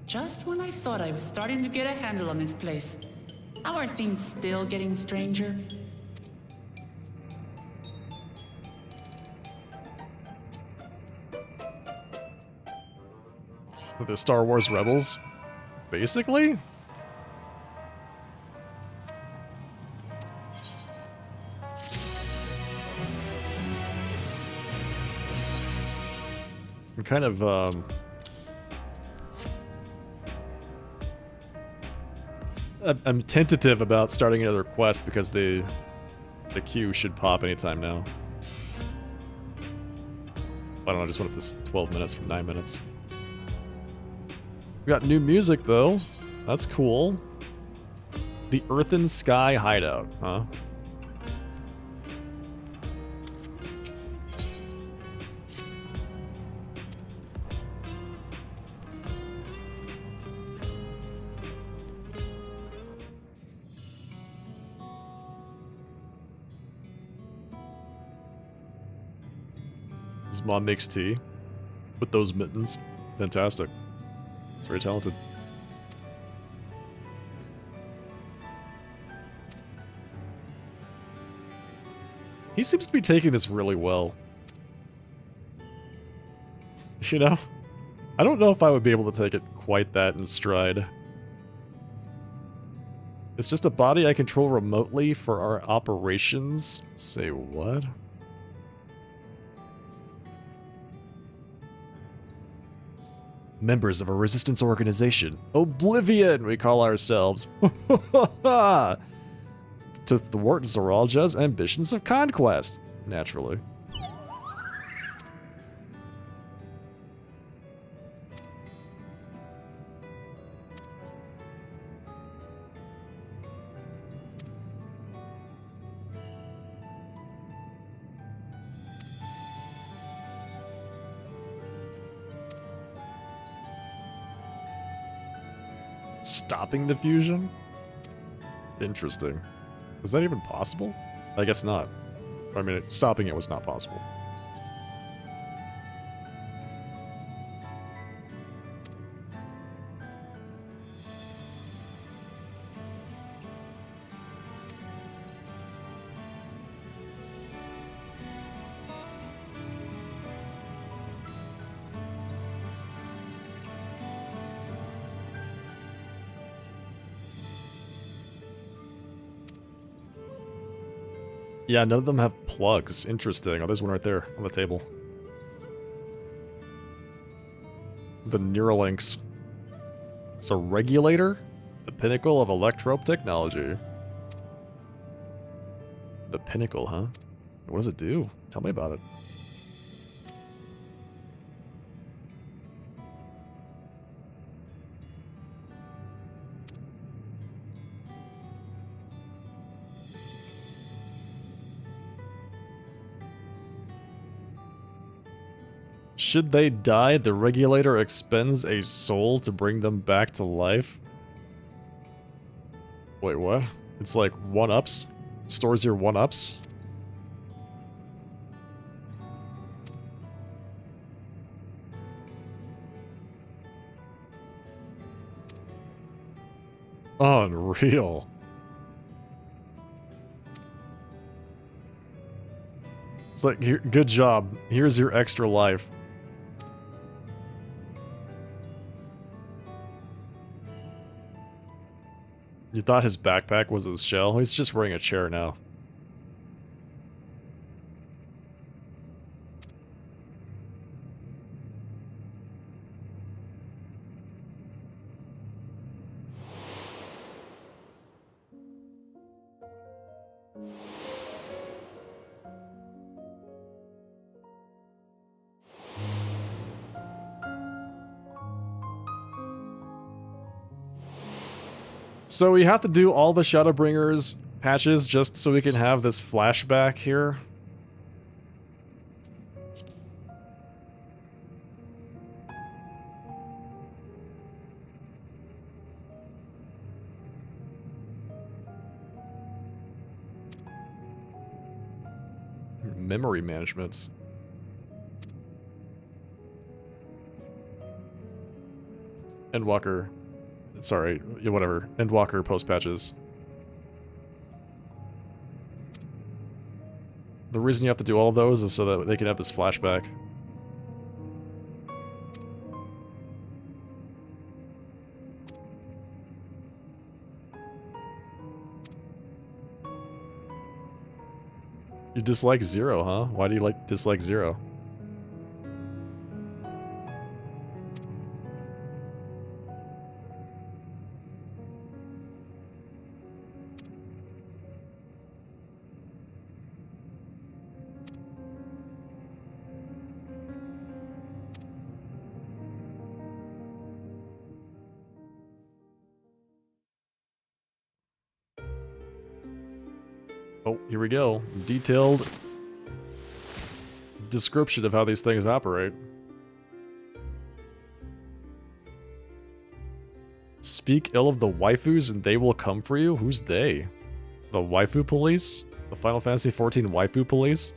Just when I thought I was starting to get a handle on this place. How are things still getting stranger? The Star Wars Rebels, basically? I'm kind of, I'm tentative about starting another quest because the queue should pop anytime now. I don't know, I just went up this 12 minutes from 9 minutes. We got new music, though. That's cool. The Earth and Sky Hideout, huh? His mom makes tea with those mittens. Fantastic. It's very talented. He seems to be taking this really well. You know? I don't know if I would be able to take it quite that in stride. It's just a body I control remotely for our operations. Say what? Members of a resistance organization. Oblivion, we call ourselves. To thwart Zoralja's ambitions of conquest. Naturally. Stopping the fusion? Interesting. Is that even possible? I guess not. I mean, stopping it was not possible. Yeah, none of them have plugs. Interesting. Oh, there's one right there on the table. The Neuralinks. It's a regulator? The pinnacle of electrope technology. The pinnacle, huh? What does it do? Tell me about it. Should they die, the regulator expends a soul to bring them back to life? Wait, what? It's like 1-ups? Stores your 1-ups? Unreal. It's like, here, good job. Here's your extra life. You thought his backpack was his shell? He's just wearing a chair now. So we have to do all the Shadowbringers patches just so we can have this flashback here. Memory management. Endwalker. Sorry, yeah, whatever. Endwalker post patches. The reason you have to do all of those is so that they can have this flashback. You dislike Zero, huh? Why do you dislike Zero? Oh, here we go. Detailed description of how these things operate. Speak ill of the waifus and they will come for you? Who's they? The waifu police? The Final Fantasy XIV waifu police?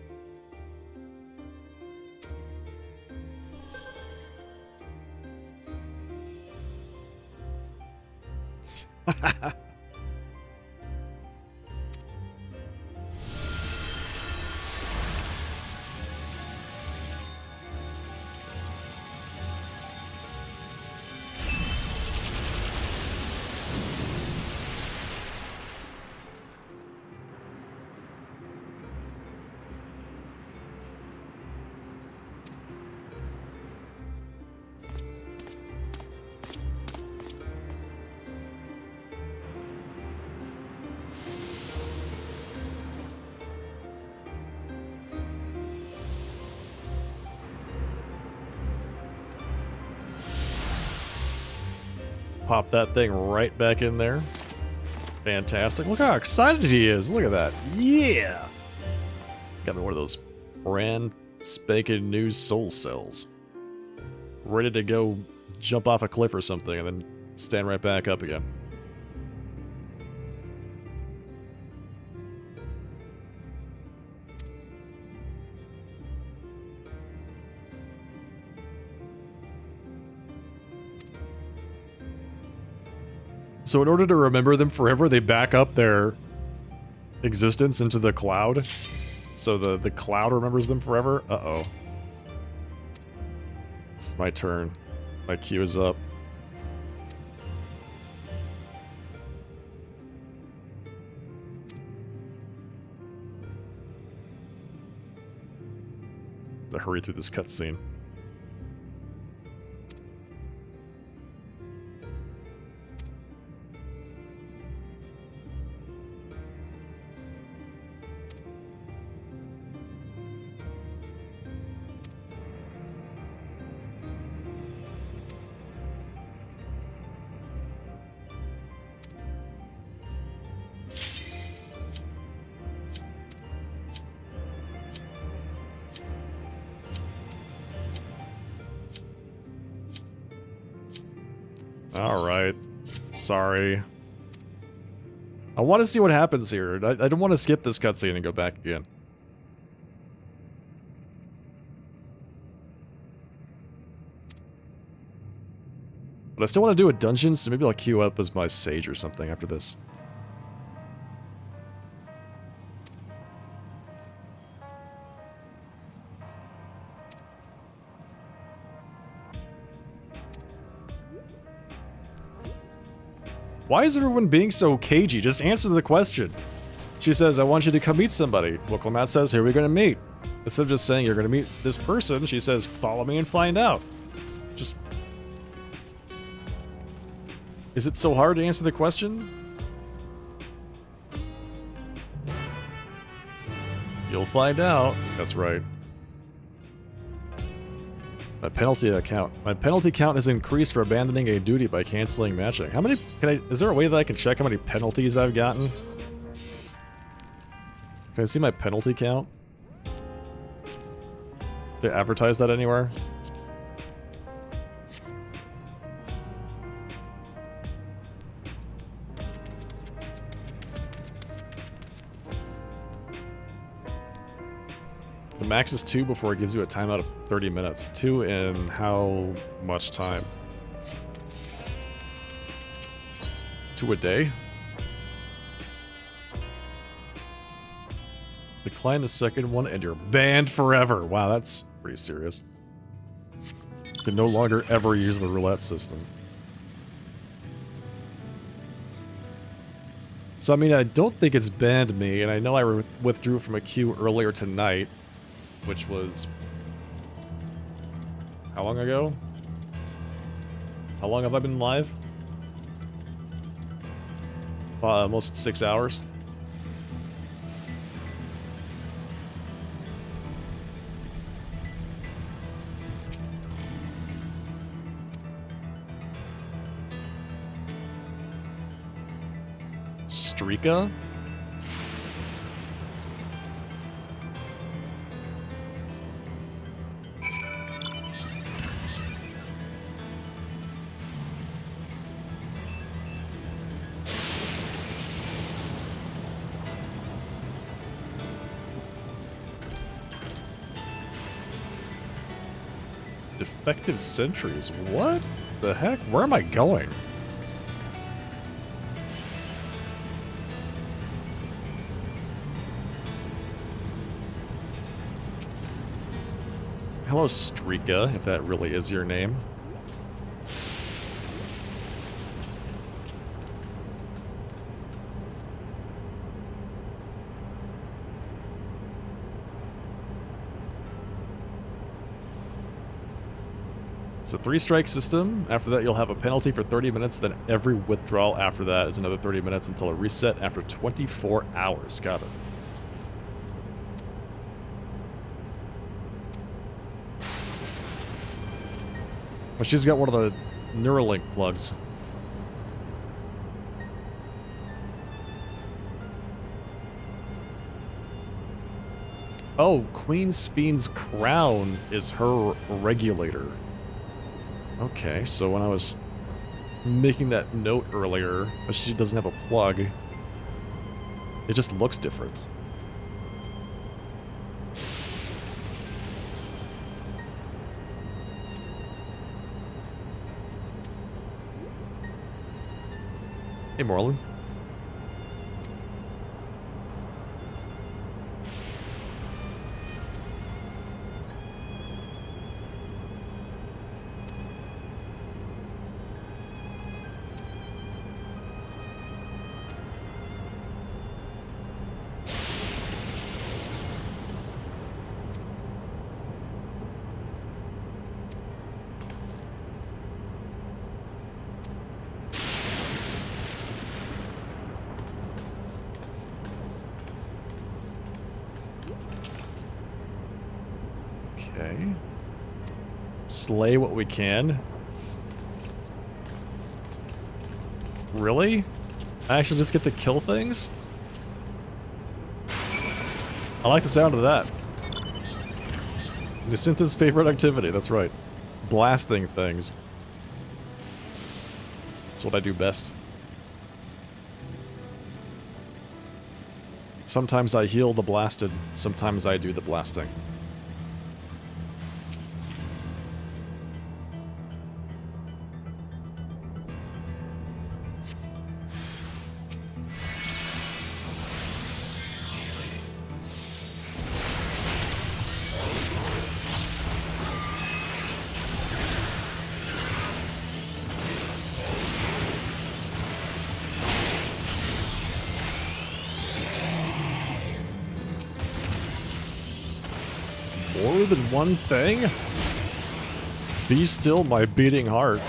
Pop that thing right back in there. Fantastic. Look how excited he is. Look at that. Yeah! Got me one of those brand spanking new soul cells. Ready to go jump off a cliff or something and then stand right back up again. So in order to remember them forever, they back up their existence into the cloud. So the cloud remembers them forever. Uh-oh. It's my turn. My queue is up. To hurry through this cutscene. Alright. Sorry. I want to see what happens here. I don't want to skip this cutscene and go back again. But I still want to do a dungeon, so maybe I'll queue up as my Sage or something after this. Why is everyone being so cagey? Just answer the question. She says, I want you to come meet somebody. Well, Clement says, who are we going to meet? Instead of just saying, you're going to meet this person, she says, follow me and find out. Just... Is it so hard to answer the question? You'll find out. That's right. My penalty count. My penalty count is increased for abandoning a duty by canceling matching. How many... is there a way that I can check how many penalties I've gotten? Can I see my penalty count? They advertise that anywhere? The max is 2 before it gives you a timeout of 30 minutes. 2 in how much time? 2 a day? Decline the second one and you're banned forever. Wow, that's pretty serious. You can no longer ever use the roulette system. So, I mean, I don't think it's banned me, and I know I withdrew from a queue earlier tonight, which was... how long ago? How long have I been live? Almost 6 hours. Streaka? Defective sentries? What the heck? Where am I going? Hello, Streaka, if that really is your name. It's a 3-strike system. After that, you'll have a penalty for 30 minutes, then every withdrawal after that is another 30 minutes until a reset after 24 hours. Got it. Well, she's got one of the Neuralink plugs. Oh, Queen Spheen's crown is her regulator. Okay, so when I was making that note earlier, but she doesn't have a plug, it just looks different. Hey, Morlun. Okay. Slay what we can. Really? I actually just get to kill things? I like the sound of that. Jacinta's favorite activity, that's right. Blasting things. That's what I do best. Sometimes I heal the blasted, sometimes I do the blasting. More than one thing? Be still, my beating heart.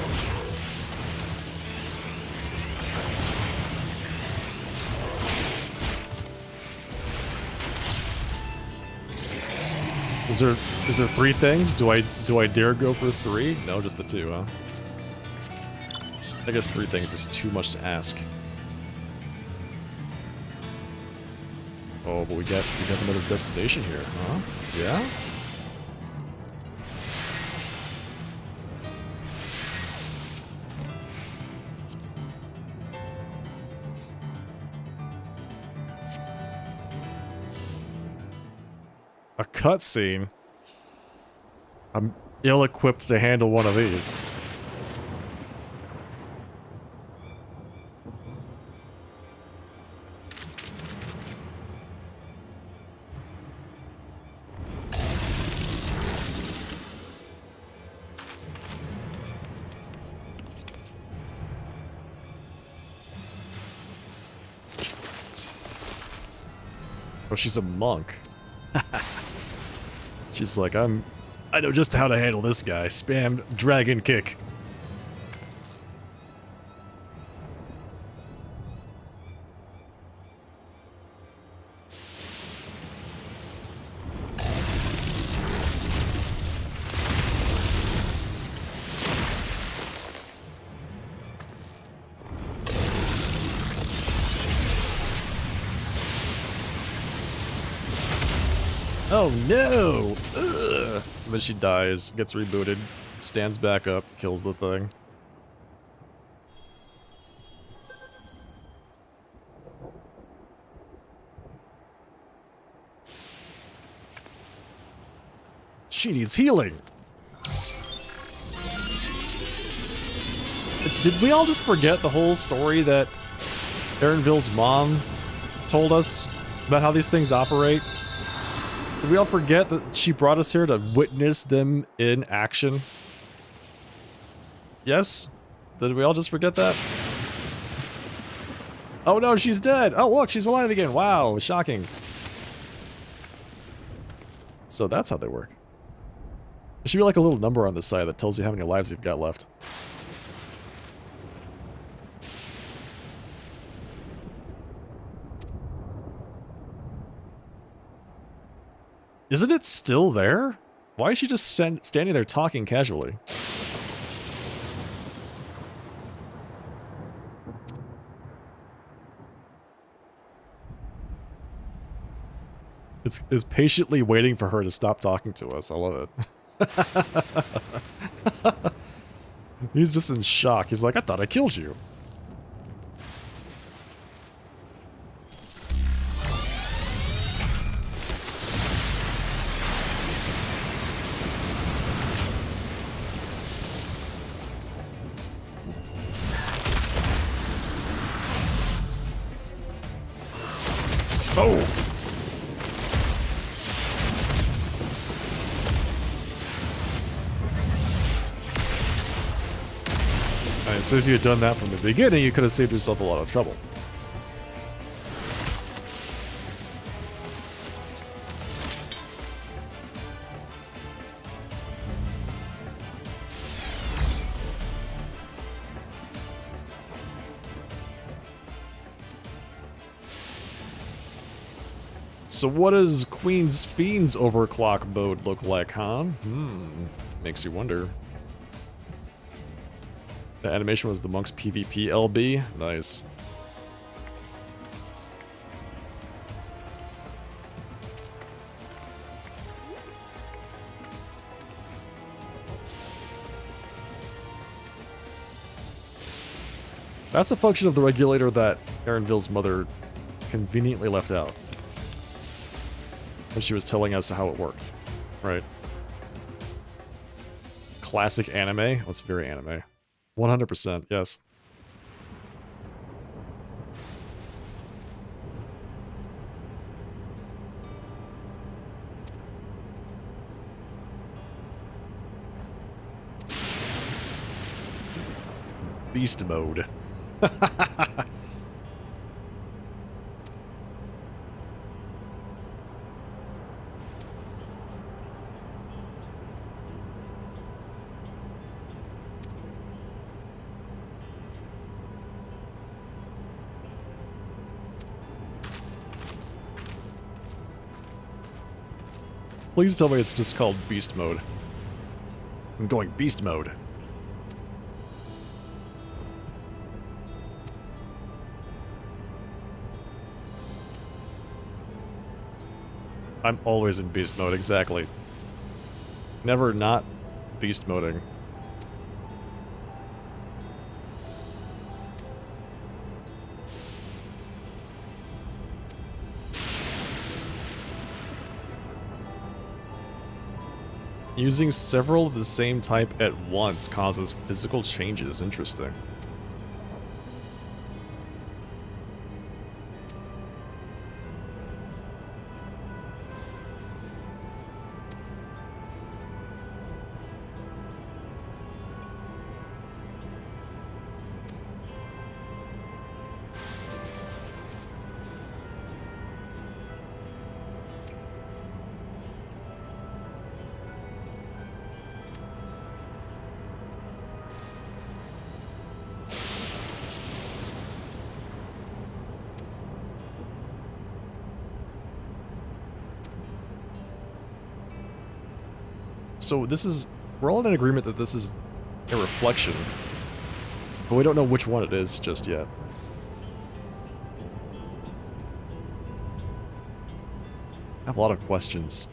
Is there 3 things? Do I dare go for 3? No, just the 2, huh? I guess 3 things is too much to ask. Oh, but we got another destination here, huh? Yeah? A cutscene? I'm ill-equipped to handle one of these. Oh, she's a monk. She's like, I know just how to handle this guy. Spam dragon kick. Oh no! Ugh. And then she dies, gets rebooted, stands back up, kills the thing. She needs healing! Did we all just forget the whole story that Erenville's mom told us about how these things operate? Did we all forget that she brought us here to witness them in action? Yes? Did we all just forget that? Oh no, she's dead! Oh look, she's alive again! Wow, shocking. So that's how they work. There should be like a little number on the side that tells you how many lives you've got left. Isn't it still there? Why is she just standing there talking casually? It's patiently waiting for her to stop talking to us. I love it. He's just in shock. He's like, I thought I killed you. Oh! Alright, so if you had done that from the beginning, you could have saved yourself a lot of trouble. So what does Queen's Fiend's overclock mode look like, huh? Makes you wonder. The animation was the monk's PvP LB. Nice. That's a function of the regulator that Erenville's mother conveniently left out when she was telling us how it worked, right? Classic anime? That's very anime. 100%, yes. Beast mode. Please tell me it's just called beast mode. I'm going beast mode. I'm always in beast mode, exactly. Never not beast moding. Using several of the same type at once causes physical changes. Interesting. So this is, we're all in agreement that this is a reflection, but we don't know which one it is just yet. I have a lot of questions.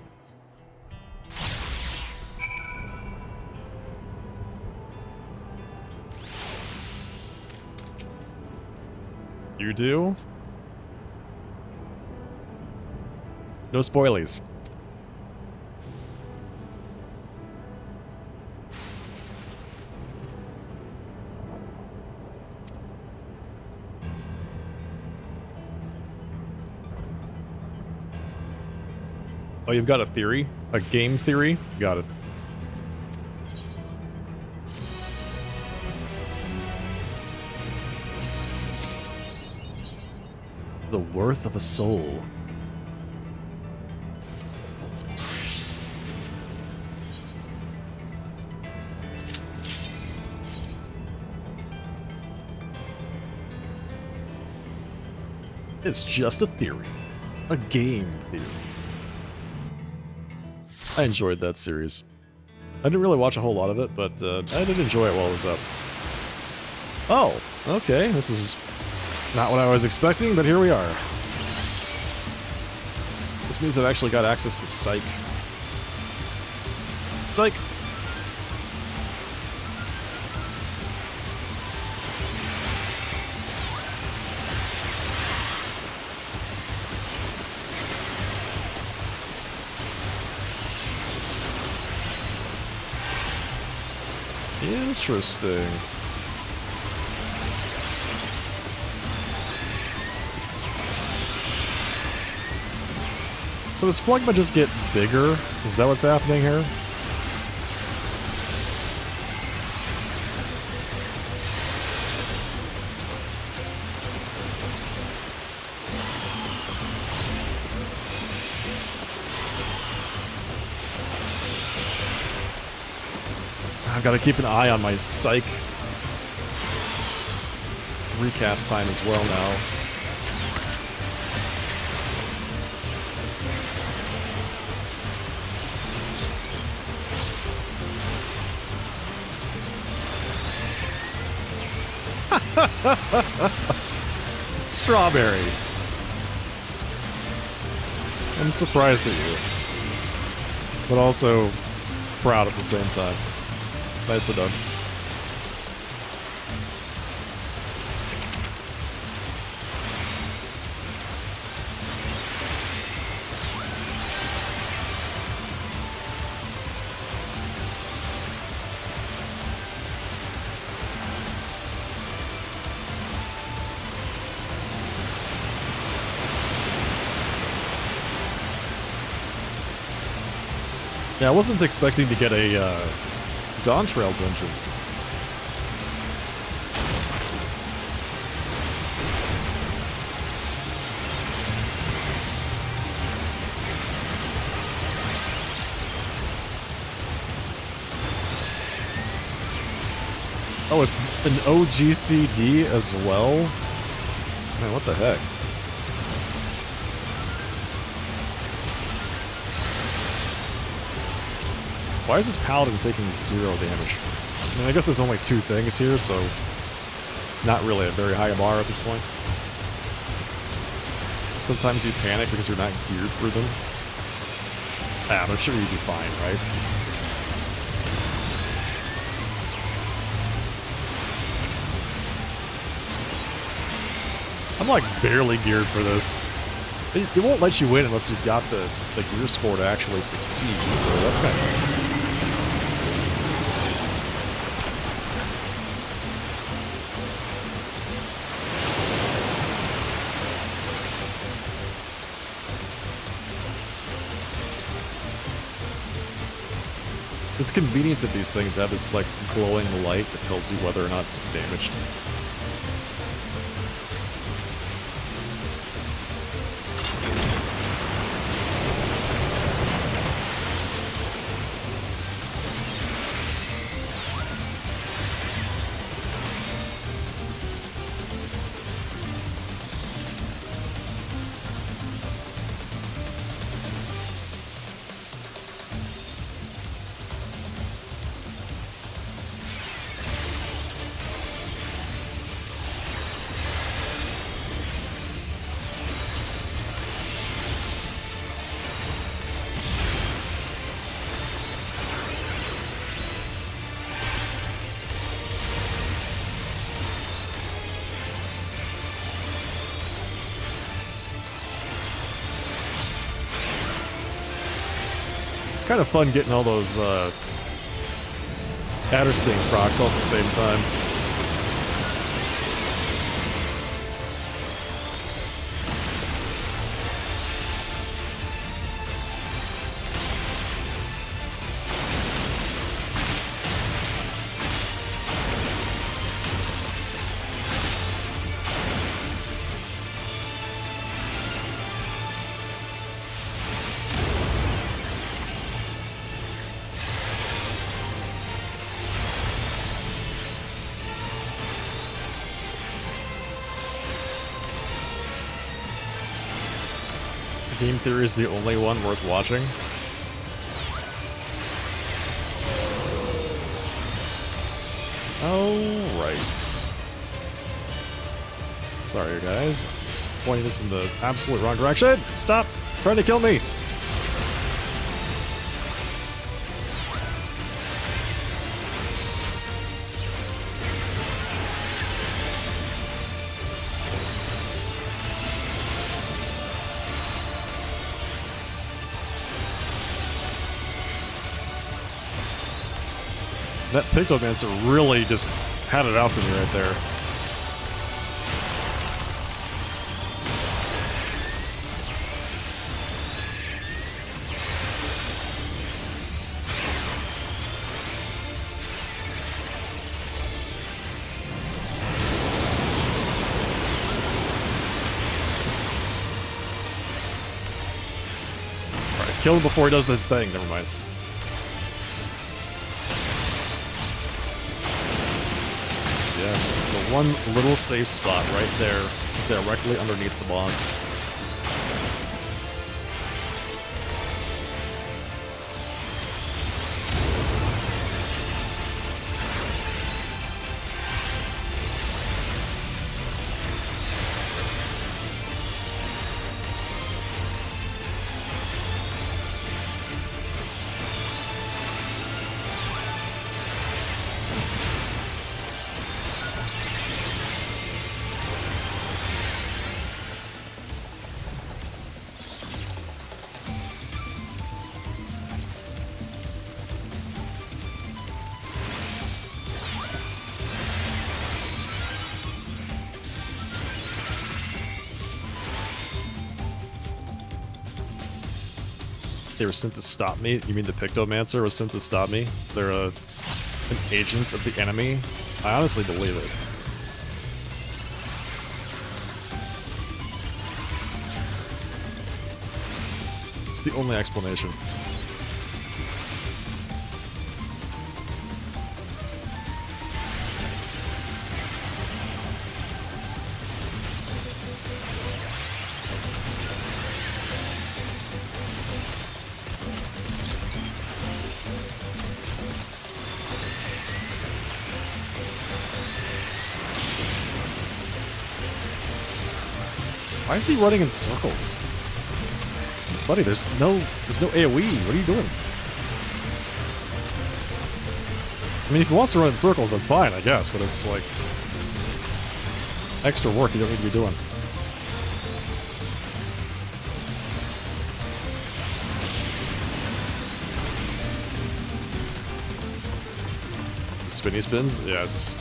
You do? No spoilies. Oh, you've got a theory? A game theory? Got it. The worth of a soul. It's just a theory. A game theory. I enjoyed that series. I didn't really watch a whole lot of it, but I did enjoy it while it was up. Oh, okay, this is not what I was expecting, but here we are. This means I've actually got access to Psych. Psych! Interesting. So does Phlegma just get bigger? Is that what's happening here? I've got to keep an eye on my Psych recast time as well now. Strawberry. I'm surprised at you, but also proud at the same time. Nicely done. Yeah, I wasn't expecting to get a Dawntrail dungeon. Oh, it's an OGCD as well? Man, what the heck? Why is this paladin taking 0 damage? I mean, I guess there's only 2 things here, so it's not really a very high bar at this point. Sometimes you panic because you're not geared for them. Ah, but I'm sure you'd be fine, right? I'm like barely geared for this. It won't let you in unless you've got the gear score to actually succeed, so that's kind of nice. It's convenient of these things to have this like glowing light that tells you whether or not it's damaged. It's kind of fun getting all those Addersting procs all at the same time. Game Theory is the only one worth watching. Alright. Sorry, guys. Just pointing this in the absolute wrong direction. Stop trying to kill me. That Pictomancer really just had it out for me right there. Alright, kill him before he does this thing, never mind. Yes, the one little safe spot right there, directly underneath the boss. they were sent to stop me. You mean the Pictomancer was sent to stop me? They're an agent of the enemy? I honestly believe it. It's the only explanation. Why is he running in circles? Buddy, there's no AoE. What are you doing? I mean, if he wants to run in circles, that's fine, I guess, but it's like extra work you don't need to be doing. Spinny spins? Yeah, it's just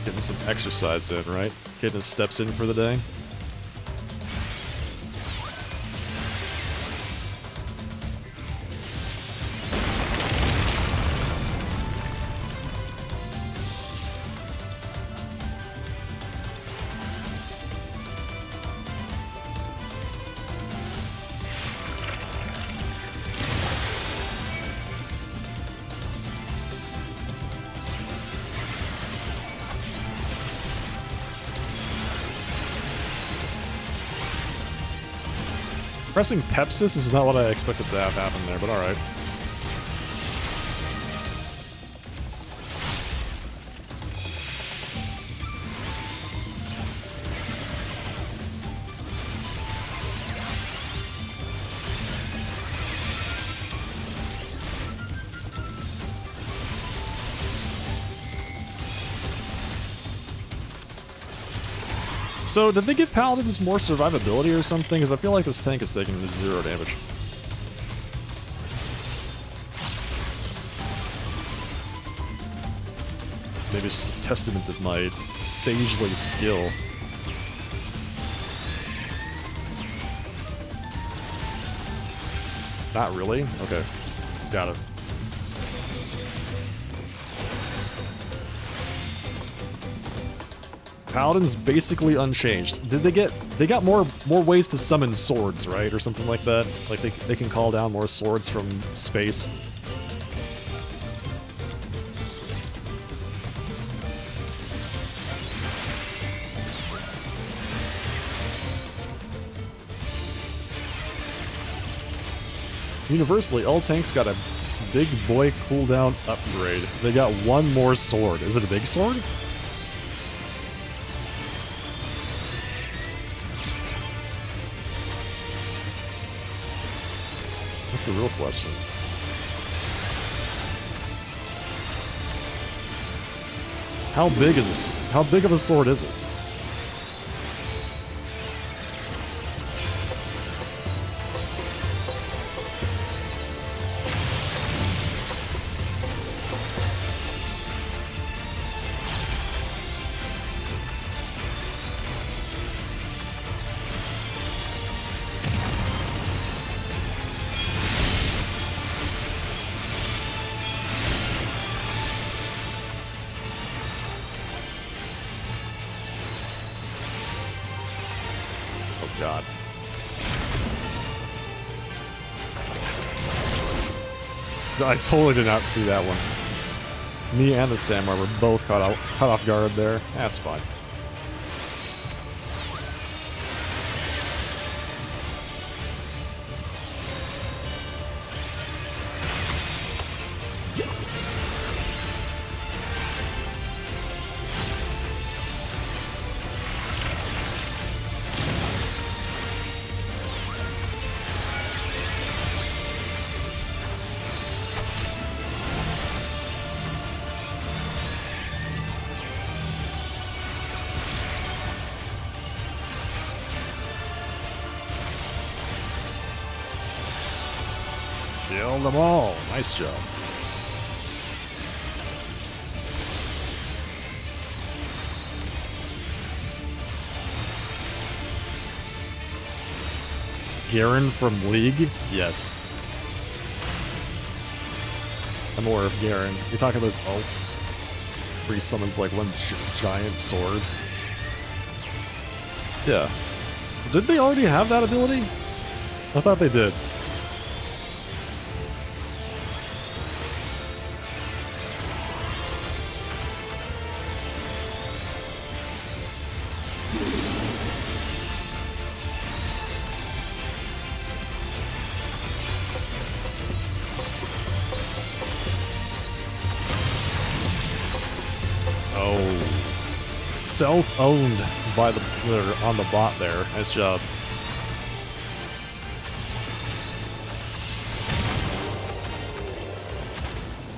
getting some exercise in, right? Getting his steps in for the day. Pressing Pepsis is not what I expected to have happen there, but alright. So, did they give Paladins more survivability or something? Because I feel like this tank is taking 0 damage. Maybe it's just a testament of my sagely skill. Not really? Okay. Got it. Paladin's basically unchanged. Did they got more ways to summon swords, right? Or something like that? Like they can call down more swords from space. Universally, all tanks got a big boy cooldown upgrade. They got one more sword. Is it a big sword? That's the real question. How big is this? How big of a sword is it? God. I totally did not see that one. Me and the samurai were both caught off guard there. That's fine. Kill them all. Nice job. Garen from League? Yes. I'm aware of Garen. You're talking about his ult? Where he summons like one giant sword? Yeah. Did they already have that ability? I thought they did. Self-owned by the on the bot there. Nice job.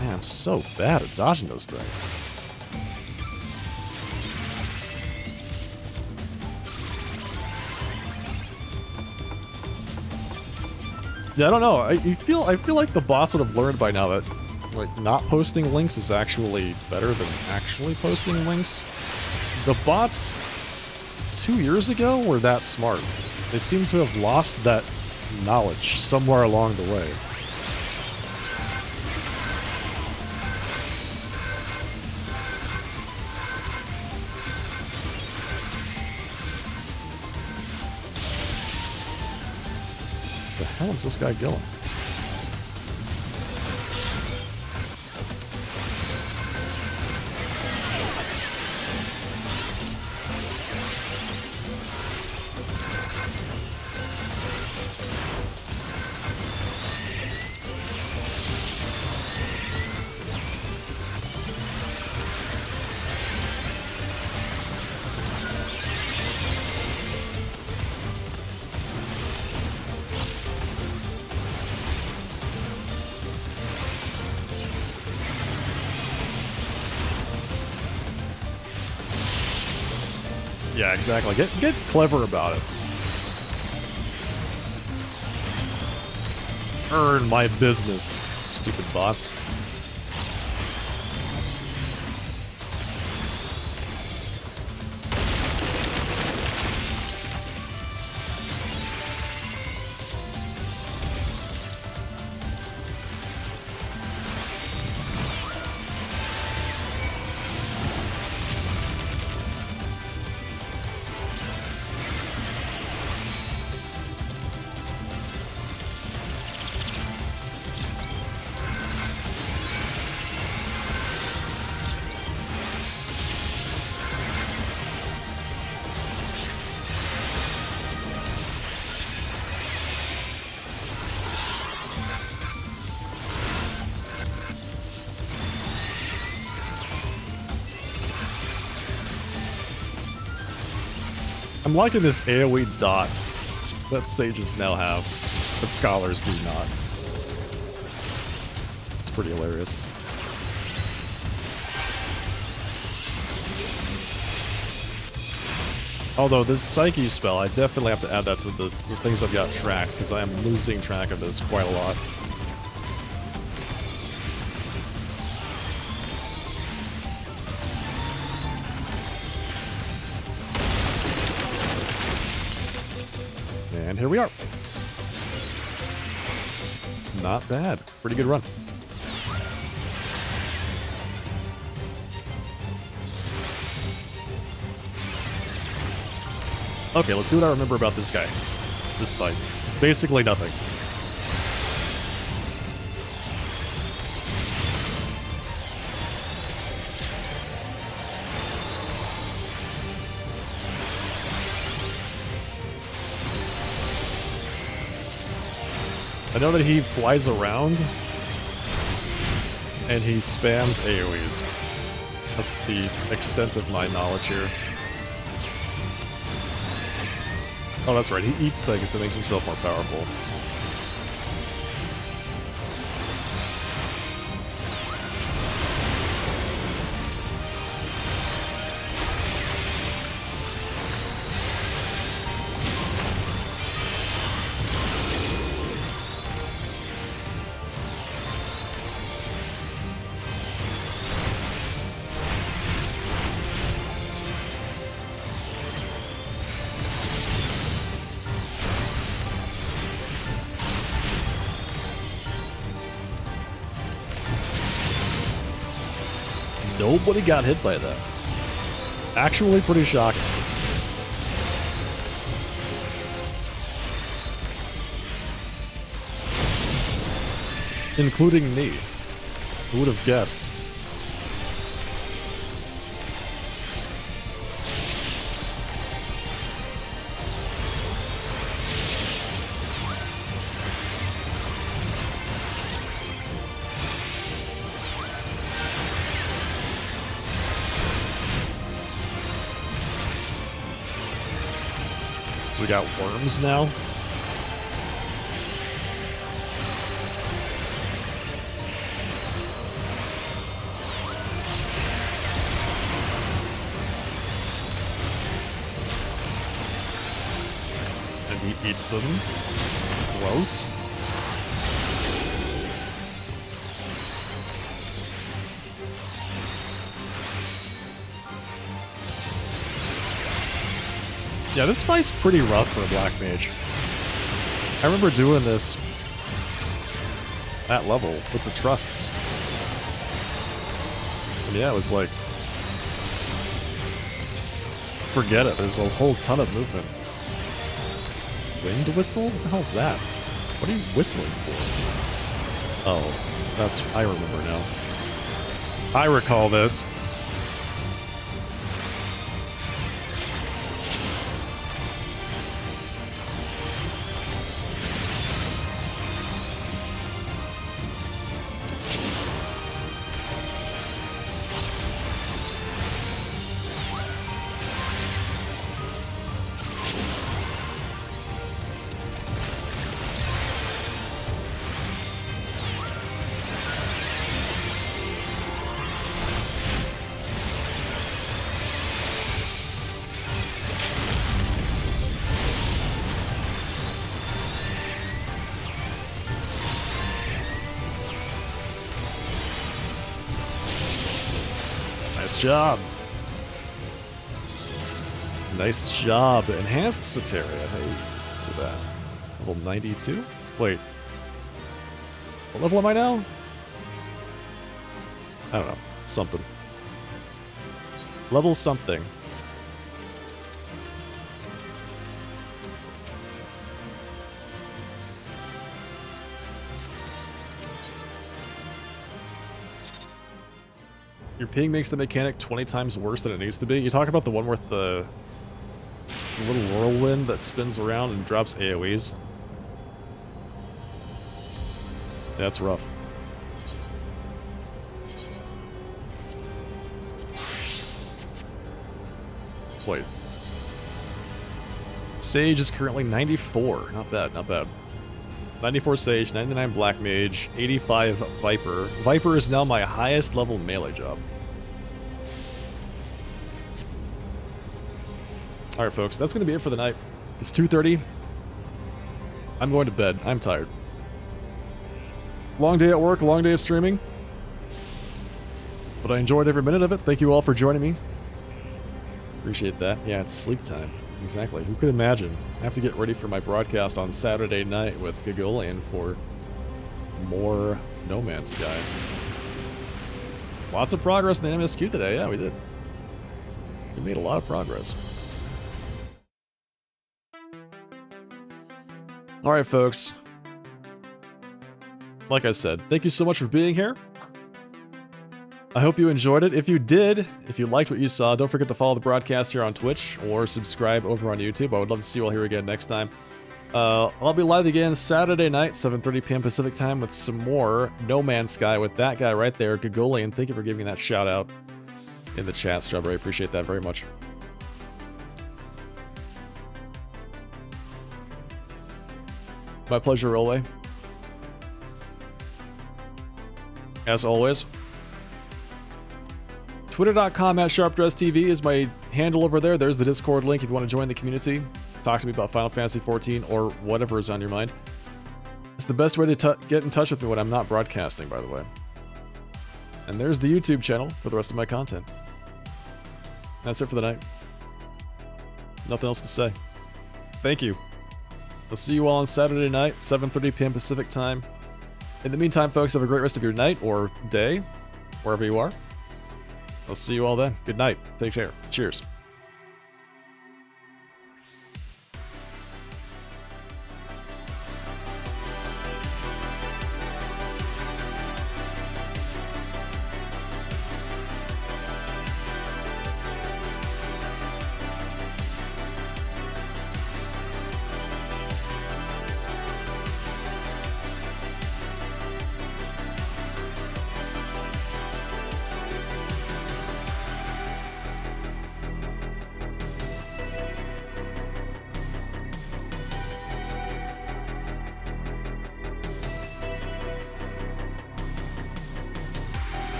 Man, I'm so bad at dodging those things. Yeah, I don't know. I feel like the bots would have learned by now that like not posting links is actually better than actually posting links. The bots 2 years ago were that smart. They seem to have lost that knowledge somewhere along the way. The hell is this guy going? Yeah, exactly. Get clever about it. Earn my business, stupid bots. I'm liking this AoE dot that sages now have, but scholars do not. It's pretty hilarious. Although this Psyche spell, I definitely have to add that to the things I've got tracked, because I am losing track of this quite a lot. And here we are. Not bad. Pretty good run. Okay, let's see what I remember about this guy. This fight. Basically nothing. I know that he flies around and he spams AoEs. That's the extent of my knowledge here. Oh, that's right. He eats things to make himself more powerful. nobody got hit by that. Actually pretty shocking. Including me. Who would have guessed? So we got worms now. And he eats them. Gross. Yeah, this fight's pretty rough for a Black Mage. I remember doing this at level with the trusts. And yeah, it was like... Forget it, there's a whole ton of movement. Wind whistle? What the hell's that? What are you whistling for? Oh, that's... I remember now. I recall this. Nice job. Nice job. Enhanced Soteria. Hey, look at that. Level 92? Wait. What level am I now? I don't know. Something. Level something. Your ping makes the mechanic 20 times worse than it needs to be. You talk about the one with the little whirlwind that spins around and drops AoEs. That's rough. Wait. Sage is currently 94. Not bad, not bad. 94 Sage, 99 Black Mage, 85 Viper. Viper is now my highest level melee job. Alright folks, that's going to be it for the night. It's 2:30. I'm going to bed. I'm tired. Long day at work, long day of streaming. But I enjoyed every minute of it. Thank you all for joining me. Appreciate that. Yeah, it's sleep time. Exactly. Who could imagine? I have to get ready for my broadcast on Saturday night with Gagolian for more No Man's Sky. Lots of progress in the MSQ today. Yeah, we did. We made a lot of progress. Alright, folks. Like I said, thank you so much for being here. I hope you enjoyed it. If you did, if you liked what you saw, don't forget to follow the broadcast here on Twitch or subscribe over on YouTube. I would love to see you all here again next time. I'll be live again Saturday night, 7:30 p.m. Pacific time with some more No Man's Sky with that guy right there, Gagolian. Thank you for giving that shout out in the chat, Strawberry. Appreciate that very much. My pleasure, Rolway. As always. Twitter.com/SharpDressTV is my handle over there. There's the Discord link if you want to join the community. Talk to me about Final Fantasy XIV or whatever is on your mind. It's the best way to get in touch with me when I'm not broadcasting, by the way. And there's the YouTube channel for the rest of my content. That's it for the night. Nothing else to say. Thank you. I'll see you all on Saturday night, 7:30 p.m. Pacific time. In the meantime, folks, have a great rest of your night or day, wherever you are. I'll see you all then. Good night. Take care. Cheers.